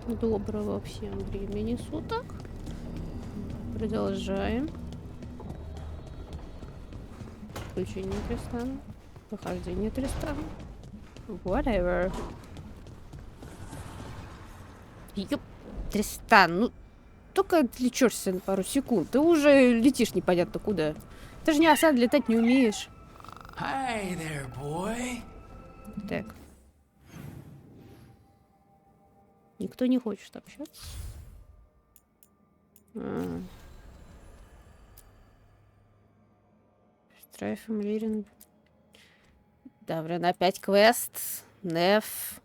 Доброго всем времени суток. Продолжаем. Включение Тристана. Похождения Тристана. Whatever. Ёп, Тристан, ну только отвлечешься на пару секунд. Ты уже летишь непонятно куда. Ты же не осад, летать не умеешь. Hi there, boy. Так. Никто не хочет общаться. Страйфом, Лирин. Да, блин, опять квест. Неф.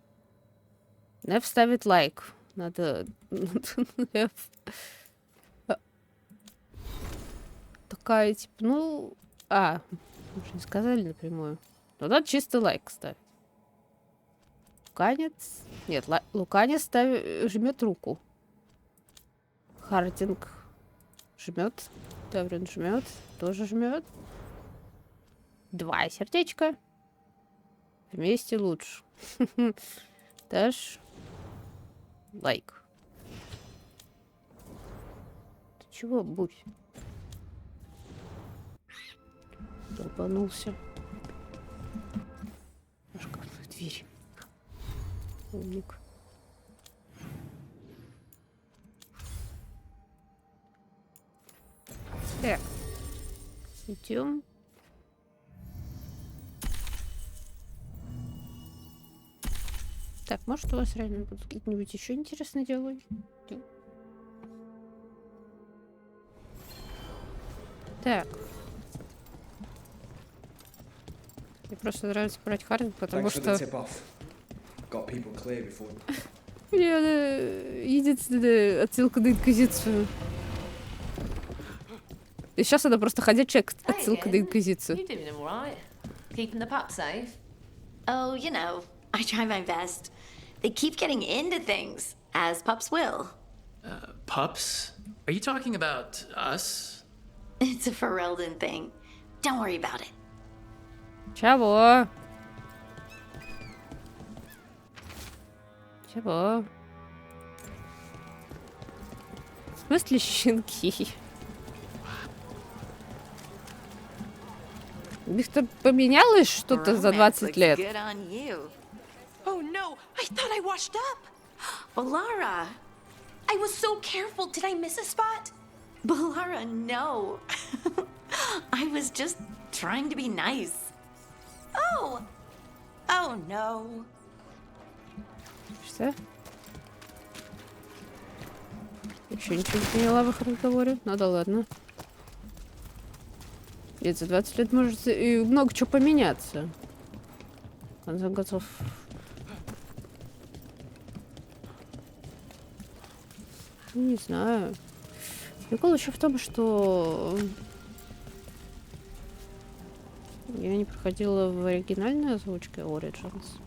Неф ставит лайк. Надо... Неф. Такая, типа, ну... Мы же не сказали напрямую. Ну, надо чисто лайк ставить. Луканец... Нет, Луканец жмет руку. Хардинг жмет. Таврин жмет. Тоже жмет. 2 сердечка. Вместе лучше. Дашь лайк. Ты чего, Бусь? Долбанулся. На шкафную дверь. Умник. Так. Идем. Так, может, у вас реально будут какие-нибудь еще интересные диалоги? Так. Мне просто нравится брать Хардинг, потому что... Единственная отсылка на Инквизицию. И сейчас она просто ходячая отсылка на Инквизицию. Oh, you know, I try my best. They keep getting into things, as pups will. Pups? Are you talking about us? It's a Ferelden thing. Don't worry about it. Чего? Чего? В смысле щенки? Их-то поменялось что-то за 20 лет. Oh no, I thought I washed up. Balara, I was so careful. Did I miss a spot? Balara, no. I was just trying to be nice. Oh. Oh no. Что? Еще ничего не поняла в их разговоре. Ну да ладно. Нет, за 20 лет может и много чего поменяться. В конце концов. Не знаю. Прикол еще в том, что я не проходила в оригинальной озвучке Origins,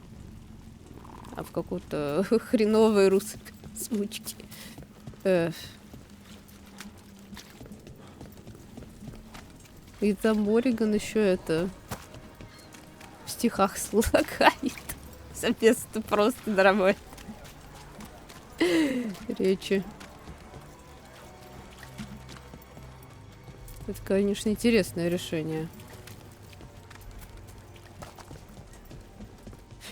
а в какой-то хреновой русской озвучке. И там Мориган еще это в стихах слагает. Соответственно, просто нормально. Речи. Это, конечно, интересное решение.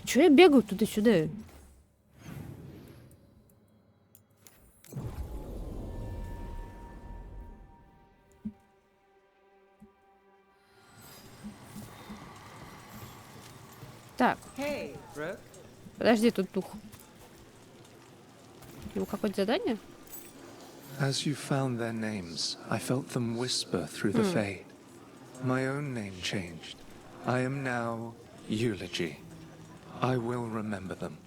Чё я бегаю туда-сюда? Так. Подожди, тут дух. Ему какое-то задание? As you found their names, I felt them whisper through the fade. My own name changed. I am now Eulogy. I will remember them.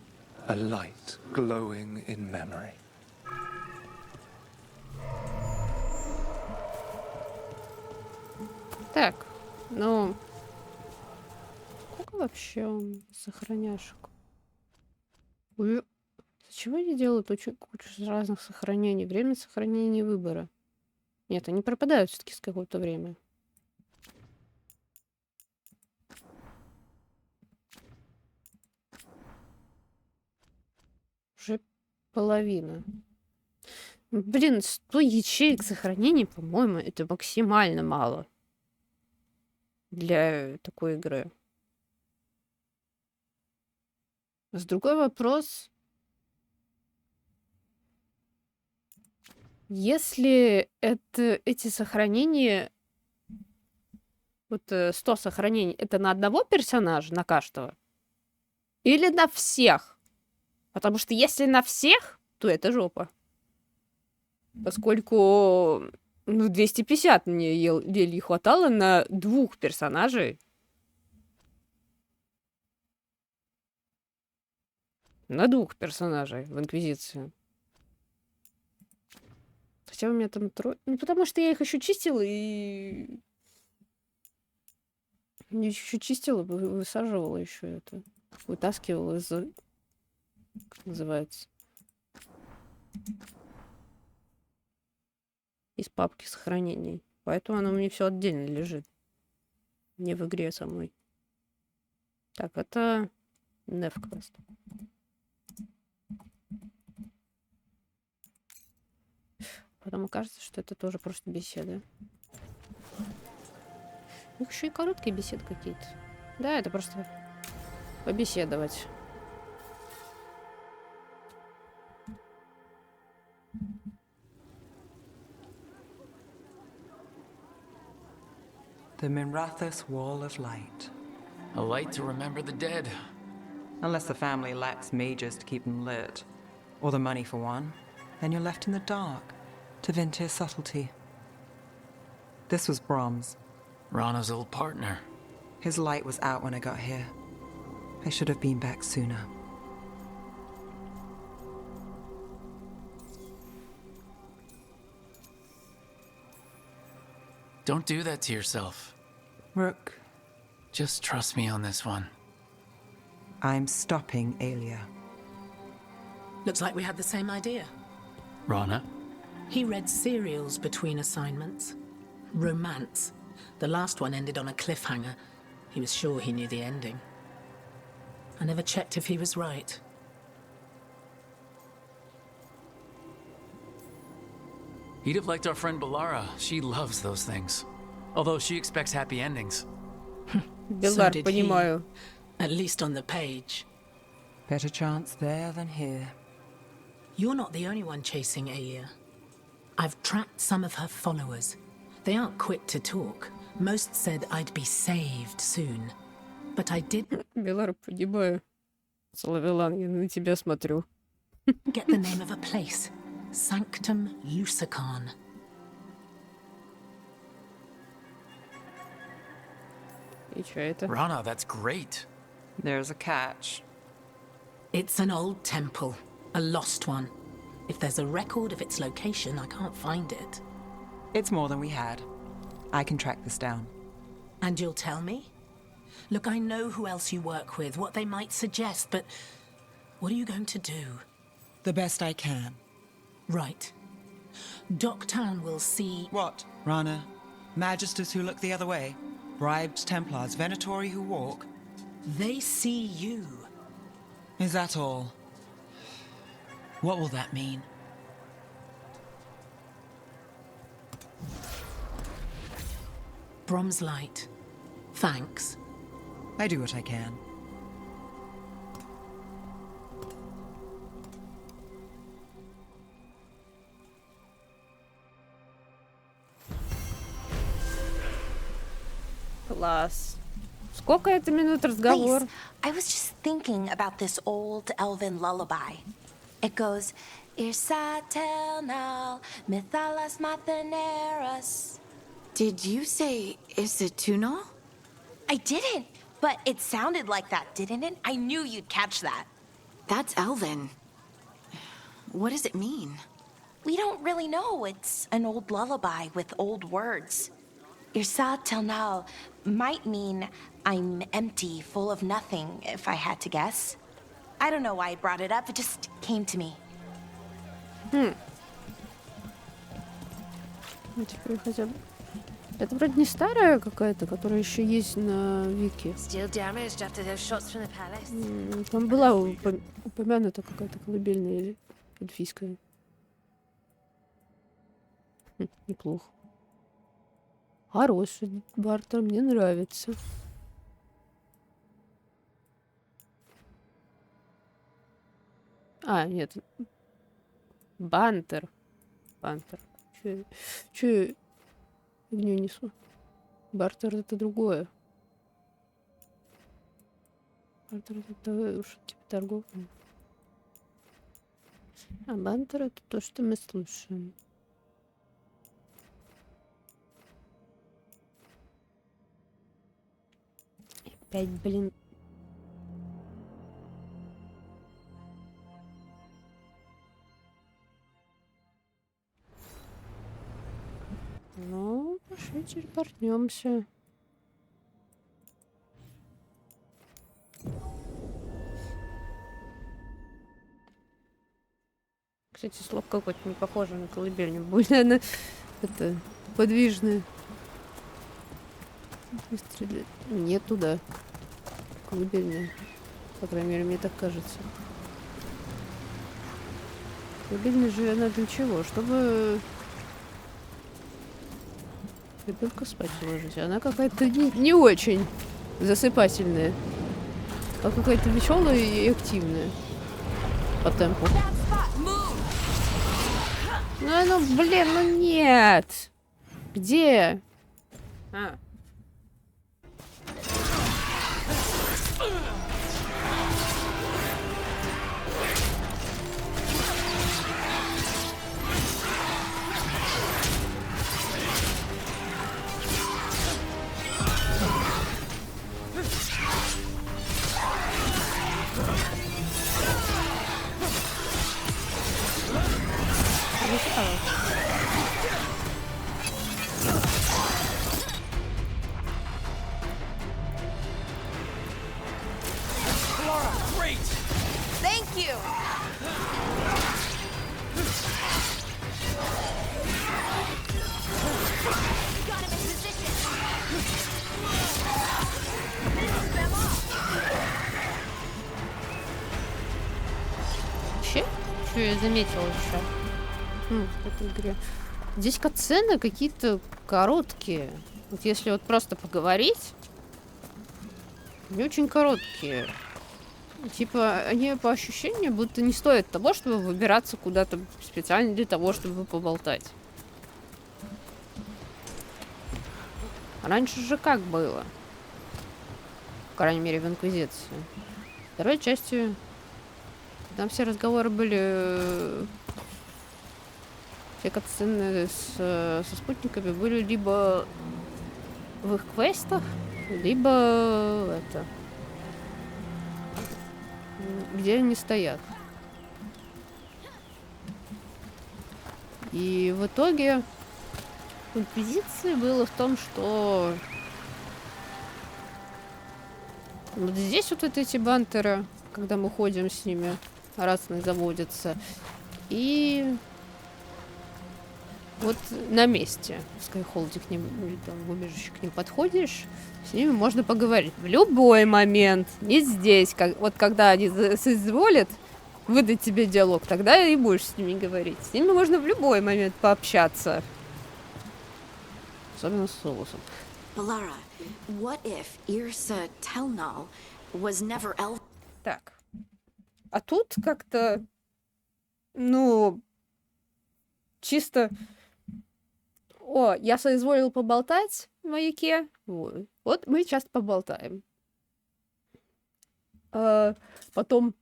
A light glowing in memory. Так, ну... Сколько вообще он сохраняшек? Зачем они делают очень кучу разных сохранений? Время сохранения выбора. Нет, они пропадают все-таки с какого-то времени. Уже Половина. Блин, 100 ячеек сохранения, по-моему, это максимально мало для такой игры. С другой вопрос. Если эти сохранения, вот 100 сохранений, это на одного персонажа, на каждого? Или на всех? Потому что если на всех, то это жопа. Поскольку 250 мне еле хватало на 2 персонажей. На 2 персонажей в Инквизиции. Хотя у меня там трое. Ну, потому что я их еще чистила и... Я еще чистила, высаживала еще это. Вытаскивала из... Как называется? Из папки сохранений. Поэтому оно у меня все отдельно лежит. Не в игре самой. Так, это... Невквест. Потом кажется, что это тоже просто беседа. У них еще и короткие беседы какие-то. Да, это просто побеседовать. The Minrathous Wall of Light. A light to remember the dead. Unless the family lacks mages to keep them lit, or the money for one, then you're left in the dark to vent his subtlety. This was Brahms. Rana's old partner. His light was out when I got here. I should have been back sooner. Don't do that to yourself. Rook, Just trust me on this one. I'm stopping Aelia. Looks like we had the same idea. Rana? He read serials between assignments. Romance. The last one ended on a cliffhanger. He was sure he knew the ending. I never checked if he was right. He'd have liked our friend Balara. She loves those things. Although she expects happy endings. Белар, did понимаю. At least on the page. Better chance there than here. You're not the only one chasing Aelia. I've tracked some of her followers. They aren't quick to talk. Most said I'd be saved soon. But I did Белар, понимаю. Солавеллан, я на тебя смотрю. get the name of a place. Sanctum Lusican. И чё это? Rana, that's great. There's a catch. It's an old temple. A lost one. If there's a record of its location, I can't find it. It's more than we had. I can track this down. And you'll tell me? Look, I know who else you work with, what they might suggest, but what are you going to do? The best I can. Right. Docktown will see... What, Rana? Magisters who look the other way? Bribed Templars, Venatori who walk? They see you. Is that all? What will that mean? Brom's light. Thanks. I do what I can. Класс. Сколько это минут разговор? Please, I was just thinking about this old elven lullaby. It goes, Irsatel Mithalas Matheneras. Did you say Isatunal? I didn't, but it sounded like that, didn't it? I knew you'd catch that. That's Elven. What does it mean? We don't really know. It's an old lullaby with old words. Irsatel might mean I'm empty, full of nothing, if I had to guess. I don't know why I brought it up, it just came to me. Ну, теперь хотя бы... Это вроде не старая какая-то, которая еще есть на Вики. Still damaged after those shots from the palace. Там была упомянута какая-то колыбельная эльфийская. Неплохо. Хороший бартер, мне нравится. А, нет. Бантер. Бантер. Чё я фигню несу? Бартер это другое. Бартер это уж типа торговля. А бантер это то, что мы слушаем. Опять, блин. Ну, пошли телепортнемся. Кстати, слог какой-то не похожий на колыбельную. Более она это подвижная. Выстрелить. Не туда. Колыбельная. По крайней мере, мне так кажется. Колыбельная же она для чего? Чтобы ребенка спать уложить. Она какая-то не очень засыпательная. А какая-то веселая и активная. По темпу. Ну, блин, ну нет! Где? А. Thank you! Got him in position! Вообще? Что я заметила еще? В этой игре. Здесь катсцены какие-то короткие. Вот если вот просто поговорить, они очень короткие. Типа, они по ощущению будто не стоят того, чтобы выбираться куда-то специально для того, чтобы поболтать. Раньше же как было? По крайней мере, в Инквизиции. Второй частью там все разговоры были... Все катсцены со спутниками были либо в их квестах, либо это... где они стоят. И в итоге в Инквизиции было в том, что вот здесь вот эти бантеры, когда мы ходим с ними, разные заводятся. И вот на месте в Скайхолде к ним, или там в убежище к ним подходишь, с ними можно поговорить в любой момент. Не здесь. Вот когда они соизволят выдать тебе диалог, тогда и будешь с ними говорить. С ними можно в любой момент пообщаться. Особенно с соусом. Balara, what if Irsa Telnal was never elf? Так. А тут как-то, ну, чисто... О, я соизволил поболтать в маяке. Вот мы сейчас поболтаем. Потом,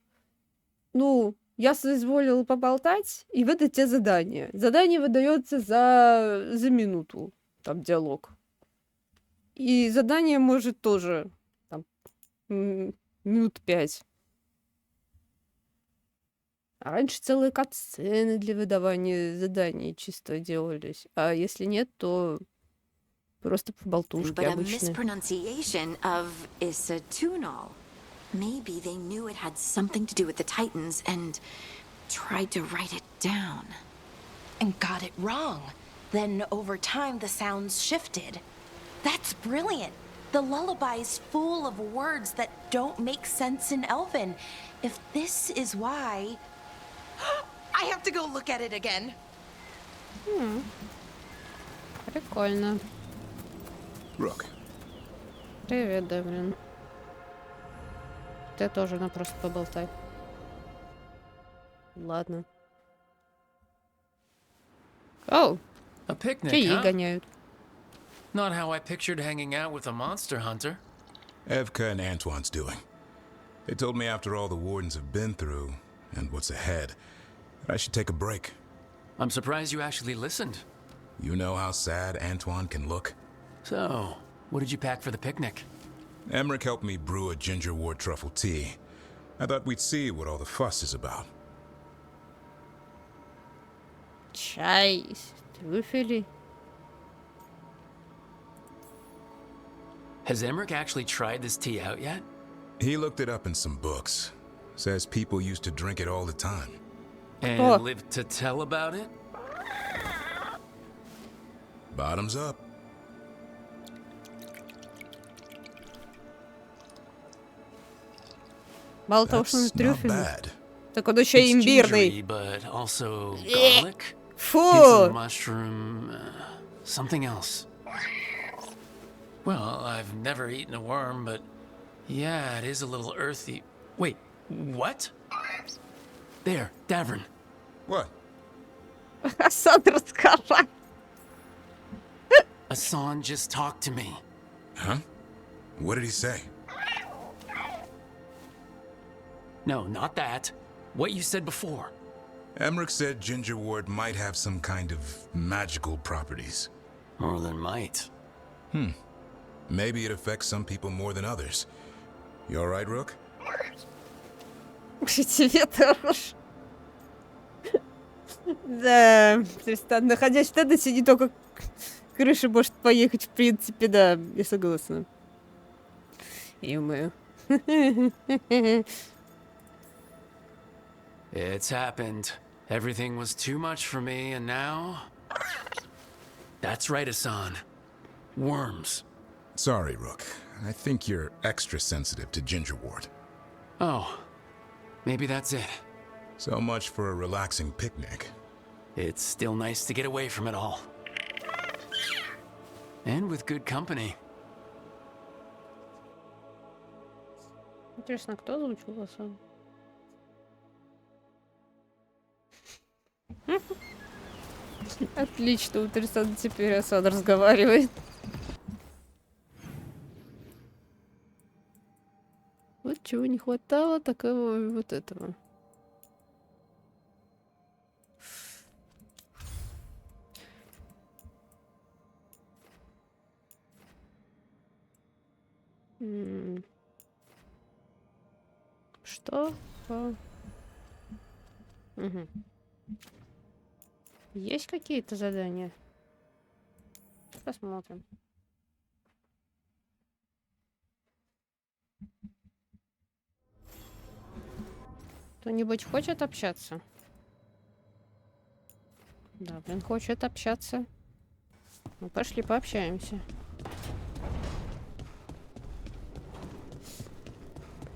ну, я соизволил поболтать и выдать тебе задание. Задание выдается за минуту. Там диалог. И задание может тоже там, минут 5. А раньше целые катсцены для выдавания заданий чисто делались. А если нет, то просто поболтушки But a обычные. mispronunciation of Isatunal. Maybe they knew it had something to do with the Titans and tried to write it down. And got it wrong. Then over time the sounds shifted. That's brilliant. The lullaby's full of words that don't make sense in Elven. If this is why... I have to go look at it again. Прикольно. Rook, Привет, Девлин. Ты тоже на просто поболтай. Ладно. Оу, A picnic, чаи huh? гоняют. Not how I pictured hanging out with a monster hunter. Evka and Antoine's doing. They told me after all the wardens have been through, and what's ahead, that I should take a break. I'm surprised you actually listened. You know how sad Antoine can look? So, what did you pack for the picnic? Emmerich helped me brew a ginger wort truffle tea. I thought we'd see what all the fuss is about. Чай из трюфелей. Has Emmerich actually tried this tea out yet? He looked it up in some books. Says people used to drink it all the time. And Oh. lived to tell about it? Bottoms up. Мало того, что он That's not трюфельный, bad. так он еще и It's имбирный. gingery, but also garlic. Hints Фу! of mushroom, something else. Well, I've never eaten a worm, but yeah, it is a little earthy. Wait, what? There, Davern. What? Сандра сказала. Hassan just talked to me. Huh? What did he say? No, not that. What you said before. Emmerich said ginger wort might have some kind of magical properties. More than might. Maybe it affects some people more than others. You all right, Rook? Тебе тоже. Да, Тристан, находясь в Тедесе, не только крыша может поехать, в принципе, да, я согласна. Ё-моё. It's happened. Everything was too much for me, and now... That's right, Hassan. Worms. Sorry, Rook. I think you're extra sensitive to ginger wort. Oh, maybe that's it. So much for a relaxing picnic. It's still nice to get away from it all. And with good company. Интересно, кто озвучил голосом? Отлично, у Тристана теперь Асан разговаривает. Вот чего не хватало, такого вот этого. Что? Угу. Есть какие-то задания? Посмотрим. Кто-нибудь хочет общаться? Да, блин, хочет общаться. Ну, пошли пообщаемся.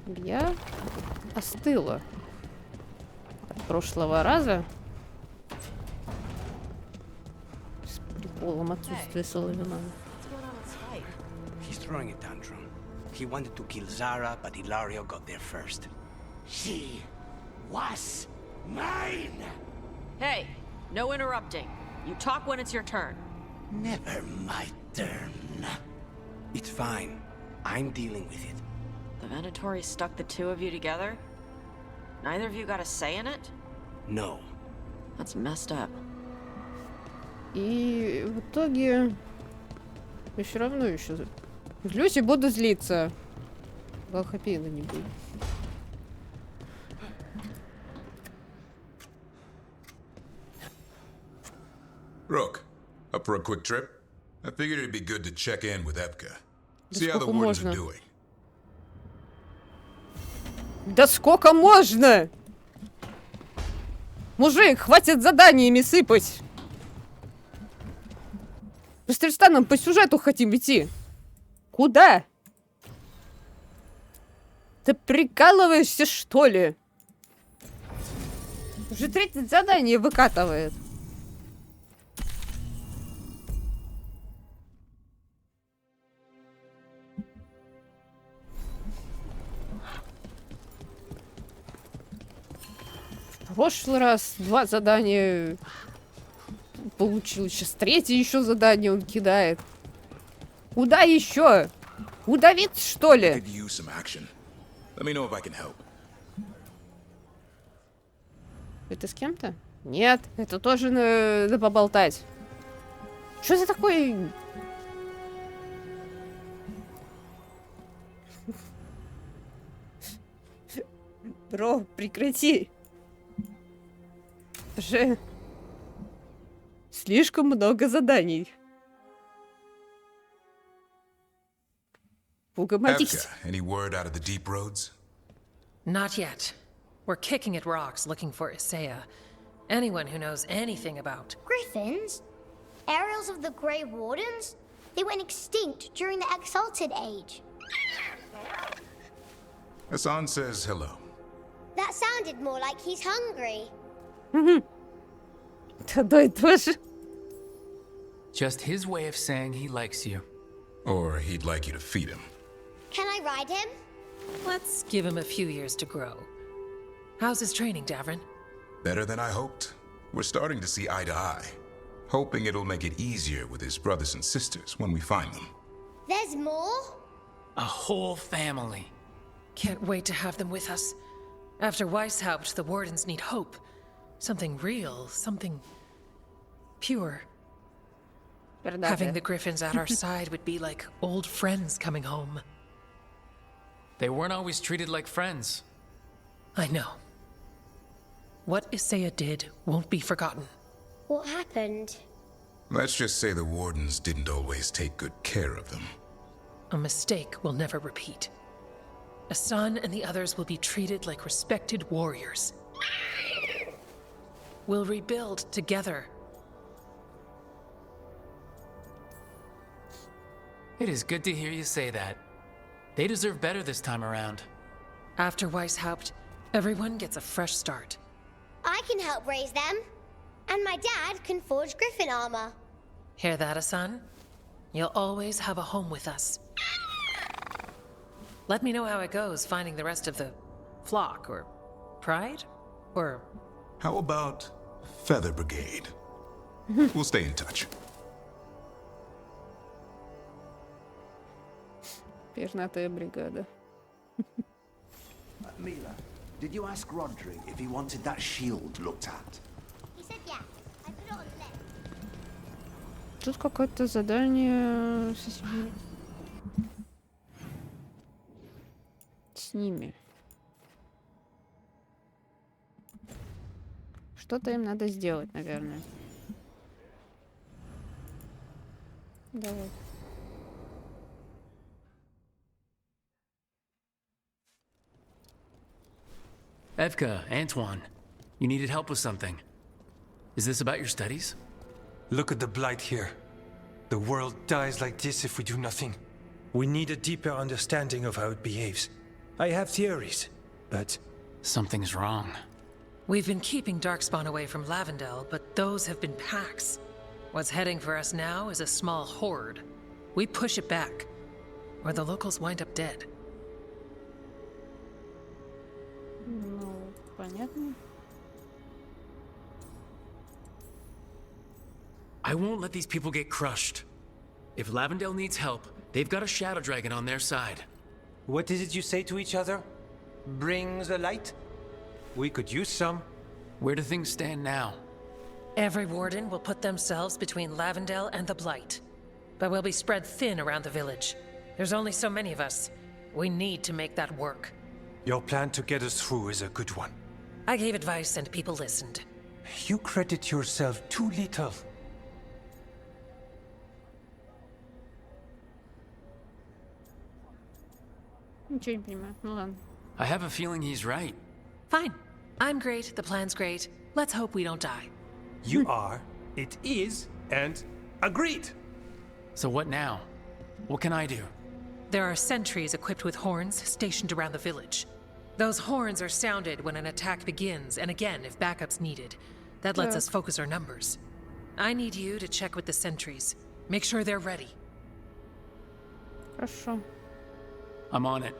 Я остыла от прошлого раза с приколом отсутствия Солавеллана. He's throwing a tantrum. He wanted to kill Zara, but Ilario got there first. She was mine! Hey, no interrupting. You talk when it's your turn. Never my turn. It's fine. I'm dealing with it. The Venatori stuck the two of you together? Neither of you got a say in it? No. That's messed up. И в итоге я все равно еще злюсь и буду злиться. Хэппи-энда не будет. Rook, up for a quick trip? I figured it'd be good to check in with Evka. Да See how the сколько wardens are можно? doing. Да сколько можно? Мужик, хватит заданиями сыпать. Мы с Тристаном по сюжету хотим идти. Куда? Ты прикалываешься, что ли? Уже 30 заданий выкатывает. В прошлый раз 2 задания получил. Сейчас 3-е еще задание он кидает. Куда еще? Удавить, что ли? Это с кем-то? Нет, это тоже надо поболтать. Что за такой... Бро, прекрати. Уже слишком много заданий. Угомонись. Any word out of the deep roads? Not yet. We're kicking at rocks looking for Isaiah. Anyone who knows anything about... Griffins? Aerials of the Grey Wardens? They went extinct during the Exalted Age. Hassan says hello. That sounded more like he's hungry. Just his way of saying he likes you. Or he'd like you to feed him. Can I ride him? Let's give him a few years to grow. How's his training, Davrin? Better than I hoped. We're starting to see eye to eye. Hoping it'll make it easier with his brothers and sisters when we find them. There's more? A whole family. Can't wait to have them with us. After Weishaupt, the Wardens need hope. Something real, something pure. Having the Griffins at our side would be like old friends coming home. They weren't always treated like friends. I know. What Isaiah did won't be forgotten. What happened? Let's just say the Wardens didn't always take good care of them. A mistake will never repeat. Hassan and the others will be treated like respected warriors. We'll rebuild together. It is good to hear you say that. They deserve better this time around. After Weishaupt, everyone gets a fresh start. I can help raise them. And my dad can forge Griffin armor. Hear that, Hassan? You'll always have a home with us. Let me know how it goes finding the rest of the flock, or pride, or... How about Feather Brigade? We'll stay in touch. Пернатая бригада. Mila, did you ask Rodri if he wanted that shield looked at? He said yeah. I put it on the list. Тут какое-то задание с ними. Что-то им надо сделать, наверное. Давай. Evka, Antoine, you needed help with something. Is this about your studies? Look at the blight here. The world dies like this if we do nothing. We need a deeper understanding of how it behaves. I have theories, but... Something's wrong. We've been keeping Darkspawn away from Lavendel, but those have been packs. What's heading for us now is a small horde. We push it back, or the locals wind up dead. Ну, понятно. I won't let these people get crushed. If Lavendel needs help, they've got a Shadow Dragon on their side. What is it you say to each other? Bring the light? We could use some. Where do things stand now? Every warden will put themselves between Lavendel and the Blight. But we'll be spread thin around the village. There's only so many of us. We need to make that work. Your plan to get us through is a good one. I gave advice and people listened. You credit yourself too little. Ничего не понимаю. Ну ладно. I have a feeling he's right. Fine. I'm great, the plan's great. Let's hope we don't die. You are, it is, and agreed. So what now? What can I do? There are sentries equipped with horns stationed around the village. Those horns are sounded when an attack begins, and again if backup's needed. That lets us focus our numbers. I need you to check with the sentries. Make sure they're ready. Хорошо. I'm on it.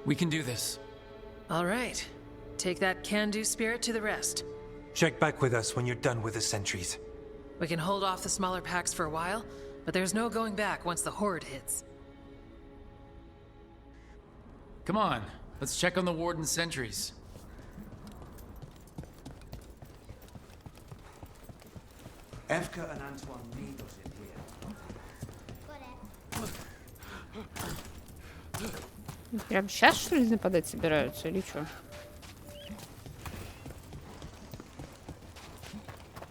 We can do this. All right. Take that can-do spirit to the rest. Check back with us when you're done with the sentries. We can hold off the smaller packs for a while, but there's no going back once the horde hits. Come on, let's check on the Warden sentries. Evka and Antoine need us in here. Прям сейчас, что ли, нападать собираются, или что?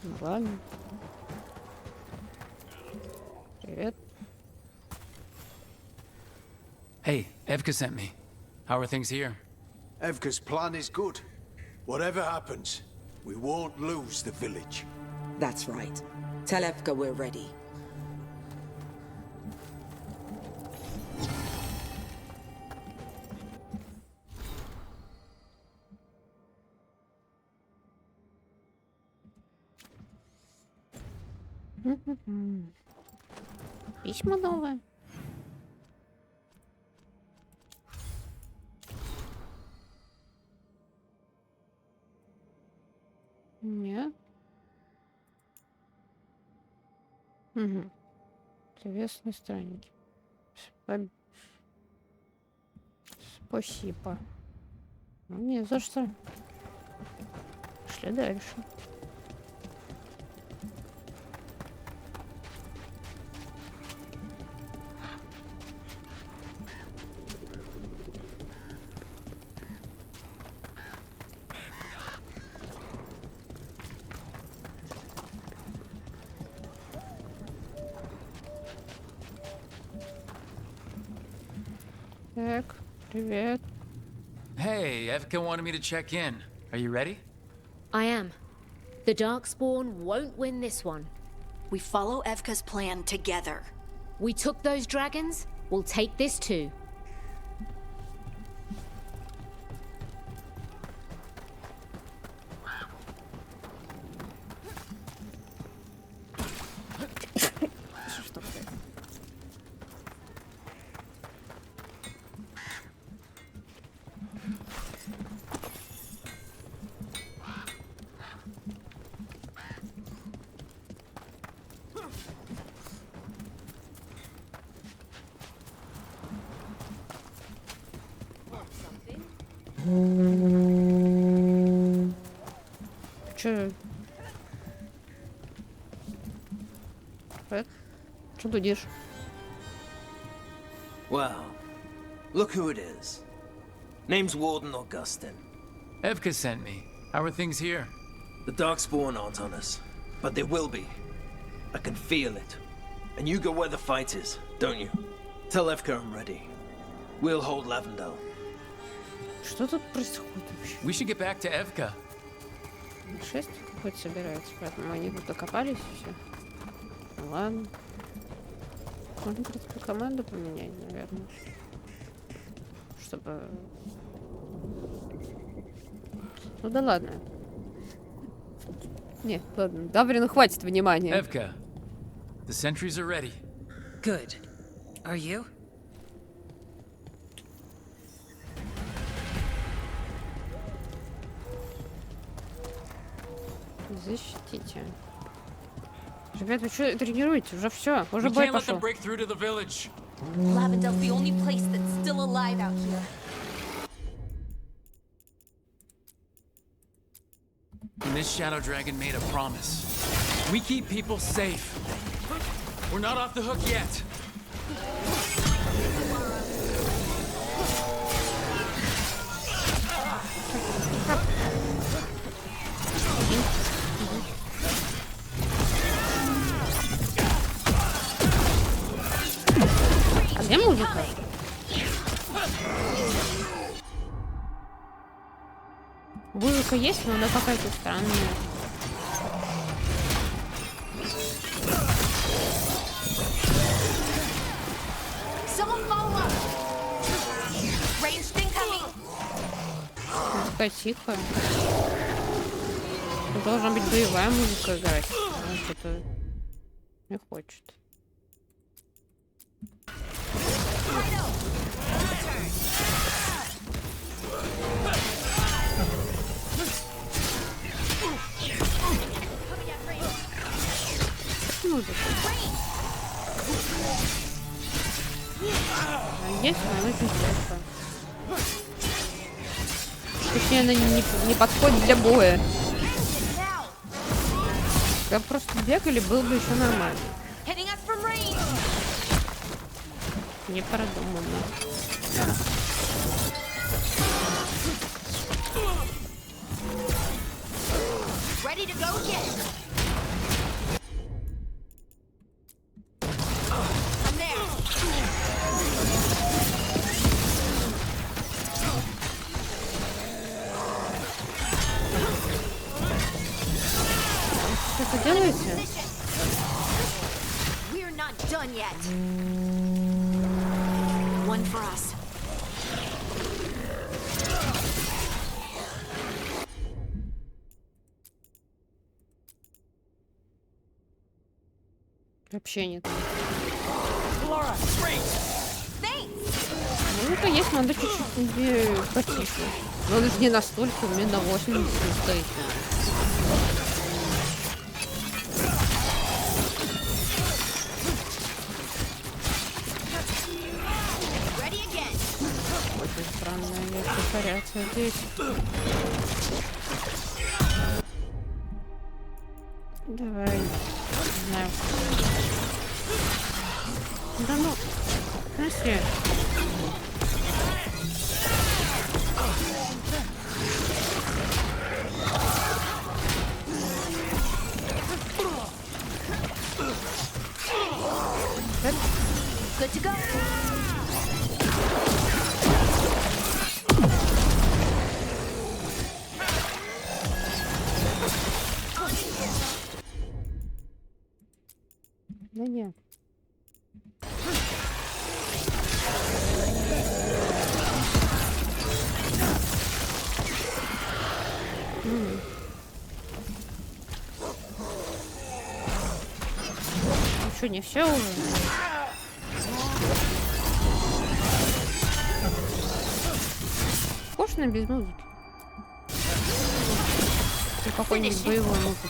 Ну, ладно. Привет. Hey, Evka sent me. How are things here? Evka's plan is good. Whatever happens, we won't lose the village. That's right. Tell Evka we're ready. Письма новые. Нет. Угу. Интересные странники. Спасибо. Ну, не за что. Пошли дальше. Так, привет. Hey, Evka wanted me to check in. Are you ready? I am. The Darkspawn won't win this one. We follow Evka's plan together. We took those dragons, we'll take this too. Чё? Что дудишь? Well, look who it is. Name's Warden Augustin. Evka sent me. How are things here? The Darkspawn aren't on us, but they will be. I can feel it. And you go where the fight is, don't you? Tell Evka I'm ready. We'll hold Lavendale. Что тут происходит вообще? We should get back to Evka. Шесть какой-то собирается, поэтому они тут докопались и все. Ну, ладно. Можно, в принципе, команду поменять, наверное. Чтобы... Ну да ладно. Не, ладно. Даврину хватит внимания. Evka, the sentries are ready. Good. Are you? Защитите. Ребята, вы что тренируете? Уже все, уже бой пошел. Lavendale's the only place that's still alive out here. And this Shadow Dragon made a promise. We keep people safe. We're not off the hook yet. А где музыка? Музыка есть, но она какая-то странная. Someone follow up. Ranged incoming. такая тихая. Тут должна быть боевая музыка играть. Но что-то не хочет. Музыка. Есть, она очень плохо. Точнее, она не подходит для боя. Когда просто бегали, было бы еще нормально. Не продумано. Ready to go again. I'm there. Что-то делаете? We're not done yet. One for us. Вообще нет. Музыка есть, но надо чуть-чуть потише. Но он же не настолько, мне на 80 стоит. Очень странная препарация здесь. Давай. Не знаю. Да ну. Знаете. Good to go. Да нет. Ну что, не все уже? Скучно без музыки. И какой-нибудь боевой музыки.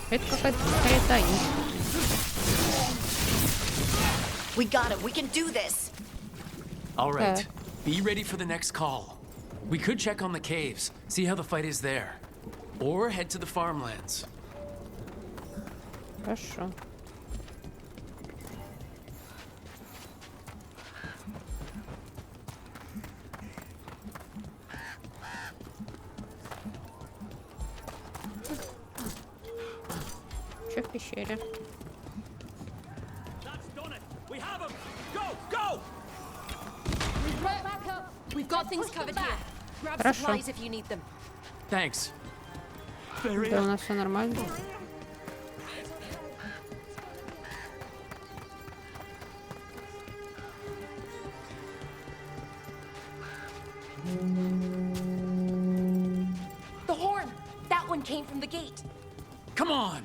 Это какая-то таинственная. We got it. We can do this. All right. Be ready for the next call. We could check on the caves, see how the fight is there. Or head to the farmlands. Хорошо. Что в пещере? We've got things covered here. Grab Хорошо. supplies if you need them. Thanks. Да, у нас все нормально. The horn! That one came from the gate. Come on!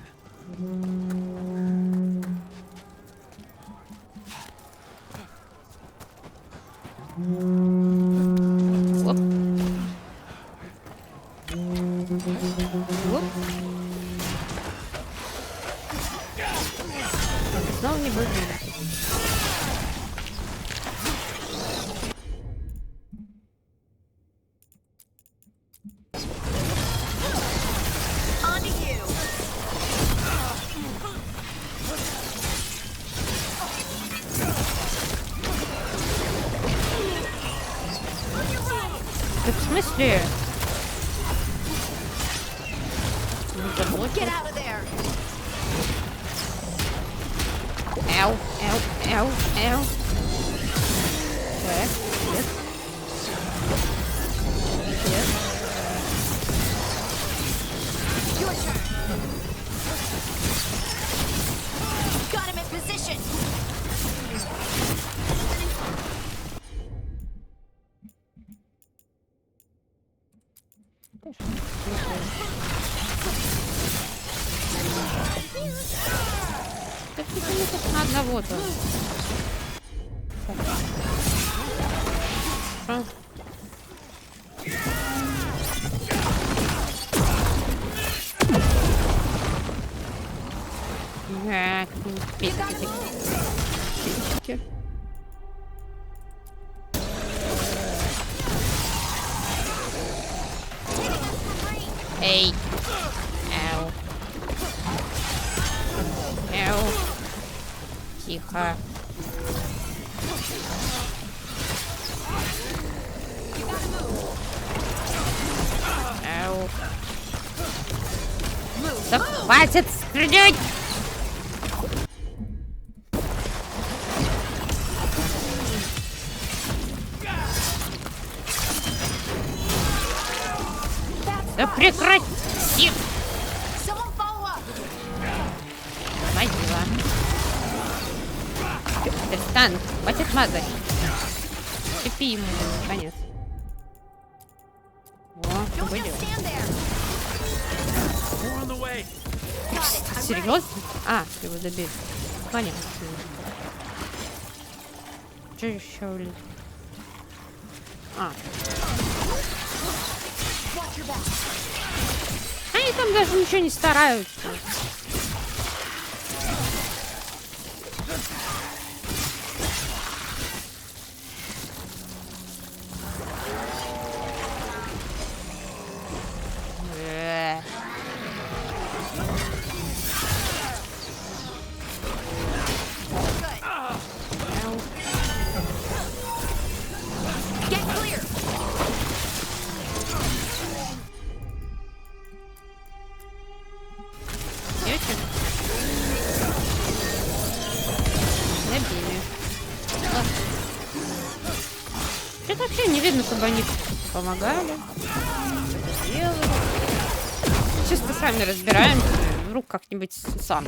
Оп. Оп. Снова не будет. Да в смысле? Get out of there. Эу, эу, эу, эу. Так, нет. Нет. Your turn. Got him in position. Так почему только на одного-то? Хорошо. Так, песики. Эй. Ау. Ау. Тихо. Ау. Да хватит стрелять! Да прекрати! Могила. Тристан, хватит мазать. Цепи ему, конец. О, вылез. Серьезно? А, его добили. Понятно. Что еще влез? А. Они там даже ничего не стараются. Что-то вообще не видно, чтобы они помогали. Делали. Чисто сами разбираемся. Вдруг как-нибудь сам.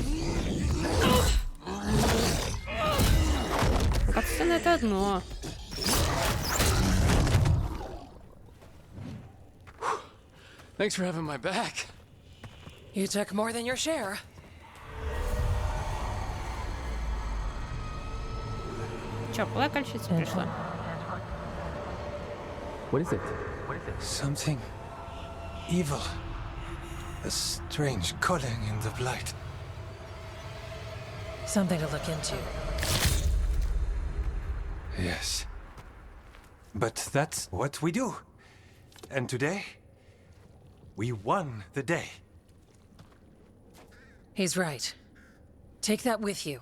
Катсцена это одно. Thanks for having my back. You took more than your share. Чё, плакальщица пришла? What is it? Something evil. A strange calling in the blight. Something to look into. Yes. But that's what we do. And today, we won the day. He's right. Take that with you.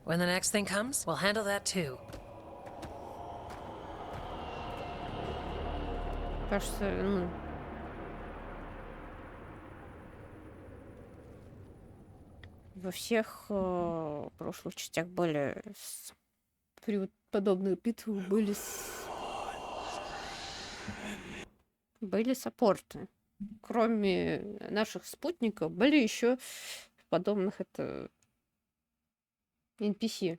When the next thing comes, we'll handle that too. Кажется, во всех прошлых частях были подобные битвы были саппорты. Кроме наших спутников, были еще подобных NPC,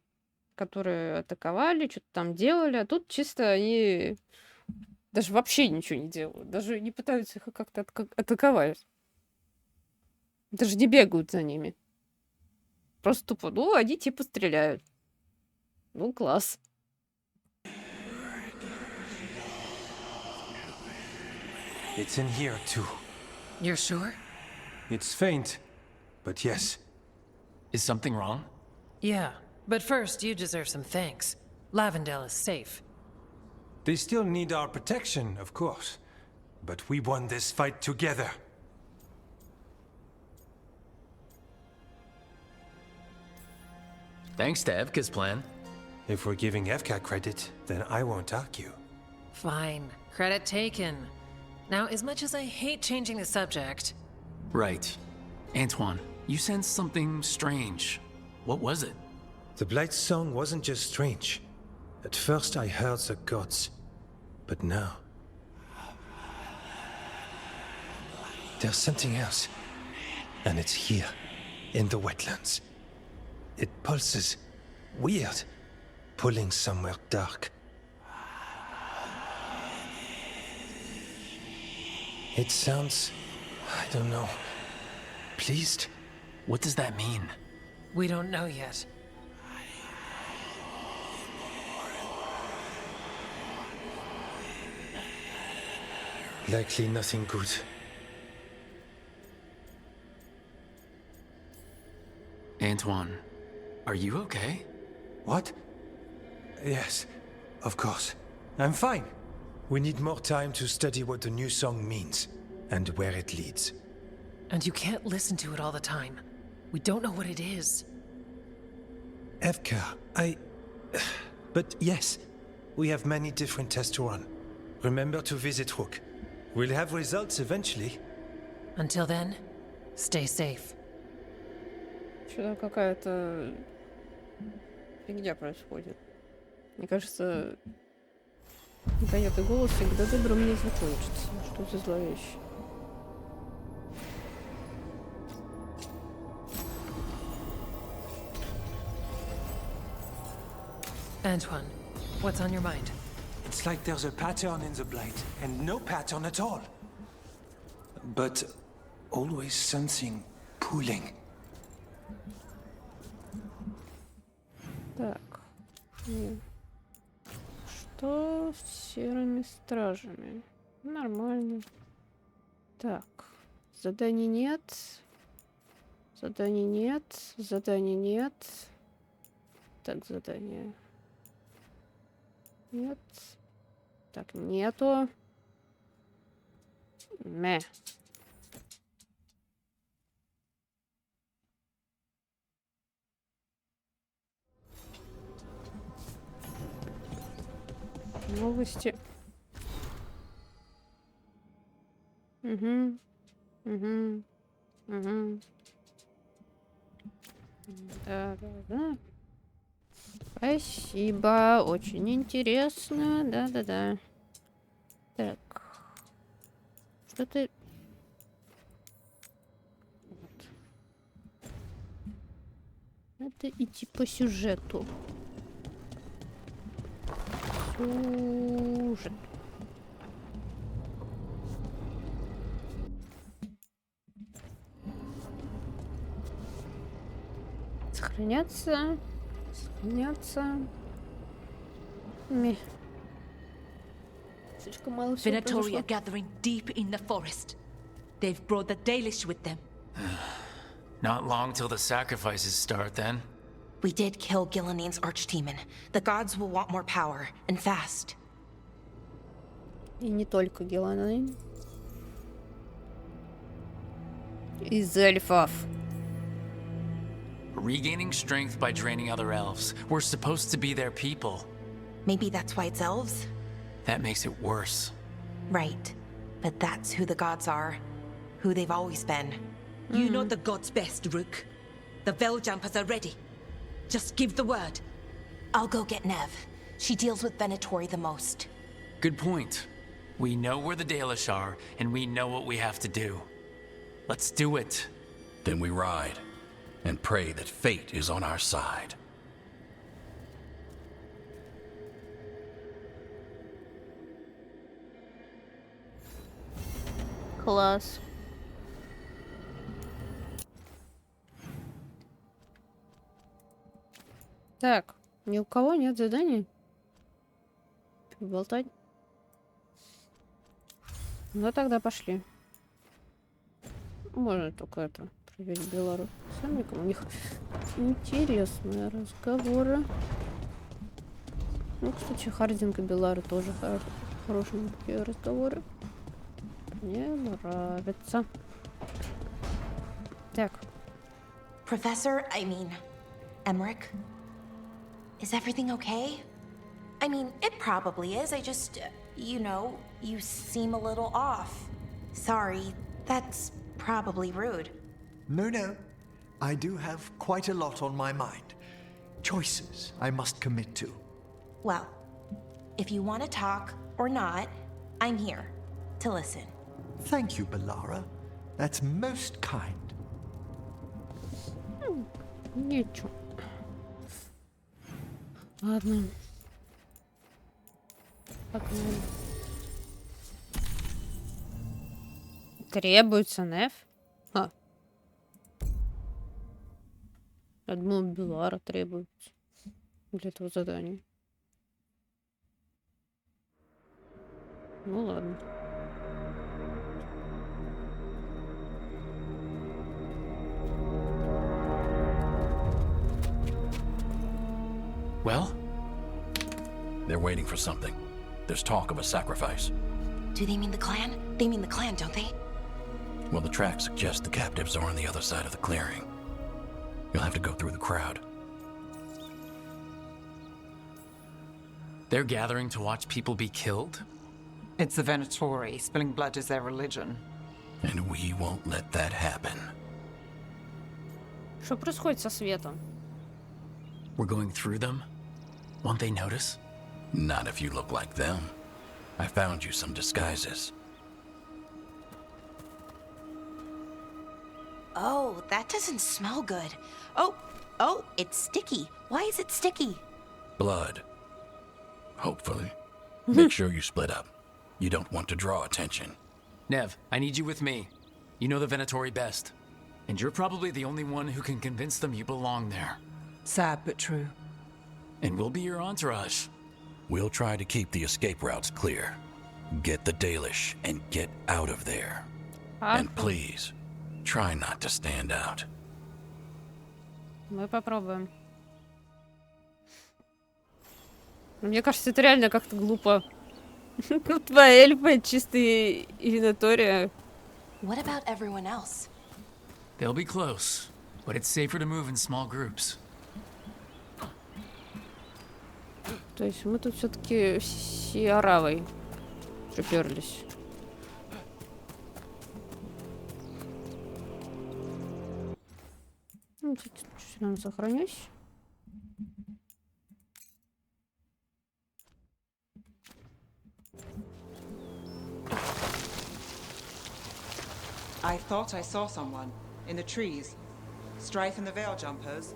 которые атаковали, что-то там делали, а тут чисто они даже вообще ничего не делают, даже не пытаются их как-то атаковать. Даже не бегают за ними. Просто тупо, они типа стреляют. Класс. It's in here too. You're sure? It's faint, but yes. Is something wrong? Yeah, but first you deserve some thanks. Lavendale is safe. They still need our protection, of course. But we won this fight together. Thanks to Evka's plan. If we're giving Evka credit, then I won't argue. Fine. Credit taken. Now, as much as I hate changing the subject... Right. Antoine, you sensed something strange. What was it? The Blight's song wasn't just strange. At first I heard the gods. But now... there's something else. And it's here, in the wetlands. It pulses. Weird. Pulling somewhere dark. It sounds... I don't know... pleased? What does that mean? We don't know yet. Likely nothing good. Antoine, are you okay? What? Yes, of course. I'm fine. We need more time to study what the new song means and where it leads. And you can't listen to it all the time. We don't know what it is. Evka, But yes, we have many different tests to run. Remember to visit Rook. We'll have results eventually. Until then, stay safe. Что-то какая-то фигня происходит. Мне кажется, не пойдет и голос всегда добрым не закончится. Что за зловещее? Antoine, what's on your mind? It's like there's a pattern in the blight, and no pattern at all. But always something pulling. Так. Что с серыми стражами? Нормально. Так. Заданий нет. Заданий нет. Заданий нет. Так, задание. Нет. Так, нету. Мэ. Новости. Угу. Угу. Угу. Да. Спасибо. Очень интересно. Да. Так. Что ты... Вот. Надо идти по сюжету. Сюжет. Сохраняться. Сохраняться. Слишком мало всего Venatori произошло. are gathering deep in the forest. They've brought the Dalish with them. Not long till the sacrifices start, then. We did kill Gillening's archdemon. The gods will want more power, and fast. И не только Геланайн. Из эльфов. Regaining strength by draining other elves. We're supposed to be their people. Maybe that's why it's elves? That makes it worse. Right. But that's who the gods are. Who they've always been. You know the gods best, Rook. The Veiljumpers are ready. Just give the word. I'll go get Nev. She deals with Venatori the most. Good point. We know where the Dalish are, and we know what we have to do. Let's do it. Then we ride, and pray that fate is on our side. Класс. Так, ни у кого нет заданий? Болтать? Ну тогда пошли. Можно только это проверить Белару. Самиком у них интересные разговоры. Ну, кстати, Хардинг и Белара тоже хорошие такие разговоры. Мне нравится. Так. Professor, Emmerich? Is everything okay? I mean, it probably is. I just, you seem a little off. Sorry, that's probably rude. No. I do have quite a lot on my mind. Choices I must commit to. Well, if you want to talk or not, I'm here to listen. Thank you, Bellara. That's most kind. Ничего. Ладно. Погнали. Требуется Неф? Я думала, Белара требуется для этого задания. Ну ладно. Well? They're waiting for something. There's talk of a sacrifice. Do they mean the clan? They mean the clan, don't they? Well, the tracks suggest the captives are on the other side of the clearing. You'll have to go through the crowd. They're gathering to watch people be killed? It's the Venatori. Spilling blood is their religion. And we won't let that happen. Что происходит со светом? We're going through them? Won't they notice? Not if you look like them. I found you some disguises. Oh, that doesn't smell good. Oh, it's sticky. Why is it sticky? Blood. Hopefully. Make sure you split up. You don't want to draw attention. Nev, I need you with me. You know the Venatori best. And you're probably the only one who can convince them you belong there. Sad but true. And we'll be your entourage. We'll try to keep the escape routes clear. Get the Dalish and get out of there. And please, try not to stand out. Мы попробуем. Мне кажется, это реально как-то глупо. Два эльфа, чистые Венатория. What about everyone else? They'll be close, but it's safer to move in small groups. То есть мы тут все-таки с Аравой приперлись. Ну, чуть-чуть нам сохранюсь. I thought I saw someone in the trees. Strife and the Veil Jumpers.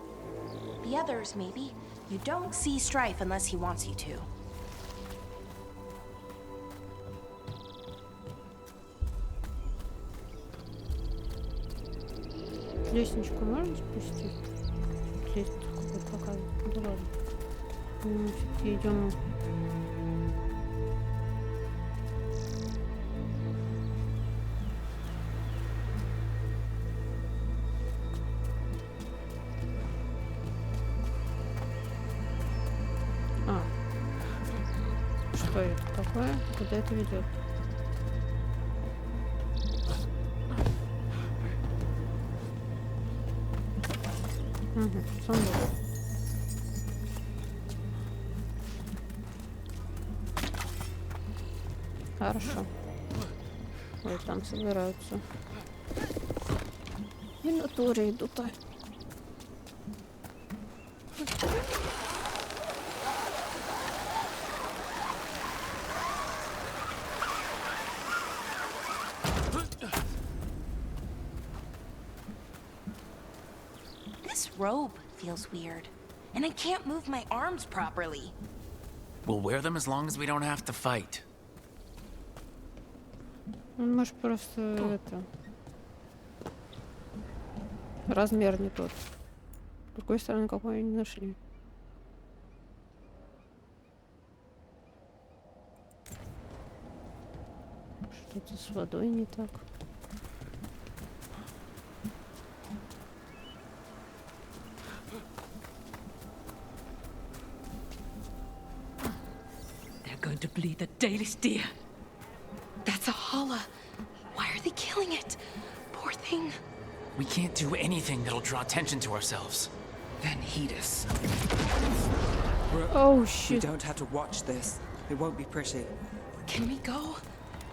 The others, maybe. You don't see Strife unless he wants you to. Лестничку можно спустить? Лестничку вот показывает. Да ладно. Мы все-таки идем. Что это такое? Куда это ведет? Угу, сундук. Хорошо. Ой, там собираются. Венатории идут. This robe feels weird, and I can't move my arms properly. We'll wear them as long as we don't have to fight. Может, просто это... Размер не тот. С другой стороны, какой не нашли. Что-то с водой не так. They're going to bleed the Dalish deer. That's a holla. Why are they killing it? Poor thing. We can't do anything that'll draw attention to ourselves. Then heed us. Oh, We shit. don't have to watch this. It won't be pretty. Can we go?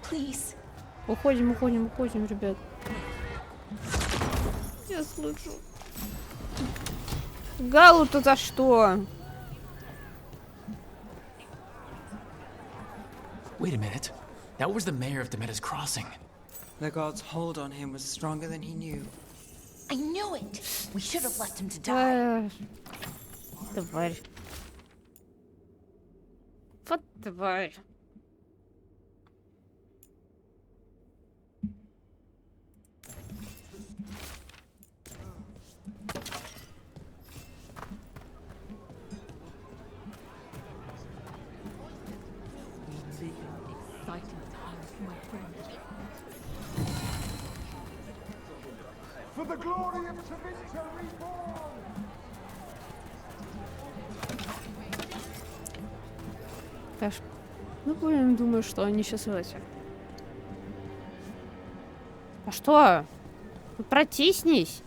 Please. Уходим, уходим, уходим, ребят. Я слышу. Галу-то за что? Wait a minute. That was the mayor of Demeter's Crossing. The god's hold on him was stronger than he knew. I knew it. We should have left him to die. Тварь. Вот тварь. For the glory of Tevinter reborn! Так, ну, будем, думаю, что они сейчас эти. А что? Ну, протиснись.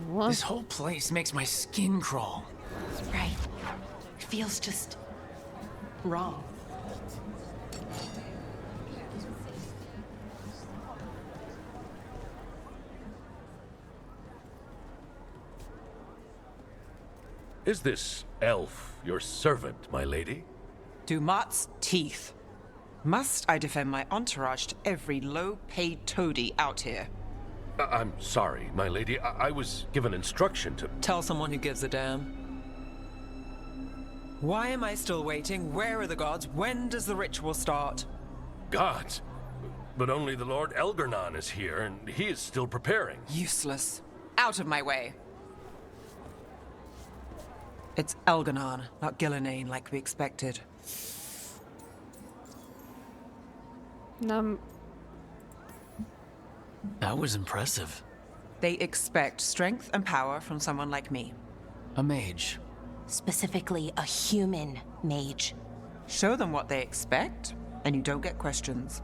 Вот. This whole place makes my skin crawl. Right. It feels just wrong. Is this elf your servant, my lady? Dumat's teeth. Must I defend my entourage to every low-paid toady out here? I'm sorry, my lady. I was given instruction to... Tell someone who gives a damn. Why am I still waiting? Where are the gods? When does the ritual start? Gods? But only the Lord Elgarnon is here, and he is still preparing. Useless. Out of my way. It's Elgarnon, not Gillenane, like we expected. That was impressive. They expect strength and power from someone like me. A mage. Specifically, a human mage. Show them what they expect, and you don't get questions.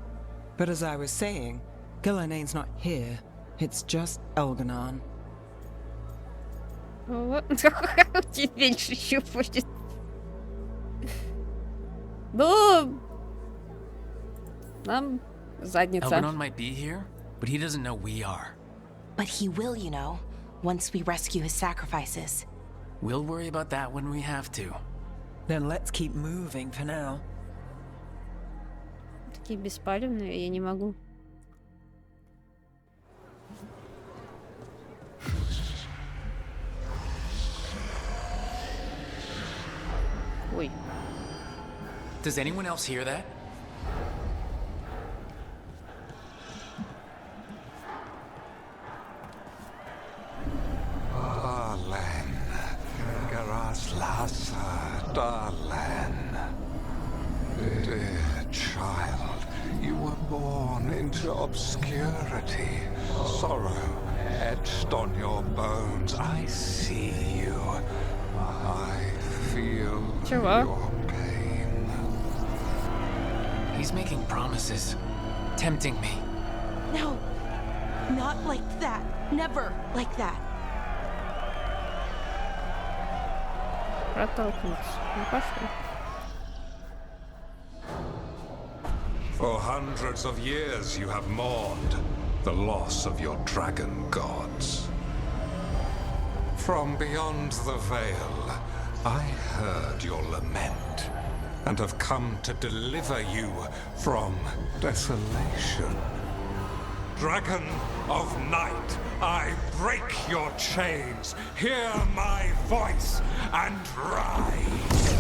But as I was saying, Gillenane's not here. It's just Elgarnon. Вот. Теперь еще будет. Ну, нам задница. Elgarnon might be here, but he doesn't know we are. But he will, you know, once we rescue his sacrifices. We'll worry about that when we have to. Then let's keep moving for now. Такие беспалевные, я не могу. Ой. Does anyone else hear that? Darlen, Garas Lhasa, Darlen. Dear child, you were born into obscurity. Sorrow etched on your bones. I see you. I feel your pain. He's making promises, tempting me. No, not like that. Never like that. Протолкнуться. Ну, пошли. For hundreds of years you have mourned the loss of your dragon gods. From beyond the veil, I heard your lament and have come to deliver you from desolation. Dragon of night, I break your chains. Hear my voice and rise.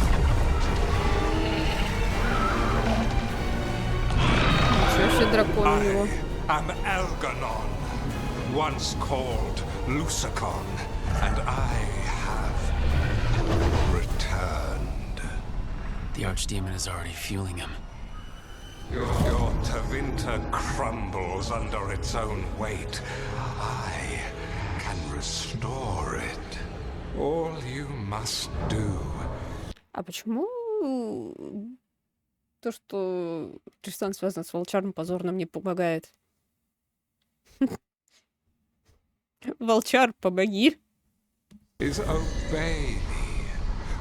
I am Elgarnon, once called Lusacon, and I have returned. The Archdemon is already fueling him. Your Tevinter crumbles under its own weight. I can restore it. All you must do. А почему то, что Тристан связан с волчаром, позорно мне помогает? Волчар, помоги. Is obey me,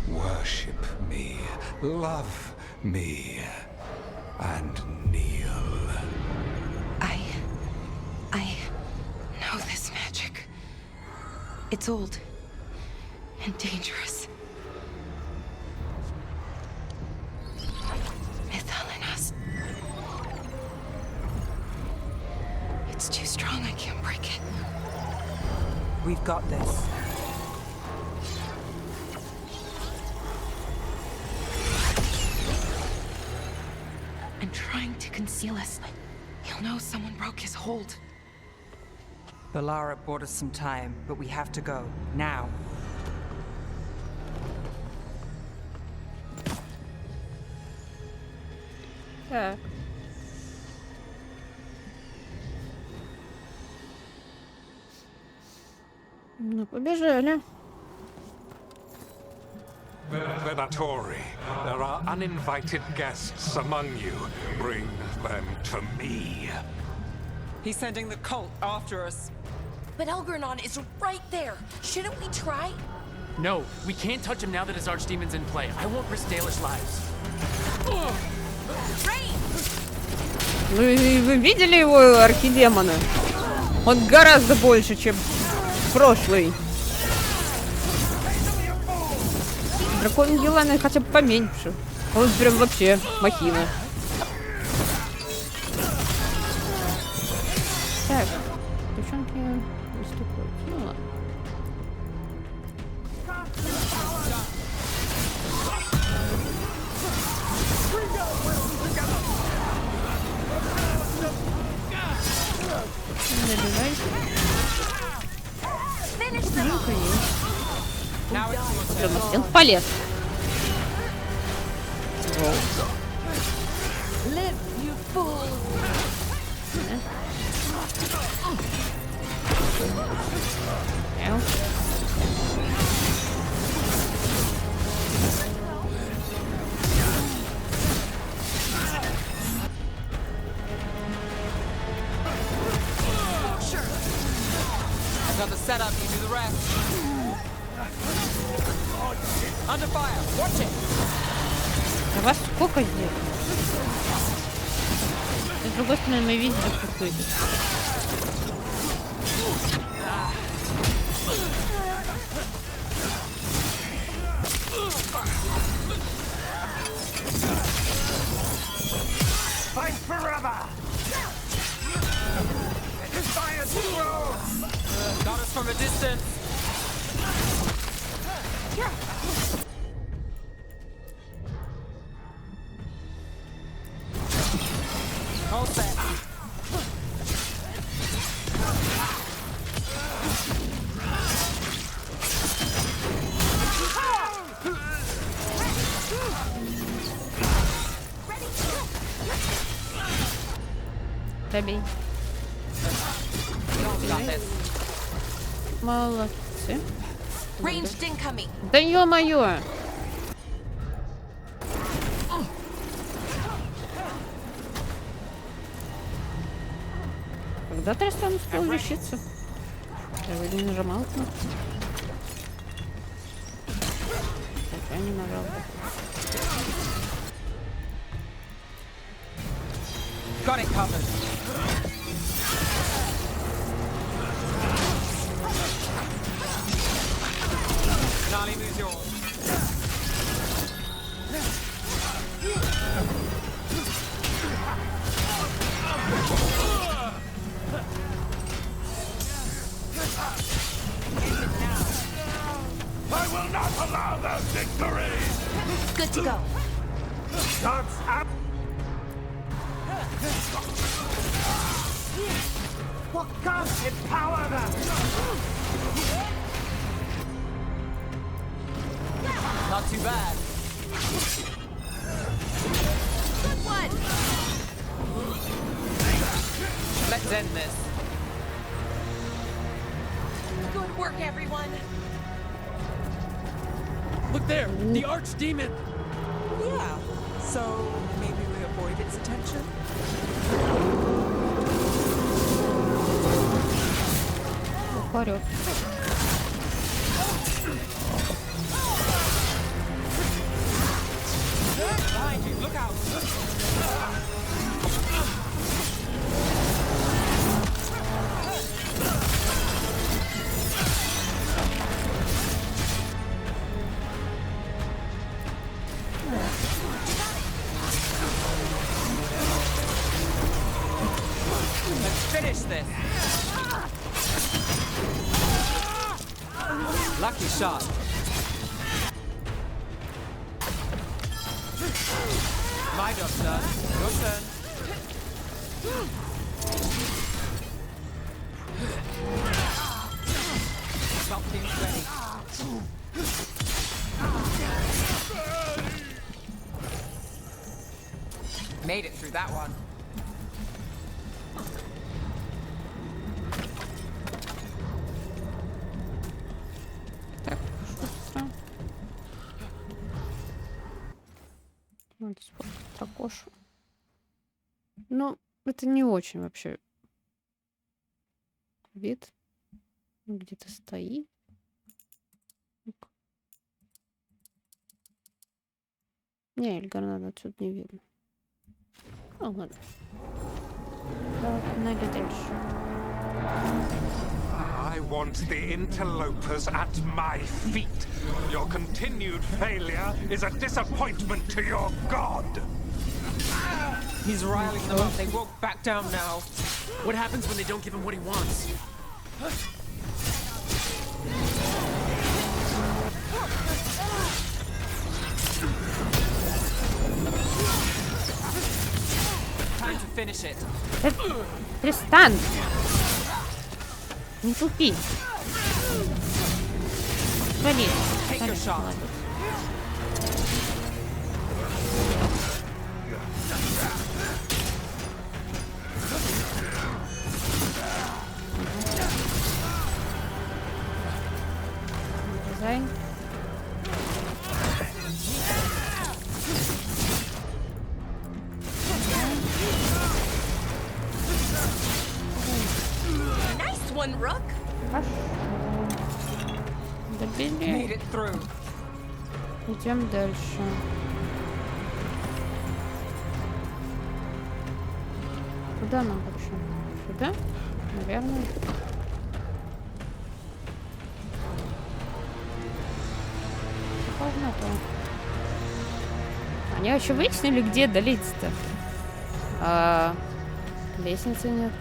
worship me, love me, and kneel. I know this magic. It's old and dangerous. Mythalinas. It's too strong, I can't break it. We've got this. I'm trying to conceal us. He'll know someone broke his hold. Valara bought us some time, but we have to go. Now. Так. Ну, побежали. Venatori, there are uninvited guests among you. Bring them to me. He's sending the cult after us. But Elgernon is right there. Shouldn't we try? No, we can't touch him now that his archdemon's in play. I won't risk Dalish lives. Вы видели его архидемона? Он гораздо больше, чем прошлый. Дракон Гелана хотя бы поменьше. Он прям вообще махина. Так, девчонки выступают. Ну ладно. Набивай. Жилка есть. Он полез. I've got the setup, you do the rest. Under fire, watch it. А вас сколько здесь? С другой стороны, мы видели, что идет. Fight forever! Got us from a distance. All set. Добей. Молодцы. Ranged incoming. Да ё-моё! Когда Тристан успел лечиться? Я вроде не нажимал кнопку. Так, я не нажал. Got it covered. Nali, lose yours. I will not allow that victory! Good to go. God's up! What gods empower them? Not too bad. Good one. Let's end this. Good work, everyone. Look there, the archdemon. Yeah. So maybe we avoid its attention? Вперед. Behind you, look out. Let's finish this. Lucky shot. My job done. Your turn. Something's ready. Made it through that one. Надо использовать дракошу. Ну, это не очень вообще вид. Где-то стоит. Не, Эльгарнана отсюда не видно. Ну ладно. Давай, погнали дальше. I want the interlopers at my feet. Your continued failure is a disappointment to your god. He's riling them up. They won't back down now. What happens when they don't give him what he wants? Time to finish it. Тристан! Не тупи. Свали. Дизайн. Nice one, Rook. Добили. Идем дальше. Куда нам вообще? Сюда? Наверное. Похоже на то. Они вообще выяснили, где долиться-то? Лестницы нет.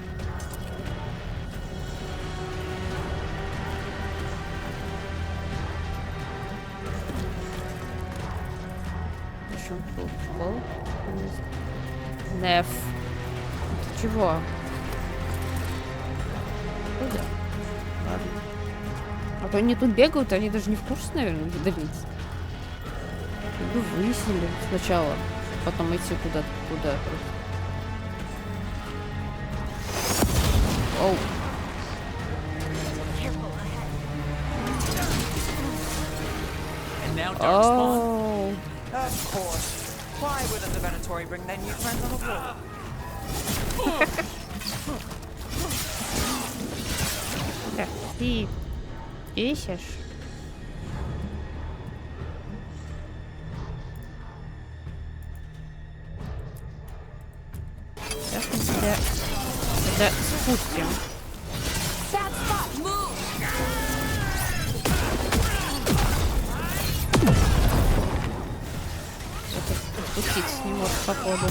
Неф. Ты чего? Куда? Ладно. А то они тут бегают, они даже не в курсе, наверное, где добиться. Ну, выяснили сначала, потом идти куда-то, куда. Оу. Oh. Of course. Why wouldn't the Venatori bring their new friends on a walk? Так, ты ищешь? Сейчас мы тебя сюда спустим. Спуститься не может, походу.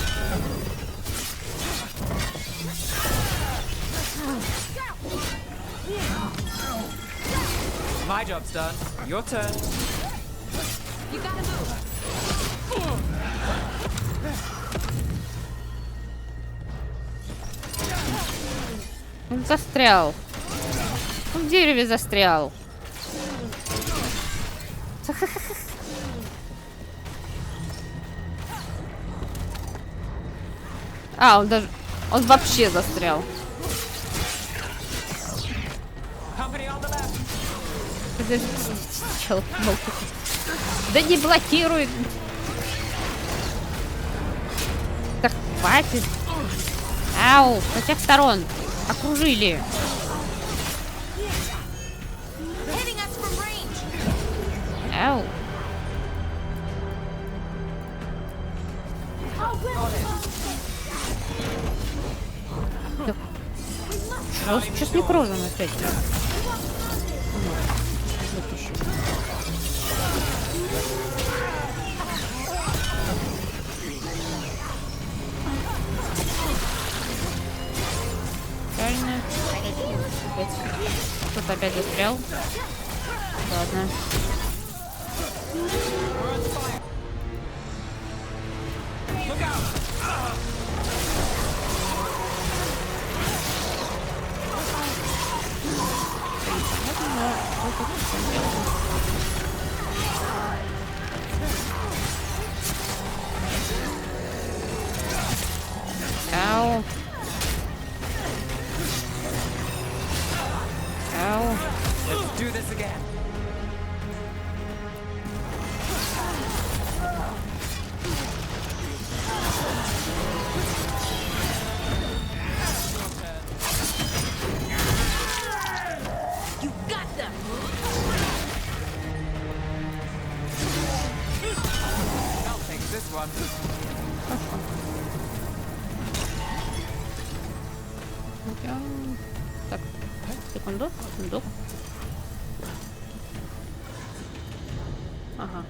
My job's done. Your turn. You gotta move. Он застрял. Он в дереве застрял. А, он вообще застрял. Да не блокируй. Так, хватит. Ау, со всех сторон. Окружили. Ау. Сейчас не прожим опять. Правильно. Кто-то опять застрял. Ладно. Ow. Ow. Let's do this again. Секунду. Сундук. Ага.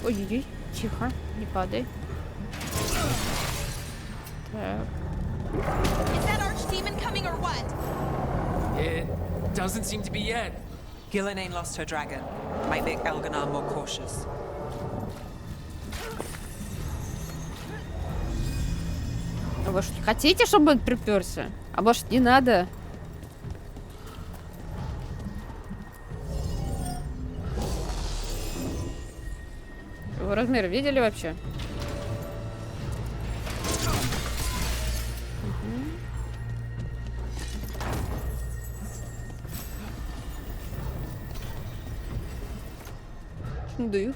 Ой-ой-ой. Тихо. Не падай. Так. Is that archdemon coming or what? It doesn't seem to be yet. Gillian lost her dragon. Might make Elganar more cautious. А вы что, не хотите, чтобы он приперся? А может, не надо? Его размер видели вообще? Да.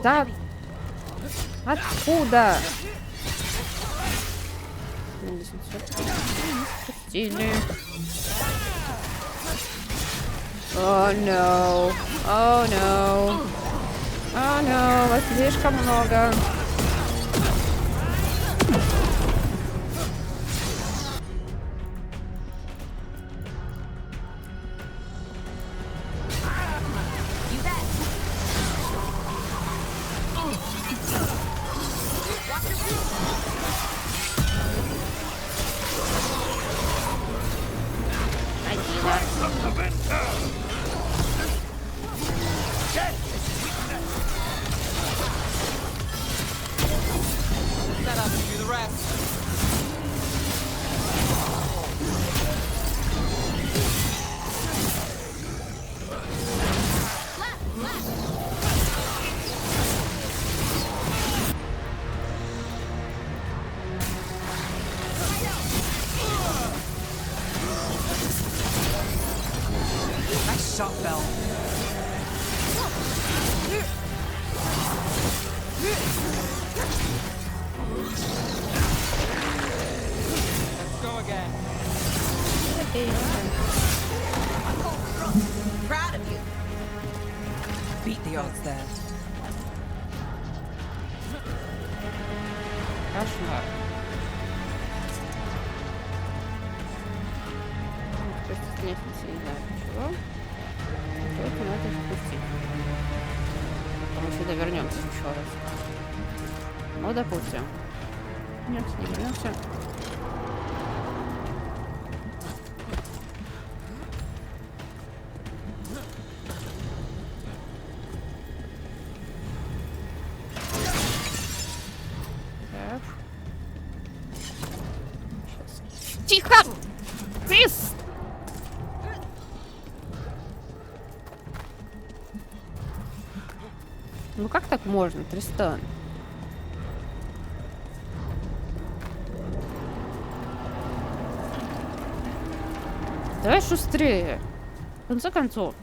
Да. Откуда? О, no. О, no. О, no. Вас слишком много. Proud of you. Beat the odds there. Кошмар. То есть с лестницы не знаю чего. Вот надо спустить. Потом сюда вернемся еще раз. Ну, допустим. Нет, не вернемся. Тихо! Крис! Ну как так можно, Тристан? Давай шустрее. В конце концов.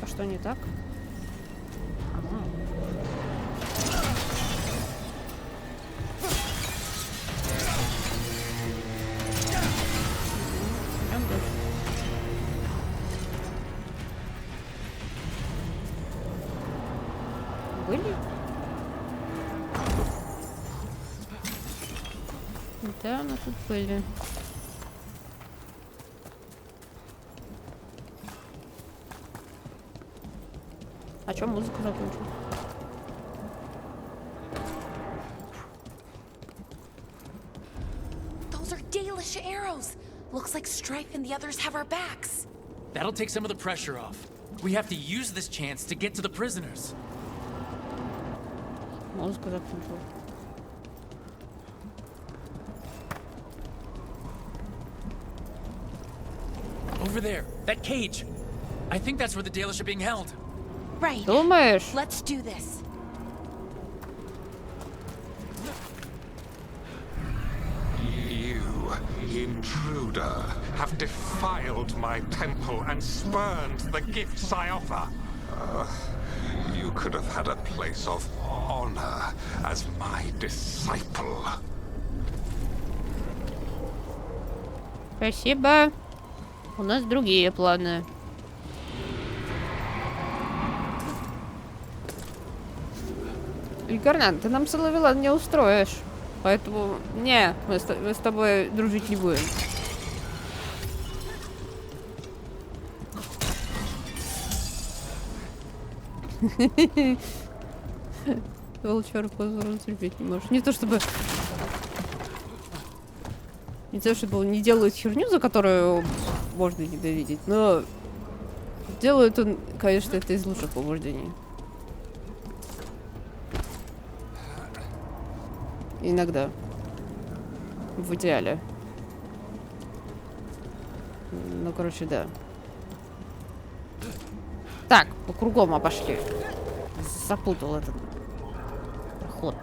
Что не так? Были? Да, мы тут были. А чё музыка закончилась? Those are Dalish arrows. Looks like Strife and the others have our backs. That'll take some of the pressure off. We have to use this chance to get to the prisoners. Музыка закончилась. Over there, that cage. I think that's where the Dalish are being held. Right. Думаешь? Let's do this. You, intruder, have defiled my temple and spurned the gifts I offer. You could have had a place of honor as my disciple. Спасибо. У нас другие планы. Вильгард, ты нам Солавеллан не устроишь. Поэтому, не, мы с тобой дружить не будем. Волчар позором терпеть не можешь. Не то чтобы он не делает херню, за которую можно ненавидеть, но делает он, конечно, это из лучших побуждений. Иногда. В идеале. Ну, короче, да. Так, по кругом обошли. Запутал этот ход.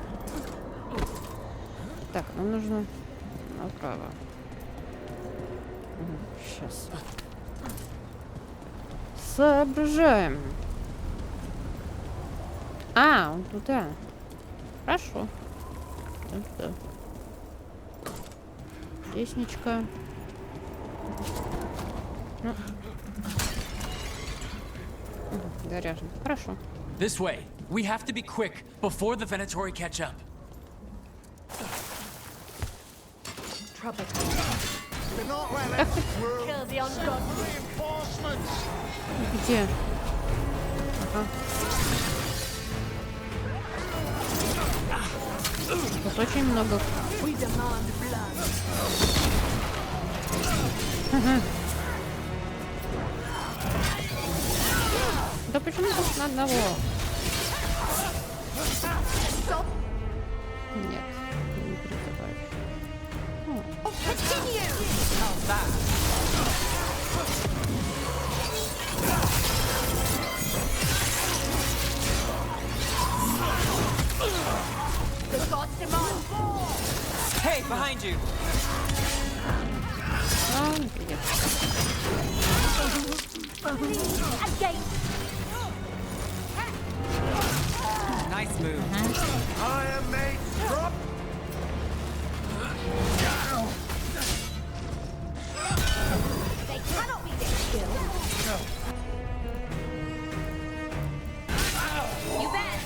Так, нам нужно направо. Сейчас. Соображаем. А, он туда. Хорошо. Да. Лестничка. Ну. Заряжен. Хорошо. This way. We have to be quick before the Venatori catch up. Trouble. Где? Ага. Тут очень много. Ага. Да почему тут на одного? Нет, не призываешь. Hey, behind you. Nice move. Iron Maid, drop. They cannot be this skilled. You bet.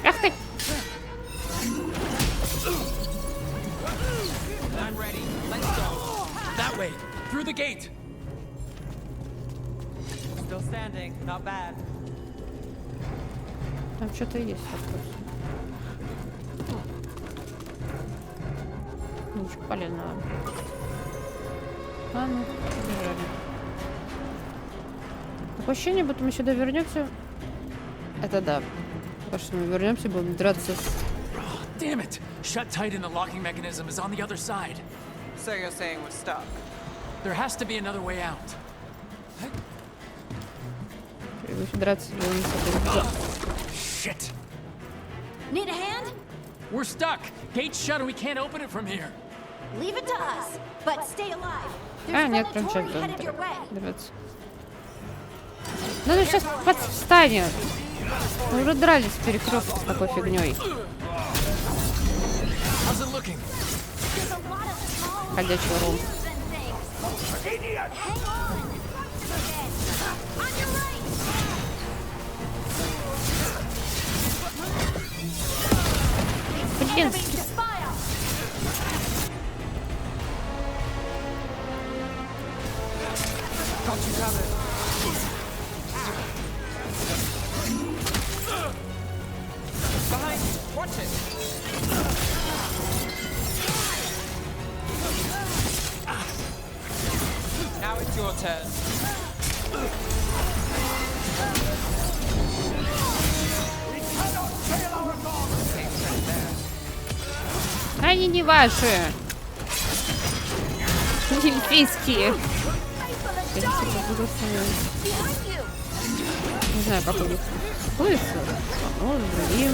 Ах ты! I'm ready. Let's go. That way. Through the gate. Still standing. Not bad. Там что-то есть такое. Ничего полезного. Ладно, побежали. Такое ощущение, будто мы сюда вернемся. Это да. Потому что мы вернемся, будем драться с... Damn it! Shut tight and the locking mechanism is on the other side. So you're saying we're stuck? There has to be another way out. Драться будем с этой... Shit! Need a hand? We're stuck. Gate's shut and we can't open it from here. Leave it to us, but stay alive. А, There's нет, прям сейчас Venatori headed your way. драться. Ну, сейчас подвстанет. Мы уже дрались в перекрестке с такой фигней. Ходячий ром. Блин. Behind you. Watch it. Now it's your turn. Они не ваши. Эльфийские. Не знаю, как у них. Рисуется с одной, с другим.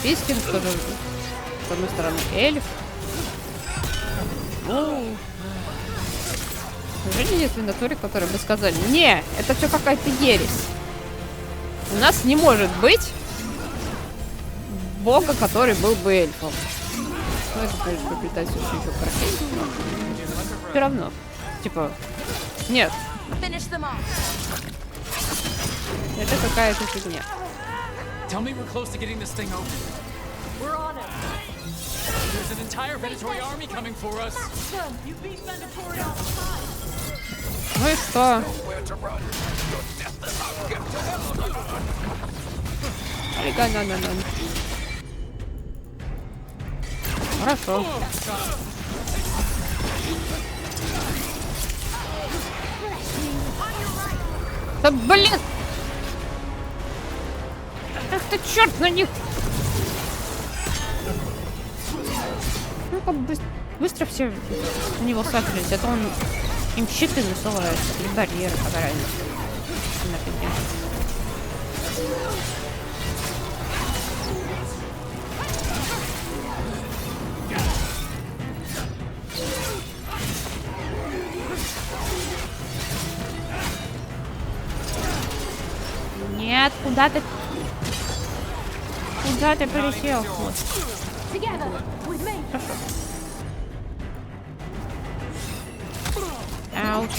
Пискин тоже, с одной стороны, эльф. Неужели нет в натуре, которые бы сказали: не, это все какая-то ересь. У нас не может быть бога, который был бы эльфом. Ну, это, конечно, комплектация еще красивее. Все равно. Типа, нет. Это какая-то фигня. Tell me we're close to getting this thing open. We're on it. There's an entire Veilguard army coming for us. You beat Veilguard outside. Ну и что? Хорошо. Да блин! Ах ты черт на них! Ну-ка быстро все на него сафрились, а то он им щиты насылает, и барьеры погорали. Нет, куда ты? Куда ты полетел? Хорошо. Ауч.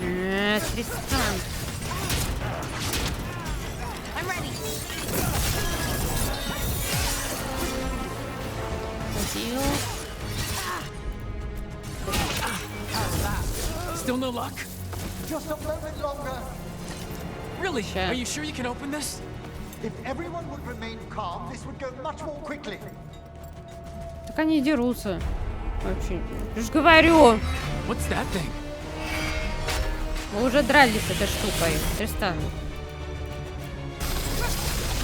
Нет, Тристан. Still no luck? Just a moment longer. Really? Are you sure you can open this? If everyone would remain calm, this would go much more quickly. Так они дерутся. Очень. Я же говорю. What's that thing? Мы уже дрались с этой штукой, Тристан.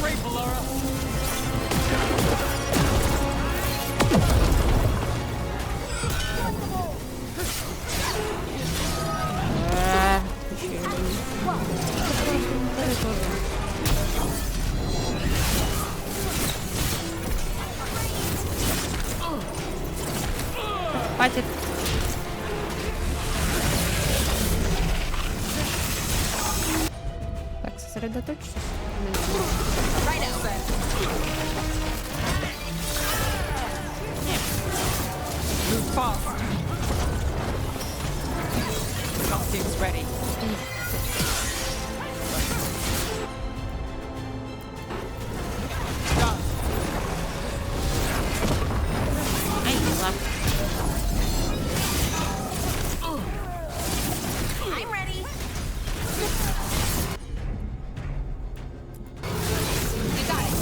Great, Valara. Хватит. Так, сосредоточься. Move fast. Something's ready. Ай, дела. I'm ready. You got it.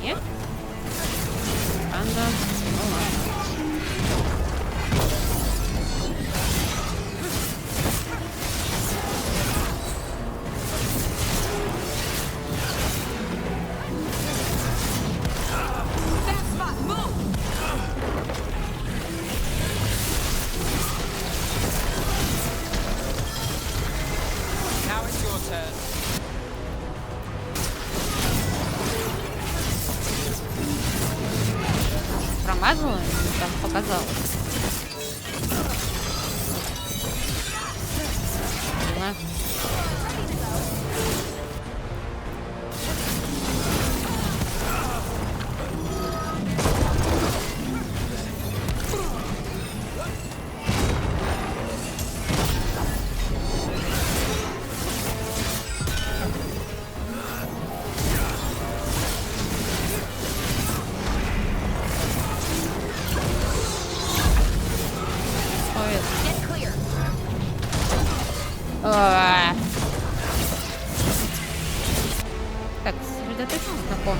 Нет? Анда. Ну ладно. Now it's your turn. Промазала? Там показалось. Дела. Так, сосредоточься на ком.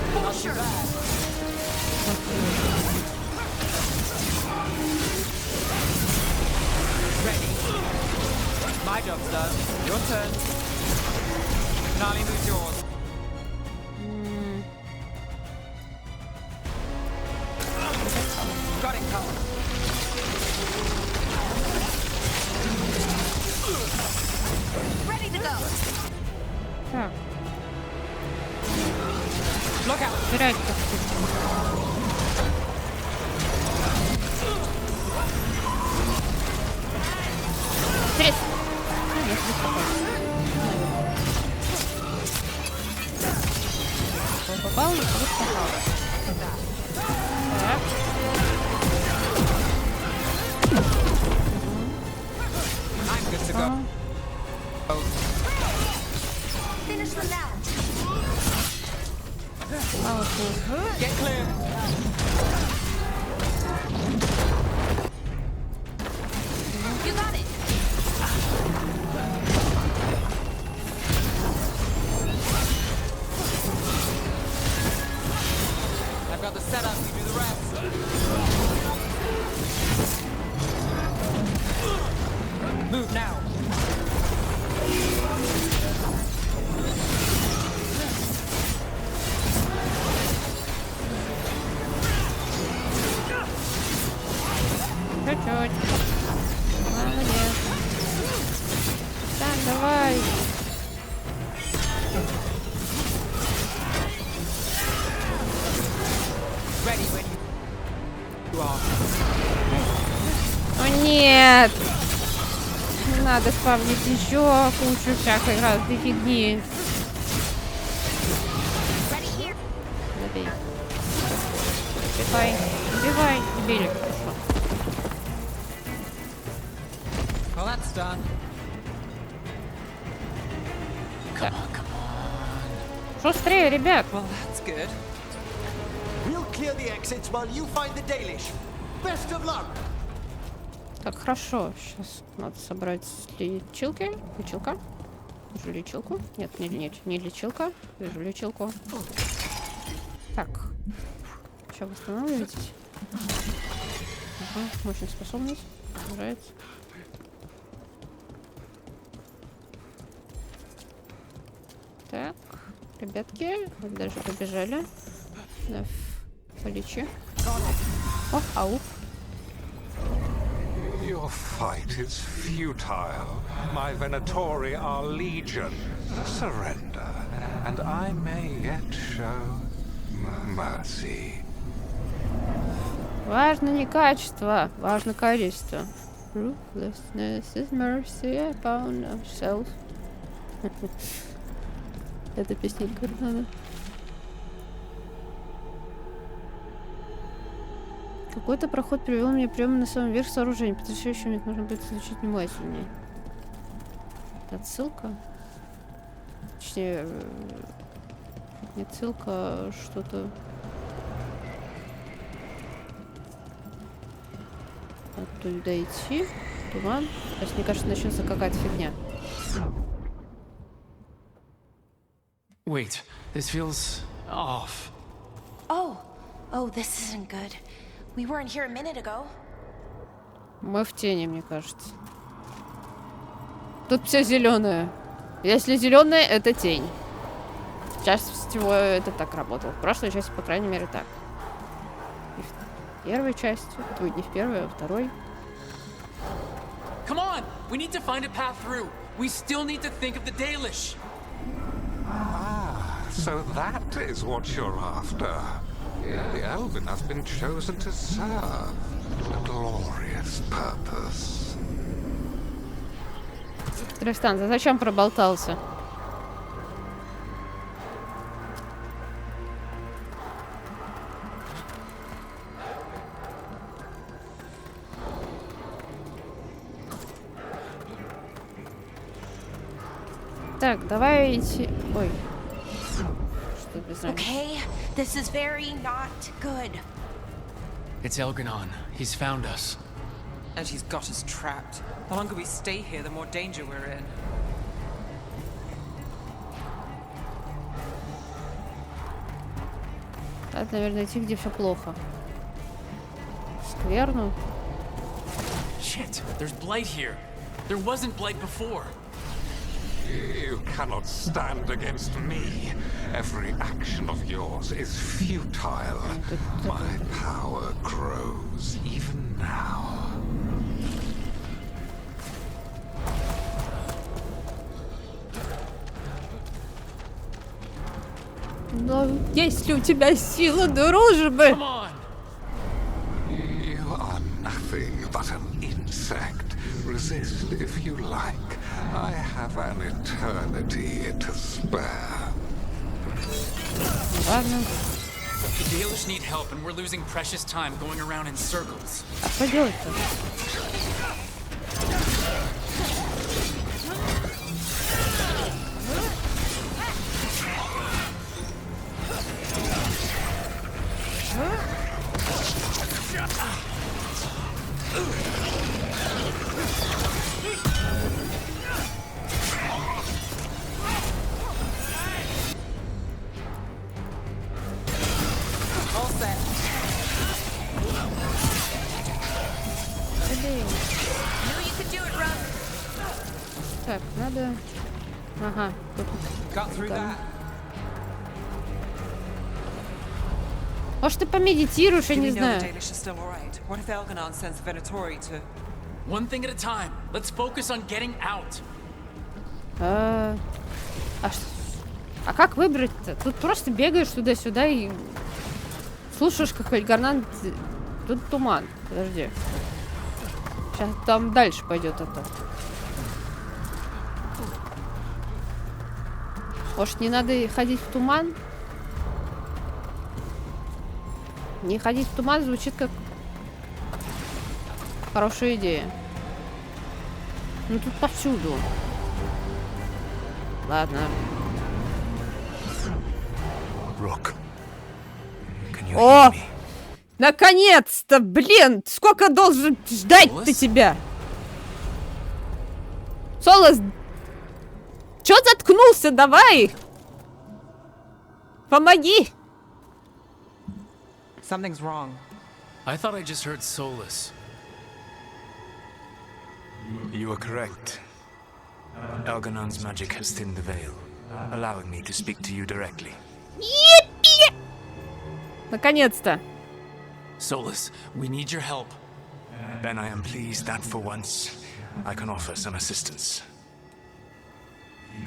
My job's done. Your turn. Finale moves yours. Got it covered. Ready to go. Так. Look out. Убирать. Трес. Попал, не попал. Так. I'm good to go. Finish them now. Get clear. You got it. I've got the setup. You do the rest. Move now. Чуть-чуть. Молодец. Так, давай. Ready when you are. О нет! Надо спавнить еще кучу всякой разной фигни. Забей. Убивай. Убивай. Убили. Хорошо. Well, that's done. Шустрее, ребят. Well, that's good. We'll clear the exits while you find the Dalish. Best of luck. Так, хорошо. Сейчас надо собрать лечилки. Лечилка. Вижу лечилку. Нет, не лечилка. Вижу лечилку. Так. Что, восстанавливаетесь? Ага, мощная способность. Нравится. Так, ребятки, вот даже побежали. Да, полечи. О, ау. Your fight is futile. My Venatori are legion. Surrender, and I may yet show mercy. Важно не качество, важно количество. Ruthlessness is mercy upon ourselves. Это песня Гордона. Какой-то проход привел меня прямо на самый верх сооружения. Потрясающе, мне нужно будет изучить внимательнее. Это отсылка? Точнее, не отсылка, а что-то... Оттуда идти. Туман. Сейчас, мне кажется, начнется какая-то фигня. Wait, this feels off. Oh, this isn't good. We weren't here a minute ago. Мы в тени, мне кажется. Тут все зеленое. Если зеленое, это тень. Чаще всего это так работало. В прошлой части, по крайней мере, так. И в первой части. Ой, не в первой, а во второй. Come on! We need to find a path through. We still need to think of the Dalish. So that is what you're after. The Elven has been chosen to serve a glorious purpose. Тристан, ты зачем проболтался? Так, давай идти. Ой. Что без разницы. Okay, this is very not good. It's Elgranon. He's found us. And he's got us trapped. The longer we stay here, the more danger we're in. Надо, наверное, идти, где все плохо. Скверну. Shit, there's blight here. There wasn't blight before. You cannot stand against me. Every action of yours is futile. My power grows even now. Но есть ли у тебя сила дружбы? You are nothing but an insect. Resist if you like. I have an eternity to spare. Ладно. The Dalish need help, and we're losing precious time going around in circles. А что делать-то? All set. Knew you could do it, Rob. Так, надо... Ага. Got through that. Может, ты помедитируешь, я Do не we know the знаю. Dalish is still alright? What if Veilguard sends the Venatori to... One thing at a time. Let's focus on getting out. А как выбрать-то? Тут просто бегаешь туда-сюда и слушаешь, как Veilguard... Тут туман. Подожди. Сейчас там дальше пойдет это. Может, не надо ходить в туман? Не ходить в туман звучит как хорошая идея. Ну тут повсюду. Ладно. Rook. О! Наконец-то! Блин! Сколько должен ждать-то тебя? Солос! Чё заткнулся? Давай! Помоги! Something's wrong. I thought I just heard Solus. You are correct. Elganon's magic has thinned the veil, allowing me to speak to you directly. Yippee! Наконец-то! Solus, we need your help. Then I am pleased that for once, I can offer some assistance.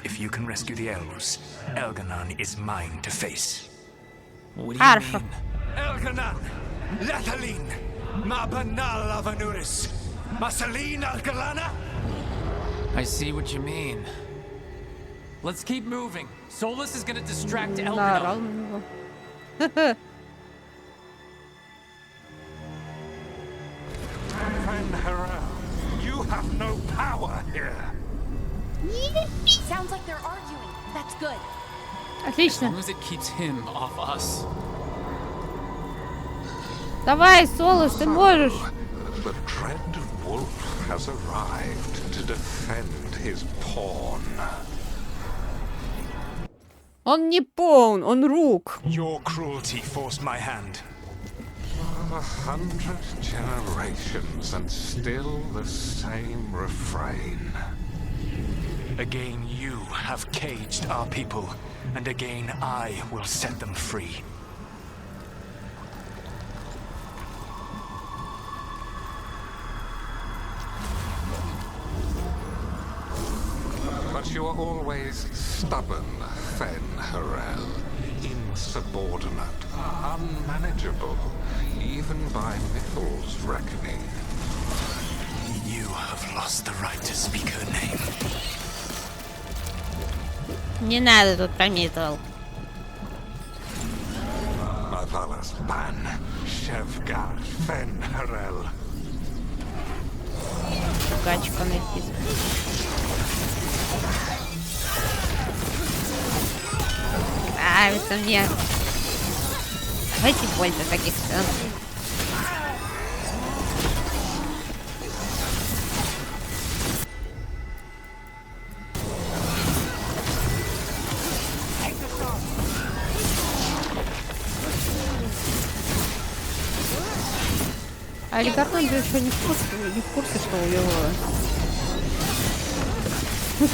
If you can rescue the elves, Elganon is mine to face. What do you mean? Elganon! Lethalin! Ma banal avanuris! Masalin Algalana! I see what you mean. Let's keep moving. Solus is gonna distract Elganon. You have no power here. Sounds like they're arguing. That's good. As long as it keeps him off us. Давай, Солос, ты можешь. The dread wolf has arrived to defend his pawn. Он не pawn, он рук. Your cruelty forced my hand. 100 generations and still the same refrain. Again you have caged our people, and again I will set them free. But you are always stubborn, Fen-Harel. Insubordinate, unmanageable, even by Mithel's reckoning. You have lost the right to speak her name. Не надо тут про Митл. Mavalas Ban, Shevgar Fen-Harel. Гачка написано. Нравится мне. Давайте больше таких сцен. А Veilguard же еще не в курсе, что у него The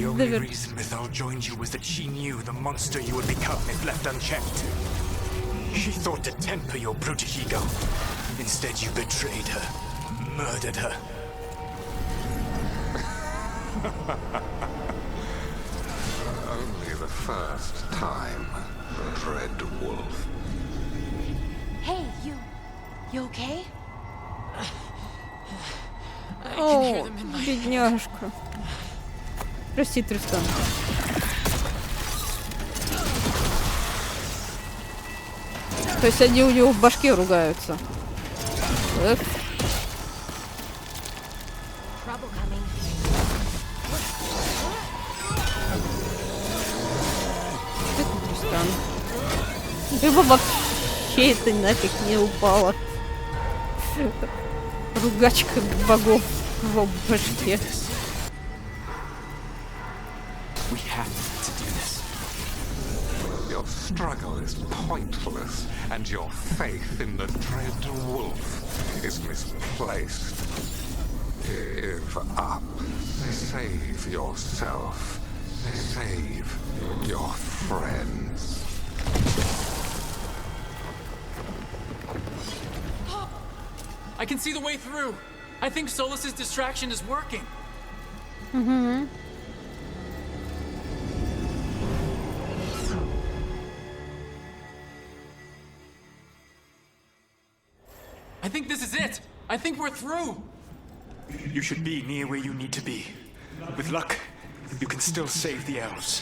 only reason Mythal joined you was that she knew the monster you would become if left unchecked. She thought to temper your brutish ego. Instead, you betrayed her, murdered her. Only the first time, Dread Wolf. Hey, you okay? О, бедняжка. Прости, Тристан. То есть они у него в башке ругаются. Эх. Это Тристан. Либо вообще это нафиг не упало. Ругачка богов в башке. We have to do this. Your struggle is pointless, and your faith in the Dread Wolf is misplaced. Give up. Save yourself. Save your friends. I can see the way through. I think Solas's distraction is working. Mm-hmm. I think this is it. I think we're through. You should be near where you need to be. With luck, you can still save the elves.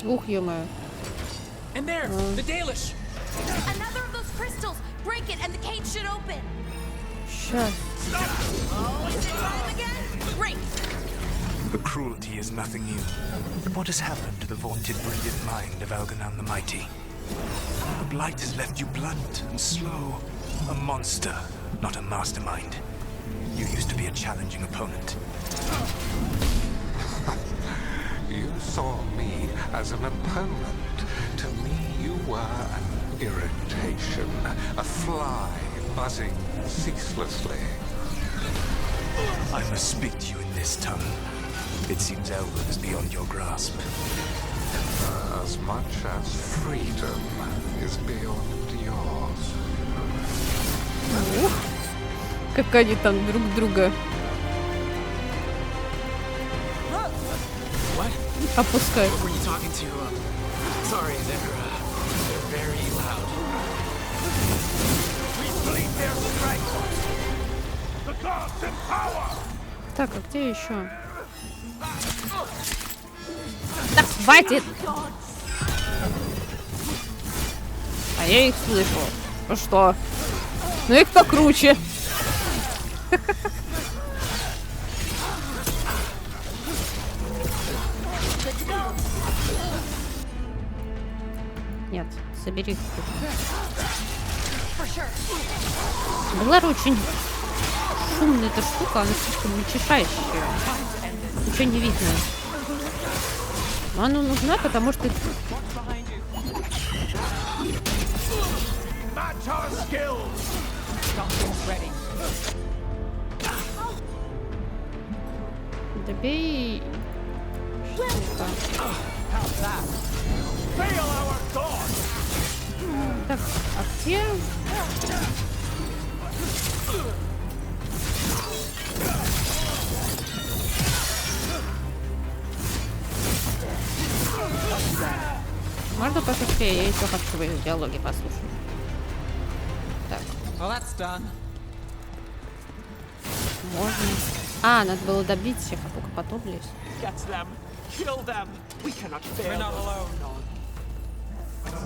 Ух, ё-моё. And there, the Dalish. Another of those crystals. Break it, and the cage should open. Сейчас. Oh, is it time again? Break. The cruelty is nothing new. What has happened to the vaunted brilliant mind of Elganon the Mighty? The blight has left you blunt and slow. A monster, not a mastermind. You used to be a challenging opponent. You saw me as an opponent. To me, you were an irritation, a fly buzzing ceaselessly. I must speak to you in this tongue. It seems Elwood is beyond your grasp. As much as freedom is beyond yours. Как они там друг друга опускают. What were you talking to? Sorry, they're very loud. We believe their strength. The gods in power. Так, а где еще? Да хватит! А я их слышу. Ну что? Ну их покруче. Нет, собери их. Была очень шумная эта штука, она слишком мельчайшая. Ничего не видно. Но она нужна, потому что... Добей... Так, а где... Можно пошутить? Я еще хочу свои диалоги послушать. Так. Можно. А, надо было добить всех, а пока потом лезть.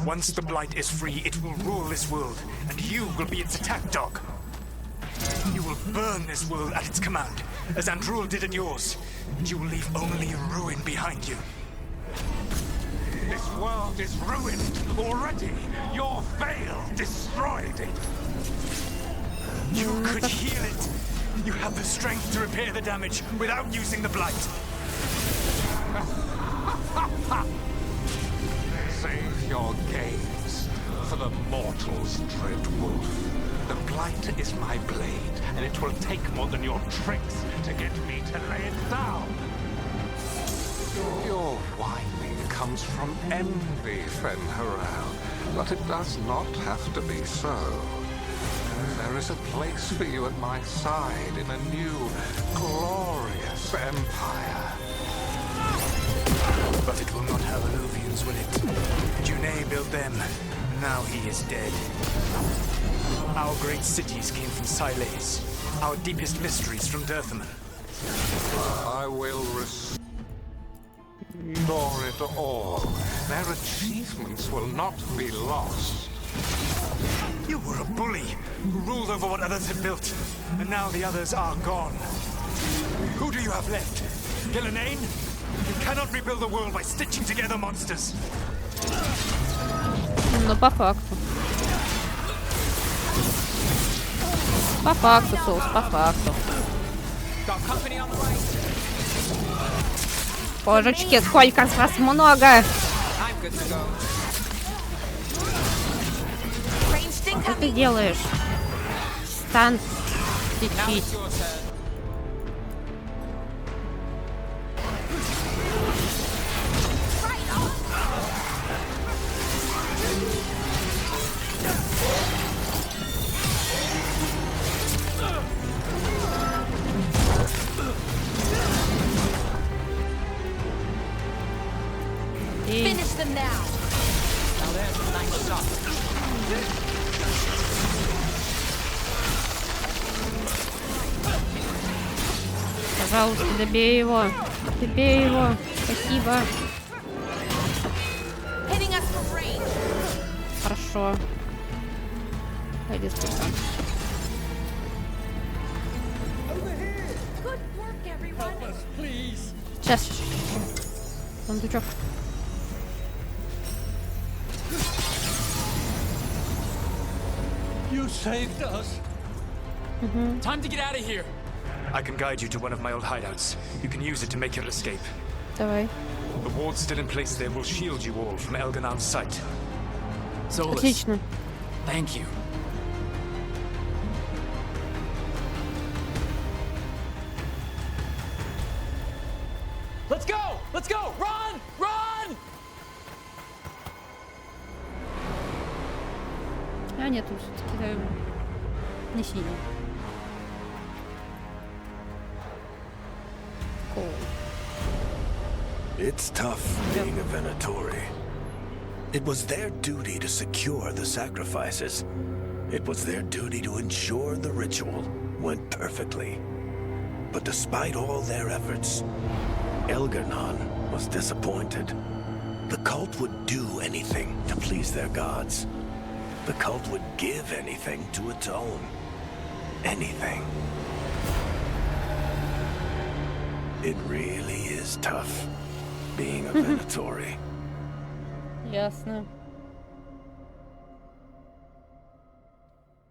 Once the blight is free, it will rule this world, and you will be its attack dog. You will burn this world at its command, as Andrul did at yours, and you will leave only ruin behind you. This world is ruined already. Your veil destroyed it. You could heal it. You have the strength to repair the damage without using the blight. Save your gaze for the mortal's dread wolf. The blight is my blade, and it will take more than your tricks to get me to lay it down. Your whining comes from envy, Fen'Harel, but it does not have to be so. There is a place for you at my side in a new, glorious empire. But it will not have Illuvians, will it? Junei built them, and now he is dead. Our great cities came from Sileys, our deepest mysteries from Dirthaman. I will restore it all. Their achievements will not be lost. You were a bully who ruled over what others had built, and now the others are gone. Who do you have left? Gillenane? You cannot rebuild the world by stitching together monsters. Ну, по факту. По факту, Соус, по факту. Божечки, сколько с вас много! Что ты делаешь? Стан лечить. Finish them now. Now there's a nice shot. Пожалуйста, добей его. Добей его. Спасибо. Хорошо. Пойди спускай. Сейчас. Сундучок. You saved us. Time to get out of here. I can guide you to one of my old hideouts. You can use it to make your escape. Давай. The ward's still in place there will shield you all from Elganan's sight. Отлично. Thank you. Let's go! Let's go! Run! Run! А нет, тут все-таки не синий. Cool. It's tough being a Venatori. It was their duty to secure the sacrifices. It was their duty to ensure the ritual went perfectly. But despite all their efforts, Elgar'nan was disappointed. The cult would do anything to please their gods. The cult would give anything to atone. Anything. It really is tough being a Venatori. Ясно.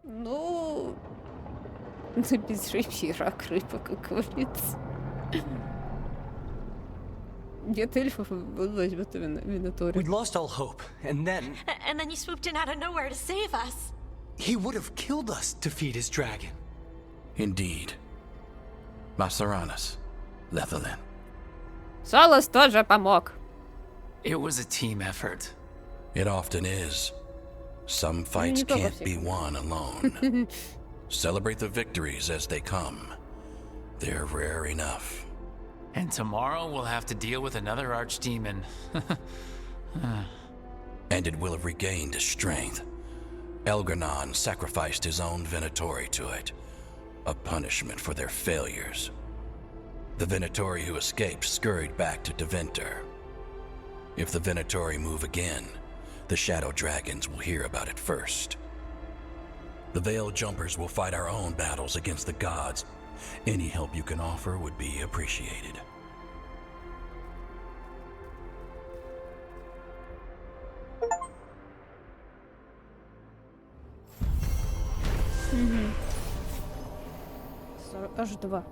Ну, без рыбьи рак рыба, как говорится. Нет эльфов, возьмет Винотори. We'd lost all hope, and then... And then you swooped in out of nowhere to save us. He would have killed us to feed his dragon. Indeed. Masaranas, Lethalin. Солос тоже помог. It was a team effort. It often is. Some fights can't be won alone. Celebrate the victories as they come. They're rare enough. And tomorrow we'll have to deal with another archdemon. And it will have regained its strength. Elgar'nan sacrificed his own Venatori to it. A punishment for their failures. The Venatori who escaped scurried back to Deventer. If the Venatori move again, the Shadow Dragons will hear about it first. The Veil Jumpers will fight our own battles against the gods. Any help you can offer would be appreciated. Аж 2.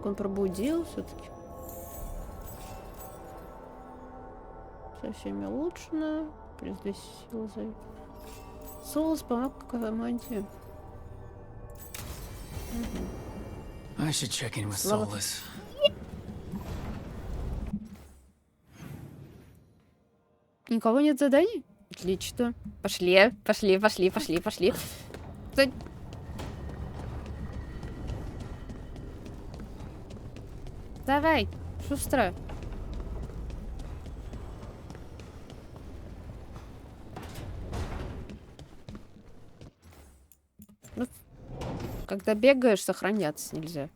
Так, он пробудил все-таки. Со всеми улучшено. Плюс 2 силы за... Солос помог команде. I should check in with Solus. Никого нет заданий? Отлично. Пошли. Стой. Давай, шустро. Ну, когда бегаешь, сохраняться нельзя.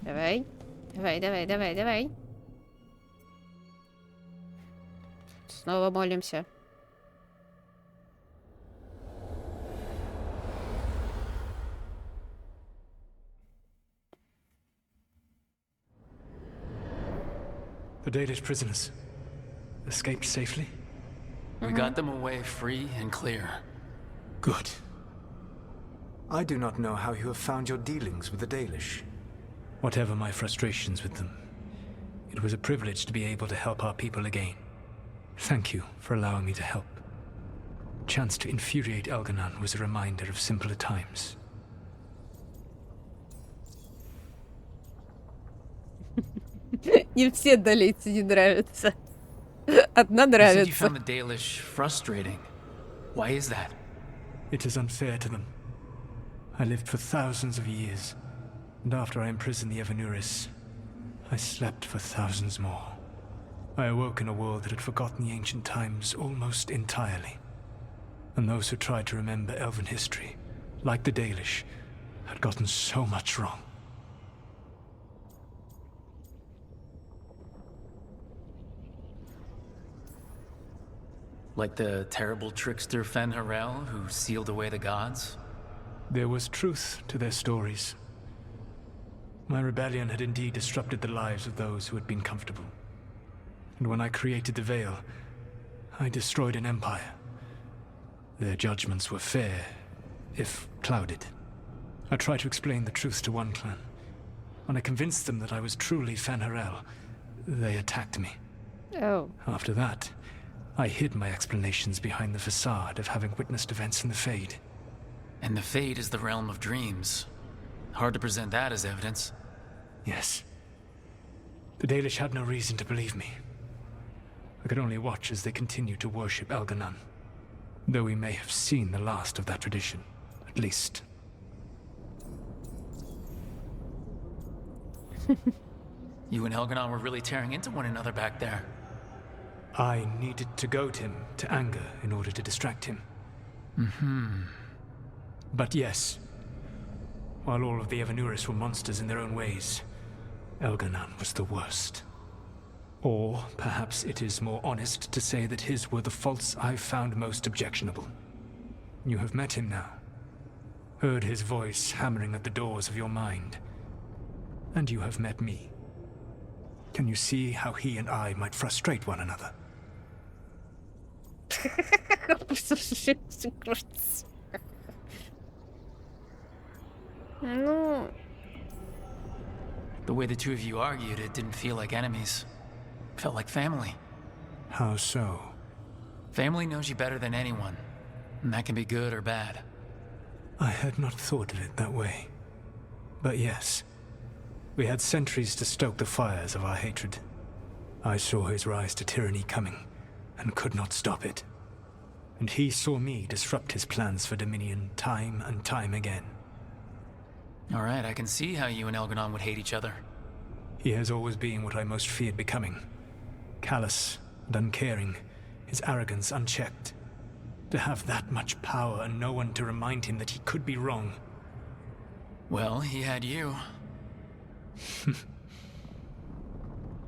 Давай. Снова молимся. The Dalish prisoners escaped safely? We got them away free and clear. Good. I do not know how you have found your dealings with the Dalish. Whatever my frustrations with them, it was a privilege to be able to help our people again. Thank you for allowing me to help. Chance to infuriate Elganon was a reminder of simpler times. Не все долейцы не нравятся. Одна You said you нравится. found the Dalish frustrating. Why is that? It is unfair to them. I lived for thousands of years, and after I imprisoned the Evanuris, I slept for thousands more. I awoke in a world that had forgotten the ancient times almost entirely. And those who tried to remember elven history, like the Dalish, had gotten so much wrong. Like the terrible trickster Fen-Harel who sealed away the gods? There was truth to their stories. My rebellion had indeed disrupted the lives of those who had been comfortable. And when I created the Veil, I destroyed an empire. Their judgments were fair, if clouded. I tried to explain the truth to one clan. When I convinced them that I was truly Fen-Harel, they attacked me. Oh. After that, I hid my explanations behind the facade of having witnessed events in the Fade. And the Fade is the realm of dreams. Hard to present that as evidence. Yes. The Dalish had no reason to believe me. I could only watch as they continued to worship Elganon, though we may have seen the last of that tradition, at least. You and Elganon were really tearing into one another back there. I needed to goad him to anger in order to distract him. But yes, while all of the Evanuris were monsters in their own ways, Elganon was the worst. Or perhaps it is more honest to say that his were the faults I found most objectionable. You have met him now, heard his voice hammering at the doors of your mind, and you have met me. Can you see how he and I might frustrate one another? Ну, The way the two of you argued, it didn't feel like enemies. It felt like family. How so? Family knows you better than anyone, and that can be good or bad. I had not thought of it that way. But yes, we had centuries to stoke the fires of our hatred. I saw his rise to tyranny coming, and could not stop it. And he saw me disrupt his plans for dominion time and time again. All right, I can see how you and Elganon would hate each other. He has always been what I most feared becoming. Callous and uncaring, his arrogance unchecked. To have that much power and no one to remind him that he could be wrong. Well, he had you.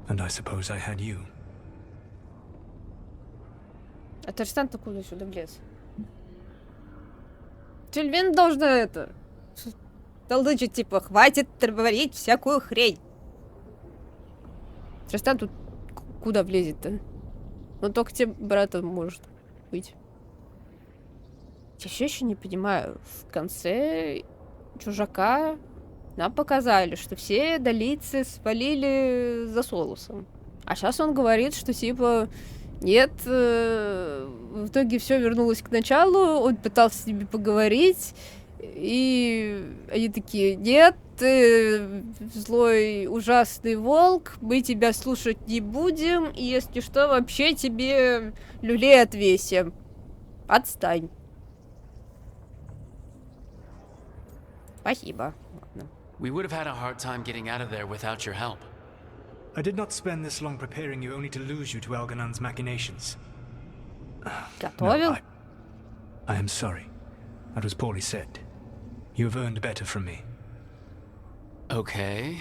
And I suppose I had you. а Тристан откуда сюда влез? Тюльвин должна это... толдычить, типа, хватит творить всякую хрень. Тристан тут куда влезет-то? Он только тебе братом может быть. Я все еще не понимаю. В конце Чужака нам показали, что все долийцы свалили за Солусом. А сейчас он говорит, что типа нет, в итоге все вернулось к началу, он пытался с ними поговорить, и они такие: нет, ты злой ужасный волк, мы тебя слушать не будем, и если что, вообще тебе люлей отвесим. Отстань. Спасибо. We would have had a hard time getting out of there without your help. I did not spend this long preparing you only to lose you to Elganon's machinations. Готовил? No, I am sorry. That was poorly said. You have earned better from me. Okay.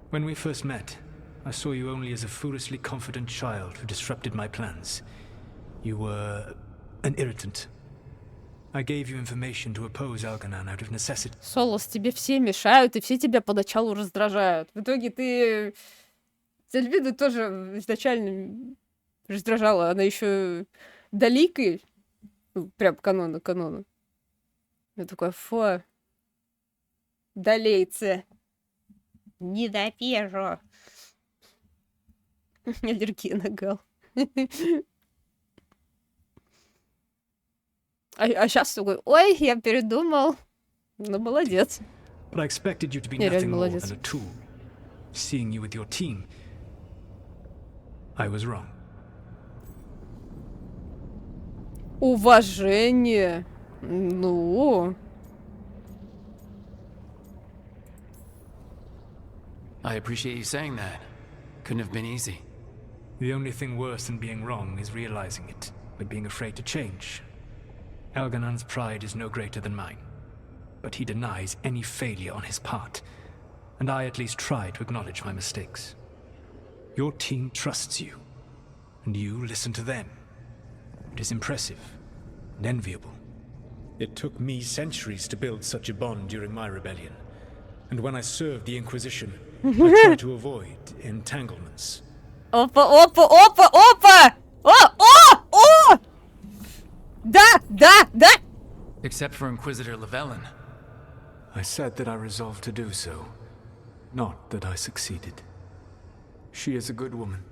When we first met, I saw you only as a foolishly confident child who disrupted my plans. You were an irritant. I gave you information to oppose Elganon out of necessity. Солос, тебе все мешают, и все тебя поначалу раздражают. В итоге ты... Зельвиду тоже изначально раздражала. Она еще доликой. Ну, прям канона. Я такой: фу. Долейцы. Ненавижу. Аллергия на гал. А сейчас такой: ой, я передумал. Ну, молодец. But I expected you to be nothing more than a tool. Seeing you with your team, I was wrong. Уважение. Ну. I appreciate you saying that. Couldn't have been easy. The only thing worse than being wrong is realizing it, but being afraid to change. Elganon's pride is no greater than mine, but he denies any failure on his part, and I at least try to acknowledge my mistakes. Your team trusts you, and you listen to them. It is impressive and enviable. It took me centuries to build such a bond during my rebellion, and when I served the Inquisition, I tried to avoid entanglements. Опа! О! Да! Except for Inquisitor Llewellyn. I said that I resolved to do so, not that I succeeded. She is a good woman.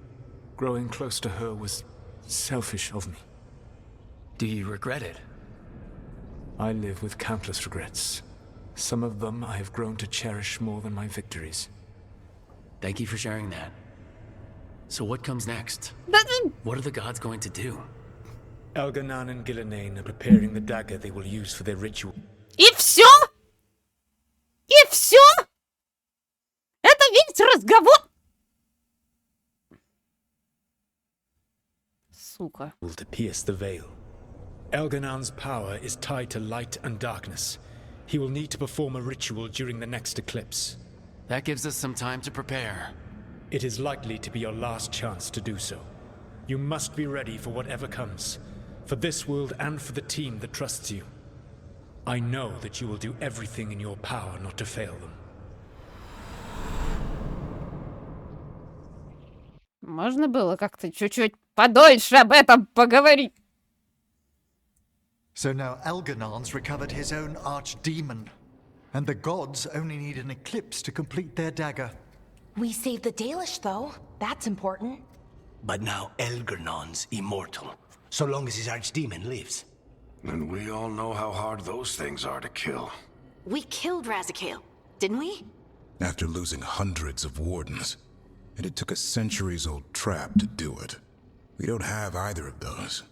Growing close to her was selfish of me. Do you regret it? I live with countless regrets. Some of them I have grown to cherish more than my victories. Thank you for sharing that. So what comes next? What are the gods going to do? Elganon and Gillenane are preparing the dagger they will use for their ritual. И все? Это весь разговор? Сука. To pierce the veil. Elganon's power is tied to light and darkness. He will need to perform a ritual during the next eclipse. That gives us some time to prepare. It is likely to be your last chance to do so. You must be ready for whatever comes, for this world and for the team that trusts you. I know that you will do everything in your power not to fail them. Можно было как-то чуть-чуть подольше об этом поговорить. So now Elganon's recovered his own archdemon, and the gods only need an eclipse to complete their dagger. We saved the Dalish, though. That's important. But now Elganon's immortal, so long as his archdemon lives. And we all know how hard those things are to kill. We killed Razikale, didn't we? After losing hundreds of wardens. And it took a centuries-old trap to do it. We don't have either of those.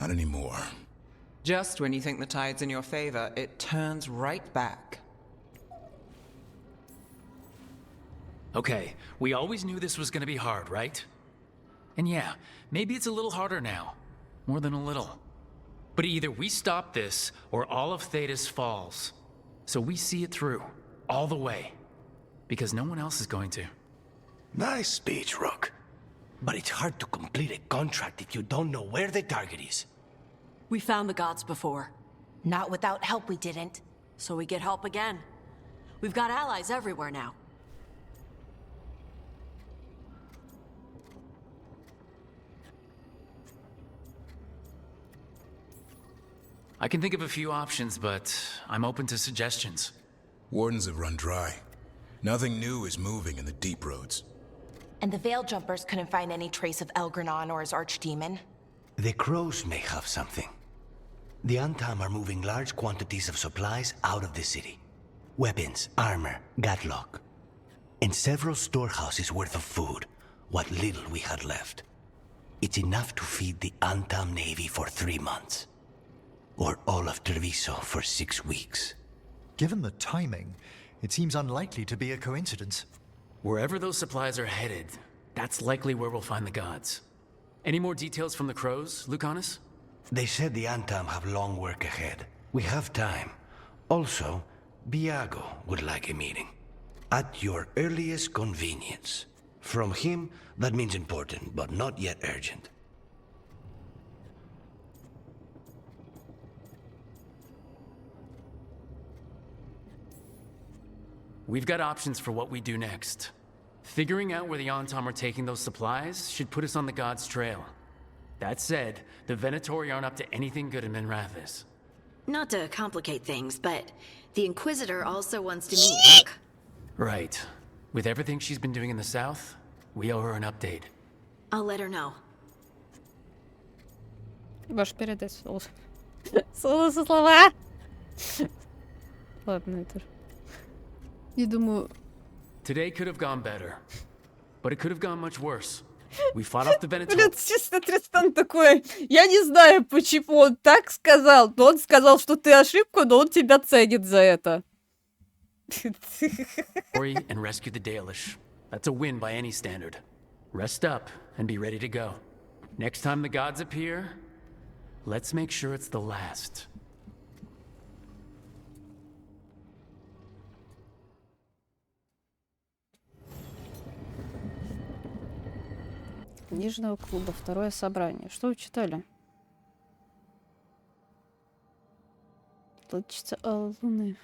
Not anymore. Just when you think the tide's in your favor, it turns right back. Okay, we always knew this was gonna be hard, right? And yeah, maybe it's a little harder now. More than a little. But either we stop this, or all of Thedas falls. So we see it through, all the way. Because no one else is going to. Nice speech, Rook. But it's hard to complete a contract if you don't know where the target is. We found the gods before. Not without help, we didn't. So we get help again. We've got allies everywhere now. I can think of a few options, but I'm open to suggestions. Wardens have run dry. Nothing new is moving in the deep roads. And the Veil Jumpers couldn't find any trace of Elgranon or his archdemon? The crows may have something. The Antam are moving large quantities of supplies out of the city. Weapons, armor, gatlock. And several storehouses worth of food, what little we had left. It's enough to feed the Antam Navy for 3 months. Or all of Treviso for 6 weeks. Given the timing, it seems unlikely to be a coincidence. Wherever those supplies are headed, that's likely where we'll find the gods. Any more details from the crows, Lucanus? They said the Antam have long work ahead. We have time. Also, Biago would like a meeting. At your earliest convenience. From him, that means important, but not yet urgent. We've got options for what we do next. Figuring out where the Antam are taking those supplies should put us on the gods' trail. That said, the Venatori aren't up to anything good in Minrathis. Not to complicate things, but the Inquisitor also wants to meet Rook. Right. With everything she's been doing in the south, we owe her an update. I'll let her know. Можешь передать слово. Слово со слова. Ладно, это... Я думаю... Today could have gone better, but it could have gone much worse. We fought off the Venatori. Блин, честно, Тристан такой... Я не знаю, почему он так сказал, но он сказал, что ты ошибку, но он тебя ценит за это. And rescue the Dalish. That's a win by any standard. Rest up and be ready to go. Next time the gods appear, let's make sure it's the last. Книжного клуба. Второе собрание. Что вы читали? Владычица Луны.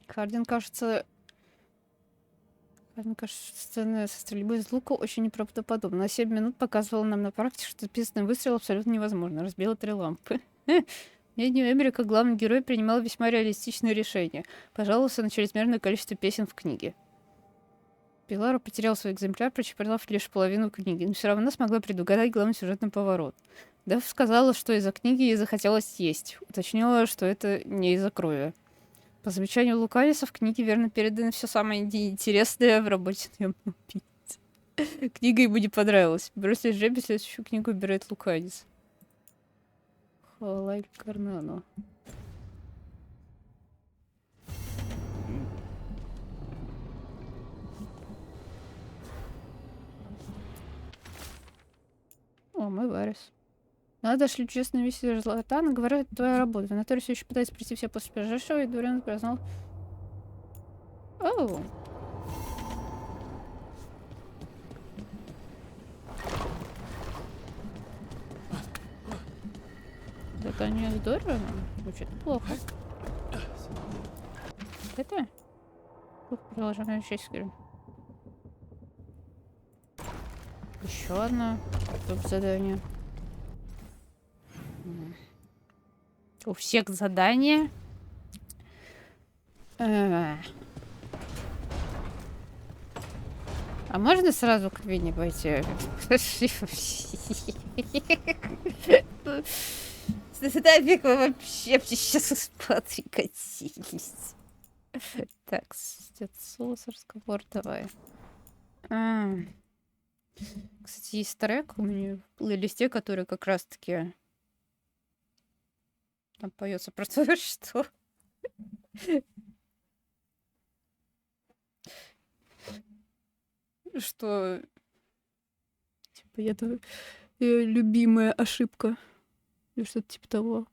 Хардин, кажется, сцена со стрельбой из лука очень неправдоподобна. На 7 минут показывала нам на практике, что пистолетный выстрел абсолютно невозможно. Разбила 3 лампы. Мнение Эмери, как главный герой, принимал весьма реалистичные решения. Пожаловался на чрезмерное количество песен в книге. Пилара потерял свой экземпляр, прочитав лишь половину книги, но все равно смогла предугадать главный сюжетный поворот. Дэв сказала, что из-за книги ей захотелось есть. Уточнила, что это не из-за крови. По замечанию Луканиса, в книге верно передано все самое интересное в работе наемного убийцы. Книга ему не понравилась. Бросили жребий, следующую книгу выбирает Луканис. Хвала Карнану. О, мой Варис. Надо шли честно вести Златана, говорят, это твоя работа. Анатолий все еще пытается прийти все после произошедшего, и Дуриан признал. Оу. Задание с Дорианом? Звучит плохо. Это? Продолжение часть. Еще одно задание. У всех задания. А можно сразу к Вине пойти? Нафиг вы вообще сейчас спать катились. Так, соус, разговор, давай. Кстати, есть трек у меня в плейлисте, который как раз-таки там поется про то, что что типа это любимая ошибка или что-то типа того.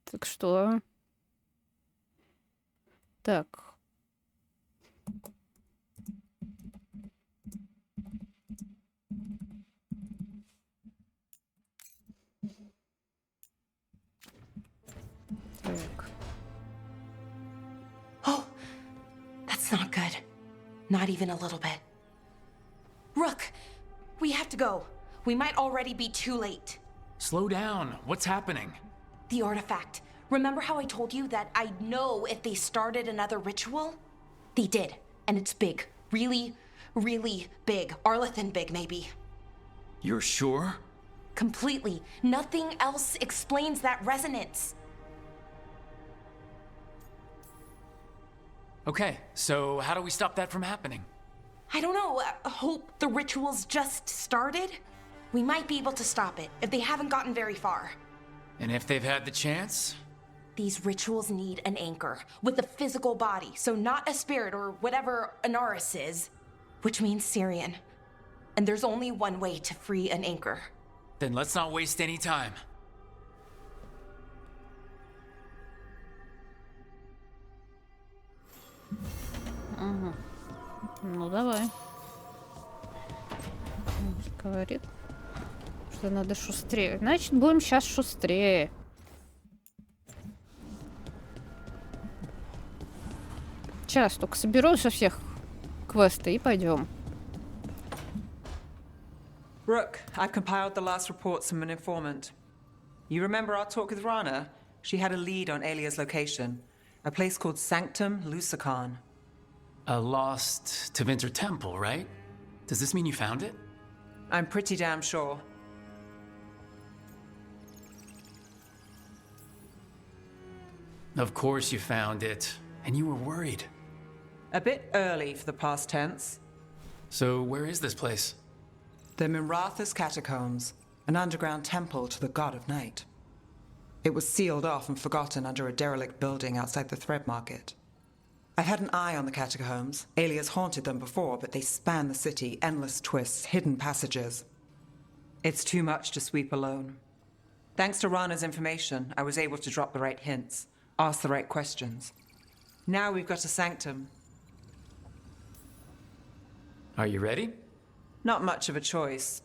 Так что так. Так. That's not good. Not even a little bit. Rook, we have to go. We might already be too late. Slow down. What's happening? The artifact. Remember how I told you that I'd know if they started another ritual? They did, and it's big. Really, really big. Arlethan big, maybe. You're sure? Completely. Nothing else explains that resonance. Okay, so how do we stop that from happening? I don't know. Hope the ritual's just started? We might be able to stop it if they haven't gotten very far. And if they've had the chance? These rituals need an anchor with a physical body, so not a spirit or whatever Anaris is, which means Syrian. And there's only one way to free an anchor. Then let's not waste any time. Ага. Ну, давай. Говорит, что надо шустрее. Значит, будем сейчас шустрее. Сейчас только соберу со всех квесты и пойдем. Rook, I've compiled the last reports from an informant. You remember our talk with Rana? She had a lead on Alia's location. A place called Sanctum Lucican. A lost Tevinter temple, right? Does this mean you found it? I'm pretty damn sure. Of course you found it. And you were worried. A bit early for the past tense. So where is this place? The Mirathas Catacombs, an underground temple to the god of night. It was sealed off and forgotten under a derelict building outside the Thread Market. I've had an eye on the catacombs. Alias haunted them before, but they span the city, endless twists, hidden passages. It's too much to sweep alone. Thanks to Rana's information, I was able to drop the right hints, ask the right questions. Now we've got a sanctum. Are you ready? Not much of a choice.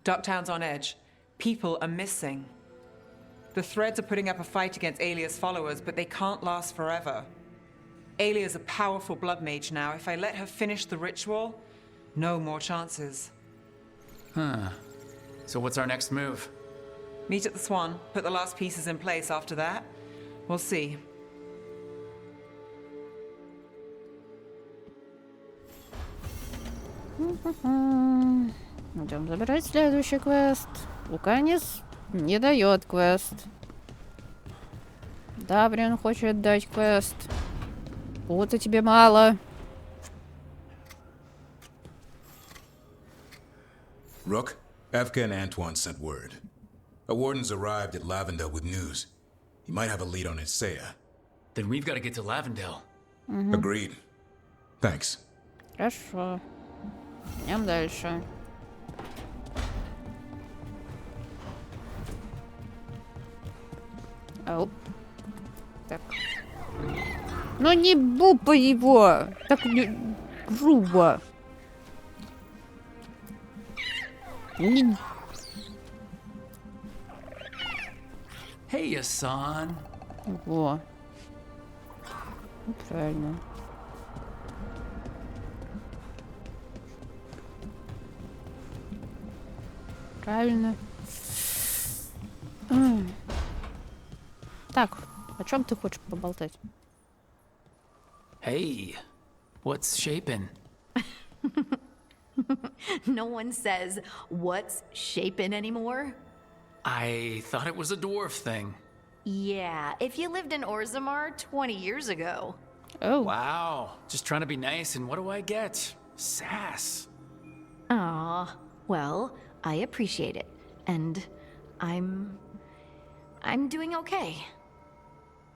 Ducktown's on edge. People are missing. The Threads are putting up a fight against Alia's followers, but they can't last forever. Alia's a powerful blood mage now. If I let her finish the ritual, no more chances. Huh. So what's our next move? Meet at the Swan, put the last pieces in place after that. We'll see. Идем забирать следующий квест. Луканис не дает квест. Дабриан хочет дать квест. Пута тебе мало. Rook, Evka and Antoine sent word. A warden's arrived at Lavendel with news. He might have a lead on Isaiah. Then we've got to get to Lavendel. Agreed. Thanks. Хорошо. Идем дальше. Ау. Так. Ну не бупа его! Так грубо. Не... Hey, Asan. Во. Ну, правильно. Правильно. Так, о чем ты хочешь поболтать? Hey, what's shaping? No one says, what's shaping anymore? I thought it was a dwarf thing. Yeah, if you lived in Orzammar 20 years ago. Oh. Wow, just trying to be nice, and what do I get? Sass. Aw, well, I appreciate it. And I'm doing okay.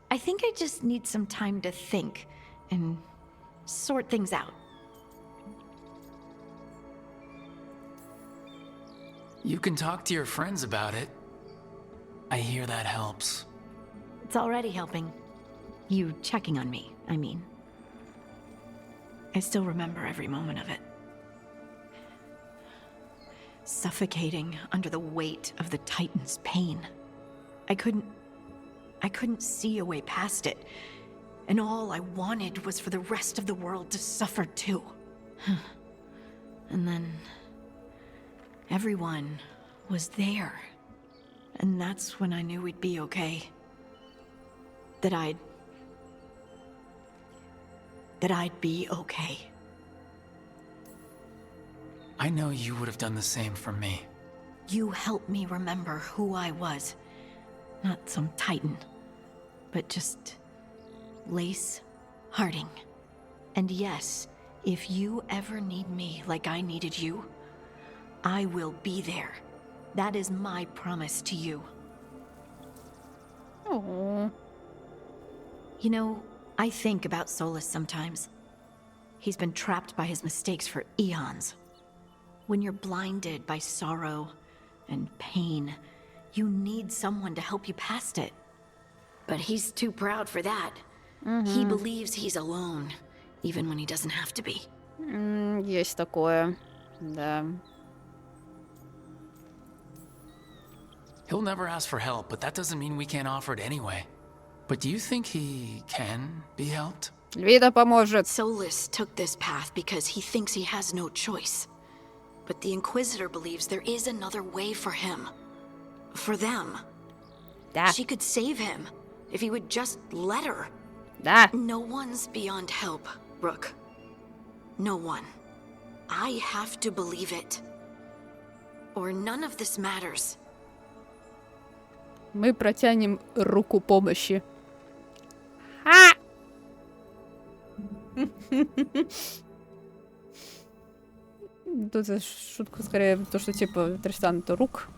I think I just need some time to think and sort things out. You can talk to your friends about it. I hear that helps. It's already helping. You checking on me, I mean. I still remember every moment of it. Suffocating under the weight of the Titan's pain. I couldn't see a way past it. And all I wanted was for the rest of the world to suffer too. And then everyone was there. And that's when I knew we'd be okay. That I'd be okay. I know you would have done the same for me. You helped me remember who I was. Not some titan, but just Lace Harding. And yes, if you ever need me like I needed you, I will be there. That is my promise to you. Oh. You know, I think about Solus sometimes. He's been trapped by his mistakes for eons. When you're blinded by sorrow and pain, you need someone to help you past it. But he's too proud for that. He believes he's alone, even when he doesn't have to be. Есть такое. Да. He'll never ask for help, but that doesn't mean we can't offer it anyway. But do you think he can be helped? Львида поможет. Solus took this path because he thinks he has no choice. But the Inquisitor believes there is another way for him. For them. Да. She could save him if he would just let her. Да. No one's beyond help, Rook. No one. I have to believe it. Or none of this matters. Мы протянем руку помощи. А! Тут шутка скорее то, что типа Тристан это рук.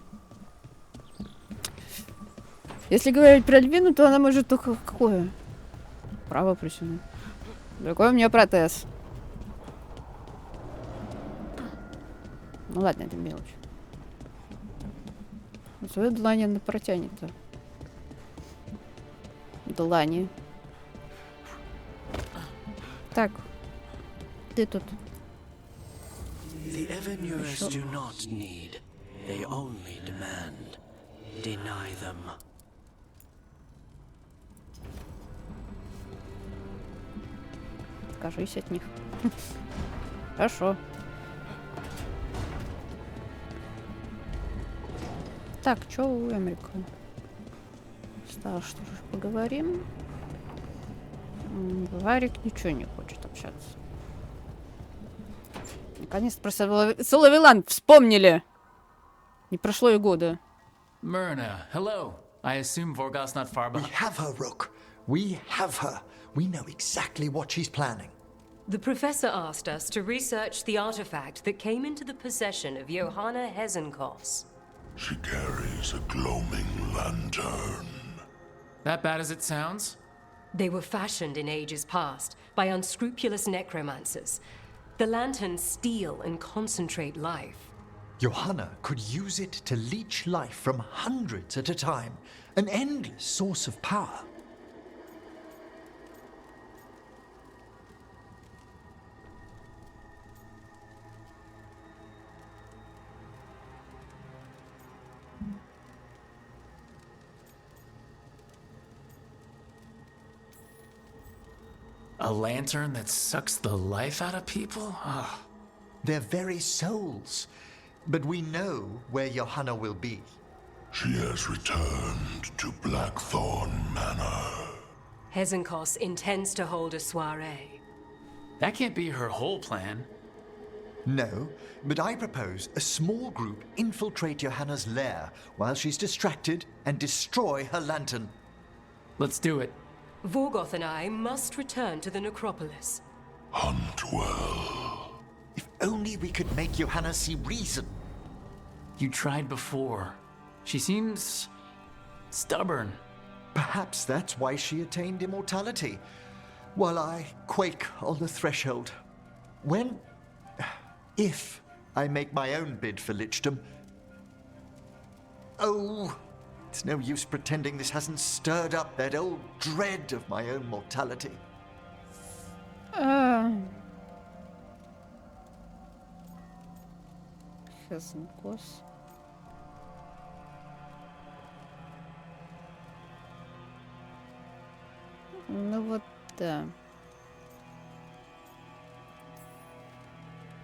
Если говорить про Львину, то она может только какое? Право присягнуть. Какой у меня протез? Ну ладно, это мелочь. Свою длань она протянет-то. Длани. Так. Ты тут. The Evanures do not need. They only demand. Deny them. Откажись от них. Хорошо. Так, что у Эмрика? Что ж, поговорим. Варик ничего не хочет общаться. Наконец-то про Солавеллан вспомнили. Не прошло и года. Myrna, hello. I assume Vorgos's not far behind. We have her, Rook. We have her. We know exactly what she's planning. The professor asked us to research the artifact that came into the possession of Johanna Hezenkos. She carries a gloaming lantern. That bad as it sounds? They were fashioned in ages past by unscrupulous necromancers. The lanterns steal and concentrate life. Johanna could use it to leech life from hundreds at a time. An endless source of power. A lantern that sucks the life out of people? Oh. Their very souls. But we know where Johanna will be. She has returned to Blackthorn Manor. Hezenkos intends to hold a soiree. That can't be her whole plan. No, but I propose a small group infiltrate Johanna's lair while she's distracted and destroy her lantern. Let's do it. Vorgoth and I must return to the necropolis. Hunt well. If only we could make Johanna see reason. You tried before. She seems stubborn. Perhaps that's why she attained immortality, while I quake on the threshold. If I make my own bid for lichdom. Oh, it's no use pretending this hasn't stirred up that old dread of my own mortality. Hezenkos. Ну вот Да.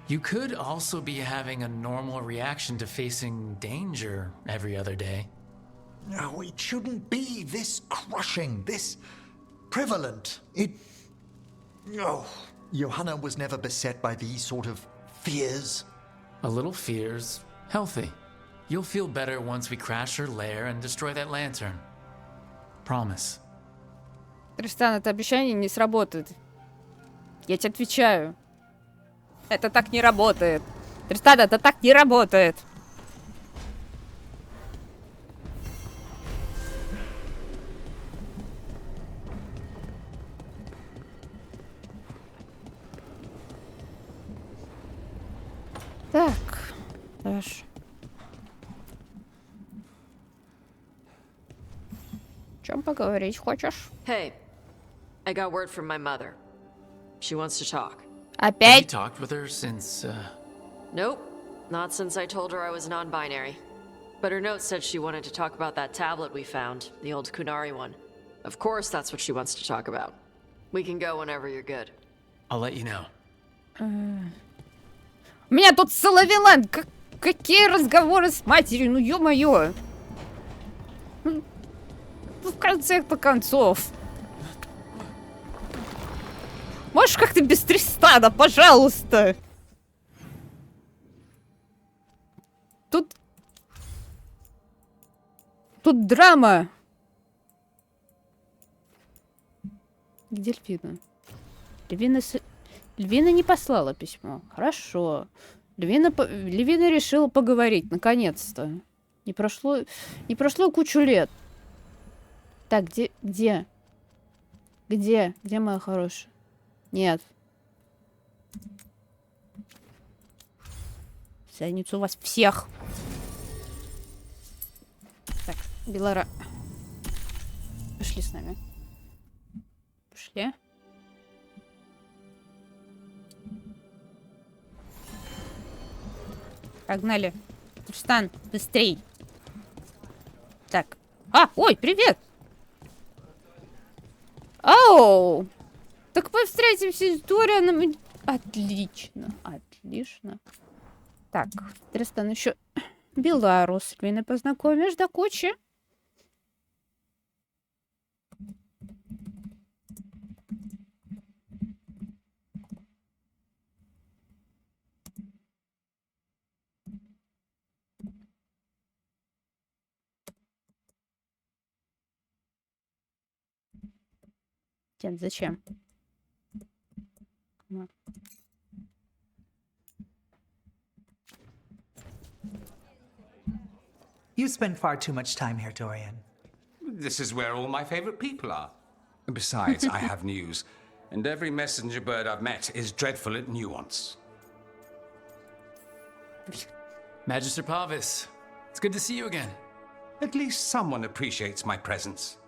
You could also be having a normal reaction to facing danger every other day. No, it shouldn't be this crushing, this prevalent. No. Johanna was never beset by these sort of fears. A little fear's healthy. You'll feel better once we crash her lair and destroy that lantern. Promise. Тристан, это обещание не сработает. Я тебе отвечаю. Это так не работает. Тристан, это так не работает. Так, хорошо. О чем поговорить хочешь? Hey, I got word from my mother. She wants to talk. Have you Опять? talked with her since, Nope, not since I told her I was non-binary. But her note said she wanted to talk about that tablet we found, the old Kunari one. Of course that's what she wants to talk about. We can go whenever you're good. I'll let you know. У меня тут Солавеллан. Какие разговоры с матерью? Ну, ё-моё. Ну, в конце-то концов. Можешь как-то без Тристана, пожалуйста? Тут драма. Где Львина? Львина не послала письмо. Хорошо. Львина решила поговорить, наконец-то. Не прошло кучу лет. Так, где моя хорошая? Нет. В задницу вас всех. Так, Белара. Пошли с нами. Пошли. Погнали. Тристан, быстрей. Так. Ой, привет. Оу. Так мы встретимся с Дорианом. Отлично, отлично. Так, Тристан, еще Белару с Львиной познакомишь до кучи. Дед, зачем? You spend far too much time here, Dorian. This is where all my favorite people are. Besides, I have news, and every messenger bird I've met is dreadful at nuance. Magister Pavis, it's good to see you again. At least someone appreciates my presence.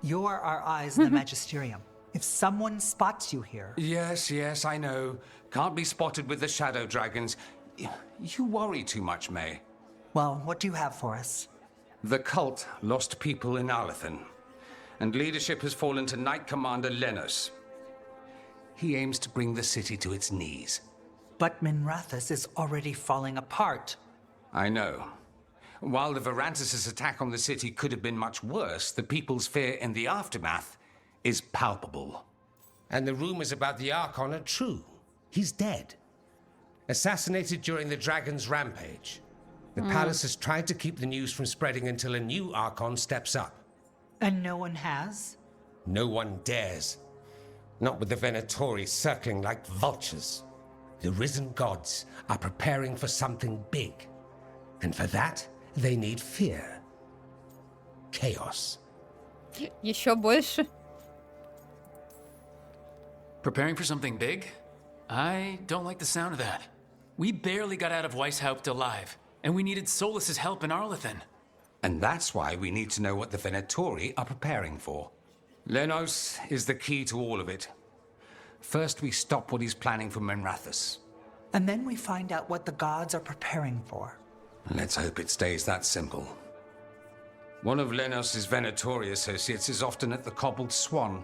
You're our eyes in the Magisterium. If someone spots you here... Yes, I know. Can't be spotted with the shadow dragons. You worry too much, May. Well, what do you have for us? The cult lost people in Arlethan, and leadership has fallen to Knight Commander Lenos. He aims to bring the city to its knees. But Minrathous is already falling apart. I know. While the Varantis' attack on the city could have been much worse, the people's fear in the aftermath is palpable. And the rumors about the Archon are true. He's dead. Assassinated during the Dragon's rampage. The palace has tried to keep the news from spreading until a new Archon steps up. And no one has? No one dares. Not with the Venatori circling like vultures. The risen gods are preparing for something big. And for that, they need fear. Chaos. Еще больше. Preparing for something big? I don't like the sound of that. We barely got out of Weishaupt alive, and we needed Solas's help in Arlethan. And that's why we need to know what the Venatori are preparing for. Lenos is the key to all of it. First, we stop what he's planning for Minrathous. And then we find out what the gods are preparing for. Let's hope it stays that simple. One of Lenos' Venatori associates is often at the Cobbled Swan.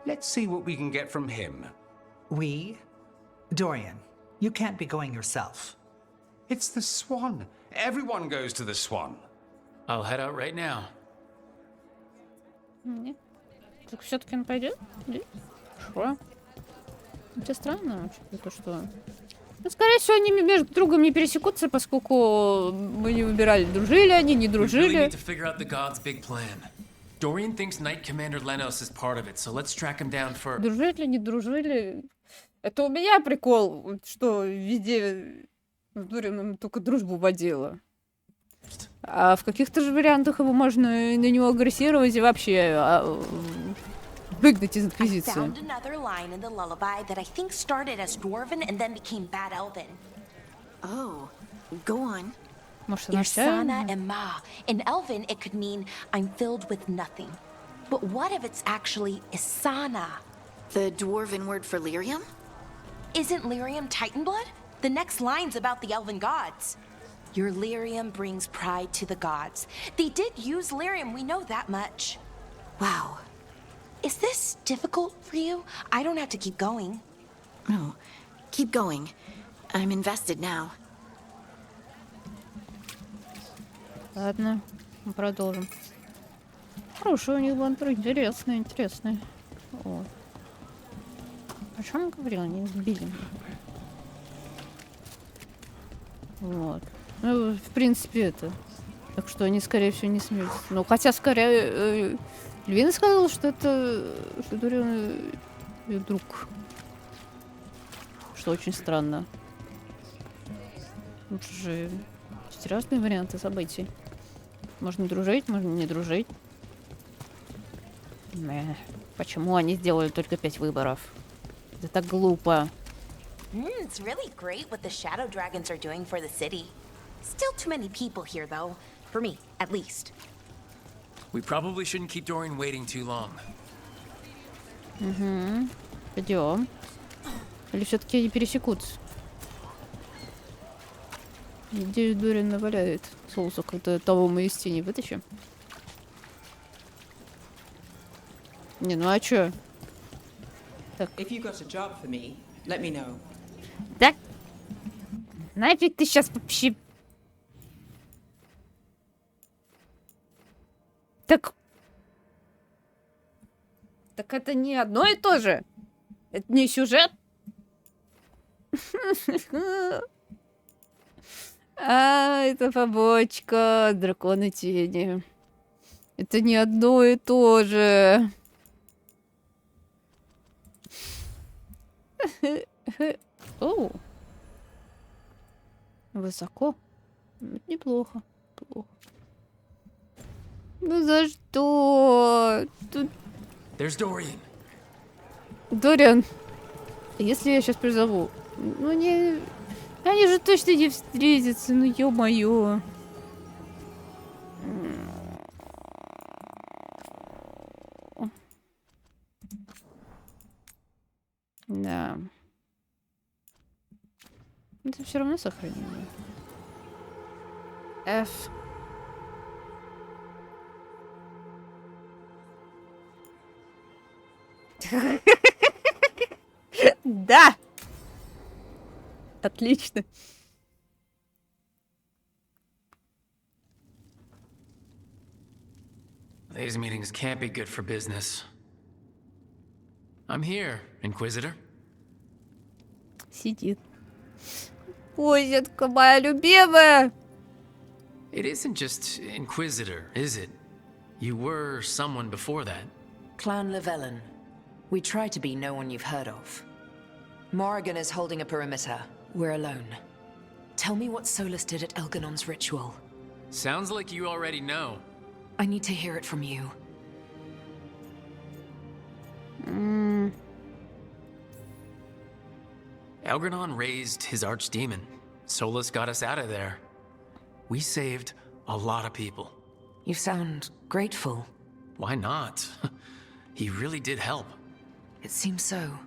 Let's see what we can get from him. We? Dorian, you can't be going yourself. It's the Swan. Everyone goes to the Swan. I'll head out right now. Нет. Так все-таки он пойдет? Хорошо. Это странно, то что... Ну, скорее всего, они между другом не пересекутся, поскольку мы не выбирали, дружили они, не дружили. Dorian thinks Knight Commander Lenos is part of it, so let's track him down for... Дружили, не дружили. Это у меня прикол, что везде с Дорианом только дружбу водила. А в каких-то же вариантах его можно на него агрессировать и вообще выгнать из Инквизиции. Found another line in the lullaby that I think started as Dwarven and then became Bad Elven. Oh, go on. Может, Irsana Emma. In Elven, it could mean I'm filled with nothing. But what if it's actually Isana? The Dwarven word for lyrium? Isn't lyrium Titan blood? The next line's about the Elven gods. Your lyrium brings pride to the gods. They did use lyrium, we know that much. Wow. Is this difficult for you? I don't have to keep going. No, keep going. I'm invested now. Ладно, мы продолжим. Хороший у них бантур, интересный, интересный. Вот. О чем я говорила? Они сбили меня. Вот. Ну, в принципе, это. Так что они, скорее всего, не смеются. Ну, хотя, скорее, Львина сказала, что это... Что Дориан ее друг. Что очень странно. Это же есть разные варианты событий. Можно дружить, можно не дружить. Почему они сделали только 5 выборов? Это так глупо. It's really great what the Shadow Dragons are doing for the city. Still too many people here, though. For me, at least. We probably shouldn't keep Dorian waiting too long. Угу. Пойдем. Или все-таки они пересекутся? Где Дориан наваляет соуса, когда того мы из тени вытащим? Не, ну а чё? Так. Так. Нафиг ты сейчас вообще... Так... Так это не одно и то же. Это не сюжет. А, это побочка Дракона Тени. Это не одно и то же. Оу. Высоко. Неплохо. Плохо. Ну за что? Тут... There's Dorian. Дориан. Если я сейчас призову... Ну не... Они же точно не встретятся, ну ё-моё. Да. Это все равно сохранение. F. Да! Отлично. These meetings can't be good for business. I'm here, Inquisitor. Сидит. Позетка моя любимая. It isn't just Inquisitor, is it? You were someone before that. Clan Veilguard. We try to be no one you've heard of. Morrigan is holding a perimeter. We're alone. Tell me what Solus did at Elganon's ritual. Sounds like you already know. I need to hear it from you. Elganon raised his archdemon. Solus got us out of there. We saved a lot of people. You sound grateful. Why not? He really did help. It seems so.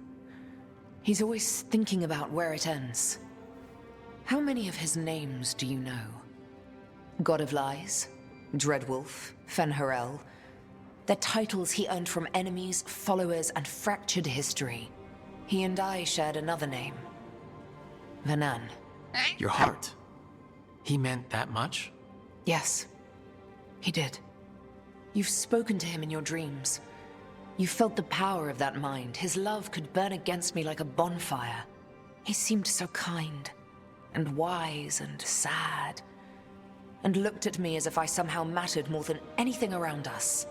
He's always thinking about where it ends. How many of his names do you know? God of Lies, Dreadwolf, Fen'Harel. They're titles he earned from enemies, followers, and fractured history. He and I shared another name. Vanan. Your heart. He meant that much? Yes, he did. You've spoken to him in your dreams. You felt the power of that mind. His love could burn against me like a bonfire. He seemed so kind, and wise, and sad, and looked at me as if I somehow mattered more than anything around us.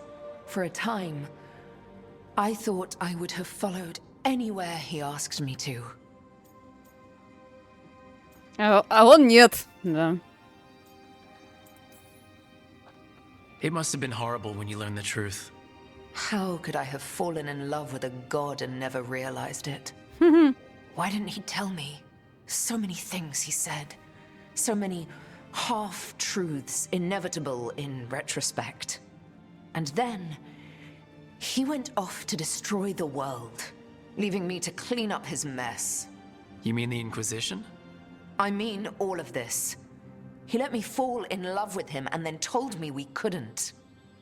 For a time, I thought I would have followed anywhere he asked me to. А он нет, да. It must have been horrible when you learned the truth. How could I have fallen in love with a god and never realized it? Why didn't he tell me? So many things he said. So many half-truths, inevitable in retrospect. And then, he went off to destroy the world, leaving me to clean up his mess. You mean the Inquisition? I mean all of this. He let me fall in love with him and then told me we couldn't.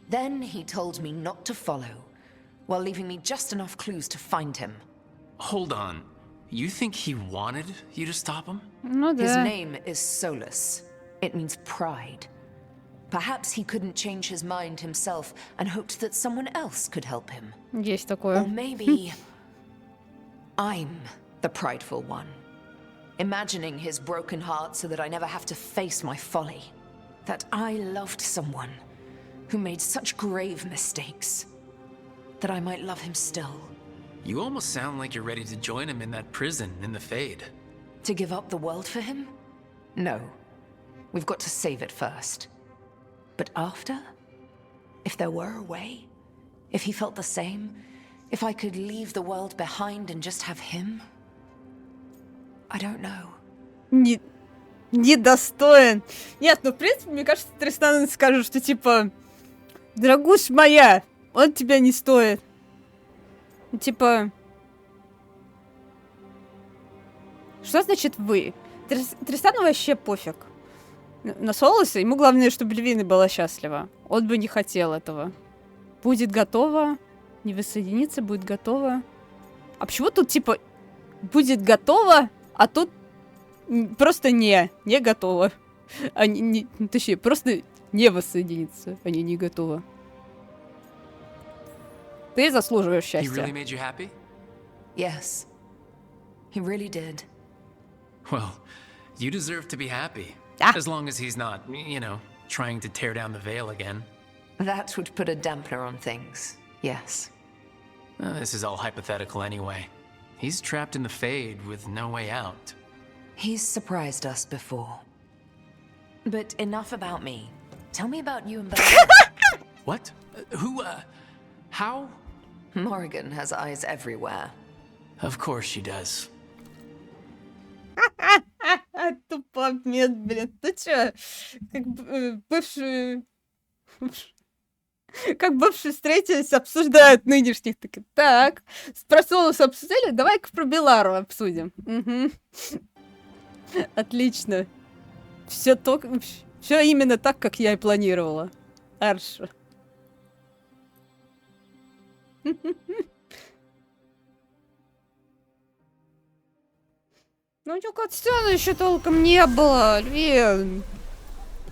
Then he told me not to follow, while leaving me just enough clues to find him. Hold on. You think he wanted you to stop him? Ну His да. name is Solus. It means pride. Perhaps he couldn't change his mind himself and hoped that someone else could help him. Есть такое. Or maybe I'm the prideful one. Imagining his broken heart so that I never have to face my folly. That I loved someone who made such grave mistakes. That I might love him still. You almost sound like you're ready to join him in that prison in the Fade. To give up the world for him? No. We've got to save it first. But after? If there were a way? If he felt the same? If I could leave the world behind and just have him? I don't know. Недостоин. Нет, ну в принципе, мне кажется, Тристана скажет, что типа, дорогусь моя, он тебя не стоит. Типа, что значит вы? Тристану вообще пофиг. На Солоса ему главное, чтобы Львина была счастлива. Он бы не хотел этого. Будет готово, не воссоединиться, будет готово. А почему тут типа будет готово, а тут просто не готово. Точнее, просто не воссоединиться, они не готовы. Ты заслуживаешь He счастья. really made you happy? Yes. He really did. Well, you deserve to be happy. As long as he's not, you know, trying to tear down the veil again. That would put a dampener on things. Yes. This is all hypothetical anyway. He's trapped in the Fade with no way out. He's surprised us before. But enough about me. Tell me about you and Bella. What? How? Morrigan has eyes everywhere. Of course she does. Тупомет, блин. Ты чё? Как бывшие... Как бывшие встретились, обсуждают нынешних. Так, про Солоса обсудили, давай-ка про Белару обсудим. Угу. Отлично. Все именно так, как я и планировала. Арша. Ну, Тюкатстана еще толком не было, Львин.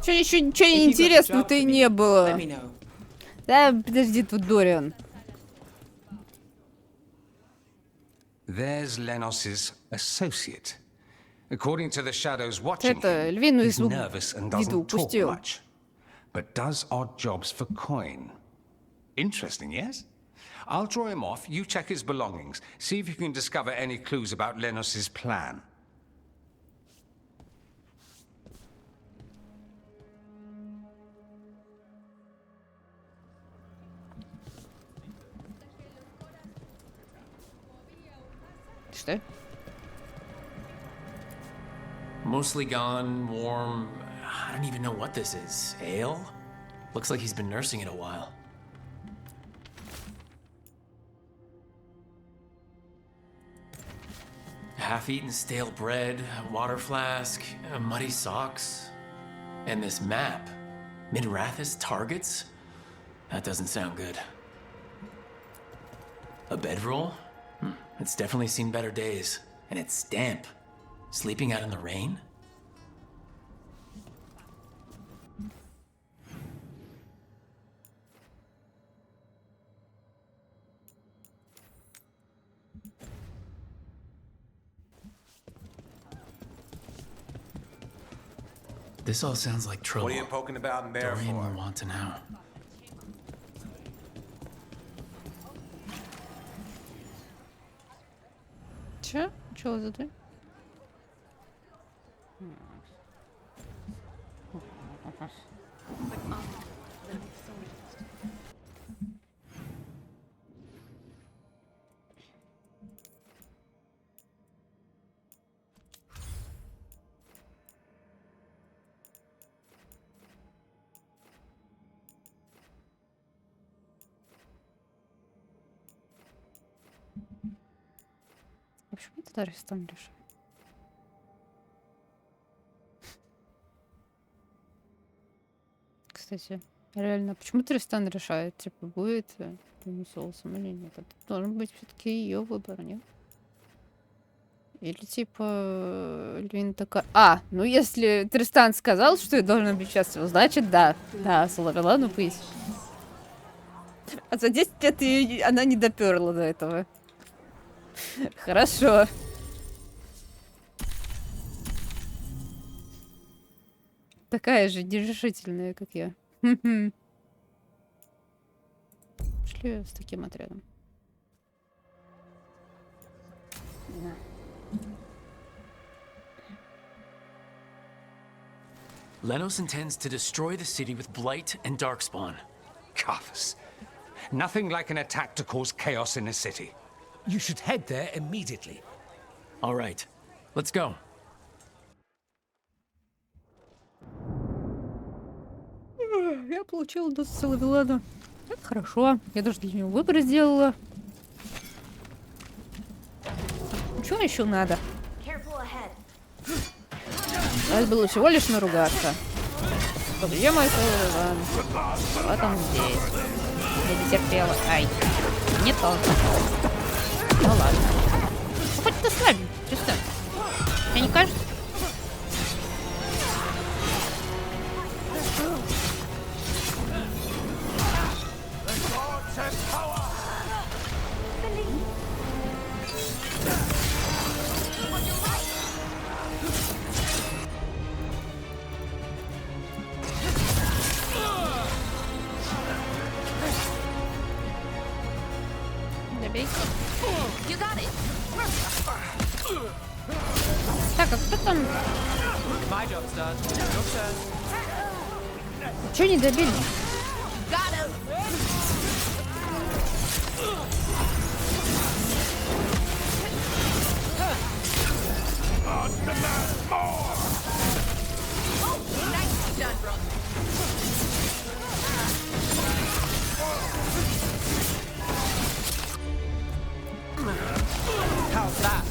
Ничего интересного-то и не было. Да, подожди, тут Дориан. There's Lenos's associate. According to the shadows watching Это him, Львину he's из nervous and виду doesn't talk упустил. much, but does odd jobs for coin. Interesting, yes? I'll draw him off, you check his belongings, see if you can discover any clues about Lenos's plan. Что? Mostly gone, warm. I don't even know what this is. Ale? Looks like he's been nursing it a while. Half-eaten stale bread, a water flask, muddy socks, and this map. Midrathis targets? That doesn't sound good. A bedroll? It's definitely seen better days. And it's damp. Sleeping out in the rain? This all sounds like trouble. What are you poking about in there Dorian for? will want to know. Че? Чего за дверь? А почему ты Тристан решил? Кстати, реально, почему Тристан решает, типа, будет соусом или нет? Это должен быть все-таки ее выбор, нет? Или типа Лин такая... ну если Тристан сказал, что я должна быть счастлива, значит да. Да, Солавеллану быть. А за 10 лет она не доперла до этого. Хорошо. Такая же нерешительная, как я. Шли с таким отрядом. Lenos intends to destroy the city with Blight and Darkspawn. Carthus. Nothing like an attack to cause chaos in a city. You should head there immediately. All right, let's go. Я получила до Солавеллана. Это хорошо. Я даже для него выбор сделала. Чего еще надо? Надо было всего лишь наругаться. Где мой Солавеллан? Вот он здесь. Я не терпела. Ай, не то. Ну ладно. Ну, хоть ты слабенький, Тристан. Тебе не кажется? Так, а кто там? Чё не добили? How's that?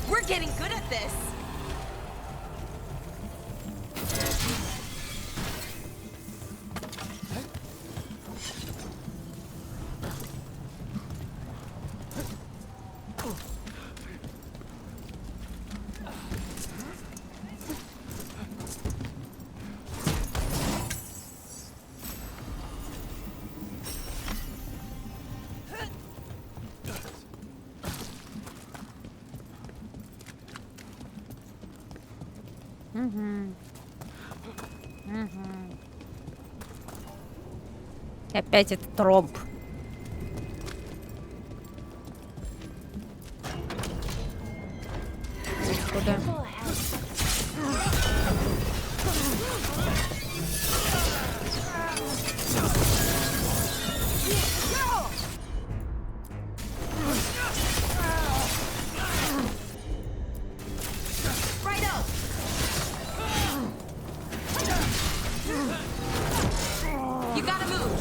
We're getting good at this. Опять этот тромб. Куда? You gotta move.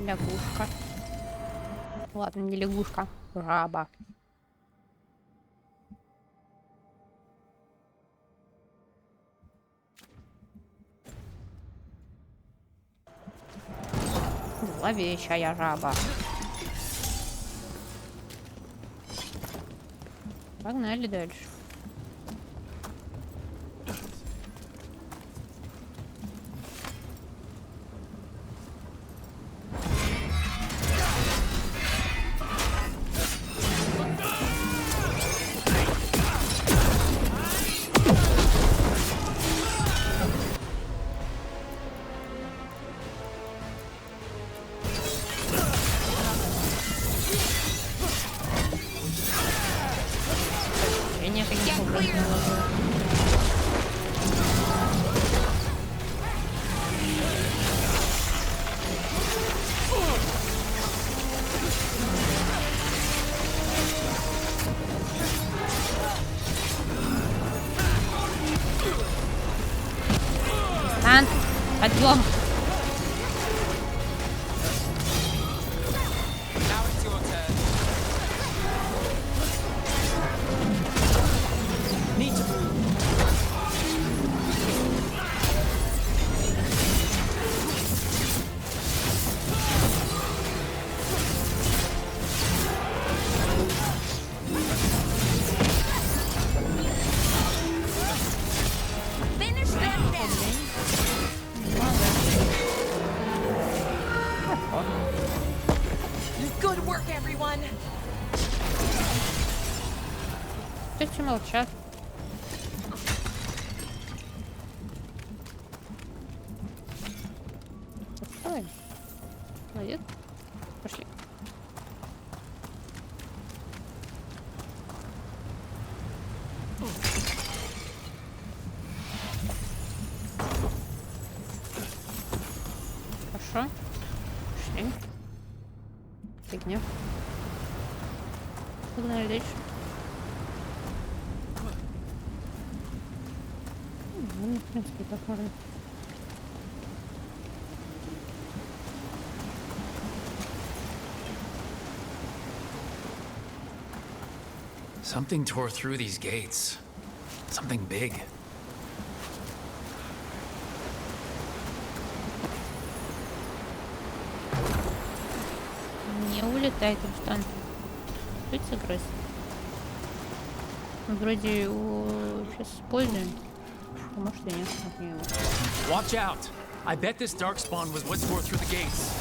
Лягушка. Ладно, не лягушка, жаба. Зловещая жаба. Погнали дальше. Подъем. Все молчат. Давай. Молодец. Пошли. Хорошо. Пошли. Фигня. Погнали дальше. Ну, в принципе, так можно. Something tore through these gates. Something big. Не улетай, Тристан. Будь согрыз. Вроде его сейчас используем. А может и нет. Watch out! I bet this darkspawn was what tore through the gates.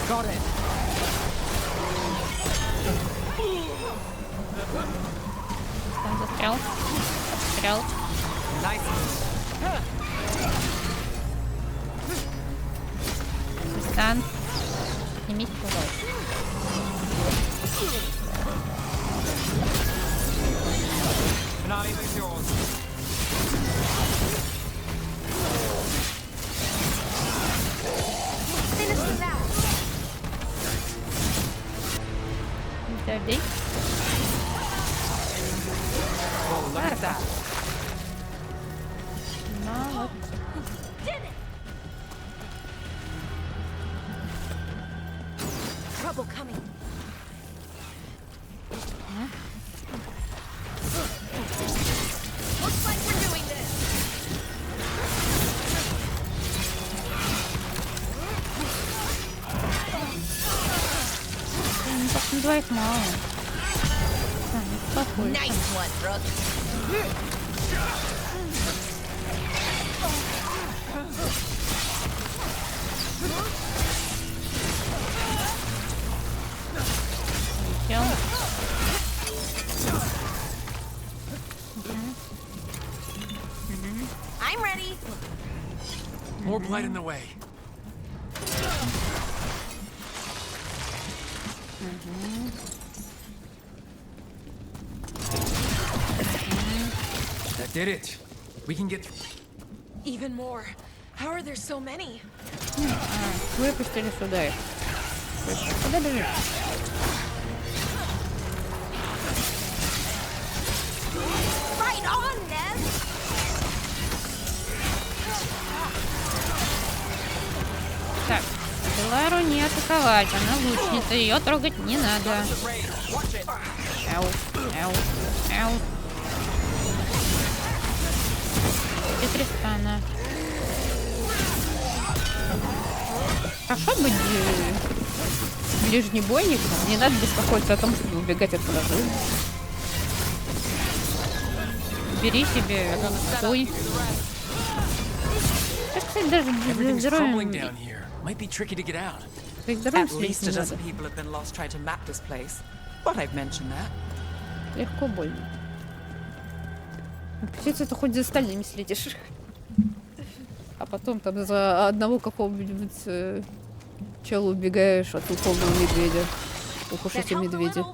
Got it. Там застрял. Застрял. Тристан. Поднимись, пожалуйста. Finale is yours. Finish this out. Подожди. Oh, look at that. Молодцы. Trouble coming. Looks like we're doing this. Ну, двоих мало. Похоже. Nice one, Brooke. I'm ready. More blight in the way. That did it. We can get... Even more. How are there so many? Выпустили сюда их. Куда бежишь? Right on, Ned. Так, Белару не атаковать, она лучница, ее трогать не надо. Ау, ау, ау. И Тристана. Хорошо быть ближнебойником, не надо беспокоиться о том, чтобы убегать от врагов. Бери себе свой. Так, кстати, даже без героем... At least a dozen people have been lost trying to map this place. But I've mentioned that. Легко больно. Птица ты хоть за остальными следишь. А потом там за одного какого-нибудь чела убегаешь от условного медведя. Укушайте медведя.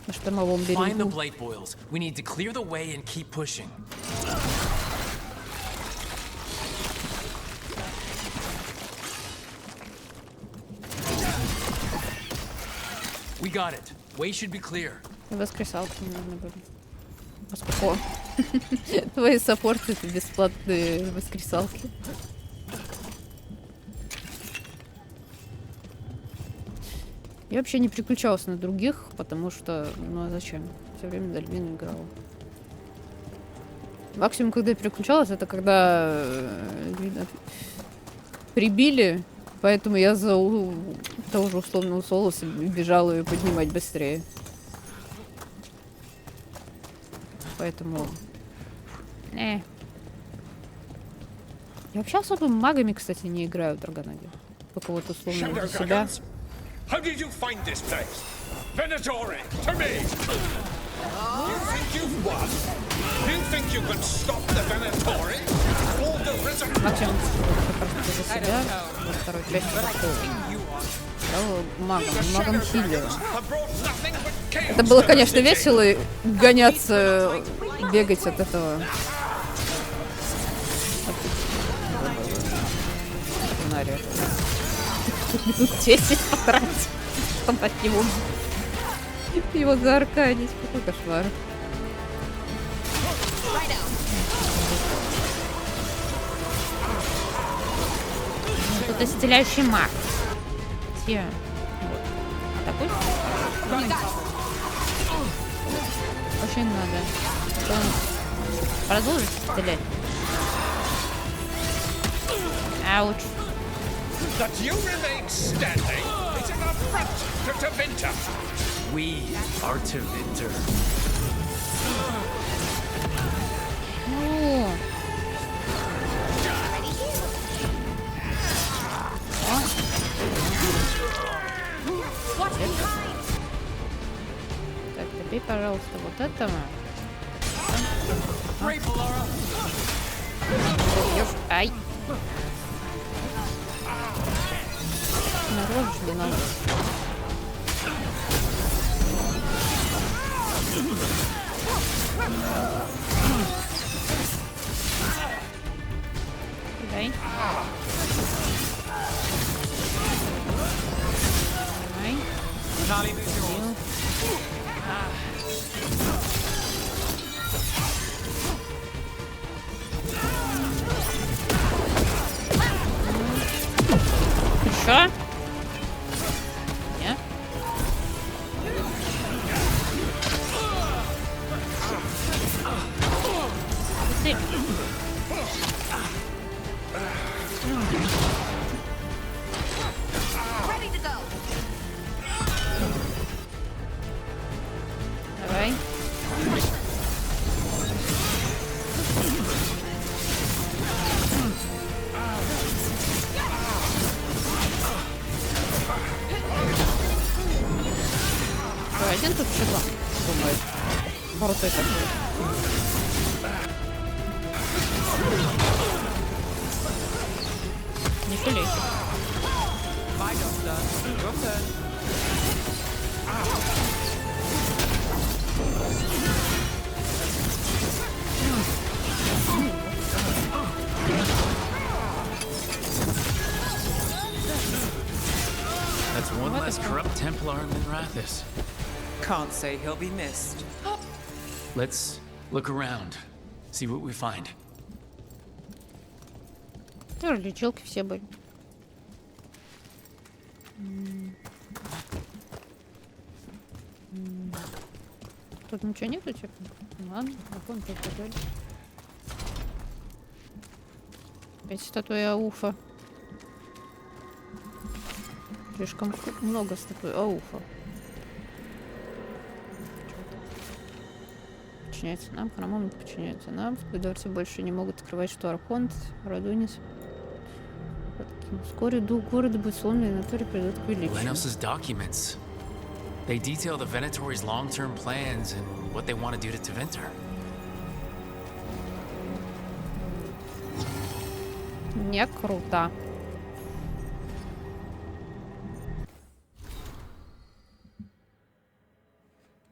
На штормовом берегу. We got it. Way should be clear. Воскресалки не нужны были. Поскольку твои саппорты — это бесплатные воскресалки. Я вообще не переключалась на других, потому что, ну а зачем? Все время Дальвину играла. Максимум, когда я переключалась, это когда прибили, поэтому я за того же условного Солоса бежала ее поднимать быстрее. Поэтому... Я вообще особо магами, кстати, не играю в Драгонаге. Только вот условно для себя. How did you find this place? Venatori, to me! You think you've won? You think you can stop the Venatori? All the risen... Максимум за себя во второй части стал магом хиллера. Это было, конечно, весело гоняться, бегать от этого. От минут 10 потратить, чтобы от его заарканить. Какой кошмар. Тут исцеляющий маг. Где? Вот. Такой? Очень надо. Он продолжит стрелять. Ауч. That you remain standing is an affront to Tevinter. We are Tevinter. Ну. Так, добей, пожалуйста, вот этого. Ай. Нарожишь ли надо? Дай. Давай. Еще? Нет? Ты. Давай. Один тут что-то думает. Крутой такой. Не шалей. this. Can't say he'll be missed. Let's look around, see what we find. Тоже лечилки все были. Тут ничего нету, типа? Ладно, вон тут подали. Опять статуя Ауфа. Слишком много статуй Ауфа. Подчиняется нам, хромом подчиняется нам. В дворце больше не могут открывать, что Архонт, Радунис. Вскоре дух города будет сломлен, и натуре придет к величию. Lenos's documents. They detail the Venatori's long-term plans and what they want to do to Tevinter. Не круто.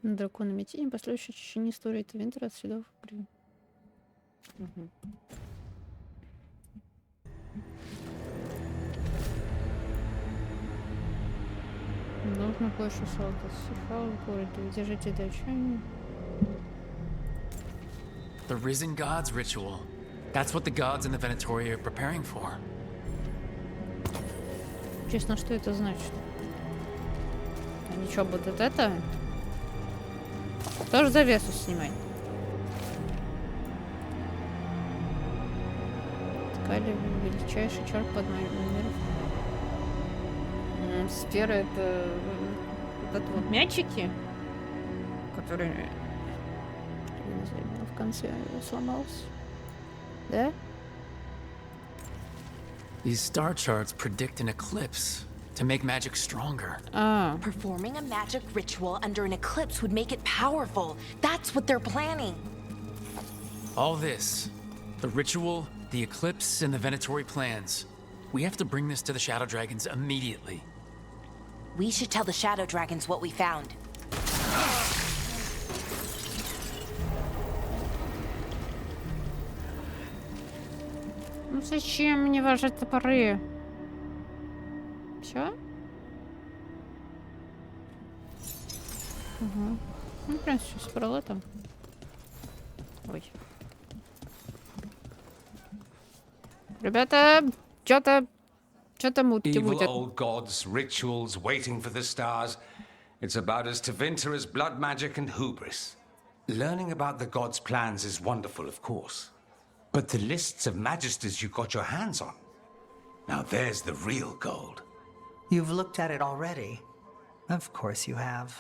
Драконами тени, последующее очищение истории Твинтера от следов. Нужно больше солдат. Сифал в городе. Держите дачами. The Risen Gods ritual. That's what the gods in the Venatori are preparing for. Честно, что это значит? Они что, будут это? Тоже завесу снимать? Ткали величайший чар под моим миром. Сфера — это вот это вот мячики, которые в конце сломался. Да? These star charts predict an eclipse to make magic stronger. Performing a magic ritual under an eclipse would make it powerful. That's what they're planning. All this, the ritual, the eclipse, and the Venatori plans. We have to bring this to the Shadow Dragons immediately. We should tell the Shadow Dragons what we found. Ну зачем мне ваши топоры? Все? Угу. Ну, прям все собрала там. Ой. Ребята, что-то мутки Evil будет. old gods, rituals, waiting for the stars. It's about as Tevinter as blood magic and hubris. Learning about the gods' plans is wonderful, of course. But the lists of magisters you got your hands on. Now there's the real gold. You've looked at it already. Of course you have.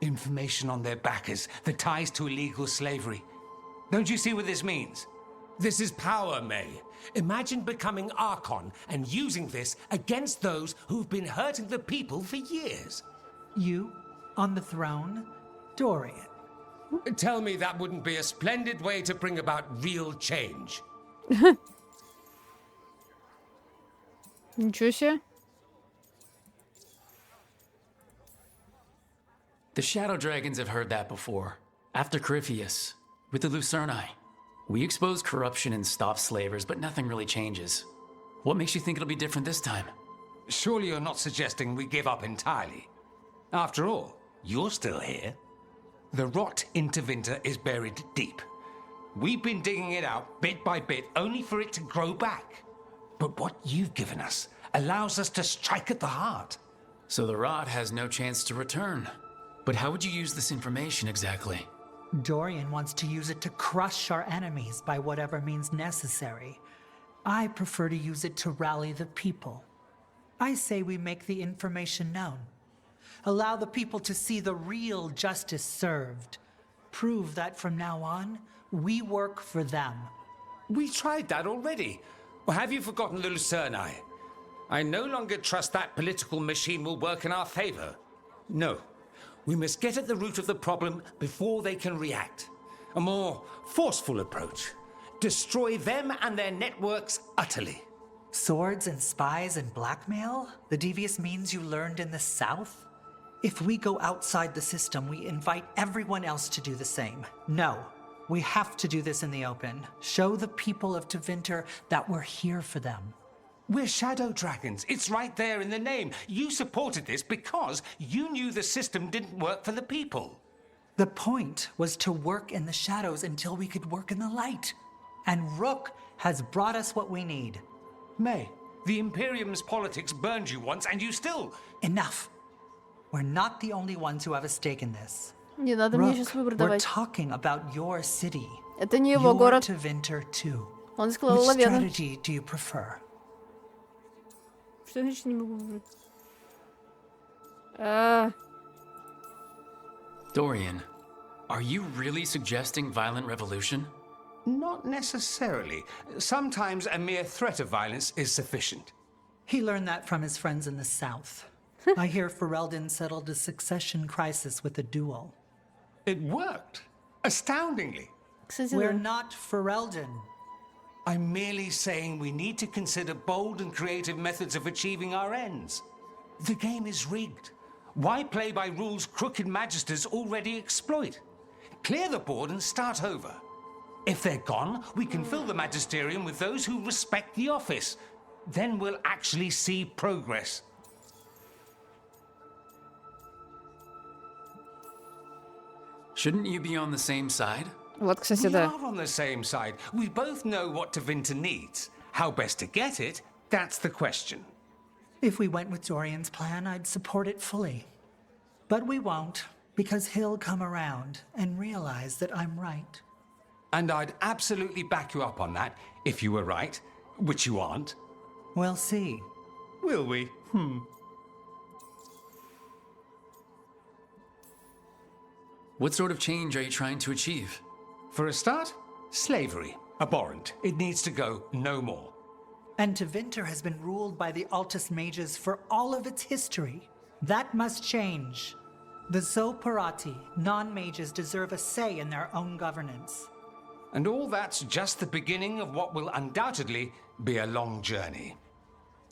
Information on their backers, the ties to illegal slavery. Don't you see what this means? This is power, May. Imagine becoming Archon and using this against those who've been hurting the people for years. You, on the throne, Dorian. Tell me that wouldn't be a splendid way to bring about real change. Ничего себе. The Shadow Dragons have heard that before. After Corypheus, with the Lucerni. We expose corruption and stop slavers, but nothing really changes. What makes you think it'll be different this time? Surely you're not suggesting we give up entirely. After all, you're still here. The rot in Tevinter is buried deep. We've been digging it out bit by bit, only for it to grow back. But what you've given us allows us to strike at the heart. So the rot has no chance to return. But how would you use this information exactly? Dorian wants to use it to crush our enemies by whatever means necessary. I prefer to use it to rally the people. I say we make the information known. Allow the people to see the real justice served. Prove that from now on, we work for them. We tried that already. Or have you forgotten the Lucerni? I no longer trust that political machine will work in our favor. No. We must get at the root of the problem before they can react. A more forceful approach. Destroy them and their networks utterly. Swords and spies and blackmail? The devious means you learned in the South? If we go outside the system, we invite everyone else to do the same. No, we have to do this in the open. Show the people of Tevinter that we're here for them. We're shadow dragons. It's right there in the name. You supported this because you knew the system didn't work for the people. The point was to work in the shadows until we could work in the light. And Rook has brought us what we need. May, the Imperium's politics burned you once and you still... Enough. We're not the only ones who have a stake in this. Не надо мне сейчас выбор We're давать. talking about your city. Это не его Your город. Tevinter too. Он сказал Which Лавена. strategy do you prefer? Что значит не могу выбрать? Dorian, are you really suggesting violent revolution? Not necessarily. Sometimes a mere threat of violence is sufficient. He learned that from his friends in the south. I hear Ferelden settled a succession crisis with a duel. It worked. Astoundingly. We're not Ferelden. I'm merely saying we need to consider bold and creative methods of achieving our ends. The game is rigged. Why play by rules crooked magisters already exploit? Clear the board and start over. If they're gone, we can fill the magisterium with those who respect the office. Then we'll actually see progress. Shouldn't you be on the same side? Вот, кстати, We да. are on the same side. We both know what Tevinter needs. How best to get it, that's the question. If we went with Dorian's plan, I'd support it fully. But we won't, because he'll come around and realize that I'm right. And I'd absolutely back you up on that, if you were right, which you aren't. We'll see. Will we? What sort of change are you trying to achieve? For a start, slavery. Abhorrent. It needs to go no more. And Tevinter has been ruled by the Altus mages for all of its history. That must change. The Zoparati, non-mages, deserve a say in their own governance. And all that's just the beginning of what will undoubtedly be a long journey.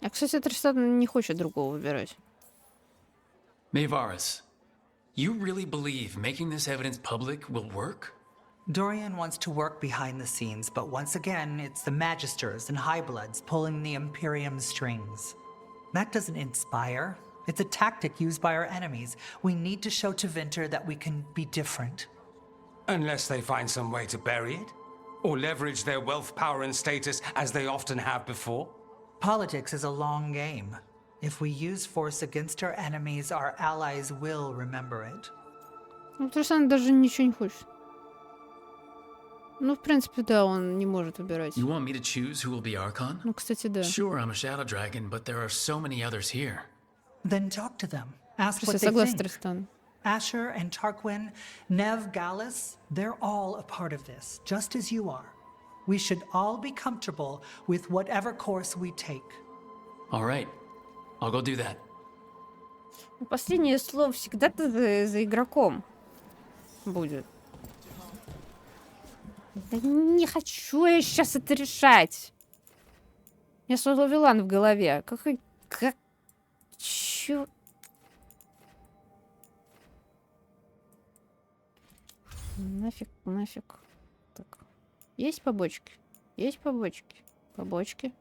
А, кстати, Тристан не хочет другого выбирать. Maevaris, you really believe making this evidence public will work? Dorian wants to work behind the scenes, but once again, it's the Magisters and Highbloods pulling the Imperium's strings. That doesn't inspire. It's a tactic used by our enemies. We need to show Tevinter that we can be different. Unless they find some way to bury it? Or leverage their wealth, power, and status as they often have before? Politics is a long game. If we use force against our enemies, our allies will remember it. Ну, Тристан даже ничего не хочет. Ну, в принципе, да, он не может выбирать. You want me to choose who will be Archon? Ну, кстати, да. Sure, I'm a shadow dragon, but there are so many others here. Then talk to them. Ask what Я they согласна, think. Тристан. Asher and Tarquin, Nev Gallus, they're all a part of this, just as you are. We should all be comfortable with whatever course we take. All right, I'll go do that. Последнее слово всегда-то за игроком будет. Да не хочу я сейчас это решать. У меня Солавеллан в голове. Как... Чё? Нафиг. Так. Есть побочки? Есть побочки? Побочки?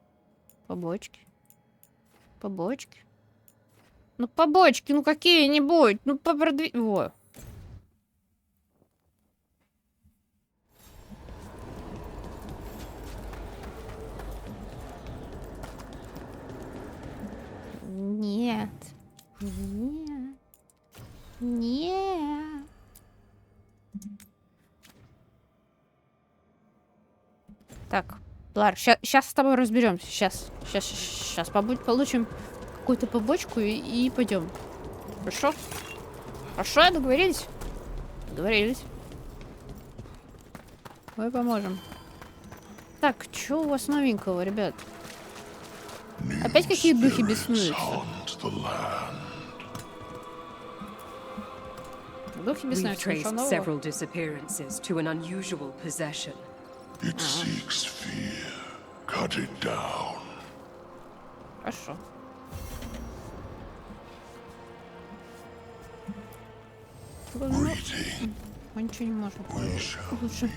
Ну, побочки, ну какие-нибудь. Ну, Во. Нет. Так, Лар, сейчас с тобой разберемся. Сейчас получим какую-то побочку и пойдем. Хорошо? Хорошо, договорились? Договорились. Мы поможем. Так, что у вас новенького, ребят? Опять какие духи беснуются? Духи We've беснуются. Ничего traced нового? several disappearances to an unusual possession. It seeks fear. Cut it down. Хорошо. Он ничего не может. Лучше.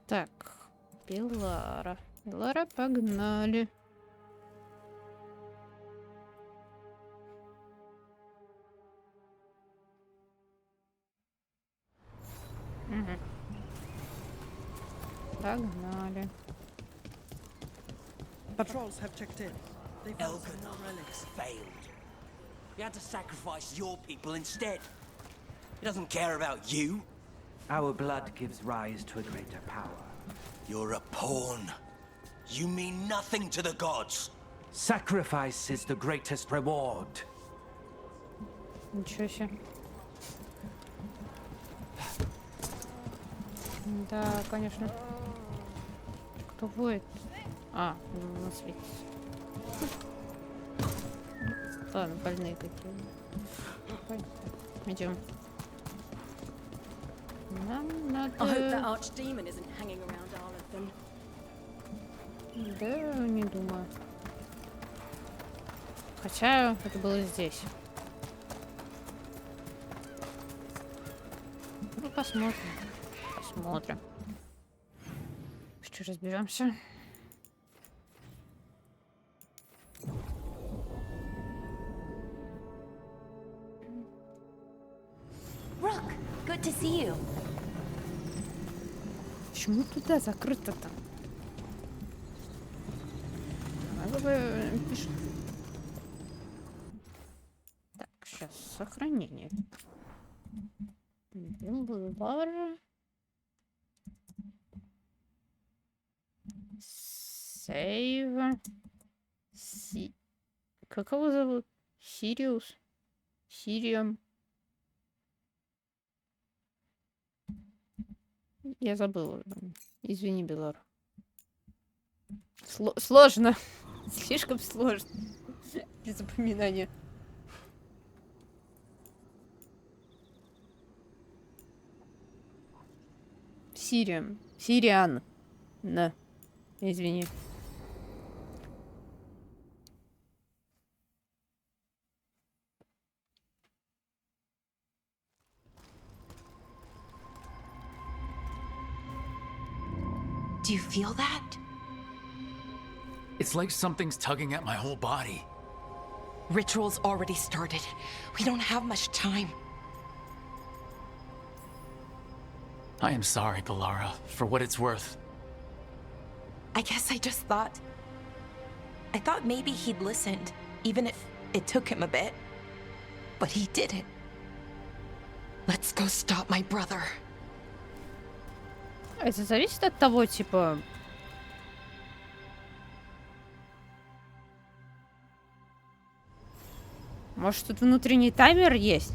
Так. Пилара. Пилара, погнали. Угу. Погнали. Patrols have checked in. They found some more Elganon relics. failed. You had to sacrifice your people instead. He doesn't care about you. Our blood gives rise to a greater power. You're a pawn. You mean nothing to the gods. Sacrifice is the greatest reward. Ничего себе. Да, конечно. Кто воет? А, на свете. Ладно, больные какие. Идем. Нам надо... I hope that archdemon isn't hanging around Arlington. Да, не думаю. Хотя это было здесь. Ну, посмотрим. Посмотрим. Что, разберемся? Rook, good to see you. Почему туда закрыто-то? Так, сейчас сохранение. Veilguard. Сейв. Как его зовут? Сириус? Сириум? Я забыла. Извини, Белар. Сложно. Слишком сложно. Для запоминания. Сириум. Сириан. Да. Извини. Do you feel that? It's like something's tugging at my whole body. Ritual's already started. We don't have much time. I am sorry, Balara, for what it's worth. I guess I just thought... I thought maybe he'd listened, even if it took him a bit. But he didn't. Let's go stop my brother. Это зависит от того, типа... Может, тут внутренний таймер есть?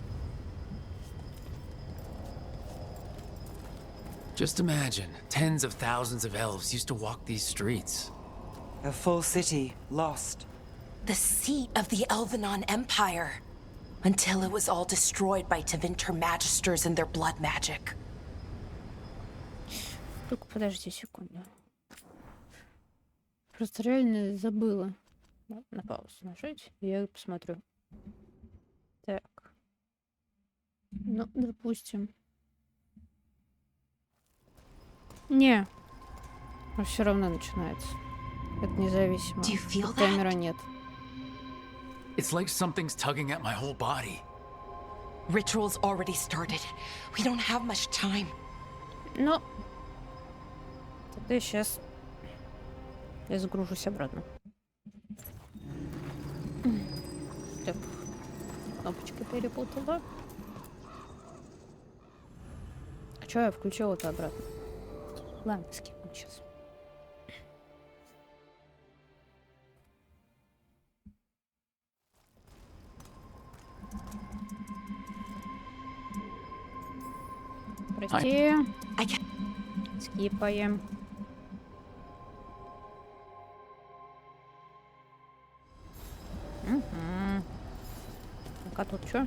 Just imagine, tens of thousands of elves used to walk these streets. A full city lost. The seat of the Elvenon Empire. Until it was all destroyed by Tevinter Magisters and their blood magic. Только подожди секунду. Просто реально забыла. На паузу нажать, и я посмотрю. Так. Ну, допустим. Не. Но все равно начинается. Это независимо. Тут таймера нет. It's like something's tugging at my whole body. Ritual's already started. We don't have much time. Ну, тогда сейчас я загружусь обратно. Так, кнопочки перепутала. А чё я включила-то обратно? Ладно, скипну сейчас. Прости. Скипаем. Угу. Так, а тут что?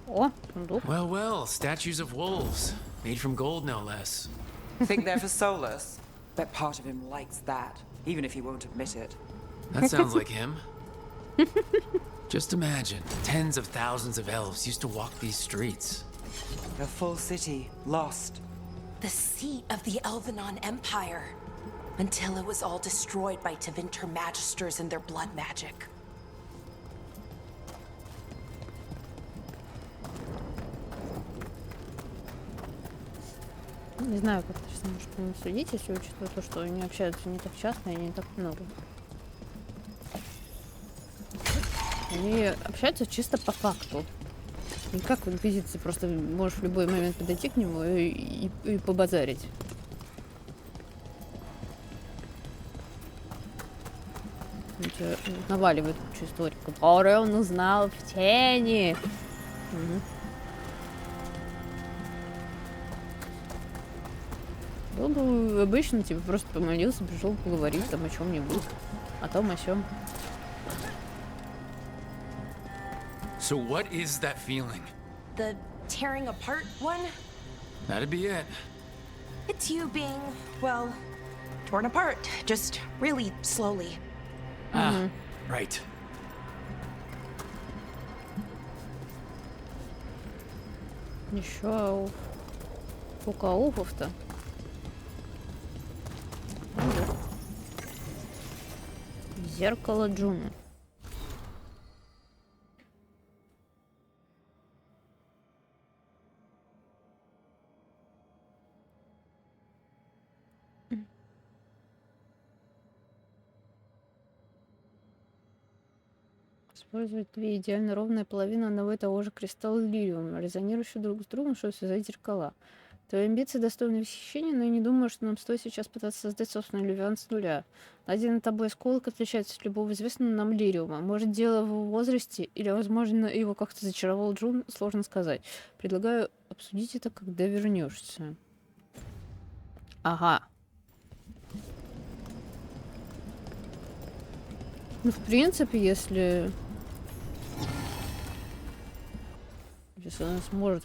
О, сундук. Well, well, statues of wolves. Made from gold, no less. Think they're for Solus? Bet part of him likes that, even if he won't admit it. That sounds like him. Just imagine, tens of thousands of elves used to walk these streets. A full city lost. The seat of the Elvenon Empire. Until it was all destroyed by Tevinter Magisters and their blood magic. Не знаю, как Тристана может по нему судить, если учитывая то, что они общаются не так часто и не так много. Они общаются чисто по факту. Не как в Инквизиции, просто можешь в любой момент подойти к нему и побазарить. Он тебя наваливает кучу историй, которые он узнал в тени. Угу. Был бы обычно, типа, просто помолился, пришел поговорить там о чем-нибудь, о том, о сём. So what is that feeling? The tearing apart one? That'd be it. It's you being, well, torn apart. Just really slowly. Ah, right. Еще у кауфов-то. Зеркало Джуны. Использовать две идеально ровные половины одного и того же кристалла лириума, резонирующие друг с другом, чтобы связать зеркала. Твои амбиции достойны восхищения, но я не думаю, что нам стоит сейчас пытаться создать собственный лювиан с нуля. Найденный тобой осколок отличается от любого известного нам лириума. Может, дело в его возрасте, или, возможно, его как-то зачаровал Джун, сложно сказать. Предлагаю обсудить это, когда вернешься. Ага. Ну, в принципе, если она сможет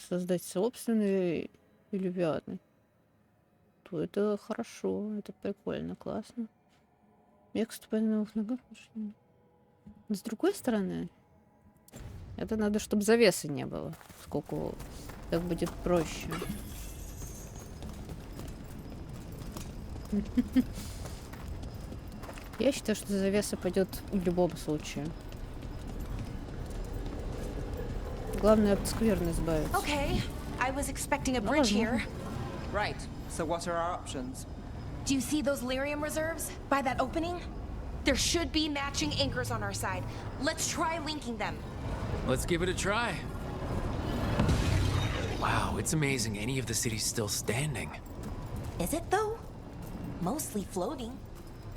создать собственный лювианы, то это хорошо, это прикольно, классно. Я, кстати, на новых ногах. Но с другой стороны, это надо, чтобы завесы не было. Сколько так будет проще. Я считаю, что завеса пойдет в любом случае. Главное от скверны избавиться. Okay, I was expecting a bridge here. Right. So what are our options? Do you see those lyrium reserves by that opening? There should be matching anchors on our side. Let's try linking them. Let's give it a try. Wow, it's amazing any of the city's still standing. Is it though? Mostly floating.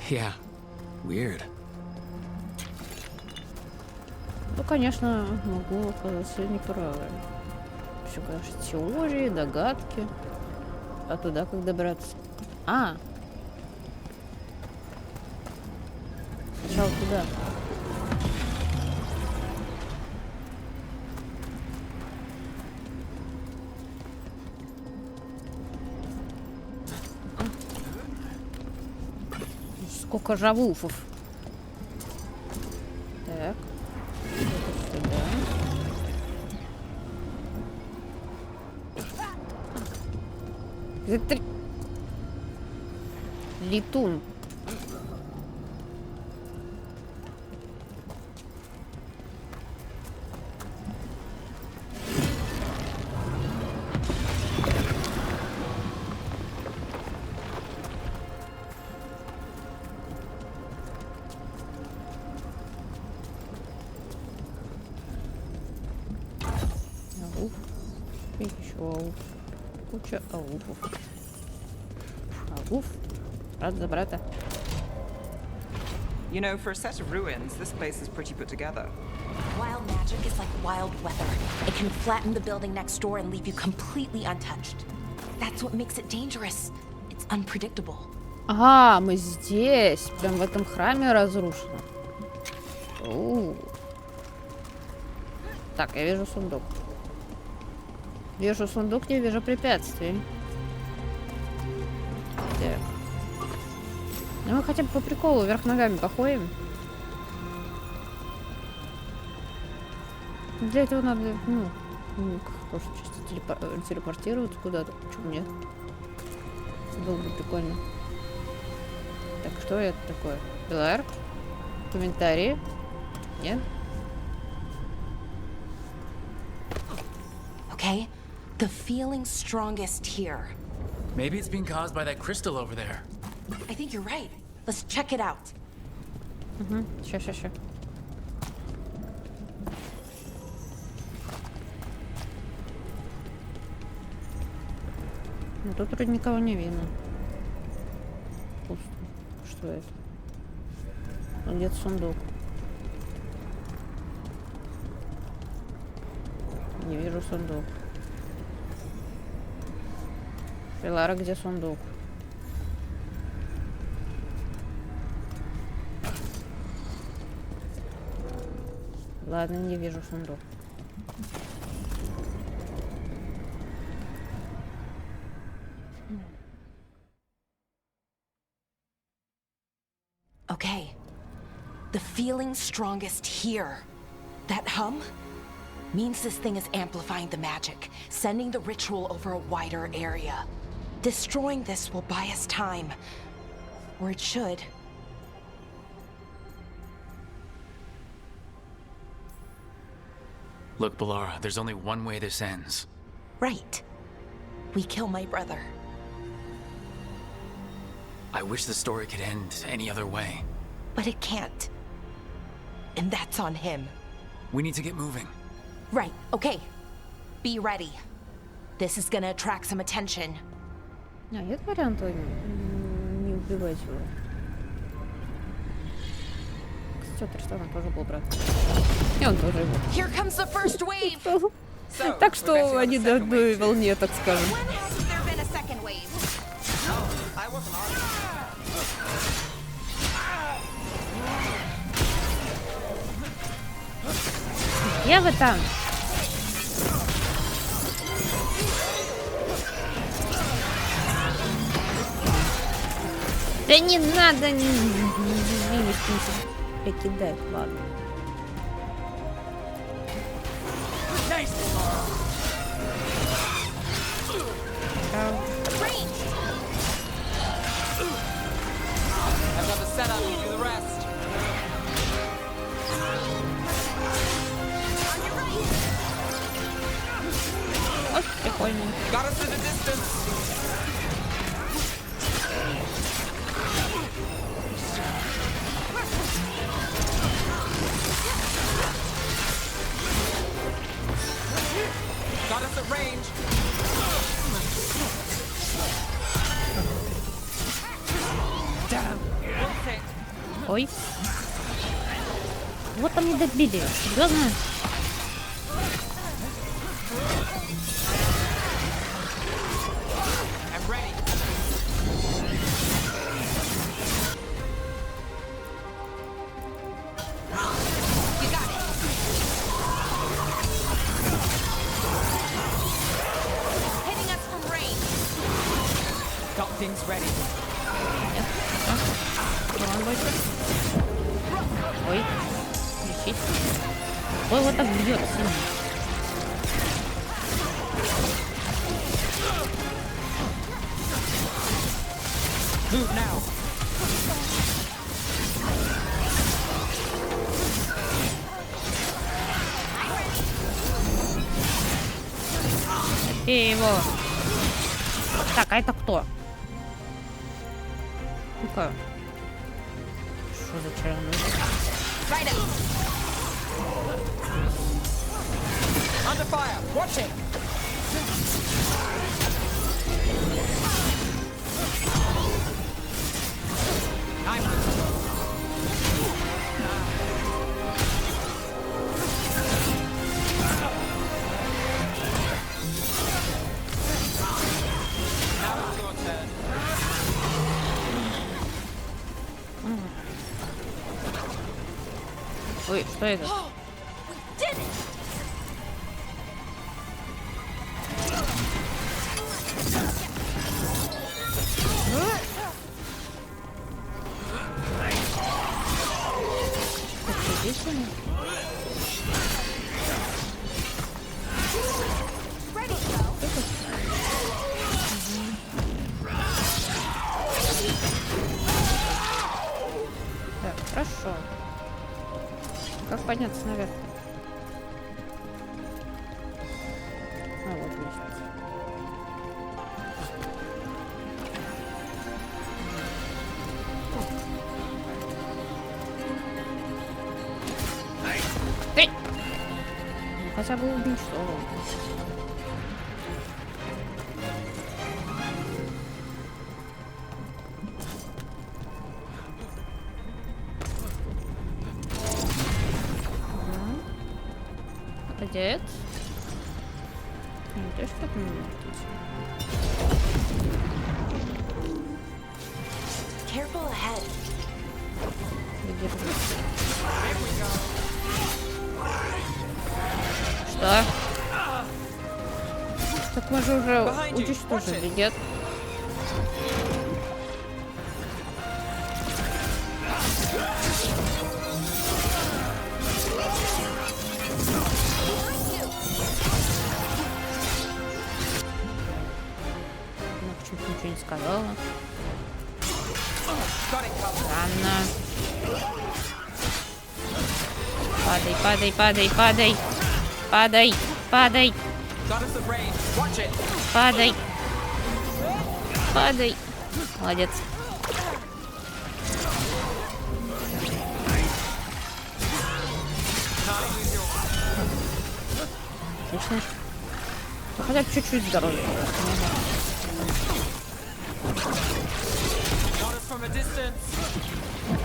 Yeah, weird. Ну, конечно, могу оказаться неправой. Все, конечно, теории, догадки. А туда как добраться? А! Сначала туда. Сколько жавуфов. Так. Это летун. Ауф. И еще ауф. Куча ауфов. Ауф. Рад за брата. You know, for a set of ruins, this place is pretty put together. Wild magic is like wild weather. It can flatten the building next door and leave you completely untouched. That's what makes it dangerous. It's unpredictable. Ага, мы здесь. Прям в этом храме разрушено. Так, я вижу сундук. Вижу сундук, не вижу препятствий. Так. Ну мы хотя бы по приколу вверх ногами походим. Для этого надо, ну, Тоже чисто телепортироваться куда-то. Почему нет? Было бы прикольно. Так, что это такое? Белар? Комментарии? Нет? Okay, the feeling's strongest here. Maybe it's being caused by that crystal over there. I think you're right. Let's check it out. Ща. Ну тут вроде никого не видно. Пусто. Что это? Где-то сундук. Не вижу сундук. Пилара, где сундук? Ладно, не вижу сундук. Okay, the feeling's strongest here. That hum means this thing is amplifying the magic, sending the ritual over a wider area. Destroying this will buy us time. Or it should. Look, Bellara, there's only one way this ends. Right. We kill my brother. I wish the story could end any other way. But it can't. And that's on him. We need to get moving. Right, okay. Be ready. This is gonna attract some attention. Нет варианта не убивать его. Кстати, Тристана тоже был брат. И он тоже его. Here comes the first wave. Так что они на одной волне, так скажем. When has there been a second wave? I wasn't on. Где вы там? Да не надо, не кидать, ладно. I've got the setup, you do the rest. Вот прикольно. Got us in the distance. Got us at range. Damn. Ой. Вот там не добили. Серьезно? I'm ready. You got it. Hitting us from range. Got things ready. Ой. Лечить. Ой, вот так бьет сильно. Move now. И его. Так, а это кто? Ну-ка. Что за черный? Right out. Under fire. Watch it. Ой, что это? подняться наверх? А, вот лестница. Эй! Ну, хотя бы уничтожил. Молодец. Не то, что Careful ahead. Что? Так мы же уже уничтожили, нет? Ну, почему-то ничего не сказала. Странно. Падай, падай, падай, падай. Падай, падай. Падай. Падай. Молодец. Отлично. Ну, хотя бы чуть-чуть здоровья.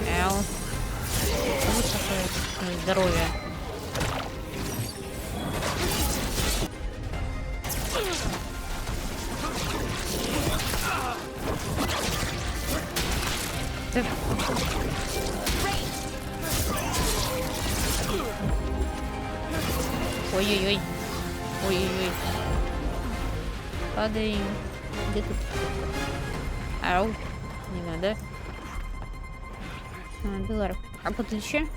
Эл. Вот такое здоровье. Ты... Ой-ой-ой. Ой-ой-ой. Падаем. Где тут? Ау. Не надо. Белар. А под лечи?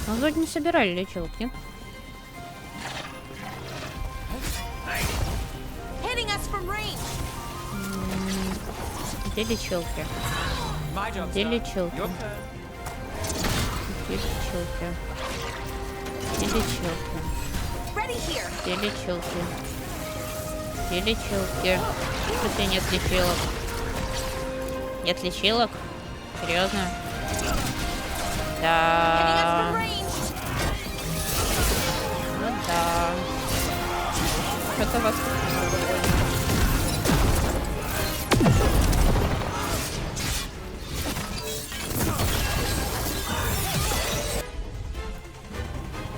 Мы вроде не собирали лечилок, нет? Где лечилки? Где лечилки? Где лечилки? Где лечилки? Где лечилки? Где лечилки? В смысле нет лечилок? Нет лечилок? Серьезно? Да. Ну да. Что-то вас...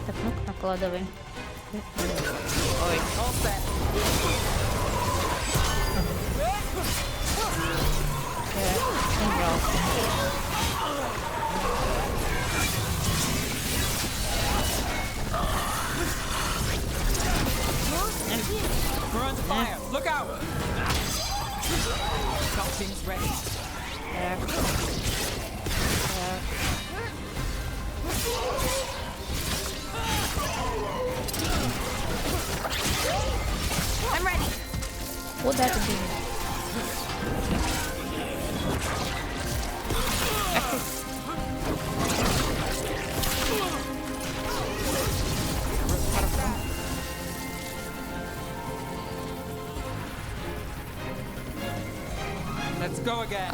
Так, ну-ка накладывай. Ой. Пожалуйста. Look out! Something's ready. I'm ready. Куда ты бежишь?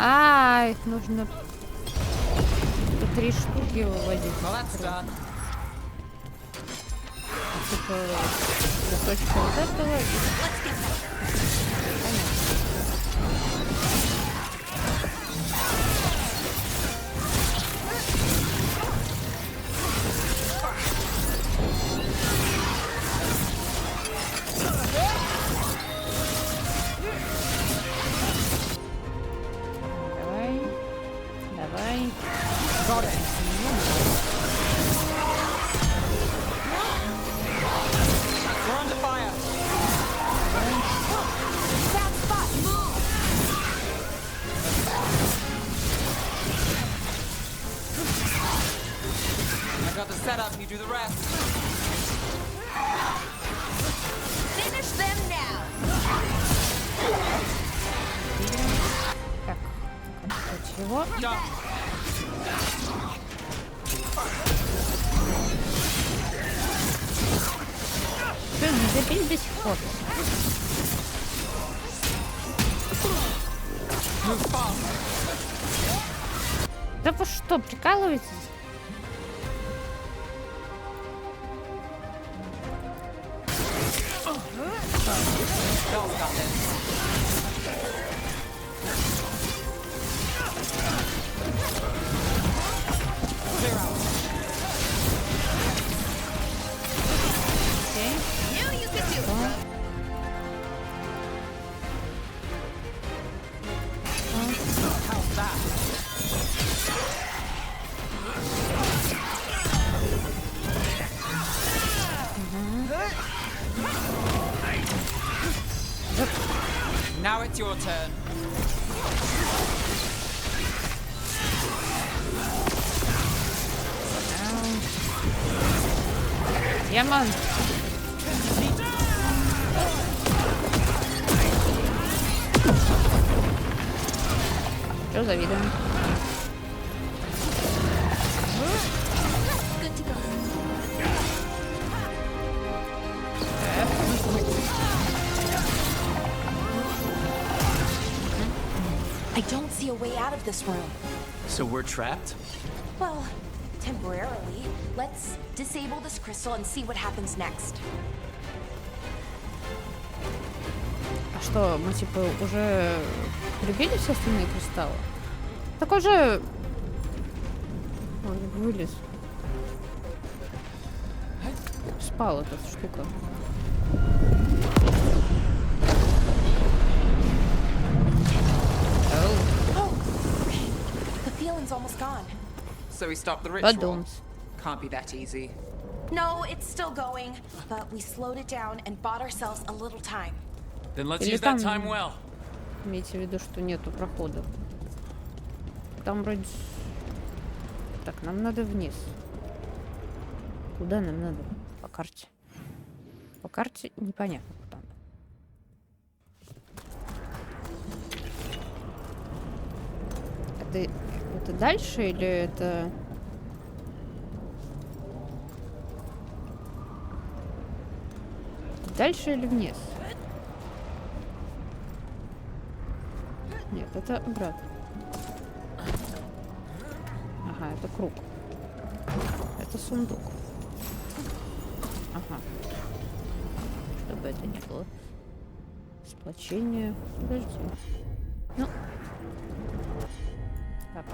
А, их нужно по 3 штуки выводить. Типа кусочек вот этого. Давай. Got the setup, you do the rest. Finish them now. Так, чего? Что, не забили до сих пор? Да вы что, прикалываетесь? Now it's your turn. Демон. Что завидуем? I don't see a way out of this room. So we're trapped? Well, temporarily. Let's disable this crystal and see what happens next. А что, мы типа уже прибили все остальные кристаллы? Так уже... Ой, вылез. Спала эта штука. The feeling's almost gone. So we stopped the ritual. Подумать. Can't be that easy. No, it's still going, but we slowed it down and bought ourselves a little time. Then let's Или use that там time well. имейте в виду, что нету прохода. Там вроде... Так, нам надо вниз. Куда нам надо? По карте. По карте непонятно куда. Это дальше или это... Дальше или вниз? Нет, это обратно. Ага, это круг. Это сундук. Ага. Чтобы это не было. Сплочение. Подожди. Ну. Так.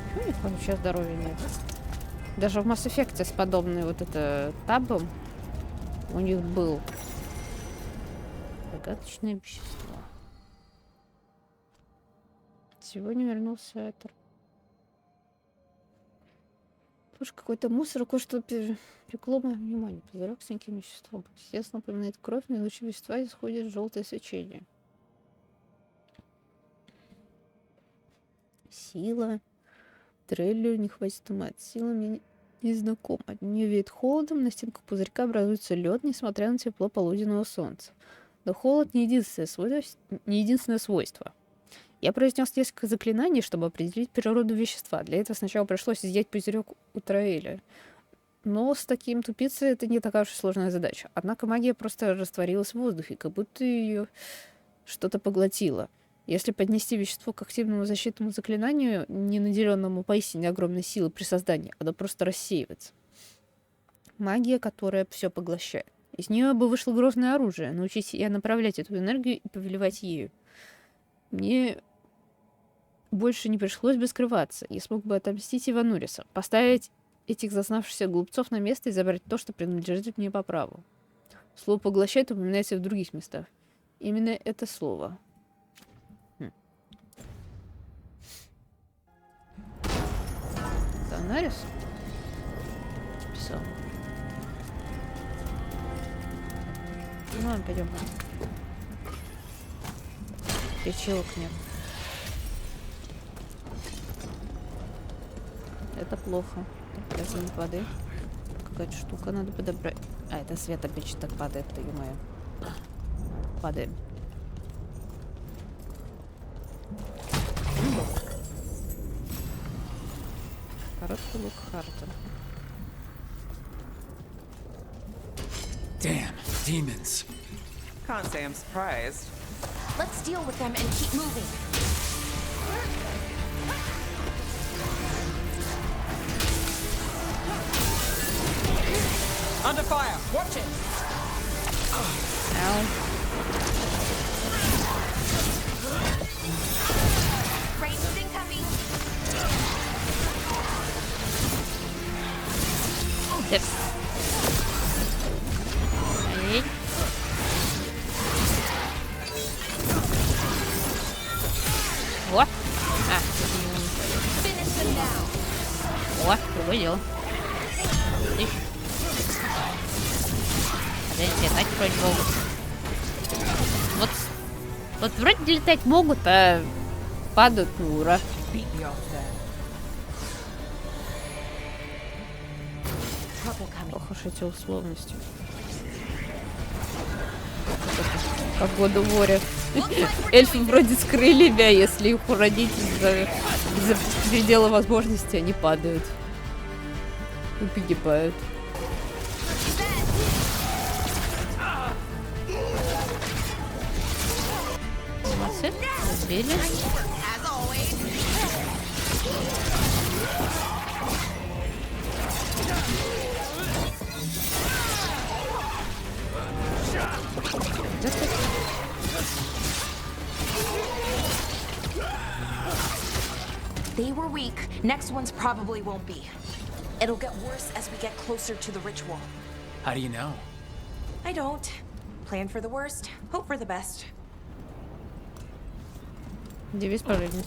Почему у них вообще здоровья нет? Даже в Mass Effect с подобной вот это табом у них был загадочное вещество. Сегодня вернулся Этер. Слушай, какой-то мусор, кое-что привлекло мое внимание. Пузырек с неким веществом. Естественно, напоминает кровь, но лучше вещества исходит желтое свечение. Сила. Трейлер не хватит ума. Сила мне не знакома. От нее веет холодом, на стенках пузырька образуется лед, несмотря на тепло полуденного солнца. Но холод не единственное свойство. Я произнес несколько заклинаний, чтобы определить природу вещества. Для этого сначала пришлось изъять пузырек у Троэля. Но с таким тупицей это не такая уж сложная задача. Однако магия просто растворилась в воздухе, как будто ее что-то поглотило. Если поднести вещество к активному защитному заклинанию, не наделенному поистине огромной силой при создании, оно просто рассеивается. Магия, которая все поглощает. Из нее бы вышло грозное оружие. Научись я направлять эту энергию и повелевать ею. Мне больше не пришлось бы скрываться. Я смог бы отомстить Ивануриса, поставить этих зазнавшихся глупцов на место и забрать то, что принадлежит мне по праву. Слово «поглощает» упоминается в других местах. Именно это слово. Иванурис? Писал. Ну ладно, пойдем. Печелок нет. Это плохо. Даже нет воды. Какая-то штука надо подобрать. А, это свет опять так падает, ты ё-моё. Падаем. Короткий лук Харта. Damn, demons. Can't say I'm surprised. Let's deal with them and keep moving. Under fire! Watch it! Ow. Rain's incoming. Yep. Эй. О! О, другое дело. Ищ. Подожди, летать вроде могут. Вот вроде летать могут, а падают, ну ура. Ох уж эти условности. Как году моря. Эльфы вроде с крыльями, а если их уродить из-за предела возможностей, они падают. И погибают. Молодцы, разбили. They were weak. Next ones probably won't be. It'll get worse as we get closer to the ritual. How do you know? I don't. Plan for the worst, hope for the best. Девиз по жизни.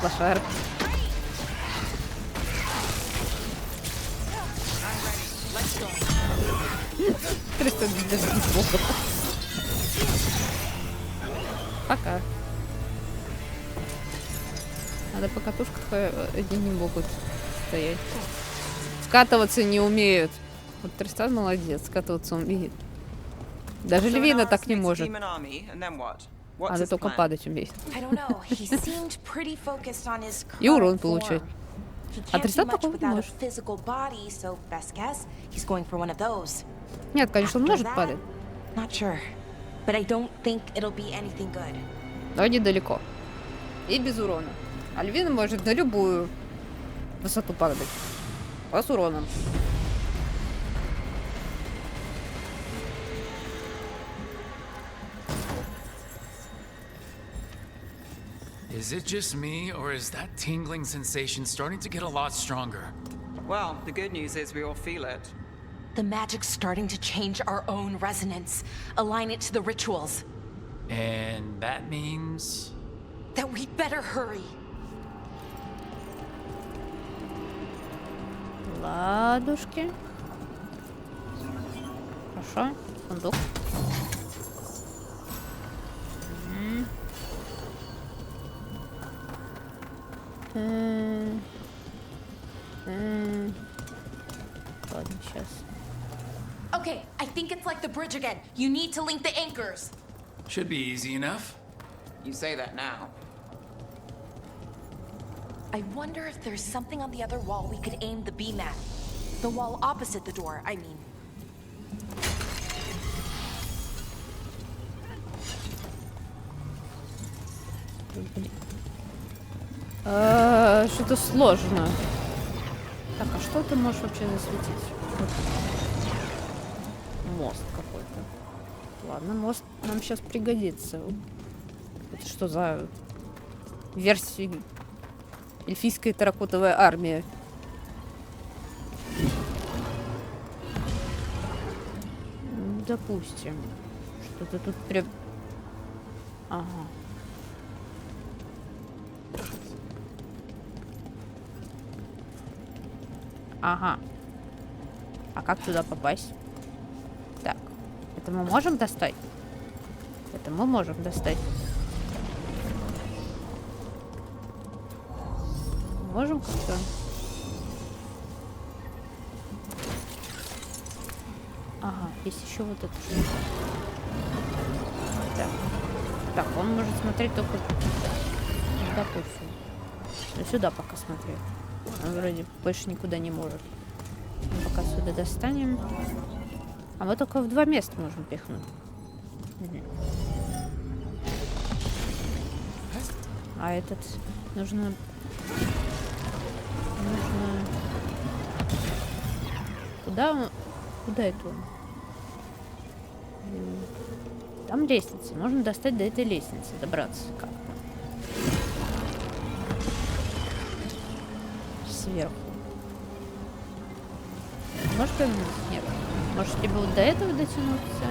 Лошар. Тристана даже не смог. Пока. Надо по катушках, они не могут стоять. Скатываться не умеют. Вот Тристан молодец, скатываться умеет. Даже Львина так не может. Она только падать умеет. И урон получать. А Тристан такого не может. Нет, конечно, он может падать. Но недалеко. И без урона. А Львина может на любую высоту падать. А с уроном. Is it just me, or is that tingling sensation starting to get a lot stronger? Well, the good news is we all feel it. The magic's starting to change our own resonance, align it to the rituals. And that means... that we'd better hurry. Ладушки. Хорошо. Сундук. Ладно, сейчас. Okay, I think it's like the bridge again. You need to link the anchors. Should be easy enough. You say that now. I wonder if there's something on the other wall we could aim the beam at. The wall opposite the door, I mean. Что-то сложно. Так, а что ты можешь вообще засветить? Мост какой-то. Ладно, мост нам сейчас пригодится. Это что за версия? Эльфийская терракотовая армия. Допустим. Что-то тут прям... Ага. Ага. А как туда попасть? Так. Это мы можем достать? Это мы можем достать. Можем как-то? Ага, есть еще вот это. Так. Так, он может смотреть только... Допустим. Ну, сюда пока смотри. Он вроде больше никуда не может. Мы пока сюда достанем. А мы только в 2 места можем пихнуть. А этот нужно... Куда он? Куда это он? Там лестница. Можно достать до этой лестницы, добраться как-то. Сверху. Может повернуться? Нет. Может либо вот до этого дотянуться,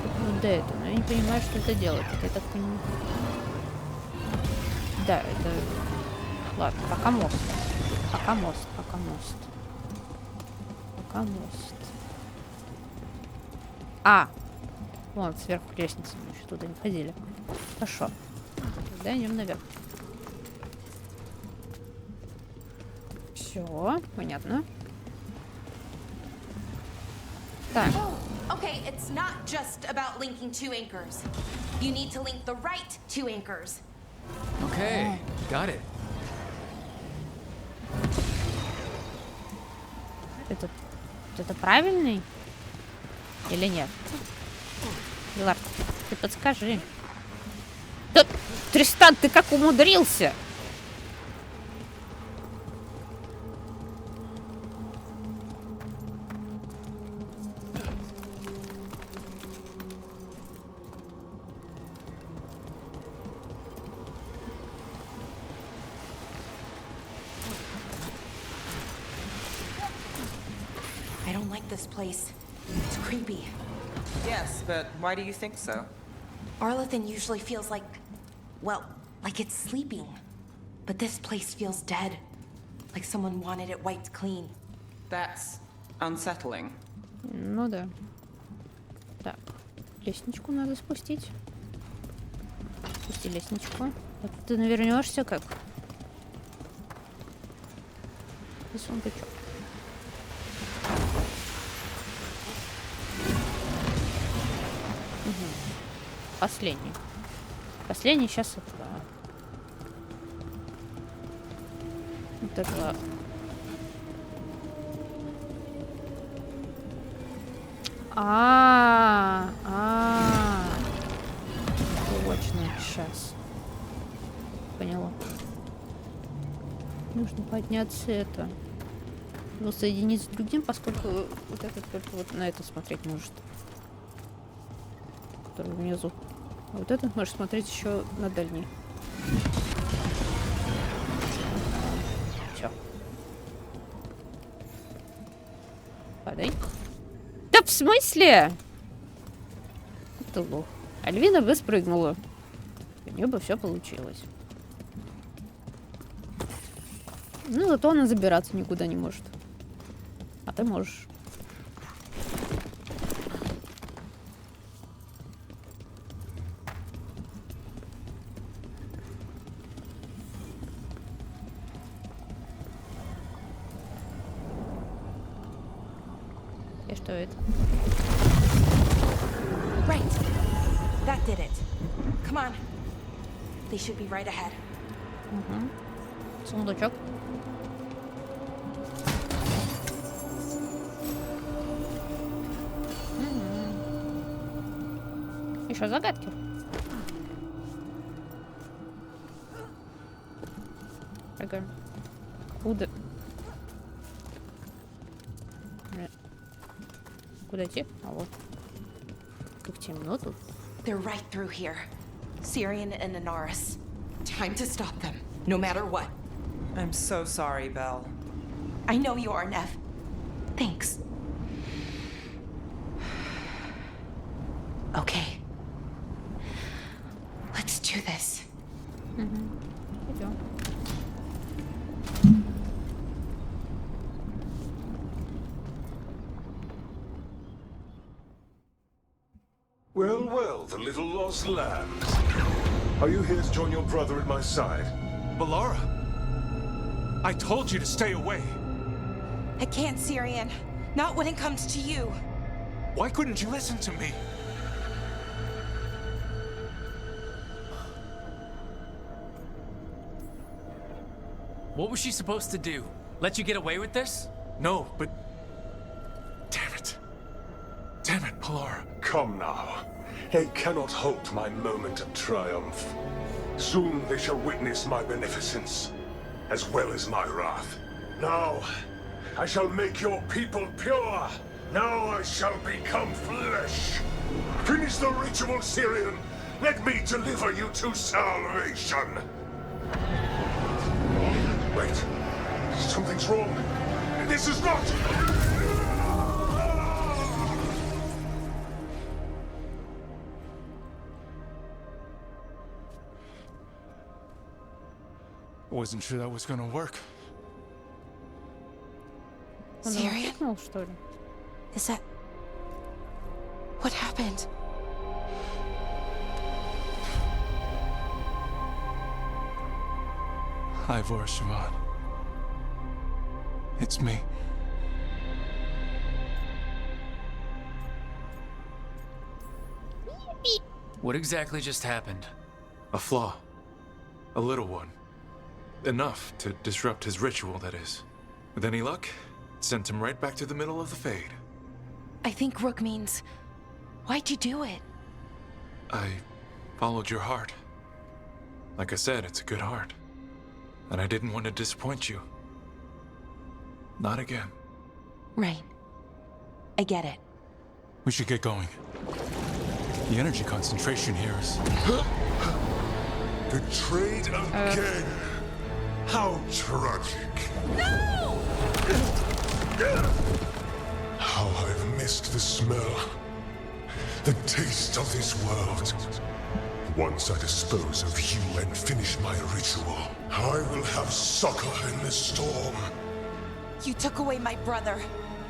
либо вот до этого. Но я не понимаю, что это делает. Это я так понимаю. Да, это... Ладно, пока мост. Пока мост, пока мост. Пока мост. А! Вон, сверху лестница. Мы еще туда не ходили. Хорошо. Тогда идем наверх. Все, понятно. Так. Okay, it's not just about linking 2 anchors. You need to link the right 2 anchors. Okay, got it. Это правильный? Или нет? Veilguard, ты подскажи. Да, Тристан, ты как умудрился? I don't like this place. It's creepy. Yes, but why do you think so? Arlathan usually feels like, well, like it's sleeping. But this place feels dead. Like someone wanted it wiped clean. That's unsettling. Ну да. Так, лестничку надо спустить. Спусти лестничку. Вот ты навернешься как? И сундучок. Угу. Последний. Последний сейчас это... Вот это... Точно, сейчас. Поняла. Нужно подняться это. Ну, соединить с другим, поскольку вот этот только вот на это смотреть может. Который внизу. А вот этот может смотреть еще на дальний. Все. Падай. Да в смысле? Это лох. Альвина бы спрыгнула. У нее бы все получилось. Ну, зато она забираться никуда не может. А ты можешь. И что это? Right. That did it. Come on. They should be right ahead. Угу. Сундучок. Еще загадки. Ага. Куда? Куда идти? А вот. Как темно тут. They're right through here. Syrian and Anaris. Time to stop them, no matter what. I'm so sorry, Belle. I know you are, Nev. Thanks. Okay. Let's do this. Идем. Well, well, the little lost lambs. Are you here to join your brother at my side? Bellara! I told you to stay away. I can't, Syrian. Not when it comes to you. Why couldn't you listen to me? What was she supposed to do? Let you get away with this? No, but... Damn it. Damn it, Polara. Come now. They cannot halt my moment of triumph. Soon they shall witness my beneficence, as well as my wrath. Now, I shall make your people pure. Now I shall become flesh. Finish the ritual, Syrian. Let me deliver you to salvation. Wait. Something's wrong. This is not... I wasn't sure that was gonna work. Syrian? Is that... What happened? Ivor Siobhan. It's me. What exactly just happened? A flaw. A little one. Enough to disrupt his ritual, that is. With any luck, it sent him right back to the middle of the Fade. I think Rook means... Why'd you do it? I followed your heart. Like I said, it's a good heart. And I didn't want to disappoint you. Not again. Right. I get it. We should get going. The energy concentration here is... Betrayed again! How tragic! No! How I've missed the smell. The taste of this world. Once I dispose of you and finish my ritual, I will have succor in the storm. You took away my brother.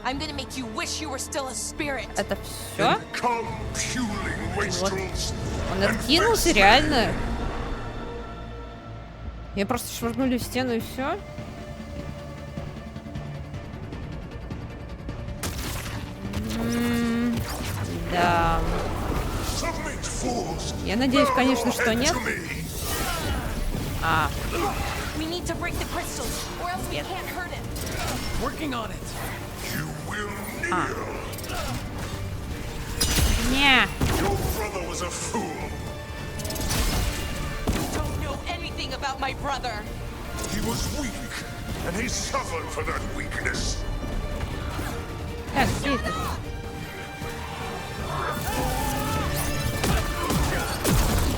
I'm gonna make you wish you were still a spirit. Это все? Come, puling wastrels. Он откинулся, реально? Я просто швырнули в стену и все? Да. Я надеюсь, конечно, что нет. А. Нет. А. Не. About my brother. He was weak, and he suffered for that weakness. Так, где это?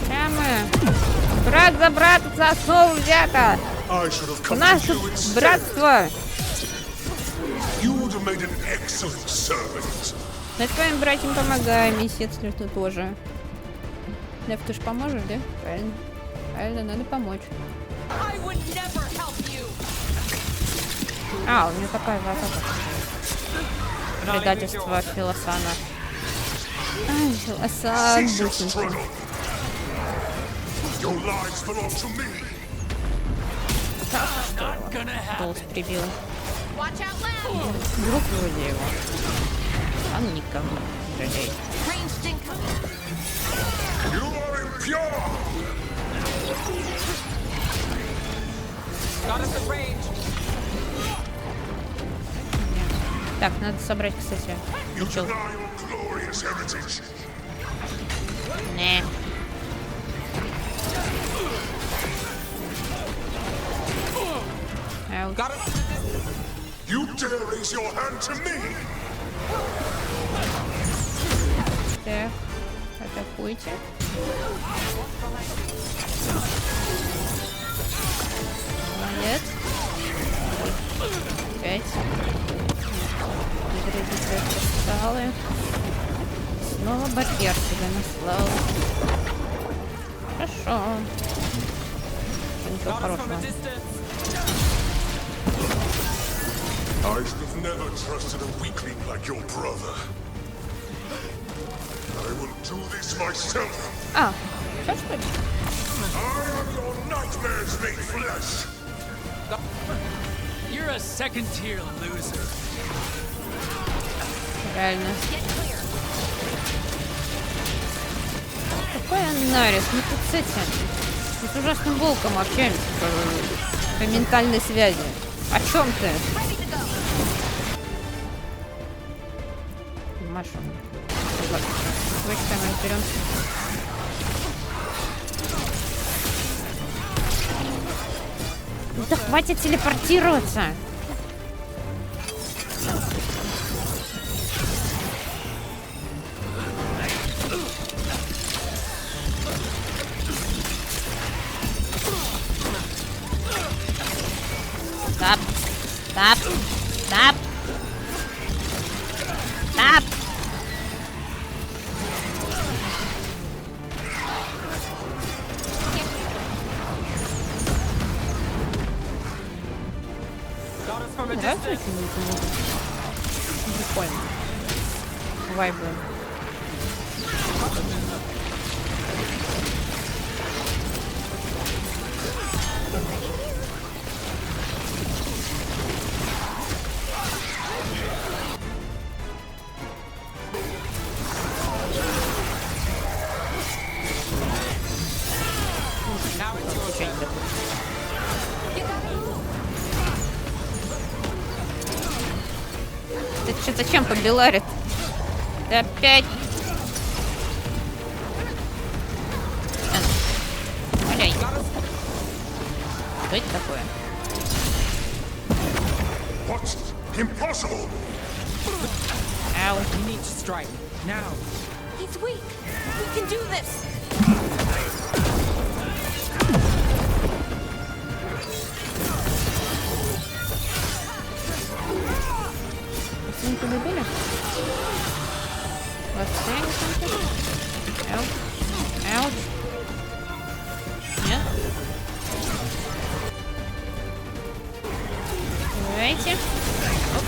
Прямо. Брат за брата за основу взято. У нас тут братство. Мы твоим братьям помогаем, естественно, ты тоже. Лев, ты же поможешь, да? Правильно. Правильно, надо помочь. А, у меня такая же атака. Предательство Филосана. Ай, Филосан, быстренько. Голос прибил. Друг вроде его. А ну никому не жалеет. Так, надо собрать, кстати. Учил. Не. Так, атакуйте. Молодец. 5. Грызите кристаллы. Снова барьер себе наслал. Хорошо. Ничего хорошего. I should have never trusted a weakling like your brother. I will do this myself. А, все что ли? I am your nightmares made flesh. You're a second-tier loser. Реально. Какой Анарис? Мы тут с этим. Мы с ужасным волком общаемся. По ментальной связи. О чем ты? Маша. Давайте там разберемся. Да хватит телепортироваться. Стоп. Стоп. Стоп. Стоп. Нравится очень прикольно. Вайбы. Ты что, зачем побеларит? Ты опять. Валяй. Что это такое? What? Impossible! Ау. We need to strike now. He's weak. We can do this. Не победили? Аут. Аут. Нет? Давайте. Оп.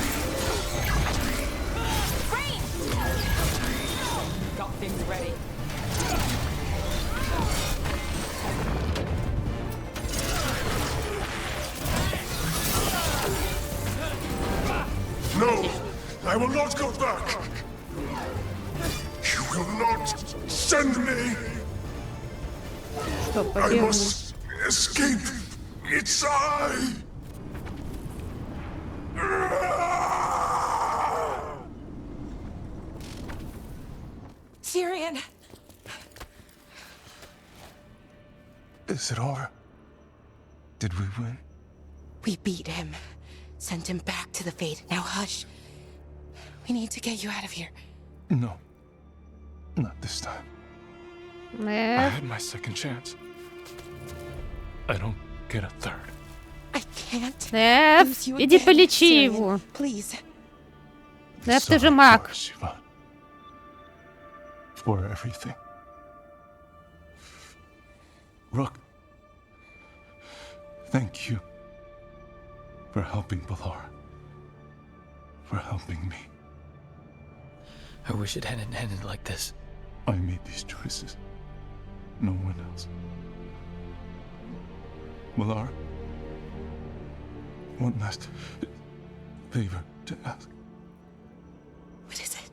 Got things ready. No! I will not go back! You will not send me! Что, I победу? must escape! It's I! Tyrion. Is it over? Did we win? We beat him. Sent him back to the Fate. Now hush. We need to get you out of here. No. Not this time. I had my second chance. I don't get a third. I can't. Нэф, lose you иди again, полечи Tyrion. его. Please. Нэф, ты же маг. Shiva. For everything. Rook. Thank you. For helping Balara. For helping me. I wish it hadn't ended like this. I made these choices. No one else. Balara. One last favor to ask. What is it?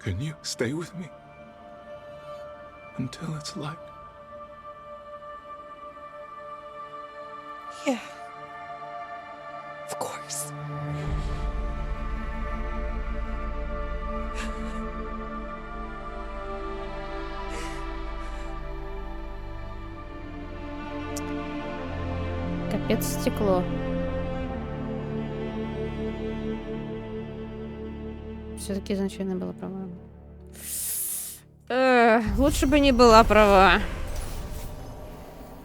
Can you stay with me? Until it's light. Yeah. Of course. Капец, стекло. Все-таки изначально была права. Лучше бы не была права.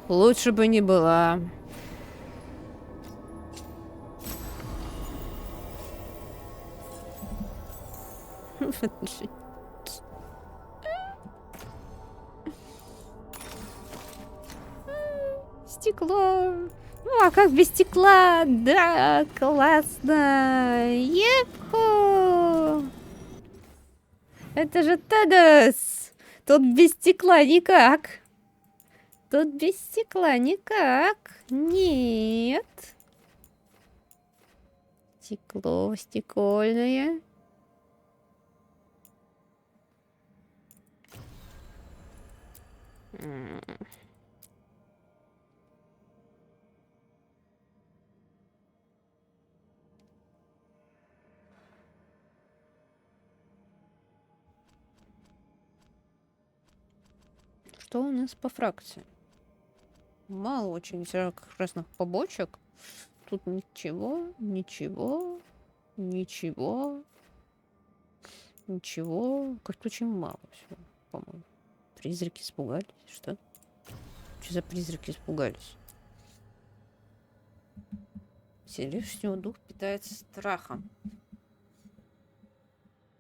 Лучше бы не была. Стекло. Ну, а как без стекла? Да, классно. Епхо. Это же Тедос. Тут без стекла никак. Тут без стекла никак. Нет. Стекло стекольное. Что у нас по фракции? Мало очень всяких разных побочек. Тут ничего, ничего, ничего, ничего. Как-то очень мало всего, по-моему. Призраки испугались, что? Что за призраки испугались? Вселившийся дух питается страхом.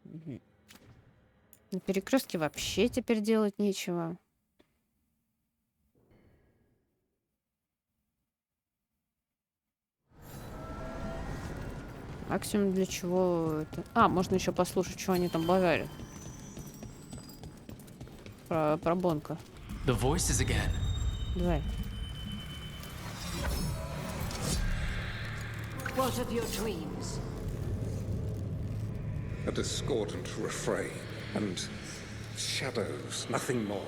Угу. На перекрестке вообще теперь делать нечего. Максимум для чего это... А, можно еще послушать, что они там базарят. Про Бонка. The voices again. Давай. What of your dreams? A discordant refrain and shadows, nothing more.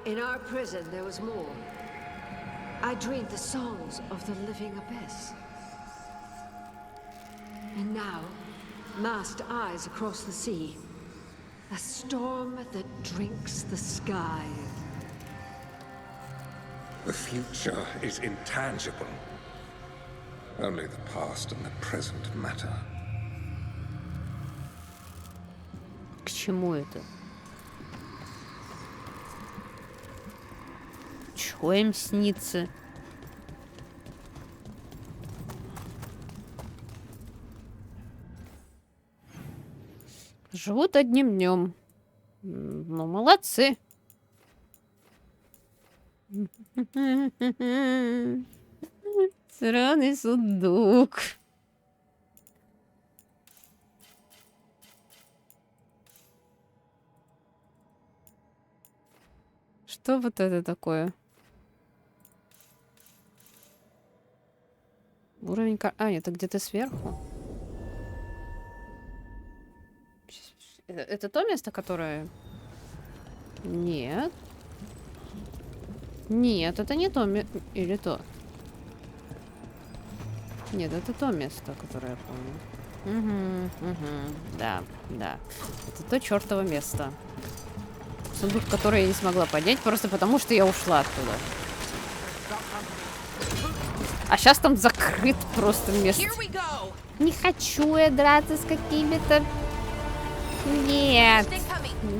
In our prison, there was more. I dreamed the songs of the living abyss. And now, masked eyes across the sea. A storm that drinks the sky. The future is intangible. Only the past and the present matter. К чему это? Чего им снится? Живут одним днем. Ну, молодцы. Сраный сундук. Что вот это такое? Уровень... А, это где-то сверху. Это то место, которое... Нет. Нет, это не то место. Или то. Нет, это то место, которое я помню. Угу. Да, да. Это то чертово место. Сундук, который я не смогла поднять, просто потому что я ушла оттуда. А сейчас там закрыт просто место. Не хочу я драться с какими-то... Нет.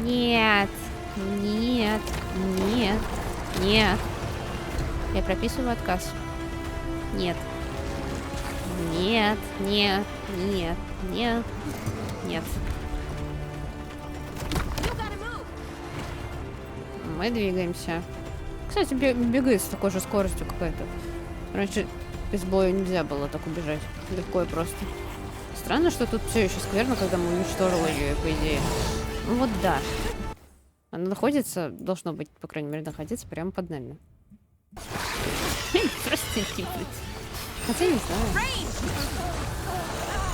Нет. Нет. Нет. Нет. Я прописываю отказ. Нет. Нет. Нет. Нет. Нет. Нет. Мы двигаемся. Кстати, бегает с такой же скоростью какая-то. Раньше без боя нельзя было так убежать. Легко и просто. Странно, что тут все еще скверно, когда мы уничтожили ее, по идее. Ну вот да. Она находится, должно быть, по крайней мере, находиться прямо под нами. Просто типа. Хотя не знаю.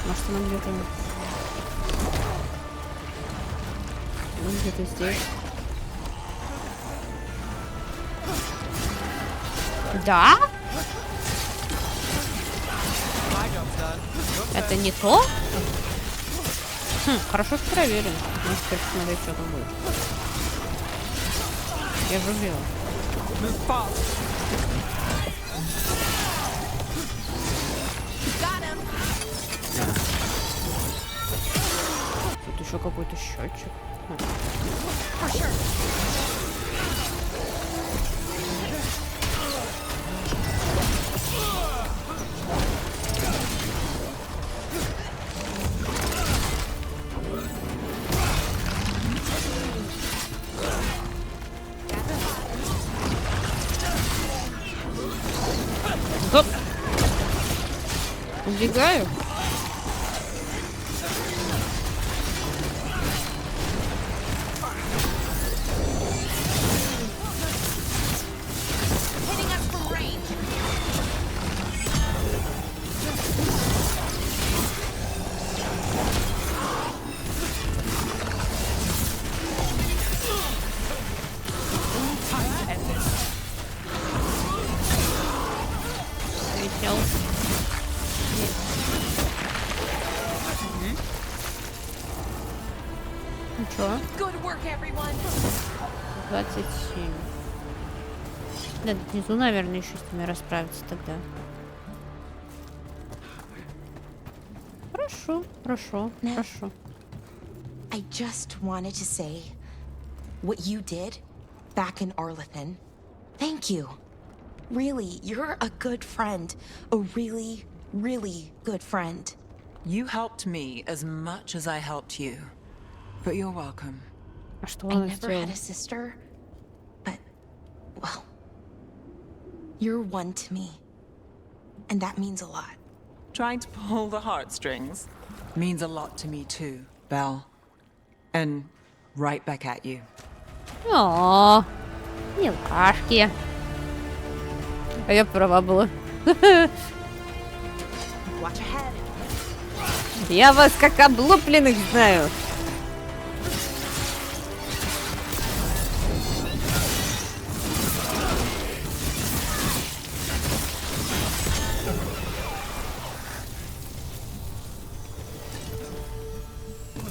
Может, она где-то... Где-то здесь. Да? Это не то? Хм, хорошо, что проверили. Может, теперь посмотреть, что там будет. Я же убила. Тут еще какой-то счетчик. Стоп! Убегаю. work, everyone. 27. Да, внизу, наверное, еще с ними расправиться тогда. Хорошо, хорошо, хорошо. I just wanted to say what you did back in Arlethan. Thank you. Really, you're a good friend. A really, really good friend. You helped me as much as I helped you. But you're welcome. А что I она never сделала? had a sister, but, well, you're one to me. And that means a lot. Trying to pull the heartstrings means a lot to me too, Belle. And right back at you. О, милашки. А я права была. Watch ahead. Я вас как облупленных знаю.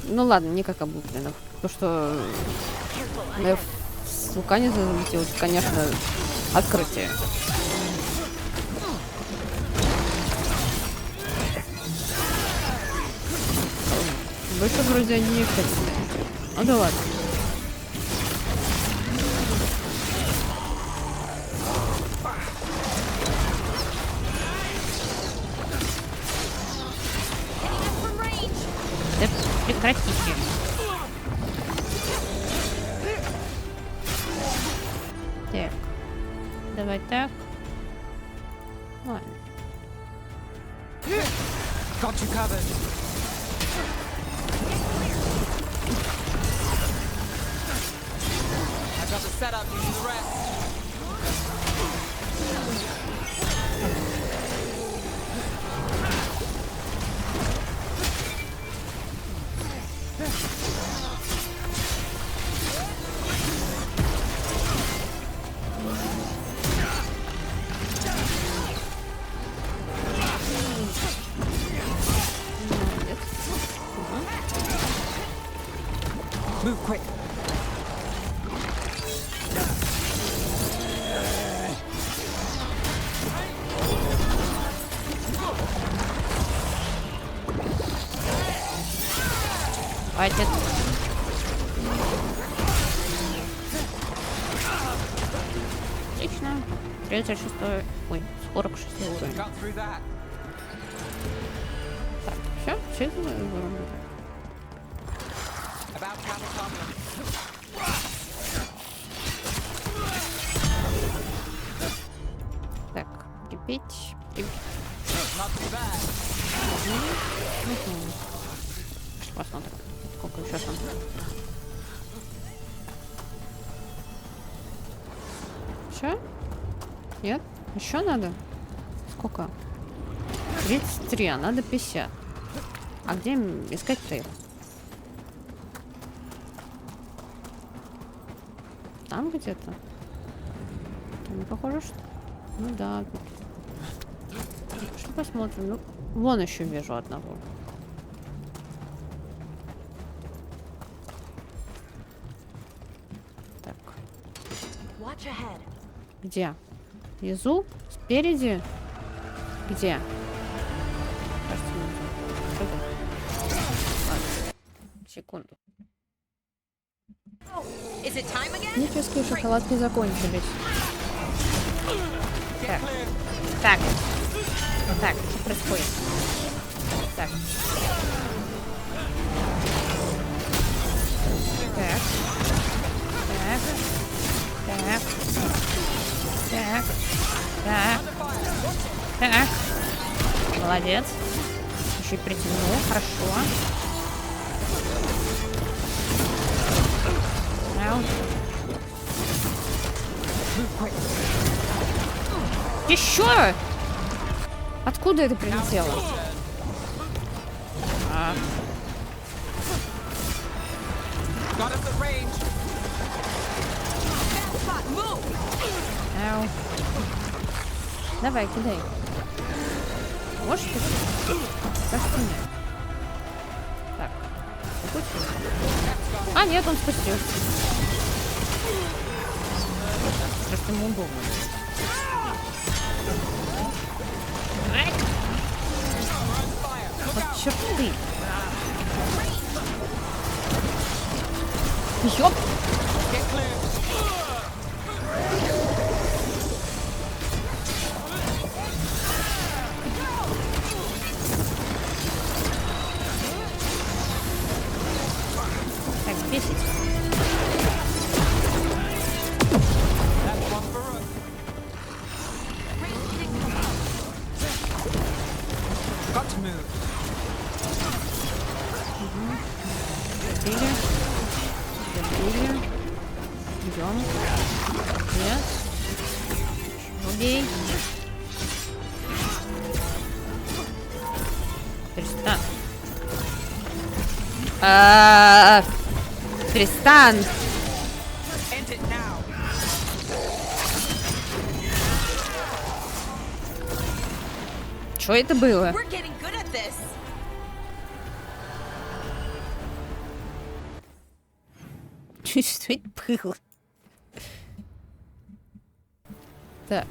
Ну ладно, не как облупленных. То, что с Лукани залетел, конечно, открытие. Больше вроде они не хотят. Ну да ладно. Да прекратите. Так. Давай так. Ладно. Got you covered. I got the setup, you do the rest. Move quick. Хватит. Отлично. 36. Ой, 46 уровень. Так, все это выровняли. Так, припить. Посмотрим, сколько еще там. Все? Нет? Еще надо? Сколько? 33, а надо 50. А где искать-то их? Там где-то? Не похоже, что... Ну да. Что посмотрим? Ну, вон еще вижу одного. Так. Где? Внизу? Спереди? Где? Кажется, внизу. Ладно. Секунду. Этнические шоколадки закончились. Так. Так. Так, что происходит? Так. Так. Так. Так. Так. Так. Так. Молодец. Еще и притянул. Хорошо. Еще! Откуда это прилетело? А. Ау. Давай, кидай. Можешь кидать? Кажется, нет. Так. А, нет, он спустился. Просто ему удобно. Вот черт ты. Ёп! Так, бесит. Got to move. Забили. Идем. Нет. Убей. Тристан. Тристан. Что это было? Что это было? Так.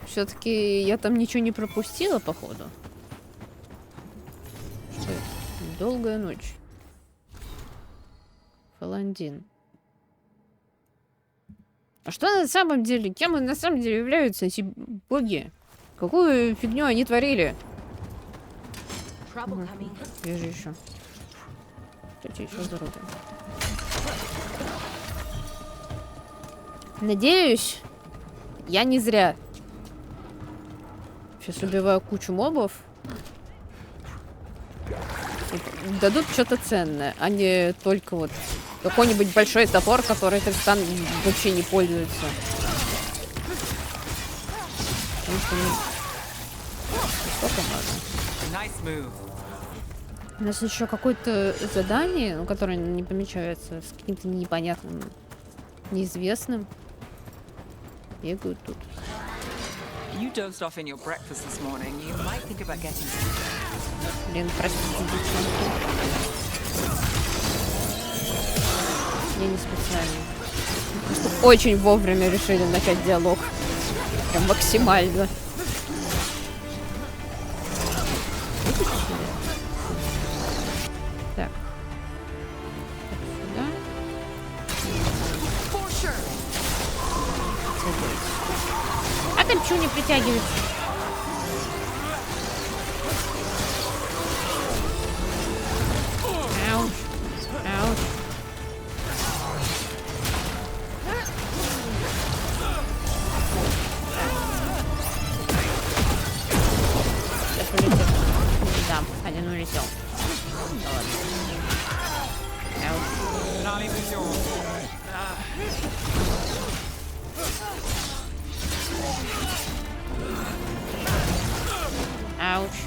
Все-таки я там ничего не пропустила, походу. Что это? Долгая ночь. Фаландин. А что на самом деле? Кем на самом деле являются эти боги? Какую фигню они творили? Вижу еще. Кстати, еще зарубим. Надеюсь, я не зря. Сейчас убиваю кучу мобов. И дадут что-то ценное, а не только вот какой-нибудь большой топор, который Тристан вообще не пользуется. Потому что сколько надо? У нас еще какое-то задание, которое не помечается, с каким-то непонятным, неизвестным. Бегают тут. You dozed off in your breakfast this morning. You might think about getting. Блин, простите, девчонки. Я не специально. Просто очень вовремя решили начать диалог. Прям максимально. Так. Сюда. А там чего не притягивается? Ауч. Ауч. Сейчас улетел. Да, один улетел. Да ладно. Ауч. Ouch.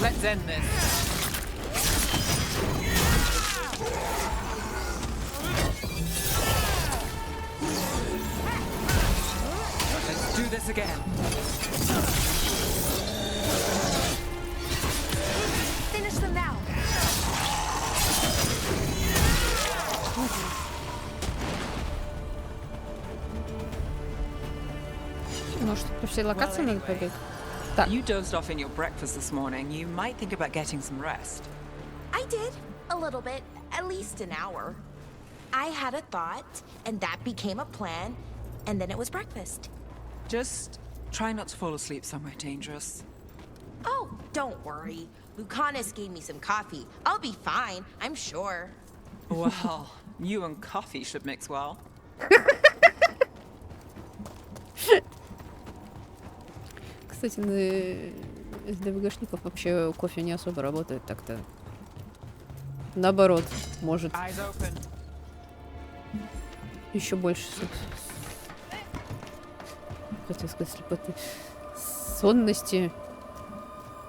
Let's end this. Let's do this again. Finish them now. Может, по всей локации надо побегать? Так. You dozed off in your breakfast this morning. You might think about getting some rest. I did. A little bit. At least an hour. I had a thought, and that became a plan, and then it was breakfast. Just try not to fall asleep somewhere dangerous. Oh, don't worry. Lucanus gave me some coffee. I'll be fine, I'm sure. Well, you and coffee should mix well. Кстати, для ВГшников вообще кофе не особо работает так-то. Наоборот, может еще больше, хотел сказать, слепоты, сонности.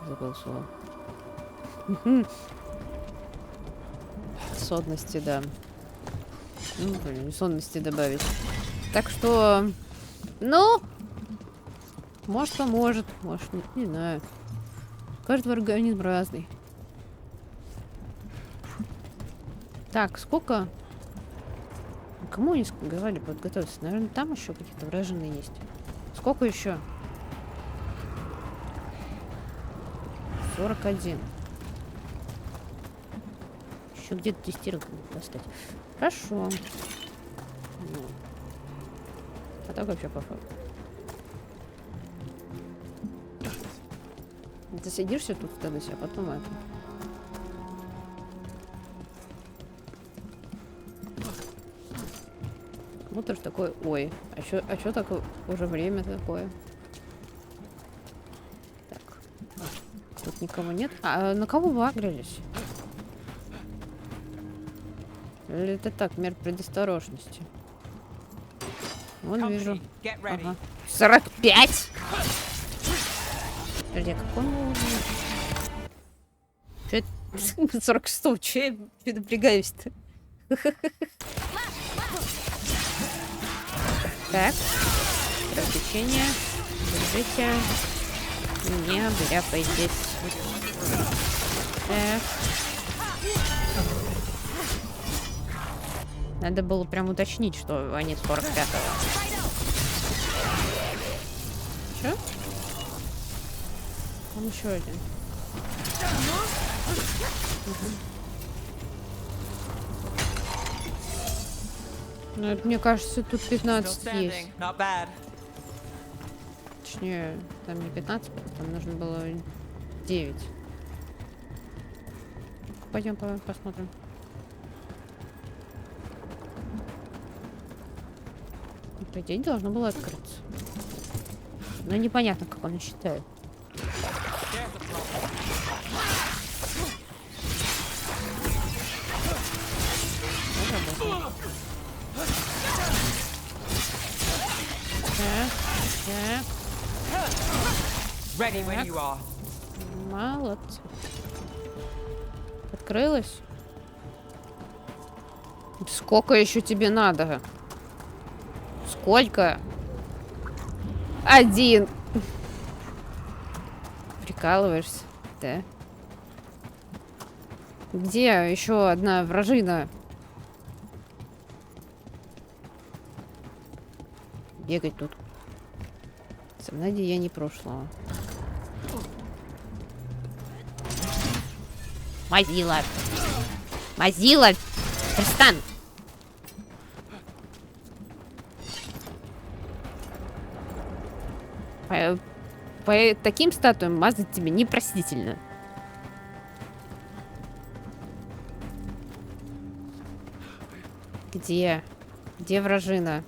Забыл слово. Сонности, да. Ну, блин, сонности добавить. Так что, ну, может поможет, может нет, не знаю. Каждый организм разный. Так, сколько? Кому они сказали подготовиться? Наверное, там еще какие-то вражины есть. Сколько еще? 41. Еще где-то тестировать достать. Хорошо. Ну. А так вообще по факту. Ты сидишься тут в Теннессе, а потом это. Смотришь такой, ой, а чё такое уже время такое? Так. Тут никого нет. А на кого вы агрились? Или это так, мер предосторожности? Вон вижу. Ага. 45! Подожди, как он уровень? Чё это? 46, чё я напрягаюсь-то? Так. Развлечение. Держите. Не обляпайтесь. Так. Надо было прям уточнить, что они 45-го. Чё? Там еще один. Ну, это, мне кажется, тут 15 есть. Точнее, там не 15, там нужно было 9. Пойдем посмотрим. По идее, должно было открыться. Но непонятно, как он считает. Ready when you are. Молодцы. Открылась? Сколько еще тебе надо? Сколько? 1. Прикалываешься, да? Где еще одна вражина? Бегать тут. Сомнадеяний прошлого. Мазила. Мазила. Тристан. По таким статуям мазать тебе непростительно. Где? Где вражина?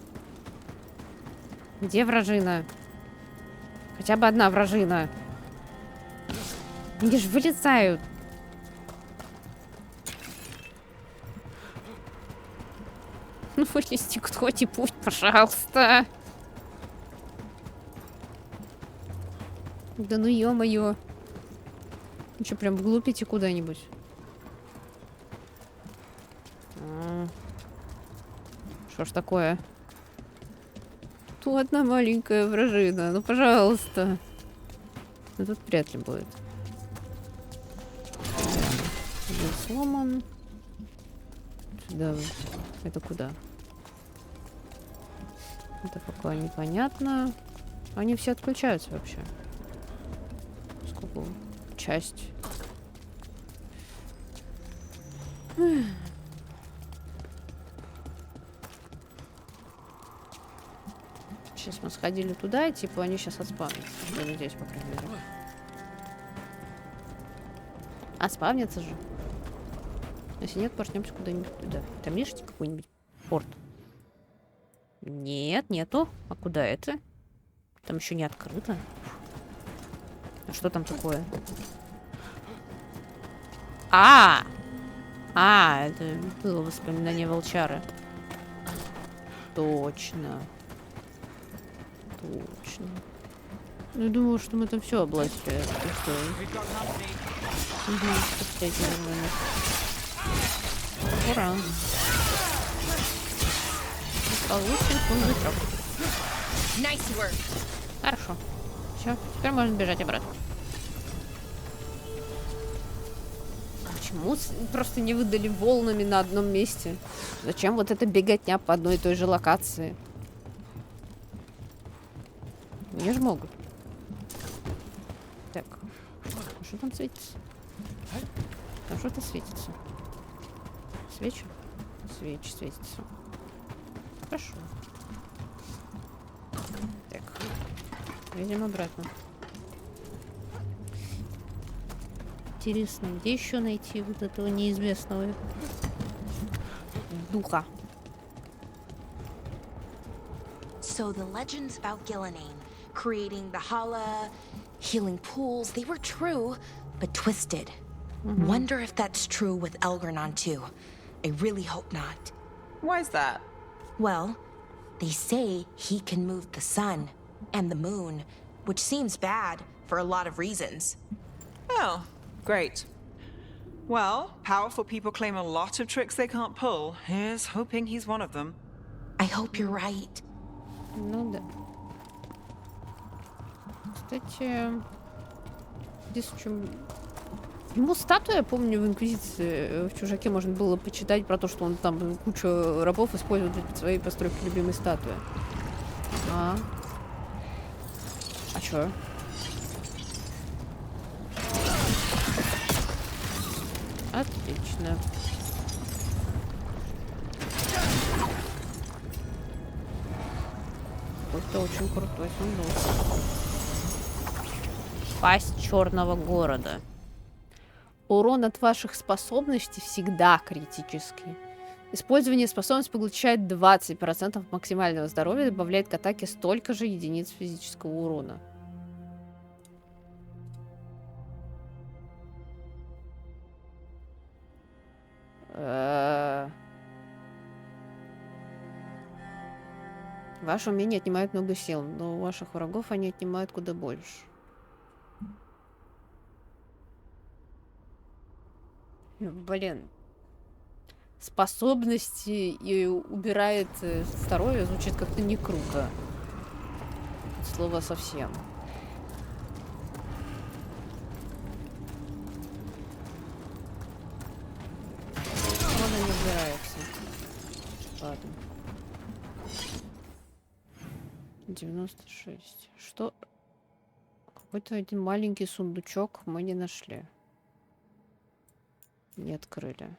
Где вражина? Хотя бы одна вражина. Они же вылезают. Ну, вылезти кто-нибудь, пожалуйста. Да ну ё-моё. Ну что, прям вглупите куда-нибудь? Что ж такое? Тут одна маленькая вражина. Ну, пожалуйста. Ну, тут вряд ли будет. Один сломан. Сюда. Это куда? Это пока непонятно. Они все отключаются вообще. Сколько? Часть. Сейчас мы сходили туда, и типа они сейчас отспавнятся. Или здесь, по крайней мере. А спавнятся же. Если нет, пошнемся куда-нибудь туда. Там есть какой-нибудь порт? Нет, нету. А куда это? Там еще не открыто. А что там такое? Это было воспоминание волчары. Точно. Точно. Ну, я думала, что мы там все облазили. Ура. Получим фундутрок. Nice work. Хорошо. Все, теперь можно бежать обратно. Почему просто не выдали волнами на одном месте? Зачем вот эта беготня по одной и той же локации? Мне же могут. Так. А что там светится? Там что-то светится. Свечи? Свечи светятся. Хорошо. Так. Идем обратно. Интересно, где еще найти вот этого неизвестного духа? So the legends about Gillenane, creating the Hala, healing pools, they were true, but twisted. Wonder if that's true with Elgranon too. I really hope not. Why is that? Well, they say he can move the sun and the moon, which seems bad for a lot of reasons. Oh, great. Well, powerful people claim a lot of tricks they can't pull. Here's hoping he's one of them. I hope you're right. Ну да. Кстати, здесь в чем... Ему статуя, я помню, в Инквизиции, в Чужаке можно было почитать про то, что он там кучу рабов использует для своей постройки любимой статуи. А чё? Отлично. Какой-то очень крутой сундук. Пасть черного города. Урон от ваших способностей всегда критический. Использование способности поглощает 20% максимального здоровья и добавляет к атаке столько же единиц физического урона. Ваши умения отнимают много сил, но у ваших врагов они отнимают куда больше. Блин. Способности и убирает здоровье звучит как-то не круто. Слово совсем. Он не убирается. Ладно. 96. Что? Какой-то один маленький сундучок мы не нашли. Не открыли.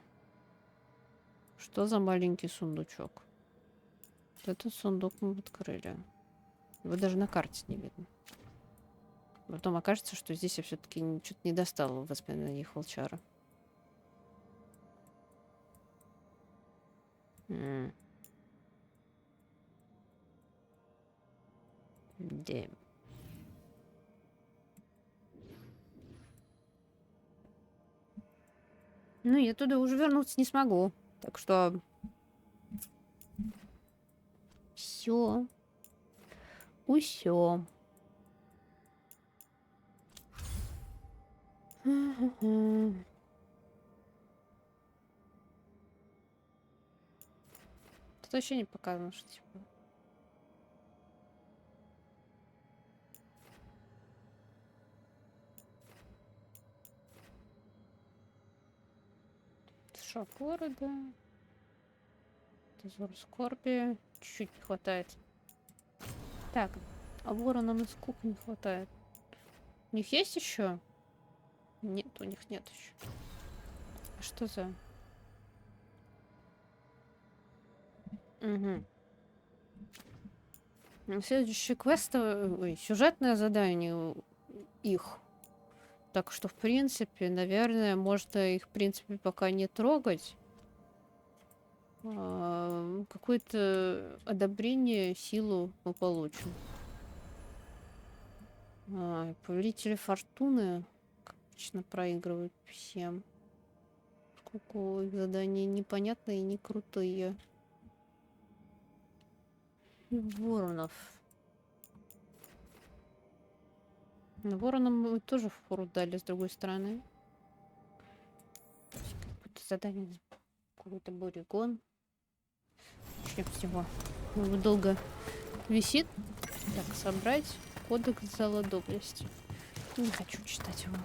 Что за маленький сундучок? Этот сундук мы открыли. Его даже на карте не видно. Потом окажется, что здесь я все-таки что-то не достала в воспоминаниях волчара. Где? Ну, я туда уже вернуться не смогу. Так что... Все. Усё. Тут вообще не показано, что типа... Шаг города. Дозор скорби. Чуть-чуть не хватает. Так, а воронам из кухни не хватает. У них есть еще? Нет, у них нет еще. А что за... Угу. Следующий квест, сюжетное задание их. Так что, в принципе, наверное, можно их, в принципе, пока не трогать. Какое-то одобрение, силу мы получим. Повелители фортуны, как обычно, проигрывают всем. Сколько их заданий непонятные и не крутые. И воронов. Воронам мы тоже фору дали, с другой стороны. Какое-то задание, какой-то бурегон. Начнем с него. Он долго висит. Так, собрать кодекс зала доблести. Не хочу читать его.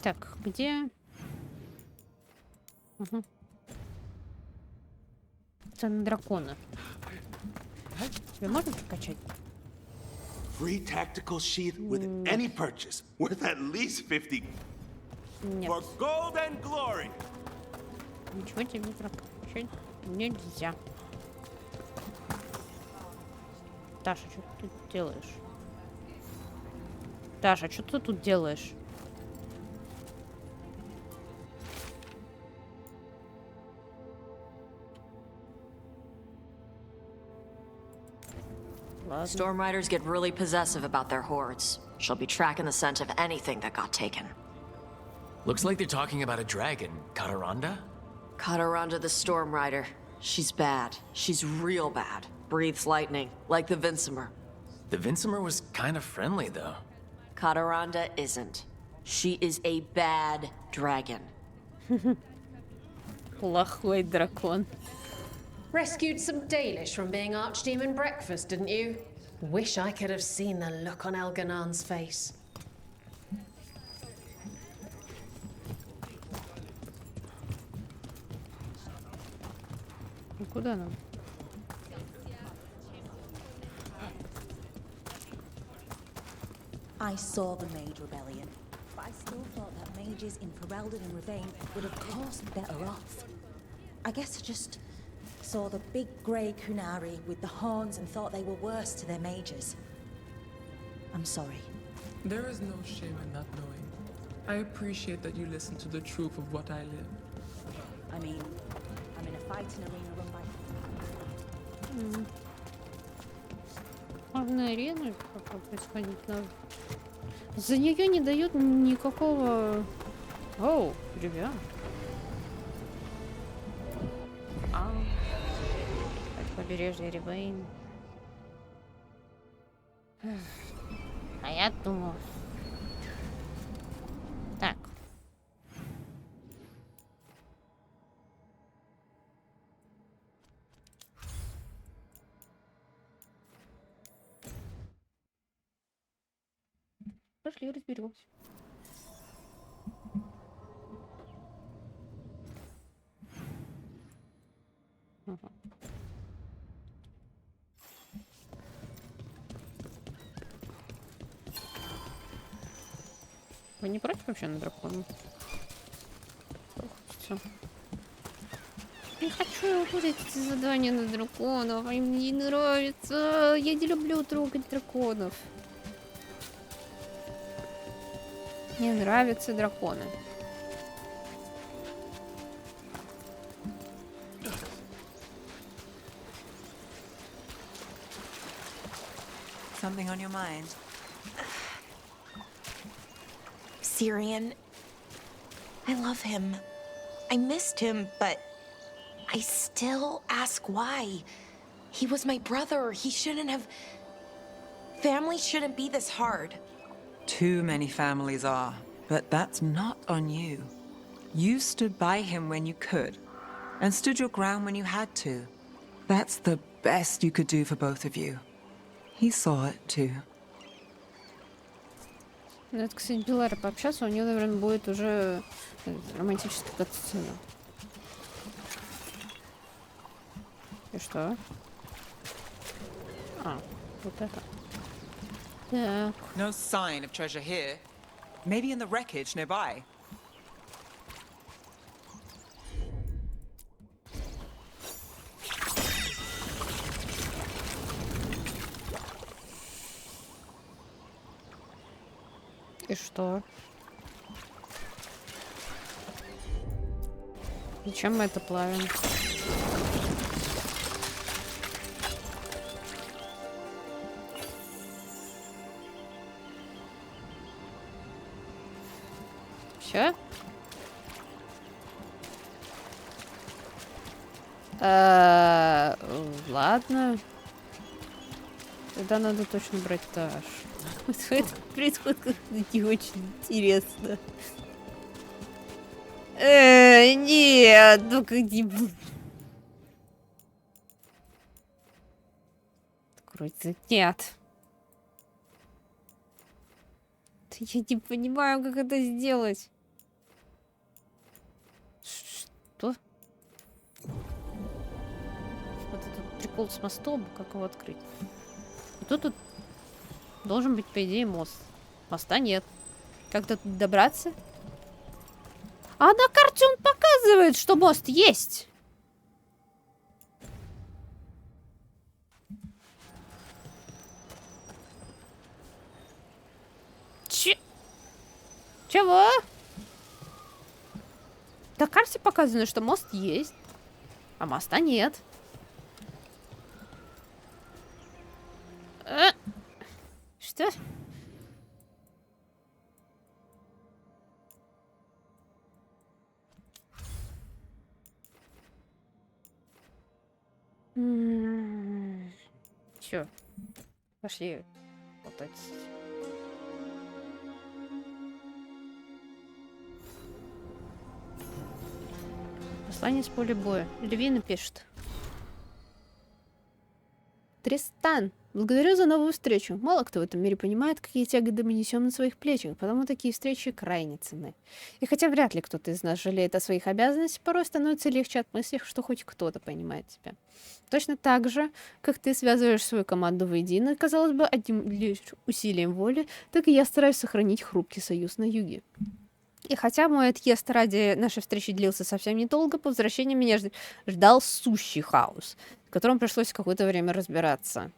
Так, где? Угу. Это на дракона. Тебе можно прокачать? Free tactical sheath with any purchase, worth at least 50. Нет. For gold and glory. Ничего тебе прокачать нельзя. Таша, что ты тут делаешь? Таша, что ты тут делаешь? Storm Riders get really possessive about their hordes. She'll be tracking the scent of anything that got taken. Looks like they're talking about a dragon. Cataranda? Cataranda the Storm Rider. She's bad. She's real bad. Breathes lightning, like the Vincimer. The Vincimer was kind of friendly, though. Cataranda isn't. She is a bad dragon. Плохой дракон. Rescued some Dalish from being Archdemon breakfast, didn't you? Wish I could have seen the look on Elganan's face. Куда нам? I saw the Mage Rebellion, but I still thought that mages in Ferelden and Ravane would of course be better off. I guess I just saw the big grey Kunari with the horns and thought they were worse to their mages. I'm sorry. There is no shame in not knowing. I appreciate that you listen to the truth of what I live. I mean, I'm in a fighting arena run by... Можно арену происходить, но за нее не дают никакого. Оу, ребят. Это побережье Ривейн. А я думал. Так. Пошли разберемся. Ага. Вы не против вообще на дракона? Не хочу выполнять эти задания на драконов, они мне не нравятся. Я не люблю трогать драконов. Мне нравятся драконы. Something on your mind? Syrian. I love him. I missed him, but I still ask why. He was my brother. He shouldn't have... Family shouldn't be this hard. Too many families are, but that's not on you. You stood by him when you could, and stood your ground when you had to. That's the best you could do for both of you. He saw it too. Надо, кстати, Белара пообщаться, у нее, наверное, будет уже романтическая катсцена. И что? А, вот это. Так. No sign of treasure here. Maybe in the wreckage nearby. И что? Зачем мы это плавим? Все? Ладно. Тогда надо точно брать Таш. Это происходит как-то не очень интересно. Нет, ну-ка не буду. Откройте. Нет. Я не понимаю, как это сделать. Что? Вот этот прикол с мостом, как его открыть? И тут должен быть, по идее, мост. Моста нет. Как-то тут добраться? А на карте он показывает, что мост есть. Чего? На карте показано, что мост есть, а моста нет. Что? Чё? Пошли болтать. Послание с поля боя. Левина пишет. Тристан, благодарю за новую встречу. Мало кто в этом мире понимает, какие тяготы мы несем на своих плечах, потому такие встречи крайне ценны. И хотя вряд ли кто-то из нас жалеет о своих обязанностях, порой становится легче от мысли, что хоть кто-то понимает тебя. Точно так же, как ты связываешь свою команду воедино, казалось бы, одним лишь усилием воли, так и я стараюсь сохранить хрупкий союз на юге. И хотя мой отъезд ради нашей встречи длился совсем недолго, по возвращении меня ждал сущий хаос, в котором пришлось какое-то время разбираться.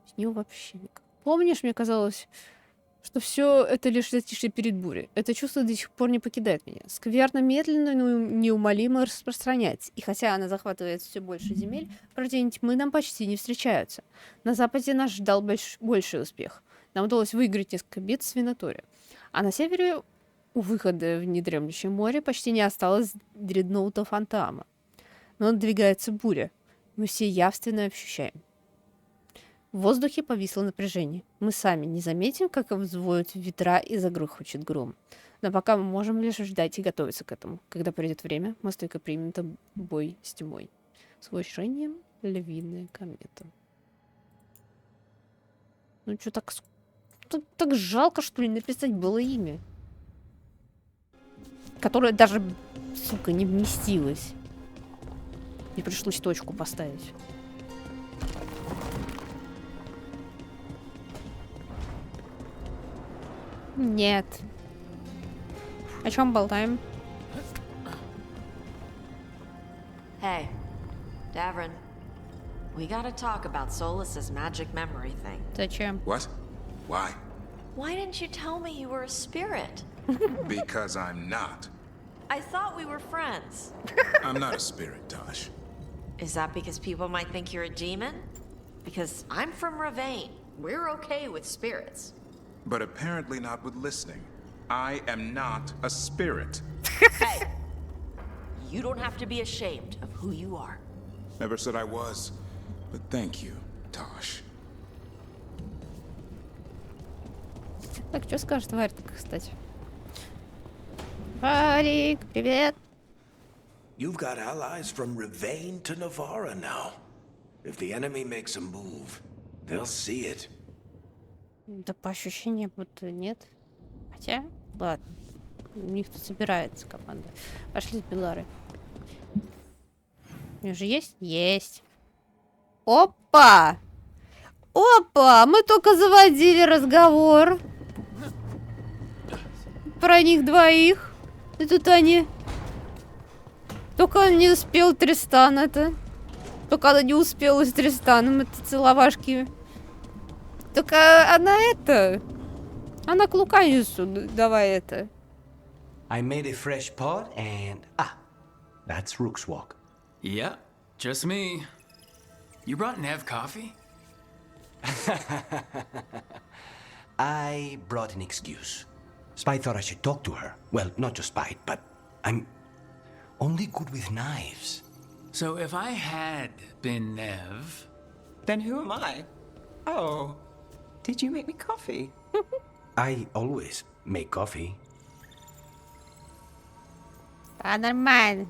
С него вообще никак. Помнишь, мне казалось, что все это лишь затишье перед бурей. Это чувство до сих пор не покидает меня. Скверно медленно, но неумолимо распространяется. И хотя она захватывает все больше земель, порождения тьмы нам почти не встречаются. На западе нас ждал больший успех. Нам удалось выиграть несколько битв с Винатория. А на севере, у выхода в недремлющее море, почти не осталось дредноута Фантома. Но надвигается буря. Мы все явственно ощущаем. В воздухе повисло напряжение. Мы сами не заметим, как взвоют ветра и загрохочет гром. Но пока мы можем лишь ждать и готовиться к этому. Когда придет время, мы стойко примем бой с тьмой. С вооружением львиная комета. Ну что, так жалко, что ли, написать было имя. Которое даже, сука, не вместилось. Мне пришлось точку поставить. Нет. О чем болтаем? Hey, Davrin. We gotta talk about Solas's magic memory thing. Зачем? What? Why? Why didn't you tell me you were a spirit? Because I'm not. I thought we were friends. I'm not a spirit, Tosh. Is that because people might think you're a demon? Because I'm from Ravane. We're okay with spirits. But apparently not with listening. I am not a spirit. Hey! You don't have to be ashamed of who you are. Never said I was. But thank you, Tosh. Так, что скажет Варик, кстати? Варик, привет! You've got allies from Ravane to Navarra now. If the enemy makes a move, they'll see it. Да по ощущениям будто нет. Хотя, ладно. У них тут собирается команда. Пошли с Белары. У них же есть? Есть. Опа! Опа! Мы только заводили разговор. Про них двоих. И тут они... Только не успел Тристан это. Только она не успела с Тристаном. Это целовашки. Только она это... Она к Луканису давай это. I made a fresh pot and... that's Rook's Walk. Yeah, just me. You brought Nev coffee? I brought an excuse. Spite thought I should talk to her. Well, not just Spite, but I'm only good with knives. So if I had been Nev... Then who am I? Oh, did you make me coffee? I always make coffee. Нормально.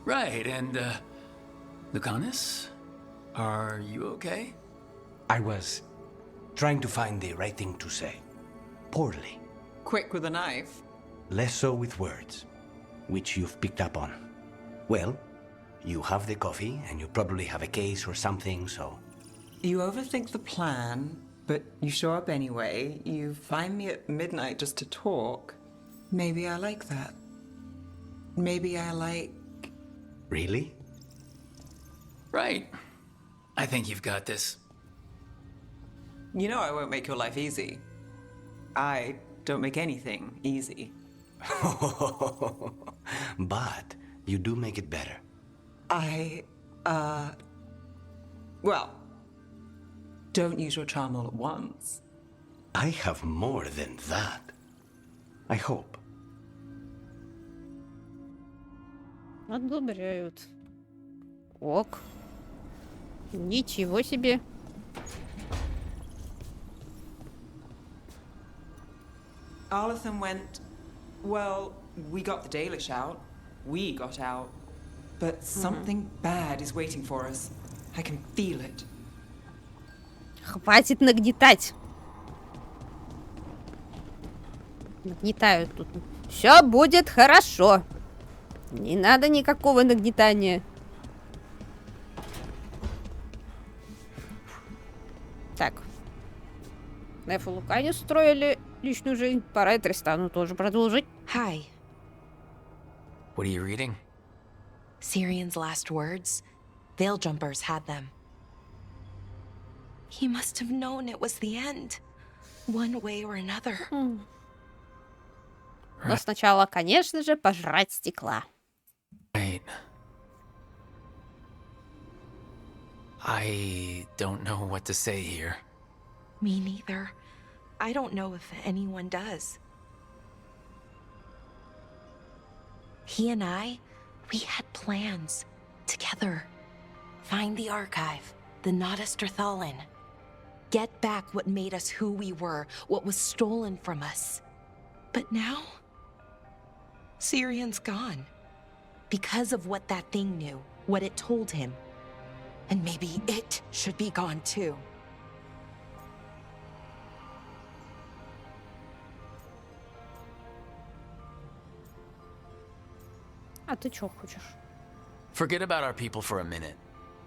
Right, and, Lucanus? Are you okay? I was trying to find the right thing to say. Poorly. Quick with a knife. Less so with words. which you've picked up on. Well, you have the coffee, and you probably have a case or something, so... You overthink the plan, but you show up anyway. You find me at midnight just to talk. Maybe I like that. Maybe I like... Really? Right. I think you've got this. You know I won't make your life easy. I don't make anything easy. But you do make it better. Well, don't use your charm all at once. I have more than that. I hope. Одобряют. Ок. Ничего себе. Arlathan went, well, we got the Dalish out. We got out. But something bad is waiting for us. I can feel it. Хватит нагнетать. Нагнетают тут. Все будет хорошо. Не надо никакого нагнетания. Так. Неф и Лукане устроили личную жизнь. Пора и Тристану тоже продолжить. Hi. What are you reading? Syrian's last words. Veil jumpers had them. He must have known it was the end. One way or another. Но сначала, конечно же, пожрать стекла. Right. I don't know what to say here. Me neither. I don't know if anyone does. He and I, we had plans. Together. Find the archive. The Nodester Thalin. Get back what made us who we were. What was stolen from us. But now... Syrian's gone. Because of what that thing knew. What it told him. And maybe it should be gone too. А ты чё хочешь? Forget about our people for a minute.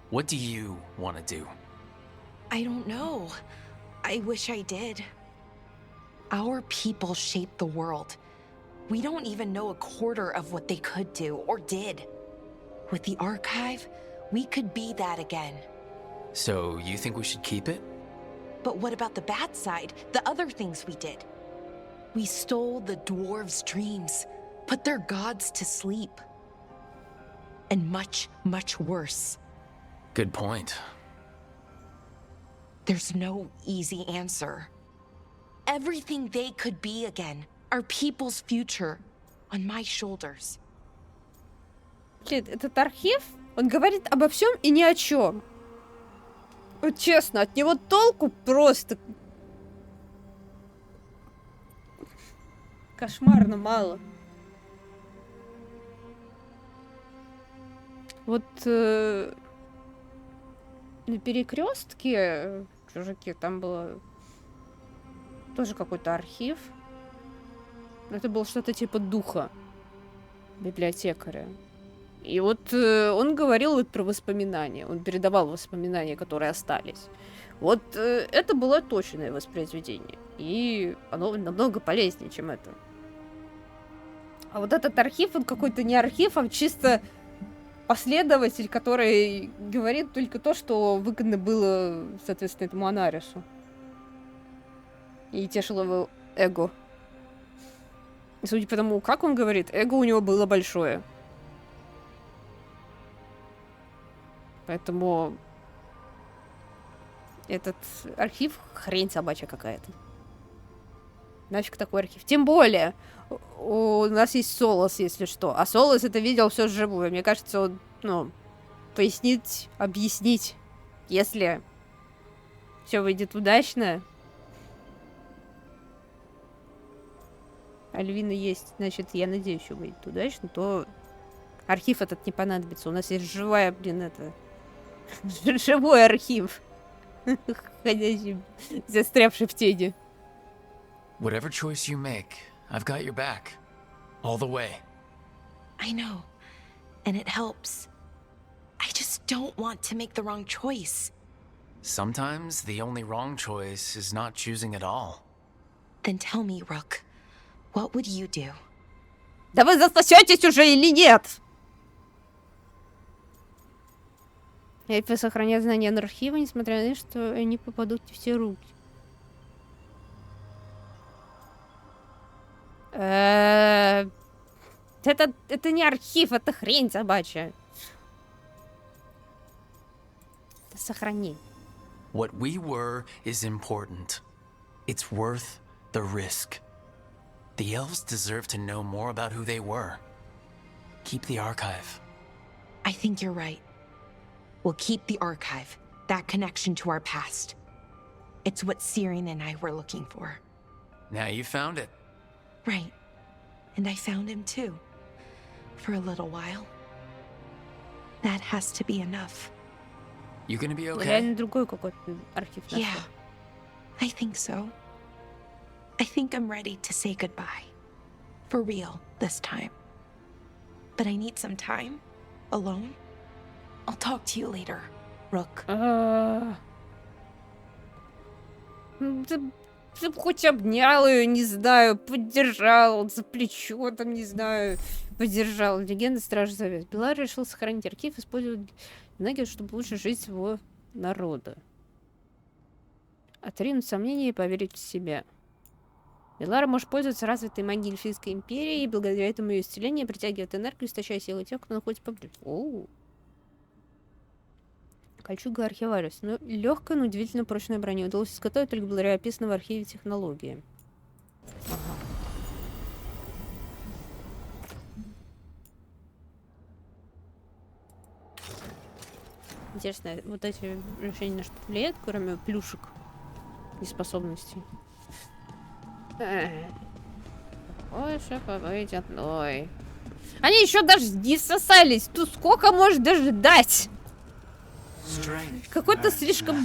What do you want to do? I don't know. I wish I did. Our people shaped the world. We don't even know a quarter of what they could do, or did. With the archive, we could be that again. So, you think we should keep it? But what about the bad side? The other things we did? We stole the dwarves' dreams, put their gods to sleep. And much, much worse. Good point. There's no easy answer. Everything they could be again, our people's future, on my shoulders. Блин, этот архив, он говорит обо всем и ни о чем. Вот честно, от него толку просто кошмарно мало. Вот на перекрестке чужаки, там было тоже какой-то архив. Это было что-то типа духа библиотекаря. И вот он говорил вот про воспоминания. Он передавал воспоминания, которые остались. Вот это было точное воспроизведение. И оно намного полезнее, чем это. А вот этот архив, он какой-то не архив, а чисто последователь, который говорит только то, что выгодно было, соответственно, этому Анарису. И тешило его эго. И судя по тому, как он говорит, эго у него было большое. Поэтому этот архив хрень собачья какая-то. Нафиг такой архив. Тем более, у нас есть Солос, если что. А Солос это видел все живое. Мне кажется, он, пояснить, объяснить, если все выйдет удачно. Альвина есть, значит, я надеюсь, все выйдет удачно, то архив этот не понадобится. У нас есть живая, живой архив. Ходящий, застрявший в тени. Whatever choice you make, I've got your back. All the way. I know. And it helps. I just don't want to make the wrong choice. Sometimes the only wrong choice is not choosing at all. Then tell me, Rook, what would you do? Да вы засосетесь уже или нет? Эльфы сохраняют знания архива, несмотря на то, что они попадут в все руки. Это не архив, это хрень собачья. Это сохранение. What we were is important. It's worth the risk. The elves deserve to know more about who they were. Keep the archive. I think you're right. We'll keep the archive, that connection to our past. It's what Syrian and I were looking for. Now you found it. Right. And I found him too. For a little while. That has to be enough. You gonna be okay? Реально другой какой-то архив нашла. Yeah, I think so. I think I'm ready to say goodbye. For real, this time. But I need some time. Alone. I'll talk to you later, Rook. Ты бы хоть обнял ее, не знаю, поддержал за плечо, там, не знаю, поддержал. Легенда Стражи Завет. Белар решил сохранить архив, использовать энергию, чтобы лучше жить своего народа. Отринуть сомнения и поверить в себя. Белара может пользоваться развитой магией Эльфийской империи, и благодаря этому ее исцеление притягивает энергию, истощая силы тех, кто находится поблизости. Оу. Кольчуга архивариус. Но легкая, но удивительно прочная броня. Удалось изготовить только благодаря описанной в архиве технологии. Ага. Интересно, вот эти решения на что влияют, кроме плюшек и способностей? Больше побыть одной. Они еще даже не сосались. Тут сколько может даже дать? Какой-то слишком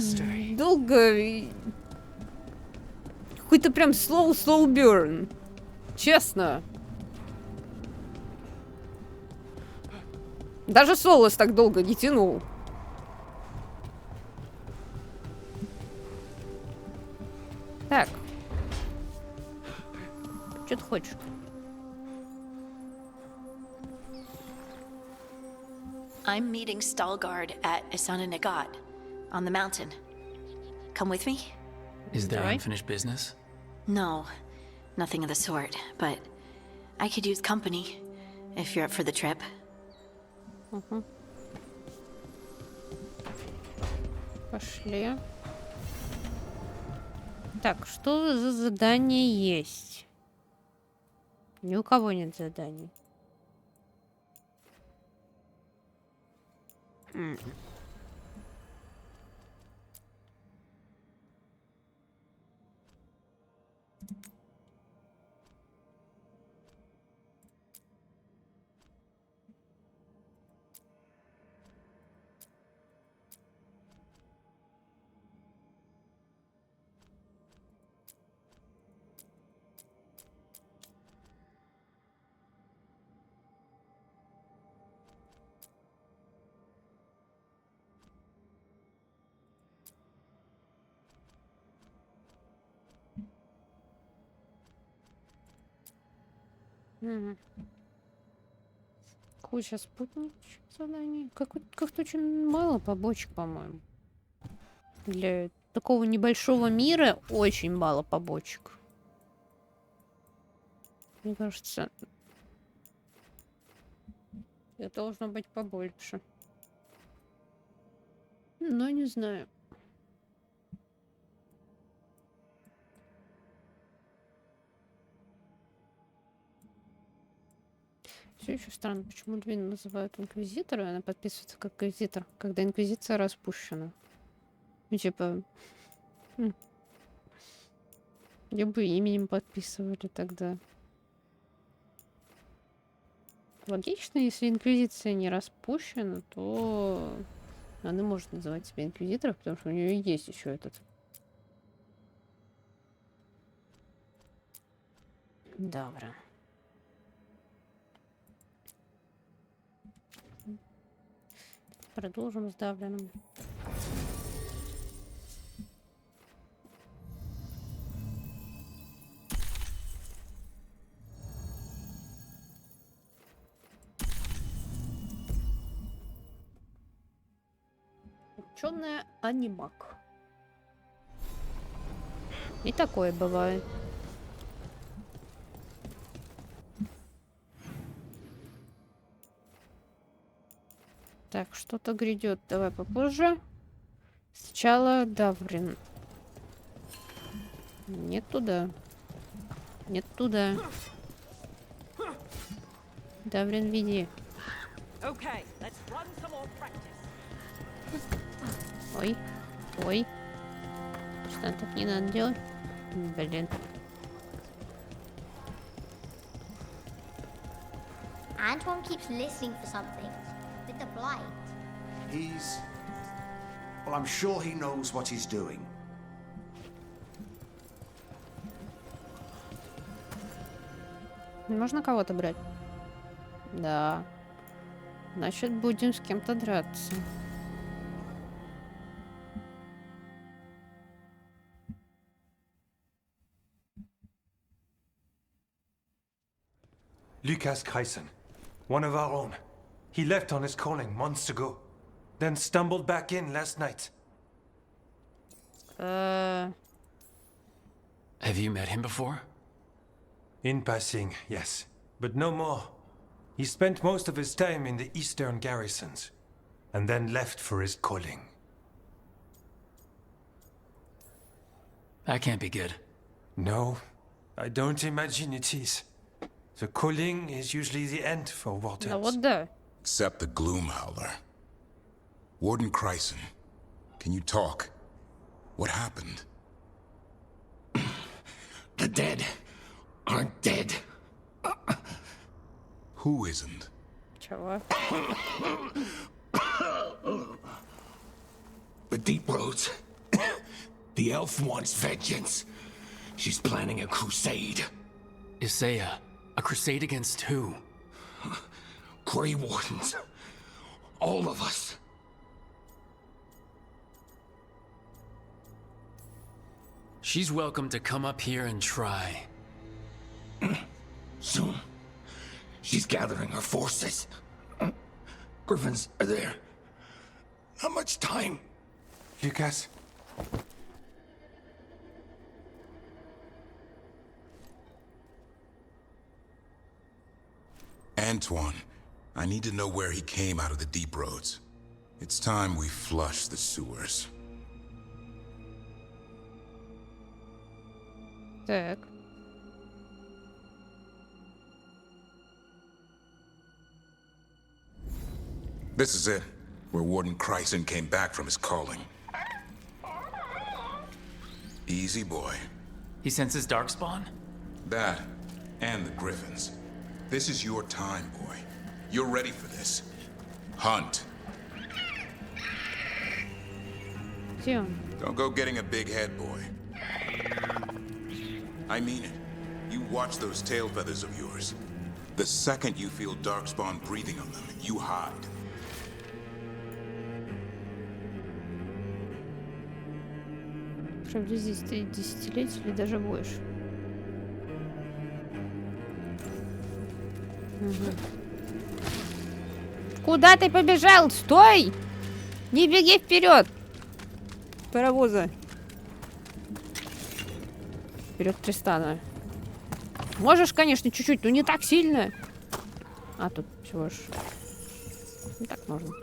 долго. Какой-то прям slow burn. Честно. Даже Солос так долго не тянул. Так. Что ты хочешь? I'm meeting Stalgard at Isana Nagat on the mountain. Come with me? Is there unfinished business? No, nothing of the sort, but I could use company if you're up for the trip. Пошли. Так, что за задание есть? Ни у кого нет заданий. Куча спутничных заданий. Как-то очень мало побочек, по-моему. Для такого небольшого мира очень мало побочек. Мне кажется, это должно быть побольше. Но не знаю. Все еще странно, почему Двин называют инквизитора, и она подписывается как инквизитор, когда инквизиция распущена. Ну, типа... Я бы именем подписывали тогда. Логично, если инквизиция не распущена, то она может называть себя инквизитором, потому что у нее есть еще этот... Добро. Продолжим сдавленным. Ученая анимак. И такое бывает. Так, что-то грядет. Давай попозже. Сначала Даврин. Нет туда. Нет туда. Даврин, веди. Ой. Ой. Что так не надо делать? Блин. Antoine keeps listening for something. With the blight. Well, I'm sure he knows what he's doing. Можно кого-то брать? Да. Значит, будем с кем-то драться. Lucas Kreisen, one of our own. He left on his calling months ago, then stumbled back in last night. Have you met him before? In passing, yes, but no more. He spent most of his time in the eastern garrisons, and then left for his calling. That can't be good. No, I don't imagine it is. The calling is usually the end for wardens. Да вот да. Except the Gloom Howler. Warden Kreisen, can you talk? What happened? The dead aren't dead. Who isn't? Чего? The Deep Roads. The elf wants vengeance. She's planning a crusade. Isaiah, a crusade against who? Grey Wardens. All of us. She's welcome to come up here and try. Soon. She's gathering her forces. Griffins are there. How much time? Lucas? Antoine, I need to know where he came out of the Deep Roads. It's time we flush the sewers. Так. This is it, where Warden Kreisen came back from his calling. Easy, boy. He senses Darkspawn? That, and the Griffins. This is your time, boy. You're ready for this. Hunt. Где он? Don't go getting a big head, boy. I mean it. You watch those tail feathers of yours. The second you feel Darkspawn breathing on them, you hide. Приблизительно 3 десятилетия или даже больше. Угу. Куда ты побежал? Стой! Не беги вперед! Паровоза. Вперед, Тристана. Можешь, конечно, чуть-чуть, но не так сильно. А тут всего ж. Не так можно.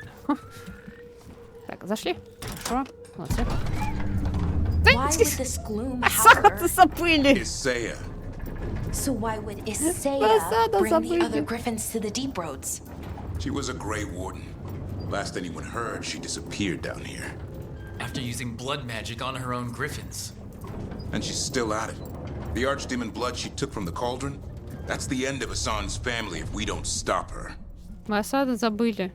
Так, зашли. Хорошо. Молодцы. Осада забыли. Isaiah. So why would Isaiah bring the other Griffins to the Deep Roads? She was a Grey Warden. Last anyone heard, she disappeared down here. After using blood magic on her own Griffins. And she's still at it. The Archdemon blood she took from the cauldron? That's the end of Hassan's family if we don't stop her. Мы осаду забыли.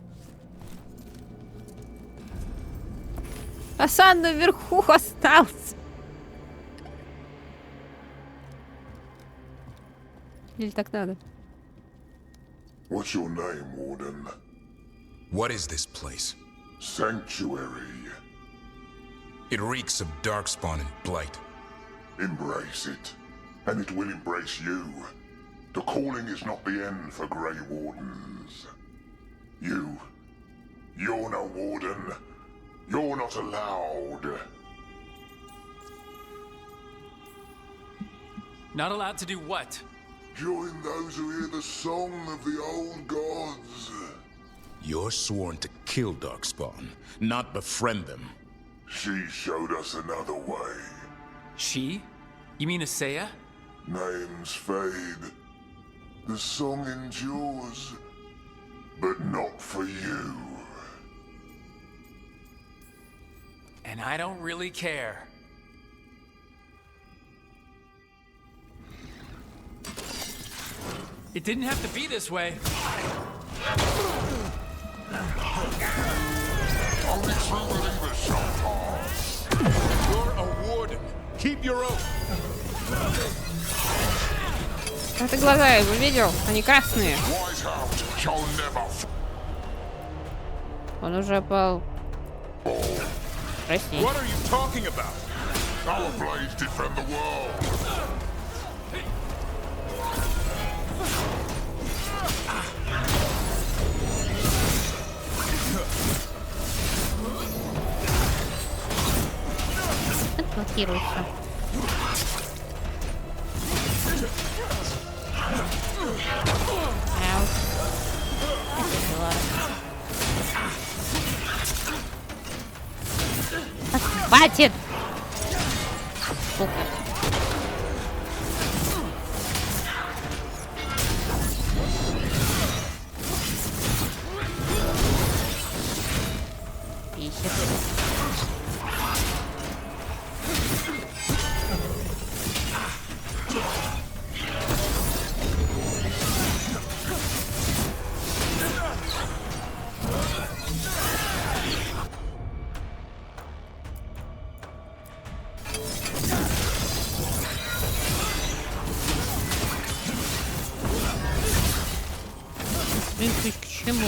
Асан наверху остался. Или так надо? What's your name, Warden? What is this place? Sanctuary. It reeks of darkspawn and blight. Embrace it, and it will embrace you. The calling is not the end for Grey Wardens. You're no warden. You're not allowed. Not allowed to do what? Join those who hear the song of the old gods. You're sworn to kill Darkspawn, not befriend them. She showed us another way. She? You mean Asaya? Names fade. The song endures. But not for you. And I don't really care. It didn't have to be this way. Only true believers shall pass. You're a warden. Keep your oath. А ты глаза его видел? Они красные. Он уже пал. Прости. What are you talking about? Our blades defend the world. Блокируется. Ау. Хватит! Сука. Пищит. К чему?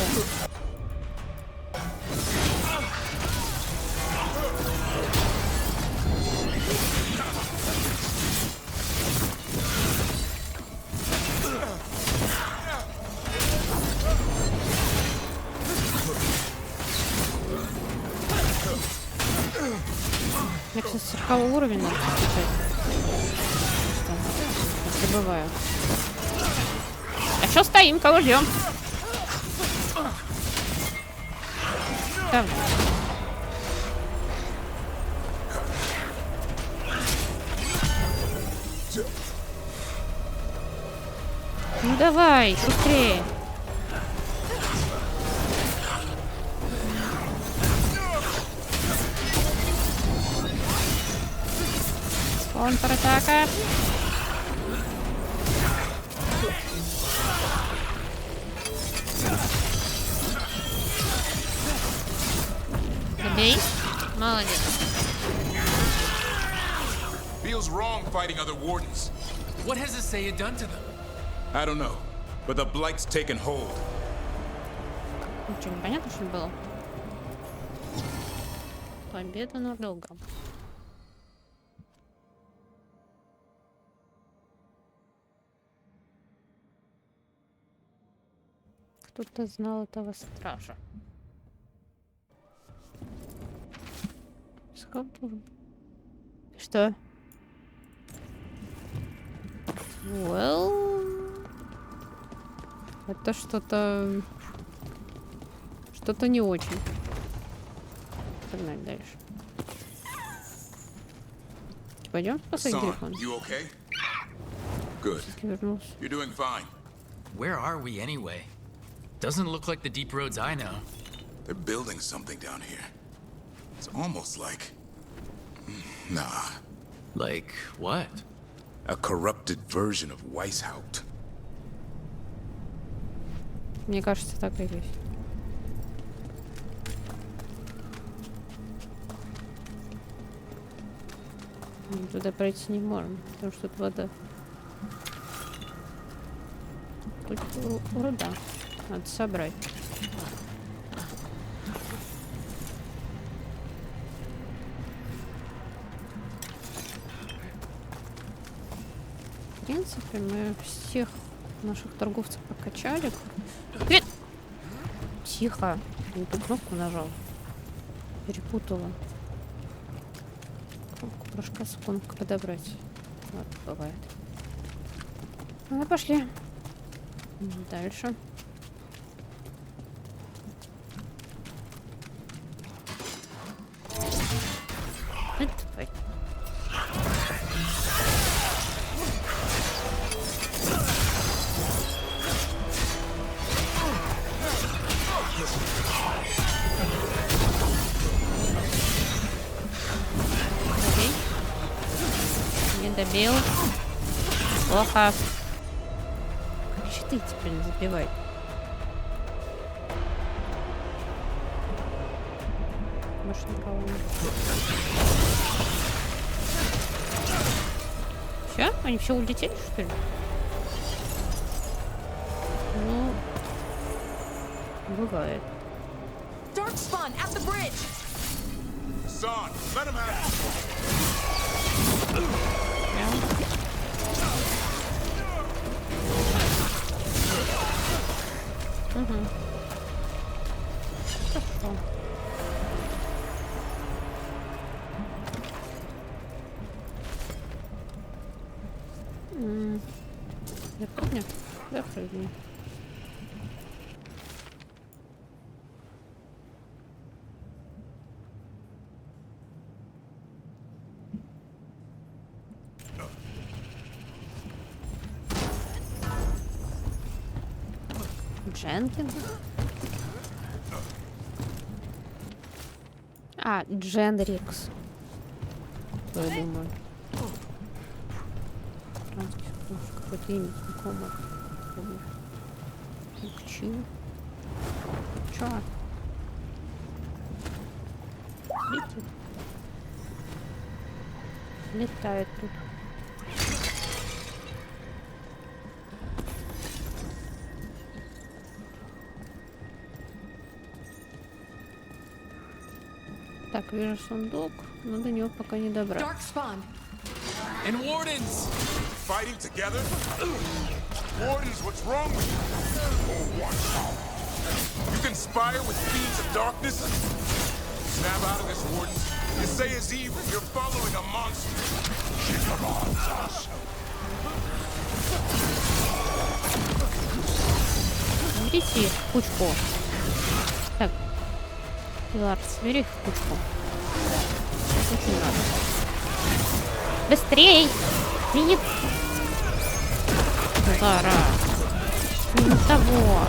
Я, кстати, 40 уровень надо включать. Забываю. А что стоим? Кого ждем? Там. Ну давай, быстрее. Контратака. Бей. Молодец. Feels wrong fighting other wardens. What has Asaya done to them? I don't know, but the blight's taken hold. Ничего не понятно, что было. Победа над долгом. Кто-то знал этого стража. Что? Well... Это что-то... Что-то не очень. Погнали дальше. Пойдем спасать телефон. Good. Вернулся. You're doing fine. Where are we anyway? Doesn't look like the deep roads I know. They're building something down here. It's almost like... Nah. Like what? A corrupted version of Weishaupt. Мне кажется, так и есть. Мы туда пройти не можем, потому что тут вода. Тут руда. Надо собрать. принципе, мы всех наших торговцев покачали. Привет! Тихо. Не ту кнопку нажал. Перепутала. Кнопку прыжка с кнопкой подобрать. Вот, бывает. Ну, пошли. Дальше. Давай. Не добил. Плохо. Щиты теперь не забивай. Больше никого нет. Все? Они все улетели, что ли? Ну, бывает. Darkspawn at the bridge. Son, let him have it. Угу. Хорошо. Я помню. Да, прыгни. Дженкинс. А, Дженрикс. Я думаю. Какое-то имя знакомое. Чё? Летит. Летает тут. Так, вижу сундук, но до него пока не добраться. And Wardens! Fighting together? Wardens, what's wrong with you? You conspire with fiends of darkness? Snap out of this, Wardens. You say is evil, you're following a monster. She commands us. Берите их в кучку. Так. Veilguard, собери их в кучку. Очень надо. Быстрей! Нет! Зара! Не того!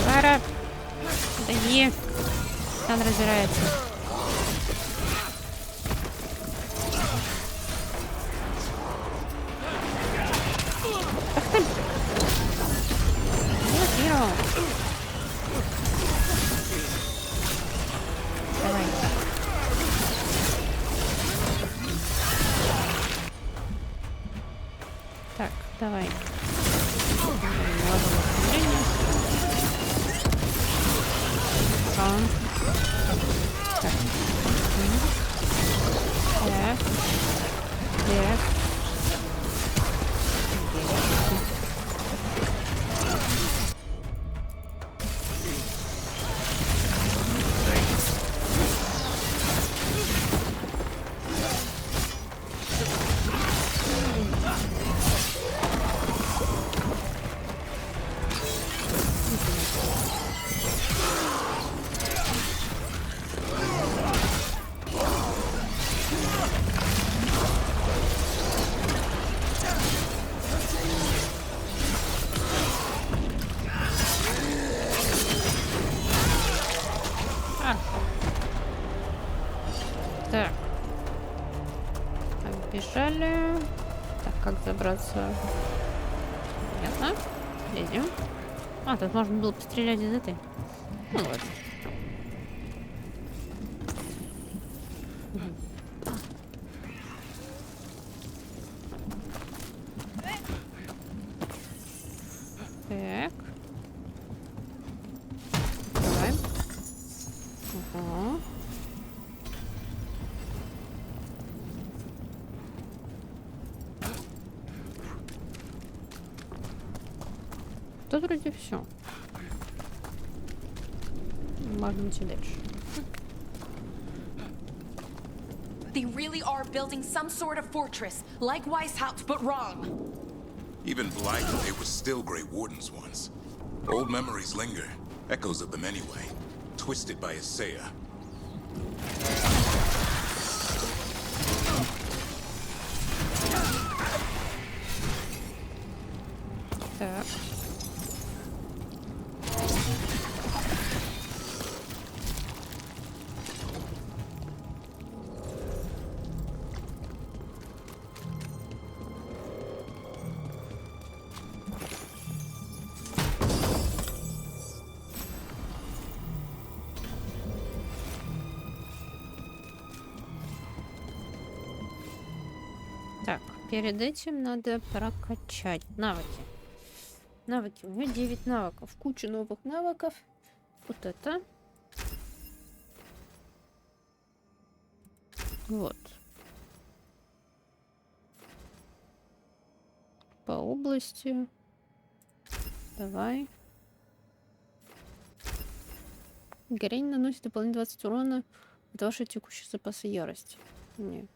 Зара! Подойди! Он разбирается. Ах ты! Вот, Хиро! Давай. Так, давай. Так. Так. Оббежали. Так, как забраться? Понятно. Лезем. А, тут можно было пострелять из этой. Ну вот. Так. Давай. Ага. Тут вроде все. Можно идти дальше. They really are building some sort of fortress, like Weishaupt, but wrong. Even Blight, they were still Grey Wardens once. Old memories linger, echoes of them anyway, twisted by Isaiah. Так. Так, перед этим надо прокачать навыки. Навыки. У меня 9 навыков. Куча новых навыков. Вот это. Вот. По области. Давай. Горение наносит дополнительно 20 урона от вашей текущей запаса ярости. Нет.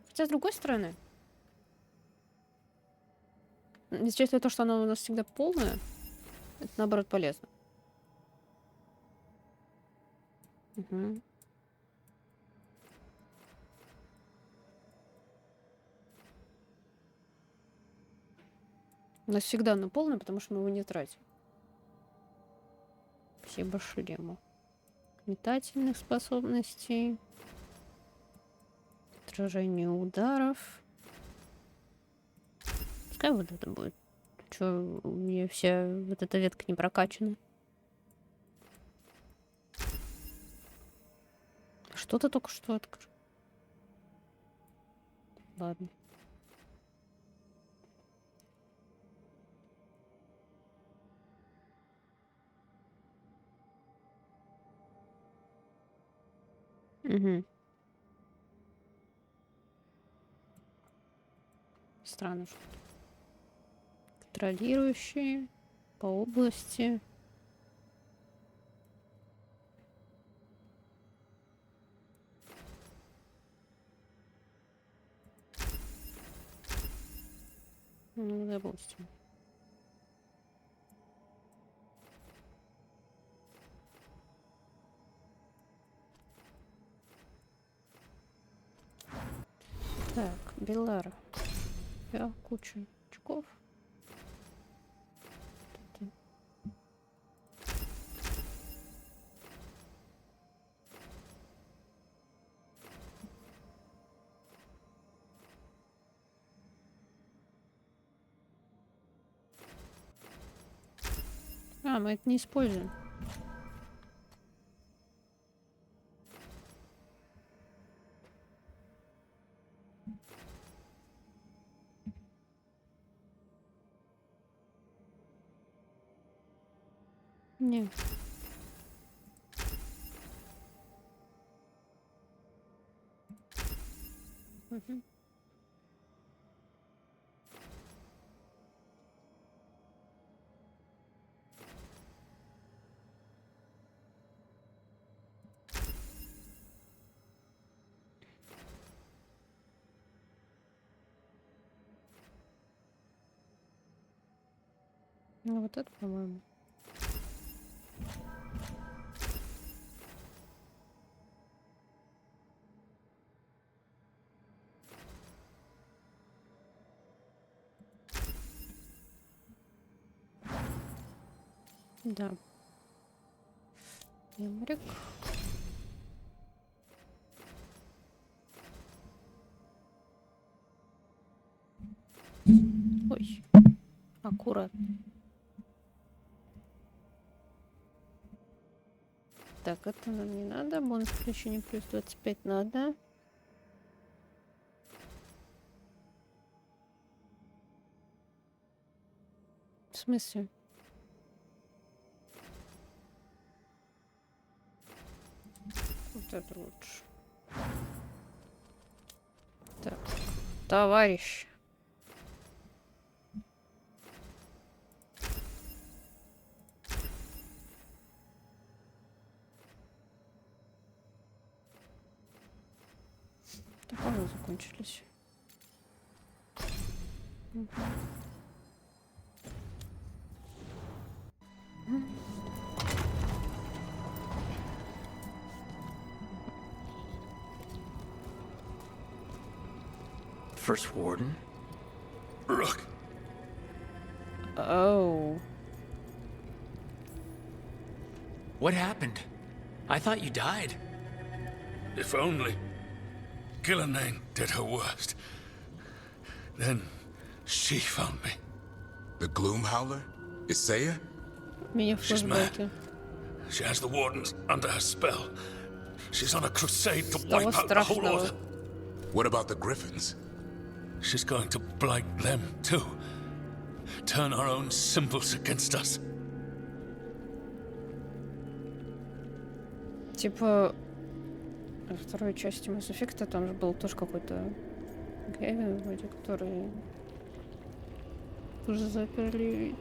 Хотя с другой стороны, если то, что оно у нас всегда полное, это наоборот полезно. Угу. У нас всегда оно полное, потому что мы его не тратим. Спасибо шлему. Метательных способностей. Отражение ударов. Пускай вот это будет. Чё, у меня вся вот эта ветка не прокачана. Что-то только что открыл. Ладно. Угу. Странно что-то. Контролирующие по области. Ну, допустим. Так, Белара. Я куча очков. А, мы это не используем. Нет. Угу. Ну вот это, по-моему. Да. Ямрик. Ой. Аккуратно. Так, это нам не надо. Бонус включения плюс 25 надо. В смысле? это лучше. Так, товарищ. Так, они закончились. First warden? Look. Oh. What happened? I thought you died. If only. Gillenane did her worst. Then she found me. The Gloom Howler? Isaiah? Меня в She's mad. флешбеке. She has the wardens under her spell. She's on a crusade to Того wipe out the whole страшного. order. What about the Griffins? She's going to blight them too. Turn our own symbols against us. Типа, во второй части Mass Effect там же был тоже какой-то Гевин вроде, который уже заперли, и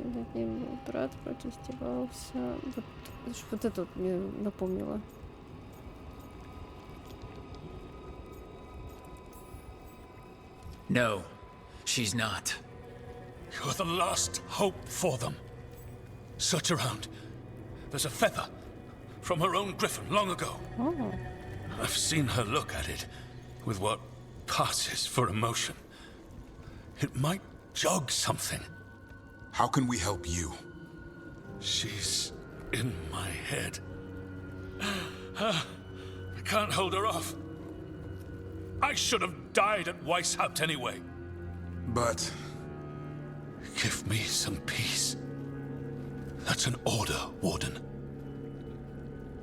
над ним был брат, вроде издевался. Вот это вот мне напомнило. No, she's not. You're the last hope for them. Search around. There's a feather from her own griffin long ago. Oh. I've seen her look at it with what passes for emotion. It might jog something. How can we help you? She's in my head. I can't hold her off. I should have died at Weishaupt anyway. But... Give me some peace. That's an order, Warden.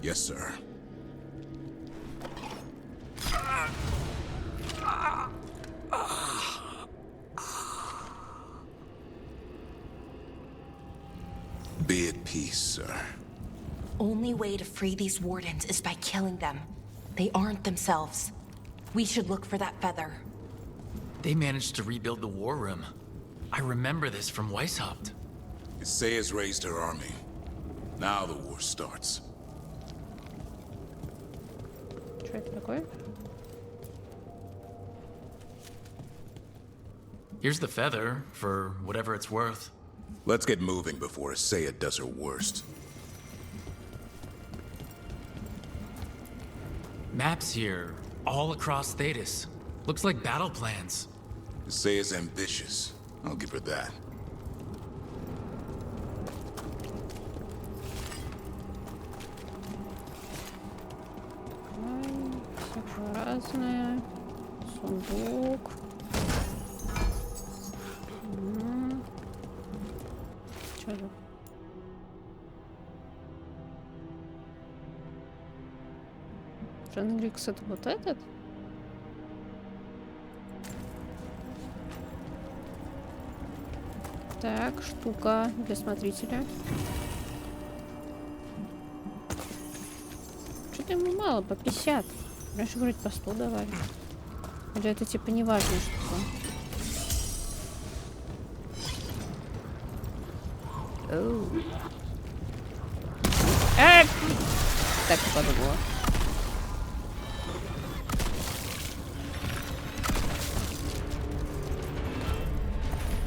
Yes, sir. Be at peace, sir. Only way to free these wardens is by killing them. They aren't themselves. We should look for that feather. They managed to rebuild the war room. I remember this from Weishaupt. Isaiah's raised her army. Now the war starts. Что это такое? Here's the feather, for whatever it's worth. Let's get moving before Isaiah does her worst. Maps here, all across Thetis. Looks like battle plans. Isaiah's ambitious. I'll give her that. Всякое разное. Сундук. Что это? Дженрикс это вот этот? Так, штука для смотрителя. Что-то ему мало, по 50. Раньше, вроде, по 100 давали. Или это типа неважная штука. Оу. Так и подумала.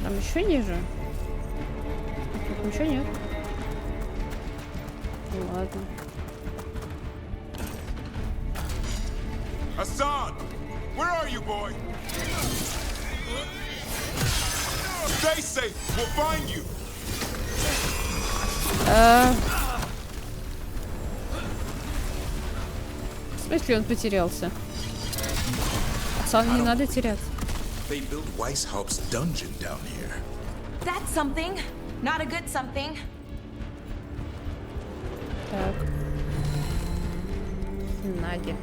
Там еще ниже? Тут ничего нет. Ну ладно. Hassan! Where are you, boy? Stay safe! We'll find you! В смысле он потерялся? Пацан, не надо теряться. They built Weishaupt's dungeon down here. That's something. Not a good something. Так. Наги.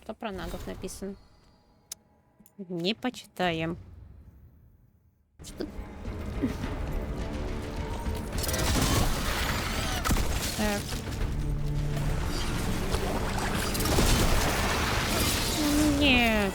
Что про нагов написано? Не почитаем. Что? Так. Нет.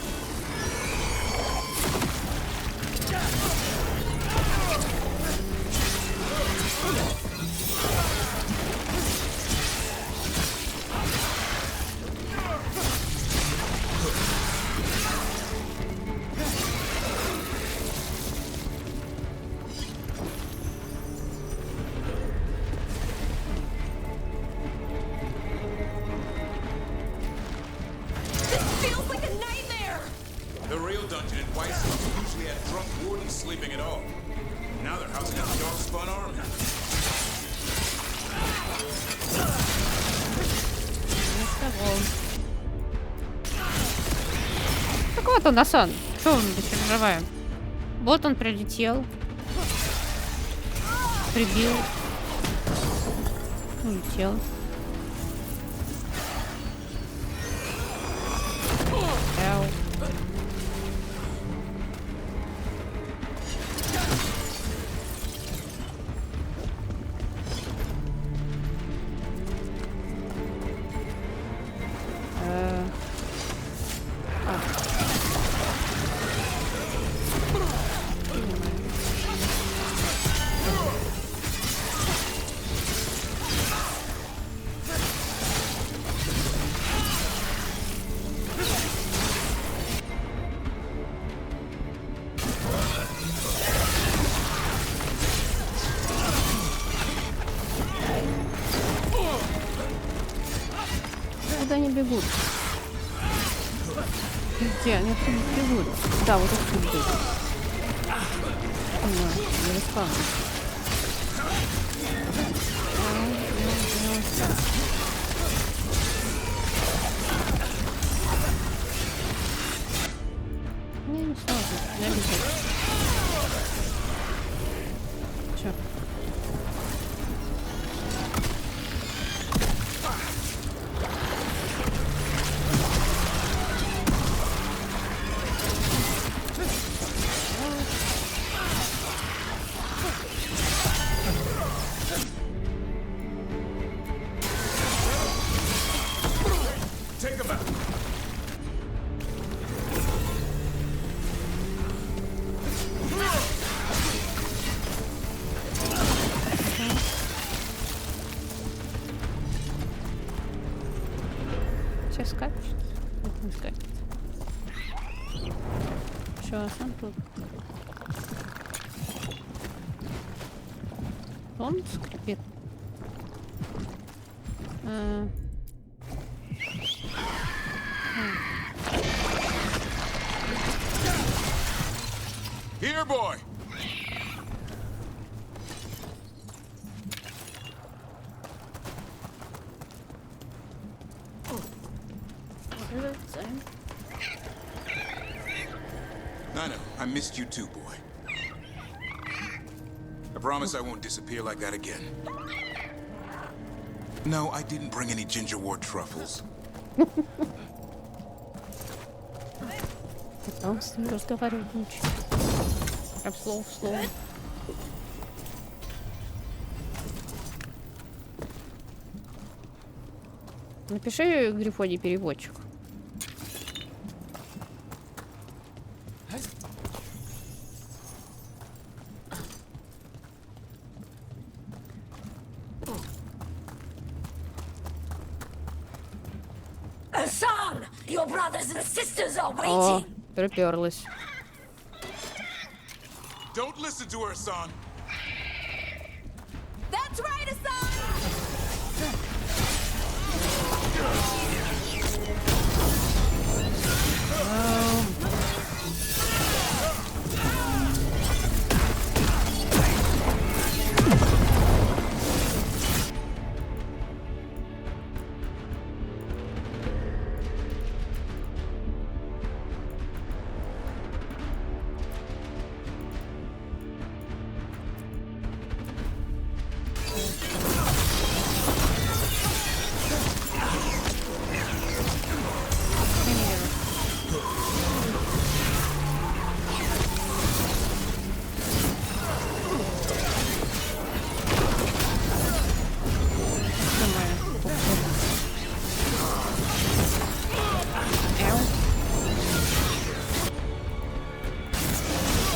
The real dungeon in White usually had drunk wardens sleeping at all. Now they're housing a dog-spun army. Так вот он, Асан. Что он до сих живая? Вот он прилетел. Прибил. Улетел. Эу. Куда они бегут? Где? Они откуда бегут? Да, вот отсюда бегут. Не распал. Не сложно. Не обязательно. Чё? Take them out. Сейчас скачет. Это не скачет. Что, сам тут? Он скрипит. Here, boy. I know. I missed you too, boy. I promise I won't disappear like that again. No, I didn't bring any gingerwort truffles. Он с ним разговаривать ничего. Прям слово в слово. Напиши Грифоне переводчик. Asan, your brothers and sisters are О, waiting. приперлась. Don't listen to her, son. That's right, Asan.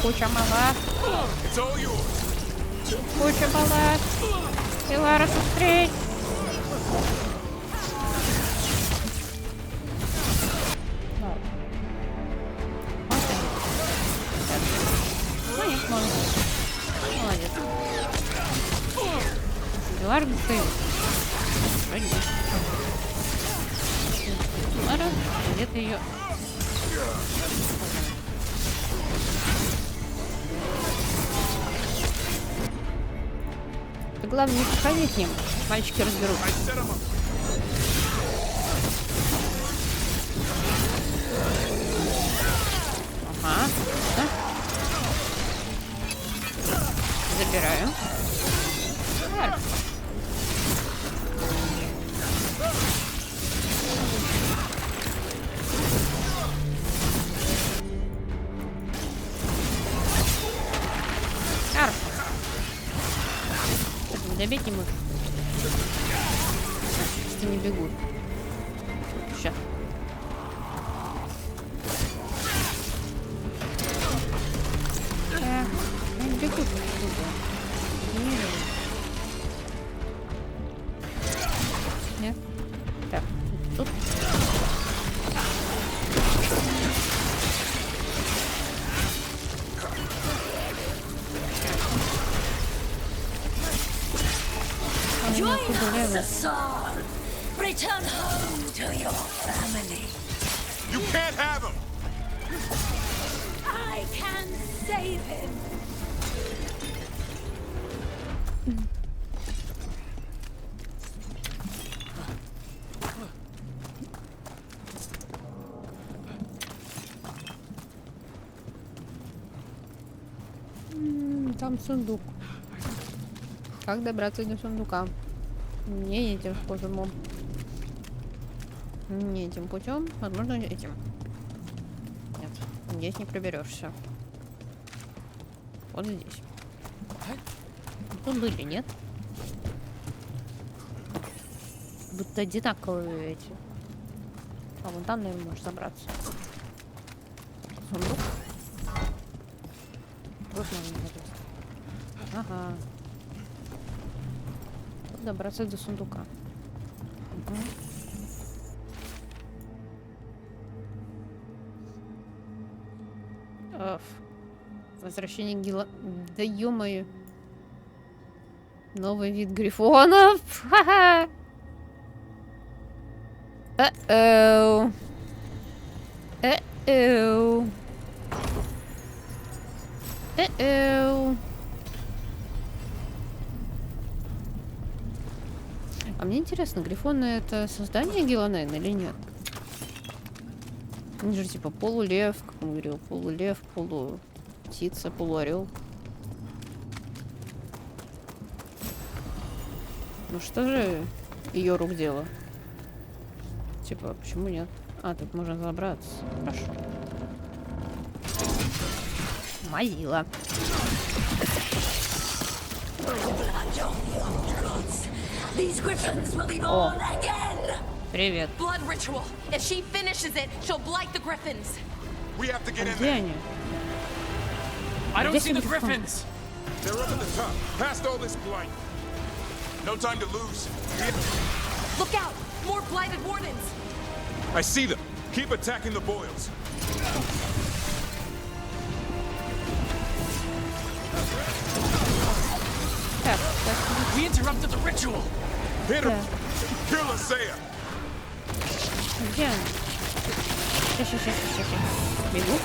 Куча мала. Куча мала. Илара, быстрей. Молодец. Илара, быстрее. Илара, где-то ее... Главное, не подходи к ним. Мальчики разберут. Ага. Да. Забираю. Добить не можешь. Если не бегут. Сейчас. Не бегут. Нет. Так, тут. Join us, Hassan. Return home to your family. You can't have him. I can save him. Там сундук. Как добраться до сундука? Не этим способом. Не этим путем. Возможно, этим. Нет, здесь не проберешься. Вот здесь. Тут были, нет? Будто одинаковые эти. А вон там, наверное, можешь забраться. Сундук. Вот можно забраться. Ага. Добраться до сундука. Возвращение Гила... Да ё-моё. Новый вид грифонов. Ха-ха. Э-оу. Э-оу. Э-оу. А мне интересно, грифоны это создание Гиланейна или нет? Они же типа полулев, как он говорил, полулев, полуптица, полуорел. Ну что же ее рук дело? Типа, почему нет? А, тут можно забраться. Хорошо. Мазила. О, привет. Blood ritual. If she finishes it, she'll blight the griffins. We have to get in Где there. они? I don't see the griffins. They're up at the top, past all this blight. No time to lose. Look out! More blighted wardens. I see them. Keep attacking the boils. We interrupted the ritual. Hit him. Kill Isaiah. Где они? Сейчас. Бегу.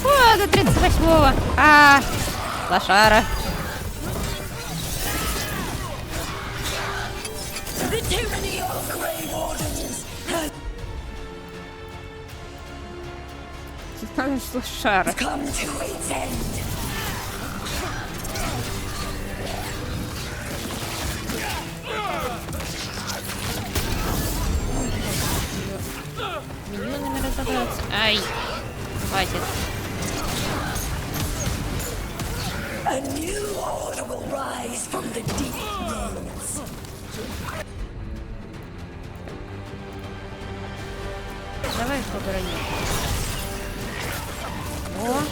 Фу, до 38-го. А, лошара. The tyranny of Grey Wardens has Лошара. come to its end. Миньонами разобраться. Ай, хватит. A new order will rise from the deep ruins. Давай их поброним. О.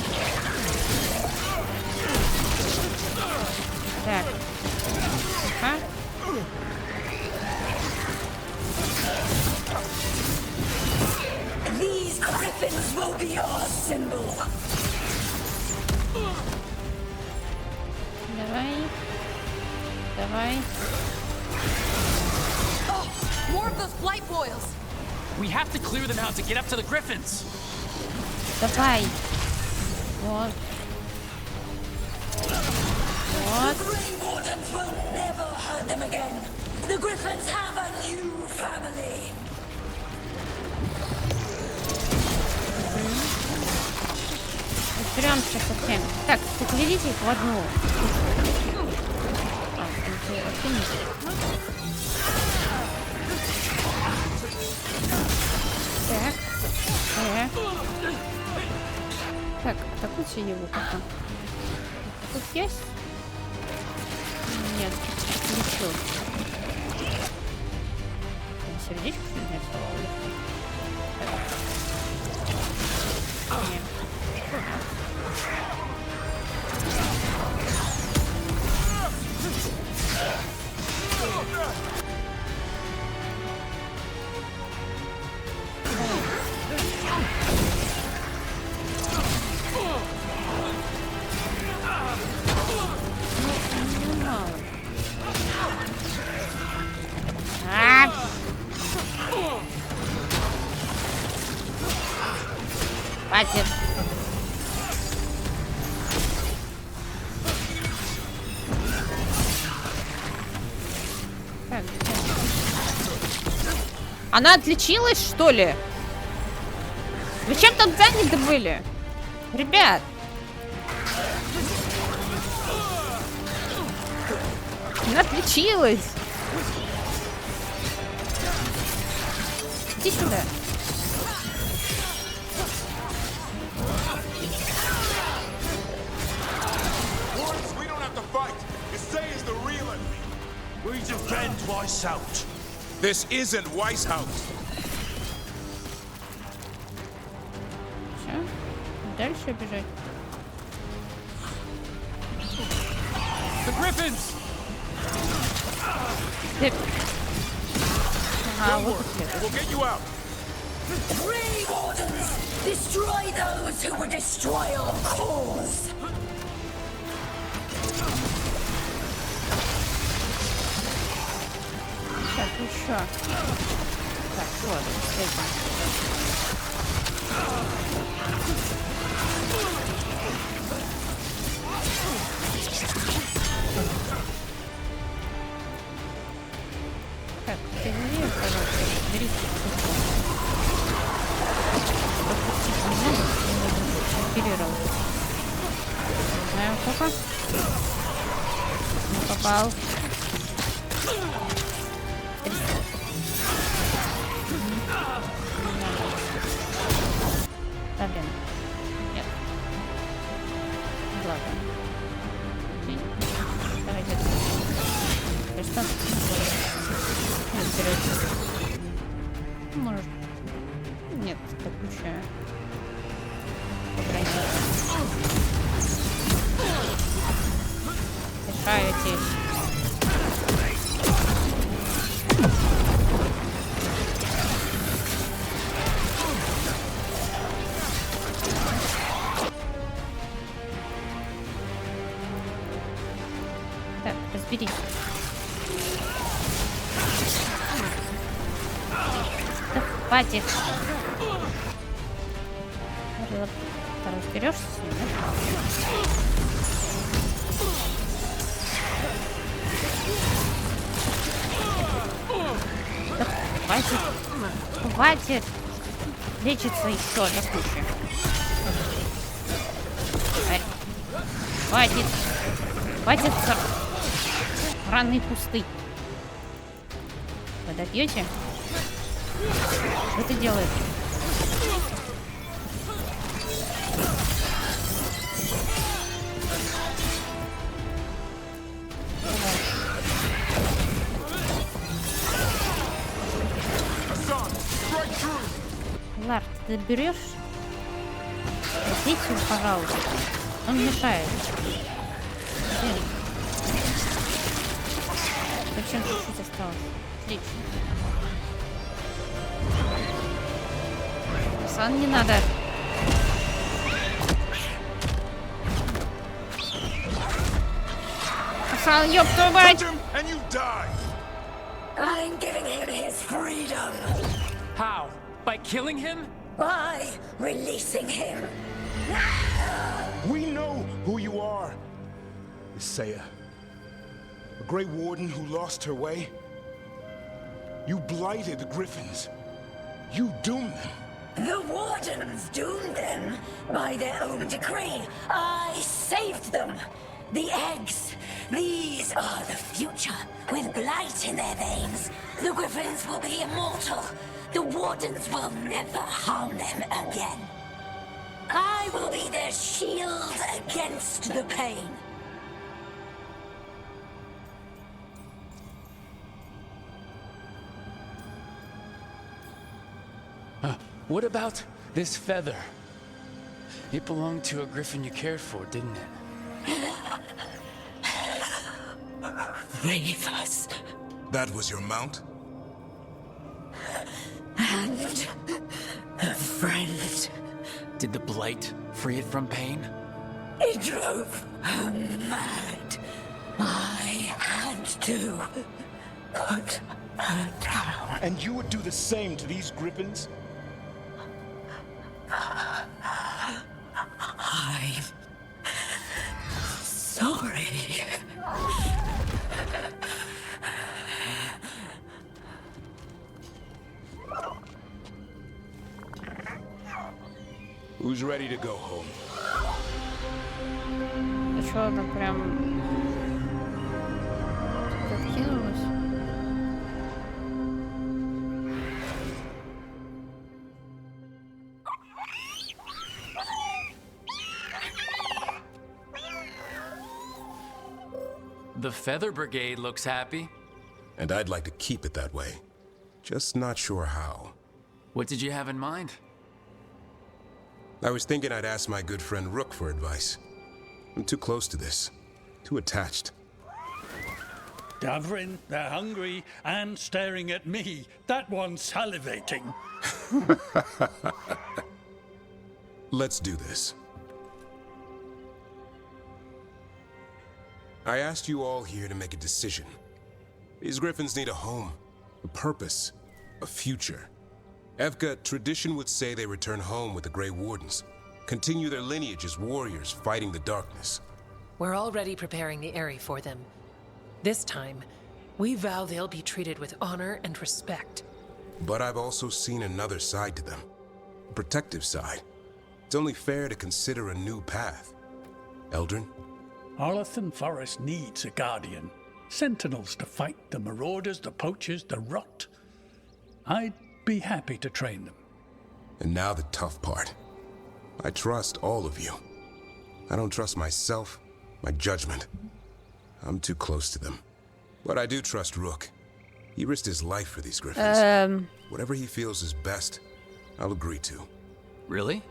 Так. Ага. These griffins will be our symbol. Давай. Давай. Oh, more of those blight boils. We have to clear them out to get up to the griffins. Давай. Вот. Вот. The Grey Wardens will never hurt them again. The griffins have a new family. Разберемся со всеми. Так, подведите их в одну. Так. Так, атакуйте его пока. Тут есть? Нет, ничего. Сердечко что-то не оставалось. Нет. Хватит. Так, она отличилась, что ли? Вы чем там заняты были? Ребят. Она отличилась. Иди сюда. We defend Weishaupt. This isn't Weishaupt. Все, дальше бежать. The griffins. We'll get you out. Grey Wardens, destroy those who would destroy our cause. Так, еще. Так, вот, так, перевери, пожалуйста, берите телефон. Пропустить не надо, оперировал. Не знаю, сколько. Не попал. Да, блин. Нет. Ладно. Окей. Давайте. Что? Может. Нет, подключаю. Решаетесь. Так, разберись. Да хватит. Ты разберешься с ним, да? Да хватит. Хватит. Лечится еще до кучи. Хватит. Хватит. Раны кусты. Вы добьете? Что ты делаешь? Лар, ты доберешься? Простите, пожалуйста. Он мешает. Блин. Зачем чуть-чуть осталось? Отлично. Сан, не надо. Сан, ёб твою мать! I'm giving him his freedom. How? By killing him? By releasing him. We know who you are. Isaiah. A Grey Warden who lost her way. You blighted the Griffins. You doomed them. The Wardens doomed them by their own decree. I saved them. The eggs. These are the future. With blight in their veins, the Griffins will be immortal. The Wardens will never harm them again. I will be their shield against the pain. What about this feather? It belonged to a griffin you cared for, didn't it? Ravers. That was your mount? And a friend. Did the blight free it from pain? It drove her mad. I had to put her down. And you would do the same to these Griffins? I'm sorry. Who's ready to go home? А чё она прям... Откинулась? The Feather Brigade looks happy. And I'd like to keep it that way. Just not sure how. What did you have in mind? I was thinking I'd ask my good friend Rook for advice. I'm too close to this. Too attached. Davrin, they're hungry and staring at me. That one's salivating. Let's do this. I asked you all here to make a decision. These Griffins need a home, a purpose, a future. Evka, tradition would say they return home with the Grey Wardens, continue their lineage as warriors fighting the darkness. We're already preparing the Eyrie for them. This time, we vow they'll be treated with honor and respect. But I've also seen another side to them, a protective side. It's only fair to consider a new path. Eldrin? Arlathan Forest needs a guardian. Sentinels to fight the marauders, the poachers, the rot. I'd be happy to train them. And now the tough part. I trust all of you. I don't trust myself, my judgment. I'm too close to them. But I do trust Rook. He risked his life for these Griffins. Whatever he feels is best, I'll agree to. Really?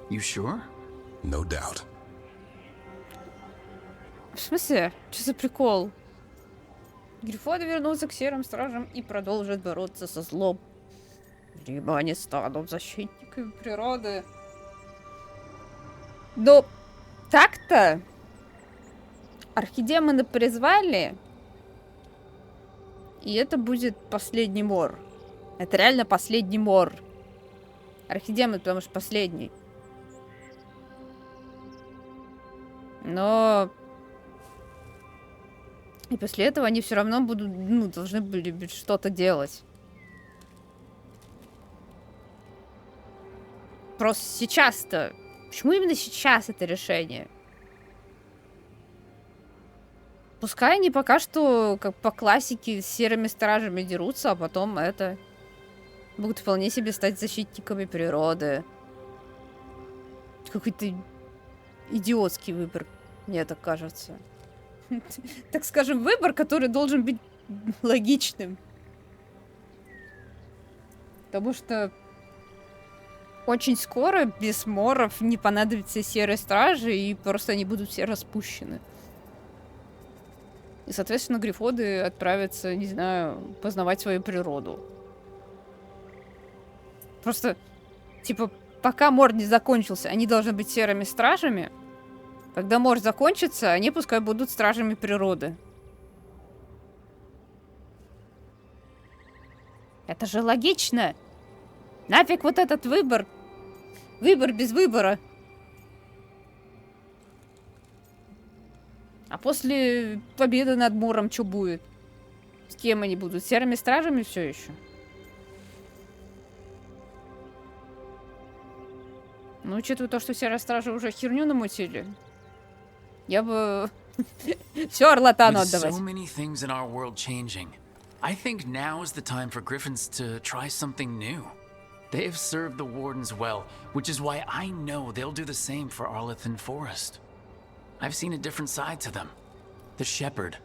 You sure? No doubt. В смысле? Что за прикол? Грифоны вернутся к серым стражам и продолжат бороться со злом. Либо они станут защитниками природы. Но так-то архидемоны призвали, и это будет последний мор. Это реально последний мор. Архидемон, потому что последний. Но... И после этого они все равно будут, должны были что-то делать. Просто сейчас-то... Почему именно сейчас это решение? Пускай они пока что, как по классике, с серыми стражами дерутся, а потом это... Будут вполне себе стать защитниками природы. Какой-то идиотский выбор, мне так кажется. Так скажем, выбор, который должен быть логичным. Потому что очень скоро без моров не понадобится серой стражи, и просто они будут все распущены. И, соответственно, грифоны отправятся, не знаю, познавать свою природу. Просто, типа, пока мор не закончился, они должны быть серыми стражами. Когда мор закончится, они пускай будут стражами природы. Это же логично. Нафиг вот этот выбор. Выбор без выбора. А после победы над Мором что будет? С кем они будут? Серыми стражами все еще? Ну, учитывая то, что серые стражи уже херню намутили, я бы все Орлатану отдавать. So many things in our world changing. I think now is the time for Griffins to try something new. They have served the Wardens well, which is why I know they'll do the same for Arlathan Forest. I've seen a different side to them. The Shepherd.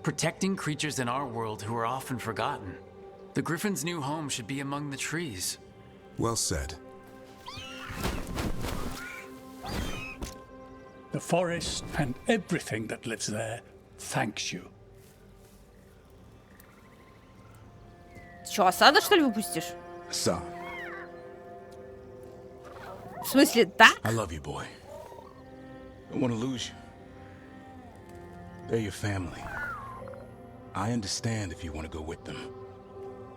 Protecting creatures in our world who are often forgotten. The Griffin's new home should be among the trees. Well said. The forest and everything that lives there thanks you. Че, осада, что ли, выпустишь? Son. В смысле, да? I love you, boy. Don't want to lose you. They're your family. I understand if you want to go with them.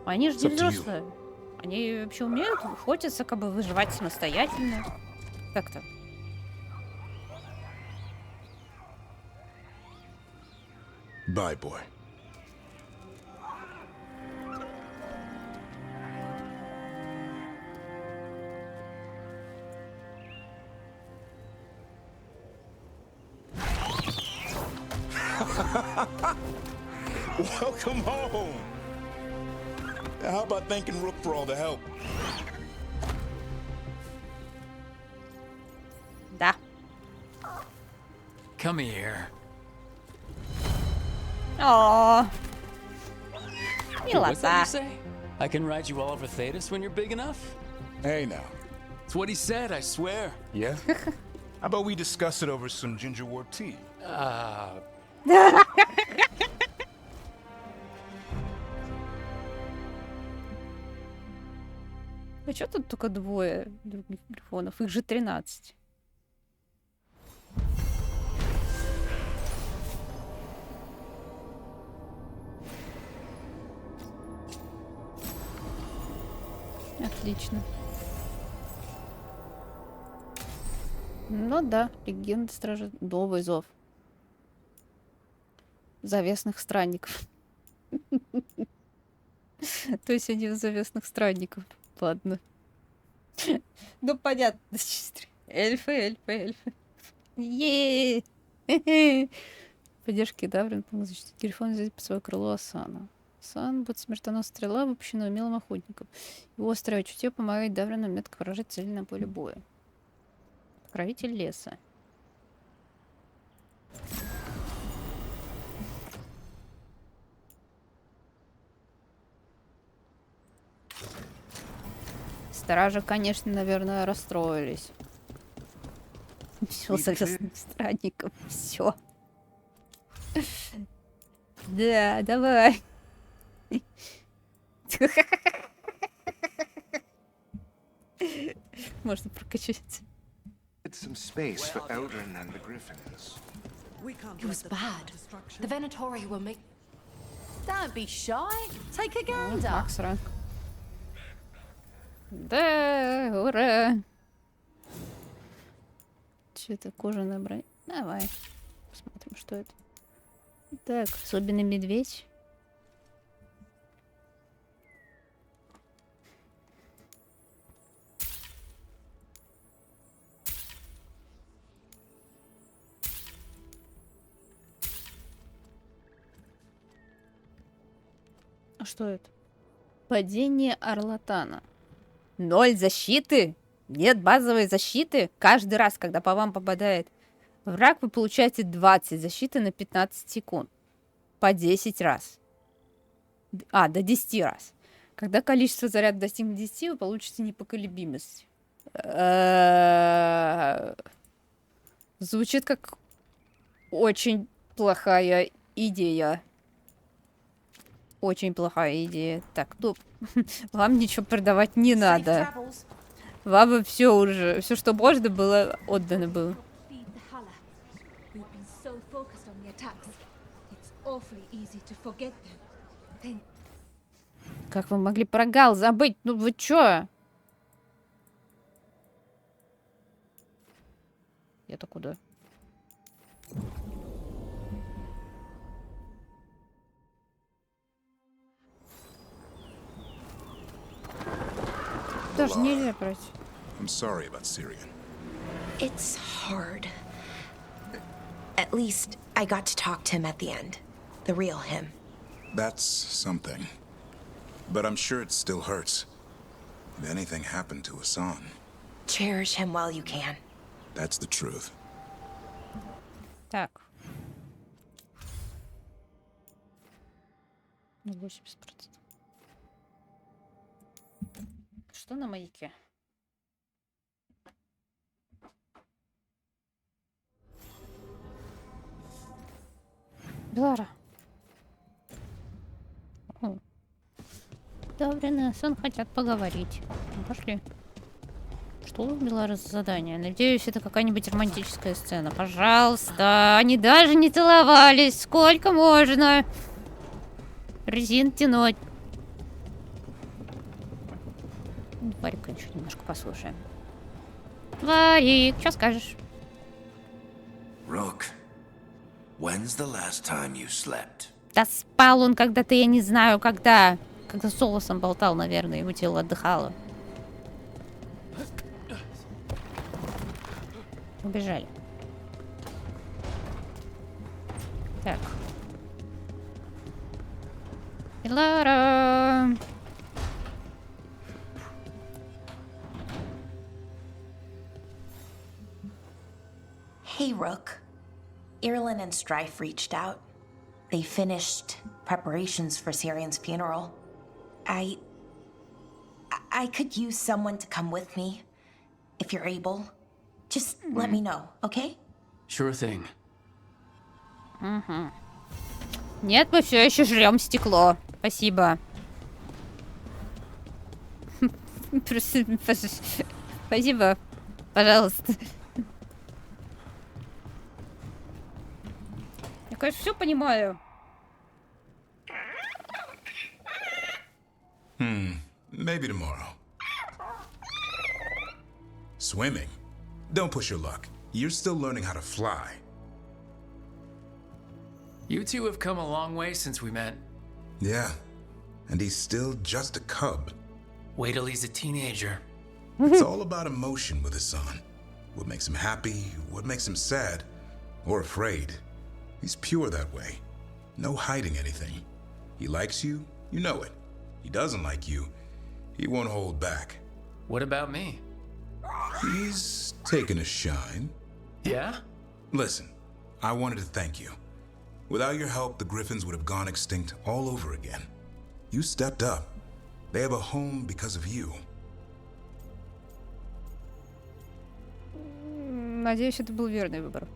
Они же не взрослые. Они вообще умеют охотиться, как бы выживать самостоятельно. Как-то. Bye, boy. Welcome home. How about thanking Rook for all the help? Да. Come here. О, What's that милота. you say? I can ride you all over Thetis when you're big enough? Hey, now. It's what he said, I swear. Yeah? How about we discuss it over some ginger wort tea? А чё тут только двое других грифонов? Их же 13. Отлично. Ну да, легенда стражи. Новый зов. Завесных странников. То есть они завесных странников. Ладно. Ну, понятно. Эльфы. Е. Поддержки Даврин помог защитить Грифон взять под свое крыло Асана. Асан будет смертоносная стрела, выпущенная умелым охотником. Его острое чутье помогает Даврину метко поражать цели на поле боя. Покровитель леса. Стражи, конечно, наверное, расстроились. Все, завесных странников. Все. Да, давай. Можно прокачать. Some space for Eldrin and the Griffins. It was bad. The Venatori will make... Don't be shy. Take a gander. Макс ранг. Да, ура! Что-то кожаная броня. Давай. Посмотрим, что это. Так, особенный медведь. А что это? Падение Орлатана. 0 защиты? Нет базовой защиты? Каждый раз, когда по вам попадает враг, вы получаете 20 защиты на 15 секунд. По 10 раз. До 10 раз. Когда количество зарядов достигнет 10, вы получите непоколебимость. Звучит как очень плохая идея. Очень плохая идея. Так, ну, вам ничего продавать не надо. Вам все уже, все, что можно было, отдано было. Как вы могли про Гал забыть? Ну вы чё? Я-то куда? Даже нельзя брать. I'm sorry about Syrian. It's hard. At least I got to talk to him at the end. The real him. That's something. But I'm sure it still hurts. If anything happened to Hassan. Cherish him while you can. That's the truth. Так. 80%. Что на маяке? Белара. Добрый Сон хотят поговорить. Ну, пошли. Что у Белары за задание? Надеюсь, это какая-нибудь романтическая сцена. Пожалуйста. Они даже не целовались. Сколько можно? Резин тянуть. Варика еще немножко послушаем. Варик, что скажешь? Rook, when's the last time you slept? Да спал он когда-то, я не знаю, когда. Когда с Солосом болтал, наверное, его тело отдыхало. Убежали. Так. Лара. Hey, Rook. Irlin and Strife reached out. They finished preparations for Syrian's funeral. I could use someone to come with me, if you're able. Just let me know, okay? Sure thing. Угу. Нет, мы все еще жрем стекло. Спасибо. Спасибо. Пожалуйста. Я, конечно, все понимаю. Maybe tomorrow. Swimming? Don't push your luck. You're still learning how to fly. You two have come a long way since we met. Yeah, and he's still just a cub. Wait till he's a teenager. It's all about emotion with his son. What makes him happy, what makes him sad, or afraid. He's pure that way. No hiding anything. He likes you, you know it. He doesn't like you, he won't hold back. What about me? He's taken a shine. Yeah? Listen, I wanted to thank you. Without your help, the Griffins would have gone extinct all over again. You stepped up. They have a home because of you. Надеюсь, это был верный выбор.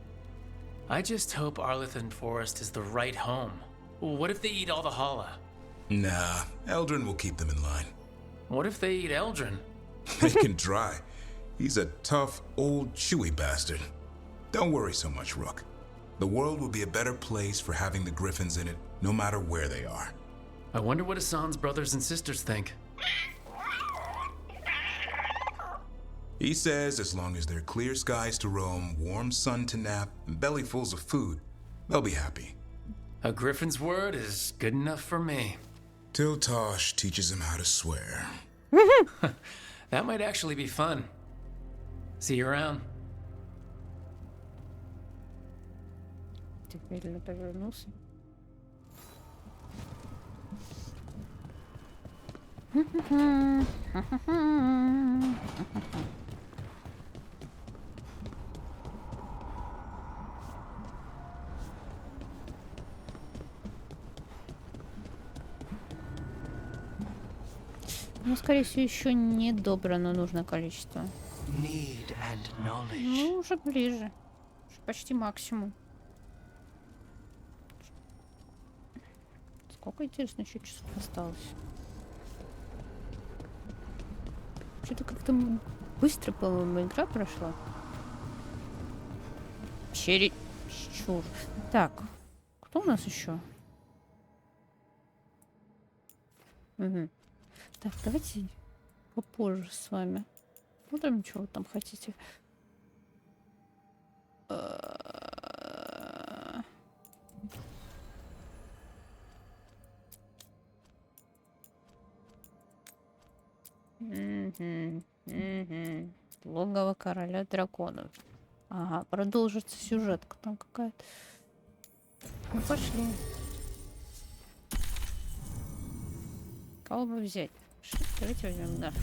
I just hope Arlithan Forest is the right home. What if they eat all the Hala? Nah, Eldrin will keep them in line. What if they eat Eldrin? They can try. He's a tough, old, chewy bastard. Don't worry so much, Rook. The world will be a better place for having the Griffins in it, no matter where they are. I wonder what Hassan's brothers and sisters think. He says as long as there are clear skies to roam, warm sun to nap, and bellyfuls of food, they'll be happy. A Griffin's word is good enough for me. Till Tosh teaches him how to swear. That might actually be fun. See you around. Медленно повернулся. Ну, скорее всего, еще не добрано нужное количество. need and knowledge. Ну, уже ближе. Уже почти максимум. Сколько, интересно, еще часов осталось? Что-то как-то быстро, по-моему, игра прошла. Чересчур. Так, кто у нас еще? Угу. Так, давайте попозже с вами. Смотрим, что вы там хотите. Логово короля драконов. Ага, продолжится сюжетка там какая-то. Ну, пошли. Кого бы взять? Давайте возьмем нашу.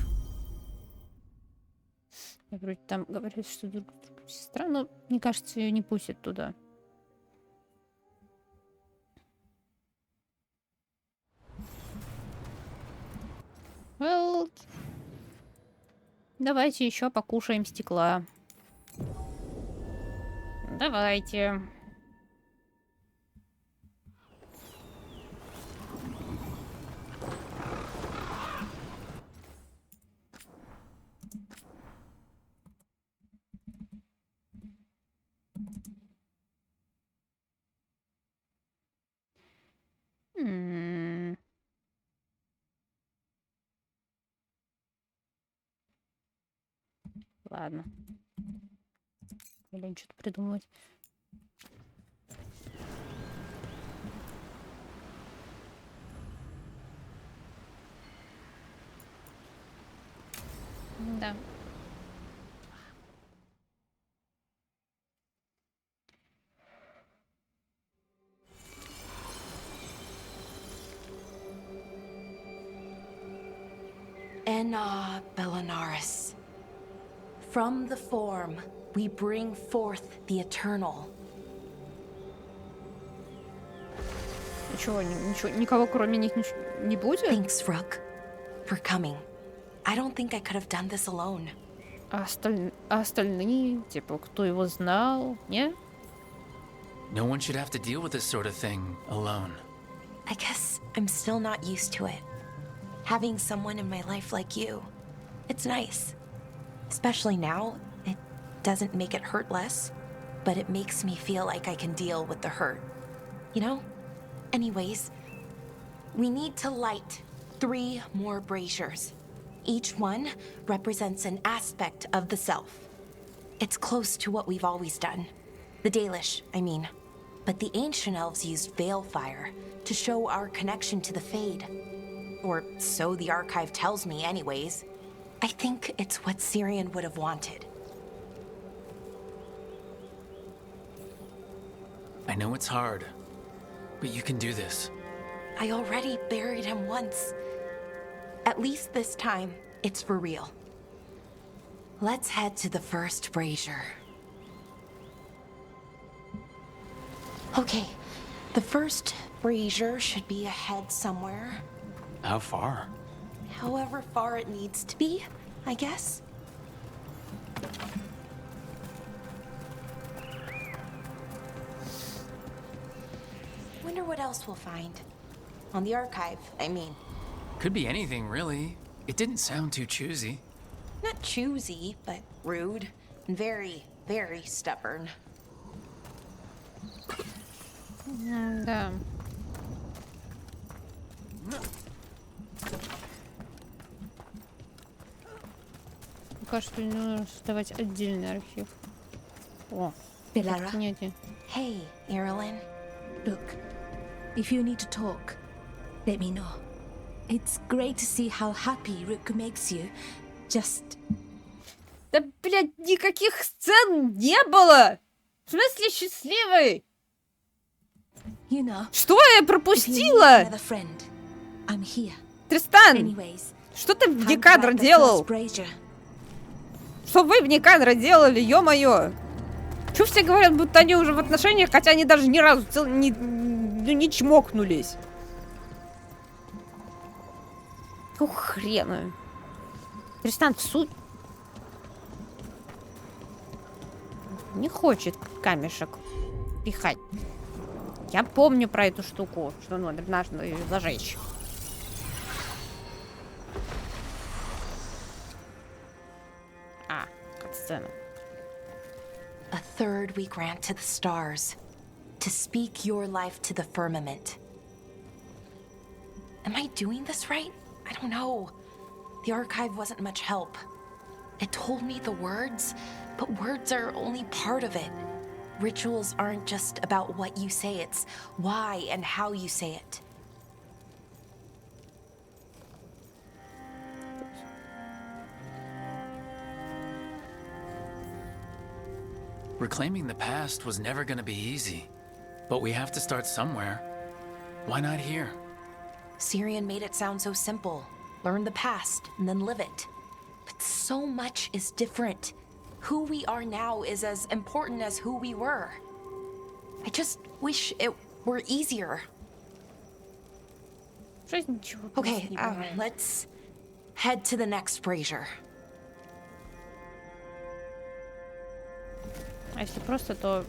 Я вроде там говорят, что друг сестра, но мне кажется, ее не пустят туда. Well, давайте еще покушаем стекла. Давайте. Ладно. Или что-то придумывать. Да. Enna Bellinaris. From the form, we bring forth the eternal. Ничего, никого кроме них не будет? Thanks, Rook, for coming. I don't think I could have done this alone. А остальные, типа, кто его знал, не? No one should have to deal with this sort of thing alone. I guess I'm still not used to it. Having someone in my life like you, it's nice. Especially now, it doesn't make it hurt less, but it makes me feel like I can deal with the hurt. You know? Anyways, we need to light 3 more braziers. Each one represents an aspect of the self. It's close to what we've always done. The Dalish, I mean. But the ancient elves used Veilfire to show our connection to the Fade. Or so the archive tells me anyways. I think it's what Syrian would have wanted. I know it's hard, but you can do this. I already buried him once. At least this time, it's for real. Let's head to the first brazier. Okay, the first brazier should be ahead somewhere. How far? However far it needs to be, I guess. Wonder what else we'll find. On the archive, I mean. Could be anything, really. It didn't sound too choosy. Not choosy, but rude. And very, very stubborn. Да. Пока что не нужно создавать отдельный архив. О, Bellara. Hey, Irilyn. Look, if you need to talk, let me know. It's great to see how happy Rook makes you. Just... Да, блядь, никаких сцен не было! В смысле счастливой? You know, что я пропустила? Тристан, что ты вне кадра делал? Что вы вне кадра делали, ё-моё? Чё все говорят, будто они уже в отношениях, хотя они даже ни разу не чмокнулись? Какого хрена? Тристан, в суть... Не хочет камешек пихать. Я помню про эту штуку, что нужно ее зажечь. А, катсцена. A third we grant to the stars, to speak your life to the firmament. Am I doing this right? I don't know. The archive wasn't much help. It told me the words, but words are only part of it. Rituals aren't just about what you say, it's why and how you say it. Reclaiming the past was never gonna be easy. But we have to start somewhere. Why not here? Syrian made it sound so simple. Learn the past and then live it. But so much is different. Who we are now is as important as who we were. I just wish it were easier. Okay, let's head to the next brazier. А если просто, то...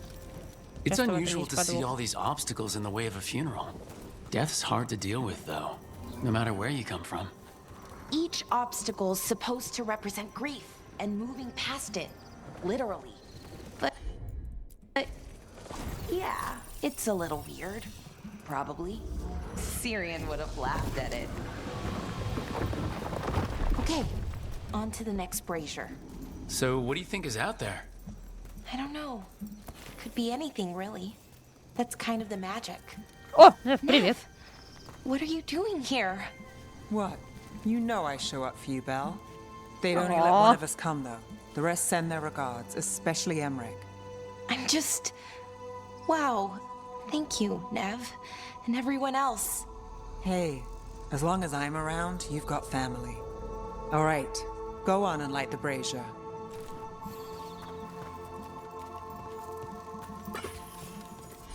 It's unusual to see all these obstacles in the way of a funeral. Death's hard to deal with, though, no matter where you come from. Each obstacle's supposed to represent grief and moving past it, literally. But yeah, it's a little weird. Probably. Syrian would have laughed at it. Okay, on to the next brazier. So, what do you think is out there? I don't know. Could be anything, really. That's kind of the magic. Oh, привет. What are you doing here? What? You know I show up for you, Belle. They'd only let one of us come, though. The rest send their regards, especially Emmerich. I'm just... Wow. Thank you, Nev. And everyone else. Hey, as long as I'm around, you've got family. All right, go on and light the brazier.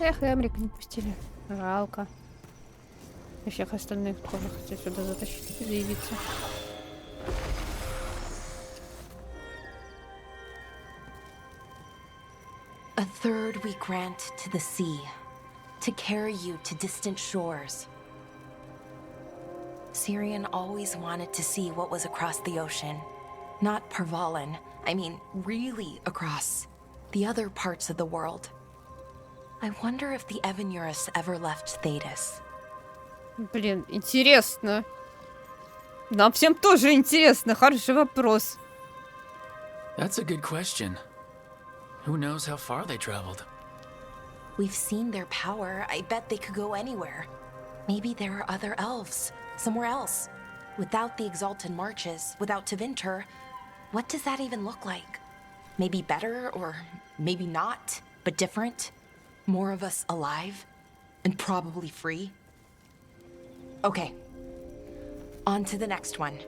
Эх, Эмрика не пустили. Жалко. И всех остальных тоже хотят сюда затащить, заявиться. A third we grant to the sea, to carry you to distant shores. Syrian always wanted to see what was across the ocean. Not Parvalan, I mean really across. The other parts of the world. I wonder if the Evanurus ever left Thetis. Блин, интересно. Нам всем тоже интересно. Хороший вопрос. That's a good question. Who knows how far they traveled? We've seen their power. I bet they could go anywhere. Maybe there are other elves, somewhere else. Without the Exalted Marches, without Tevinter, what does that even look like? Maybe better, or maybe not, but different? More of us alive, and probably free? Okay, on to the next one.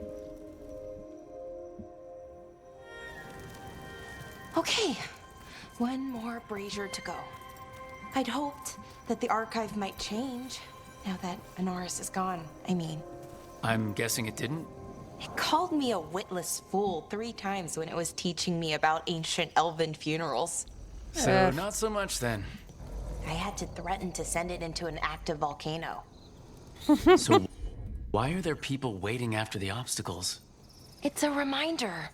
Okay, one more brazier to go. I'd hoped that the archive might change, now that Honoris is gone, I mean. I'm guessing it didn't? It called me a witless fool 3 times when it was teaching me about ancient elven funerals. So, not so much then. I had to threaten to send it into an active volcano. So, why are there people waiting after the obstacles? It's a reminder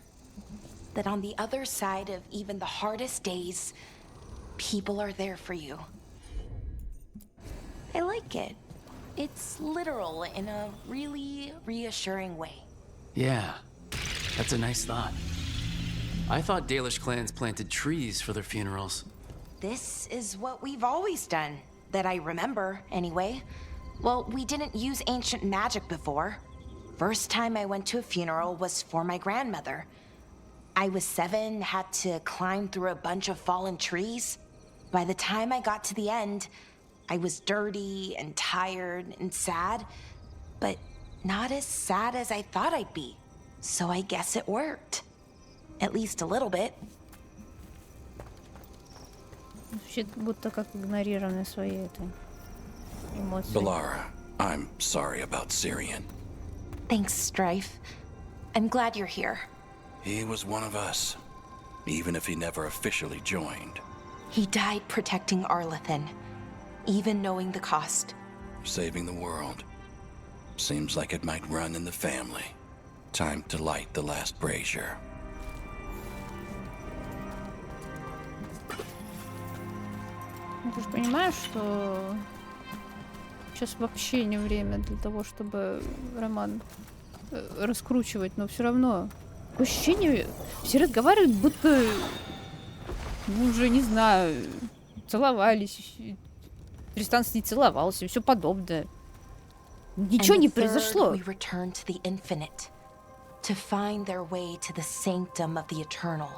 that on the other side of even the hardest days, people are there for you. I like it. It's literal in a really reassuring way. Yeah, that's a nice thought. I thought Dalish clans planted trees for their funerals. This is what we've always done, that I remember, anyway. Well, we didn't use ancient magic before. First time I went to a funeral was for my grandmother. I was 7, had to climb through a bunch of fallen trees. By the time I got to the end, I was dirty and tired and sad, but not as sad as I thought I'd be. So I guess it worked. At least a little bit. Звучит будто как игнорирование своей этой эмоции. Bellara, I'm sorry about Syrian. Thanks, Strife. I'm glad you're here. He was one of us. even if he never officially joined. He died protecting Arlathan, even knowing the cost. Saving the world. Seems like it might run in the family. Time to light the last brazier. Ну, ты же понимаешь, что сейчас вообще не время для того, чтобы роман раскручивать, но все равно такое ощущение, все разговаривают, будто, ну, уже, не знаю, целовались, Тристан с ней целовался и все подобное. Ничего не произошло. To find their way to the sanctum of the eternal.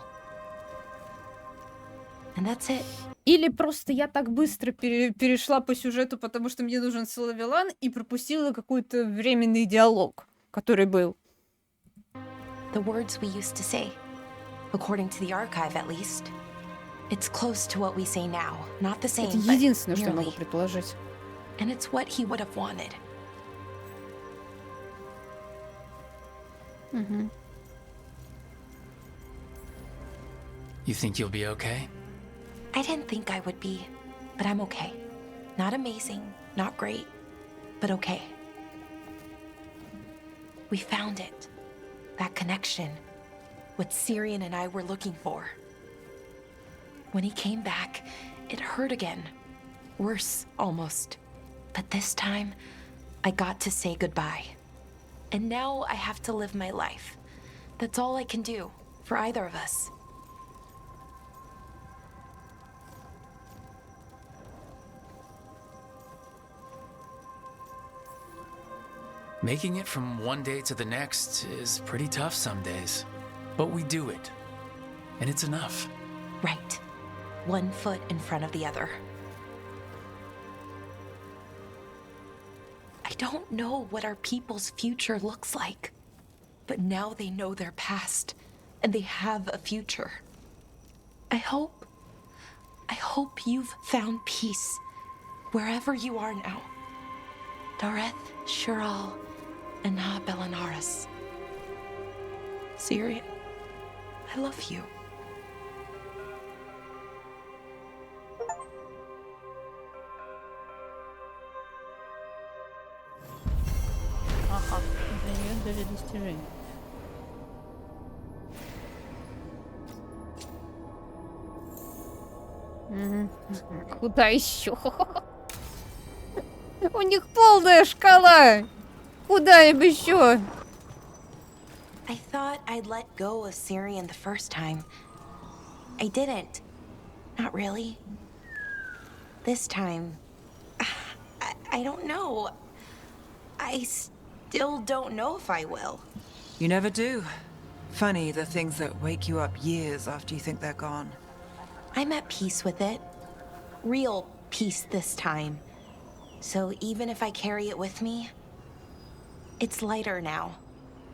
And that's it. Или просто я так быстро перешла по сюжету, потому что мне нужен Солавеллан, и пропустила какой-то временный диалог, который был. The words we used to say, according to the archive at least. It's close to what we say now. Not the same, Это единственное, что я могу предположить. And it's what he would have wanted. Mm-hmm. You think you'll be okay? I didn't think I would be, but I'm okay. Not amazing, not great, but okay. We found it. That connection. What Syrian and I were looking for. When he came back, it hurt again. Worse, almost. But this time, I got to say goodbye. And now I have to live my life. That's all I can do, for either of us. Making it from one day to the next is pretty tough some days. But we do it. And it's enough. Right. One foot in front of the other. I don't know what our people's future looks like, but now they know their past, and they have a future. I hope you've found peace wherever you are now. Dareth, Shural, and Na Belanaris. Syrian, I love you. Ага, дает даже достижение. Куда еще? У них полная шкала. Куда им еще? I thought I'd let go of Syrian the first time. I didn't. Not really. This time, I don't know. I still don't know if I will. You never do. Funny, the things that wake you up years after you think they're gone. I'm at peace with it. Real peace this time. So even if I carry it with me, it's lighter now.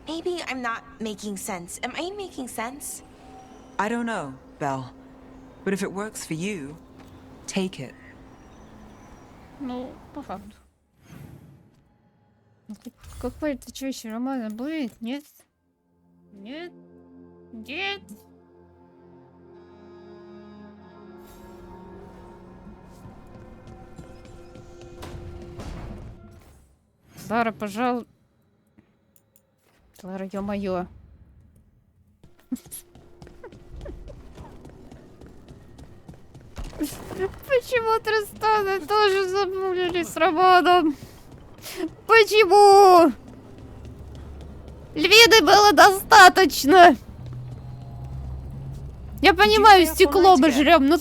Maybe I'm not making sense. Am I making sense? I don't know, Belle. But if it works for you, take it. Ну, по факту. Какой-то чаще романа будет? Нет? Нет? Нет? Лара, пожалуй. Лара, ё-моё. Почему Тристана тоже забыли с романом? Почему? Львины было достаточно. Я понимаю, стекло мы жрем, но...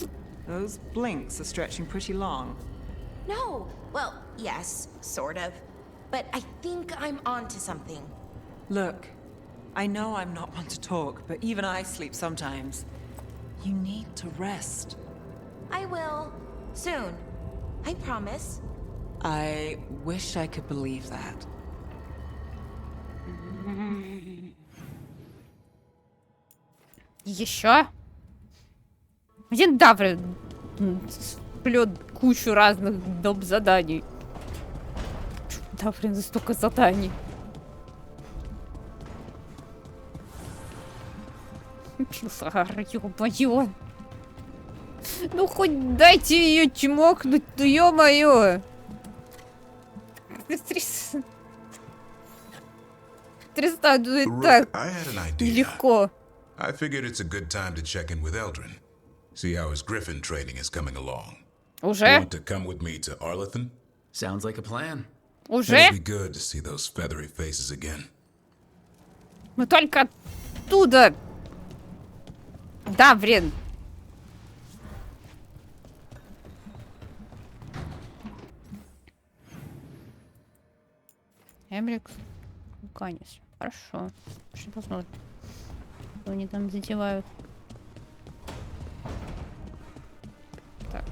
Those blinks are stretching pretty long. No. Well, yes, sort of. But I think I'm onto something. Look, I know I'm not one to talk, but even I sleep sometimes. You need to rest. I will. Soon. I promise. I wish I could believe that. Еще? Один Даврин сплет кучу разных доп. Заданий. Даврин, столько заданий. Ё-моё. Ну хоть дайте ее чмокнуть, ну ё-моё. Тристан, ну и так I had an idea. легко. I figured it's a good time to check in with Eldrin. See how his griffin training is coming along. Уже? You want to come with me to Arlethan? Sounds like a plan. Уже? It'll be good to see those feathery faces again. Мы только оттуда. Да, блин. Эмрик. Канис. Хорошо. Что посмотрим. Что они там затевают. Так.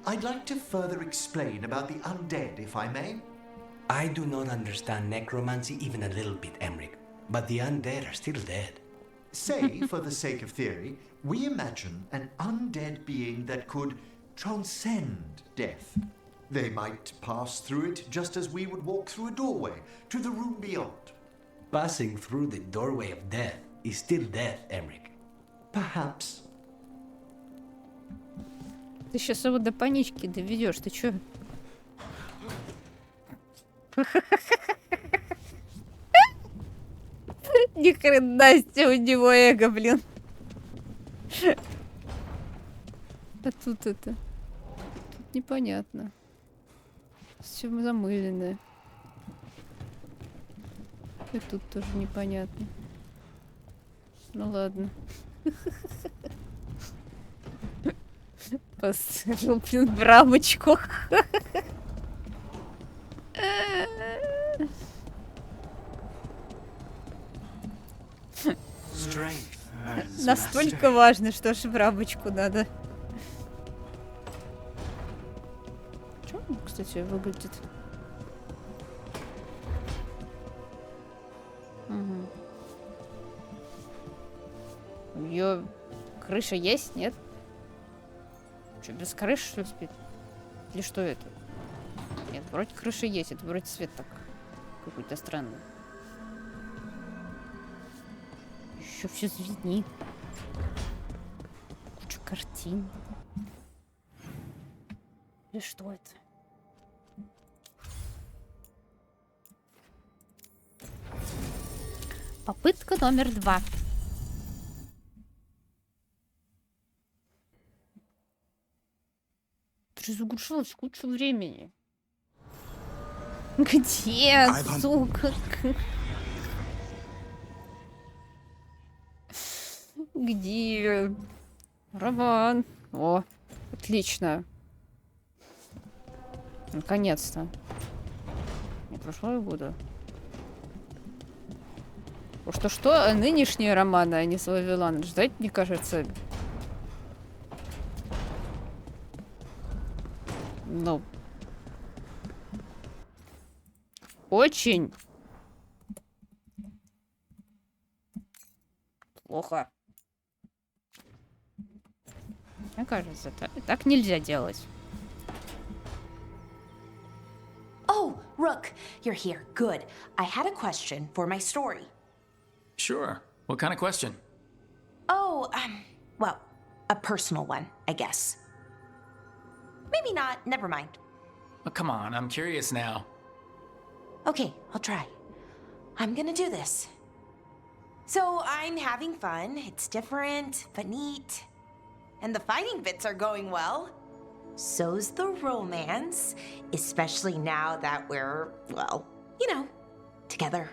I'd like to further explain about the undead, if I may. I do not understand necromancy even a little bit, Emric. But the undead are still dead. Say, for the sake of theory, we imagine an undead being that could transcend death. They might pass through it just as we would walk through a doorway to the room beyond. Passing through the doorway of death is still death, Emric. Perhaps. Ты сейчас его до панички доведешь, ты чё? Ни хрена себе у него эго, блин. А тут это... Тут непонятно. Все замыленное. И тут тоже непонятно. Ну ладно. Посмотрел, блин, в рамочку. Настолько важно, что аж в рамочку надо. Чё он, кстати, выглядит? Угу. У неё крыша есть, нет? Что, без крыши, что ли, спит? Или что это? Нет, вроде крыша есть, это вроде свет так какой-то странный. Еще все звенит. Куча картин. Или что это? Попытка номер 2. Разугрушилось кучу времени. Где, сука? Где? Роман. О, отлично. Наконец-то. Не прошло и года. Что, а нынешние романы, а не Солавеллан, ждать, мне кажется... Ну... Очень... Плохо. Мне кажется, так нельзя делать. Oh, Rook, you're here. Good. I had a question for my story. Sure. What kind of question? Oh, well, a personal one, I guess. Maybe not. Never mind. Oh, come on, I'm curious now. Okay, I'll try. I'm gonna do this. So, I'm having fun. It's different, but neat. And the fighting bits are going well. So's the romance, especially now that we're, well, you know, together.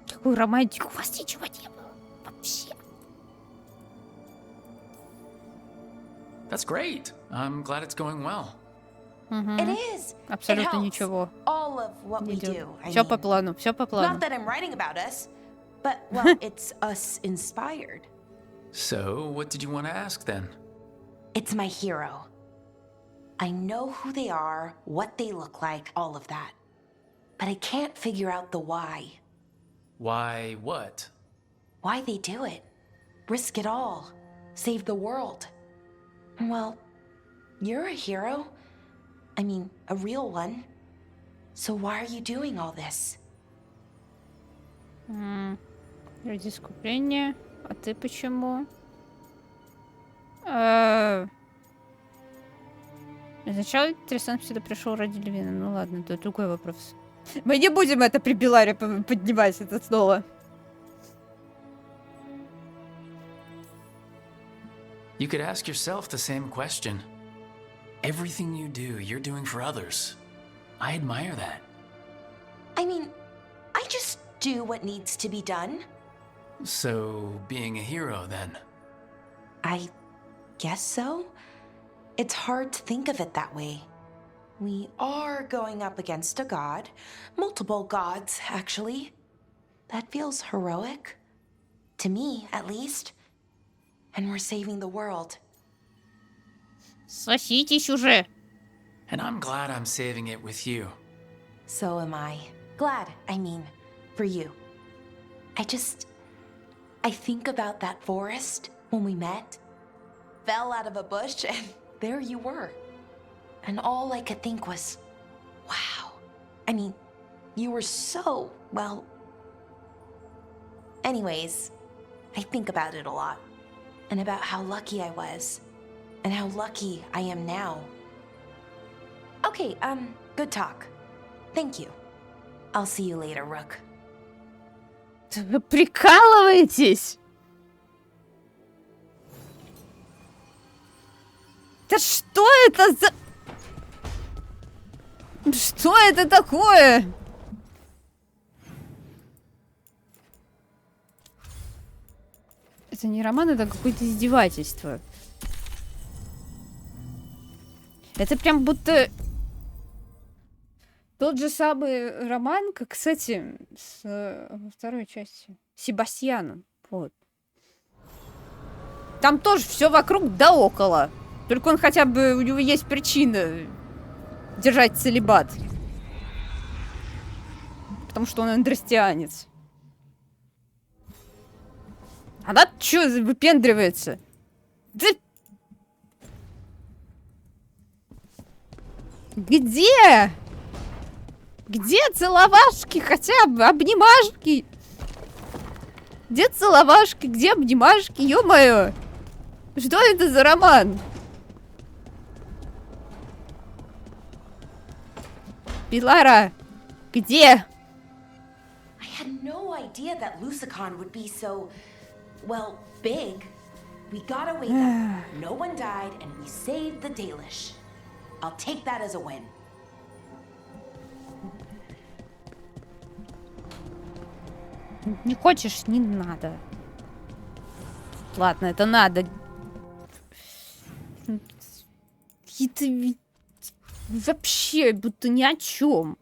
Какую романтику? У вас ничего не было. Вообще. That's great. I'm glad it's going well. It is. Абсолютно ничего. All of what we do. Все по плану, все по плану. Not that I'm writing about us, but, well, it's us inspired. So, what did you want to ask then? It's my hero. I know who they are, what they look like, all of that. But I can't figure out the why. Why what? Why they do it. Risk it all. Save the world. Well, you're a hero. I mean, a real one. So why are you doing all this? Ради искупления. А ты почему? Сначала Тристан сюда пришел ради Левина. Ну ладно, это другой вопрос. Мы не будем это при Беларе поднимать, это снова. You could ask yourself the same question. Everything you do, you're doing for others. I admire that. I mean, I just do what needs to be done. So, being a hero, then? I guess so. It's hard to think of it that way. We are going up against a god. Multiple gods, actually. That feels heroic. To me, at least. And we're saving the world. Соситесь уже. And I'm glad I'm saving it with you. So am I. Glad, I mean, for you. I think about that forest when we met. Fell out of a bush and there you were. And all I could think was, wow. I mean, you were so, well... Anyways, I think about it a lot. And about how lucky I was. And how lucky I am now. Okay, good talk. Thank you. I'll see you later, Rook. Вы прикалываетесь? Да что это за... Что это такое? Это не роман, это какое-то издевательство. Это прям будто тот же самый роман, как, кстати, во второй части. С Себастьяном. Вот. Там тоже все вокруг да около. Только он хотя бы, у него есть причина держать целибат. Потому что он андрестианец. Она чё выпендривается? Да... Где? Где целовашки хотя бы? Обнимашки? Где целовашки? Где обнимашки? Ё-моё! Что это за роман? Пилара, где? I had no idea that Lusicon would be so, well, big. We got away them. No one died, and we saved the Dalish. I'll take that as a win. Не хочешь, не надо. Ладно, это надо. Какие-то вообще будто ни о чем.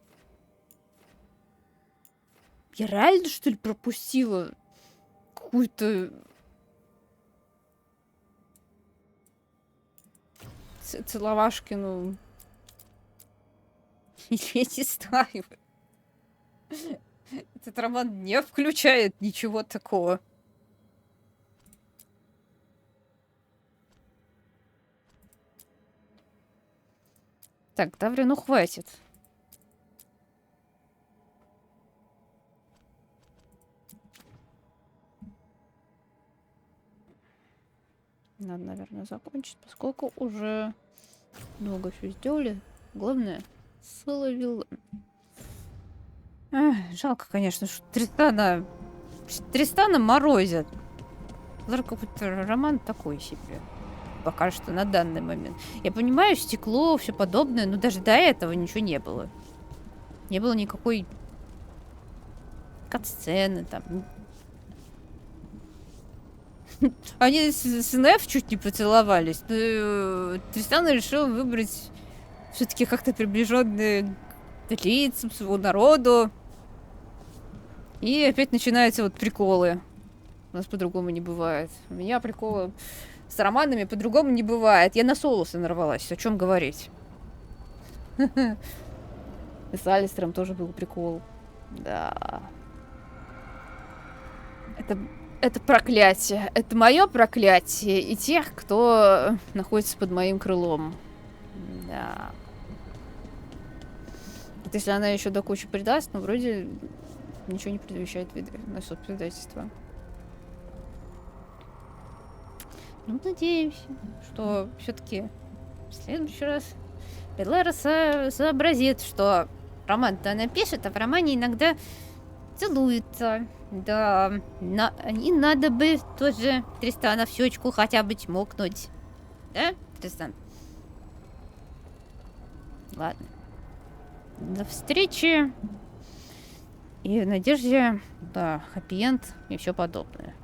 Я реально, что ли, пропустила какую-то целовашкину? Я не знаю. Этот роман не включает ничего такого. Так, Таври, ну хватит. Надо, наверное, закончить, поскольку уже много все сделали. Главное, Солавеллан. Жалко, конечно, что Тристана морозят. Только какой-то роман такой себе. Пока что на данный момент. Я понимаю, стекло, все подобное, но даже до этого ничего не было. Не было никакой кат-сцены там. Они с Неф чуть не поцеловались. Но Тристана решил выбрать все-таки как-то приближенные к лицам своего народу. И опять начинаются вот приколы. У нас по-другому не бывает. У меня приколы с романами по-другому не бывает. Я на Солуса нарвалась. О чем говорить? И с Алистером тоже был прикол. Да. Это проклятие. Это мое проклятие и тех, кто находится под моим крылом. Да. Вот если она еще до кучи предаст, ну вроде ничего не предвещает насчет предательства. Ну, надеемся, что все-таки в следующий раз Беллара сообразит, что роман-то она пишет, а в романе иногда целуются. Да, и надо бы тоже Тристана в щечку хотя бы чмокнуть. Да, Тристан? Ладно. До встречи. И в надежде, да, хэппи-энд и все подобное.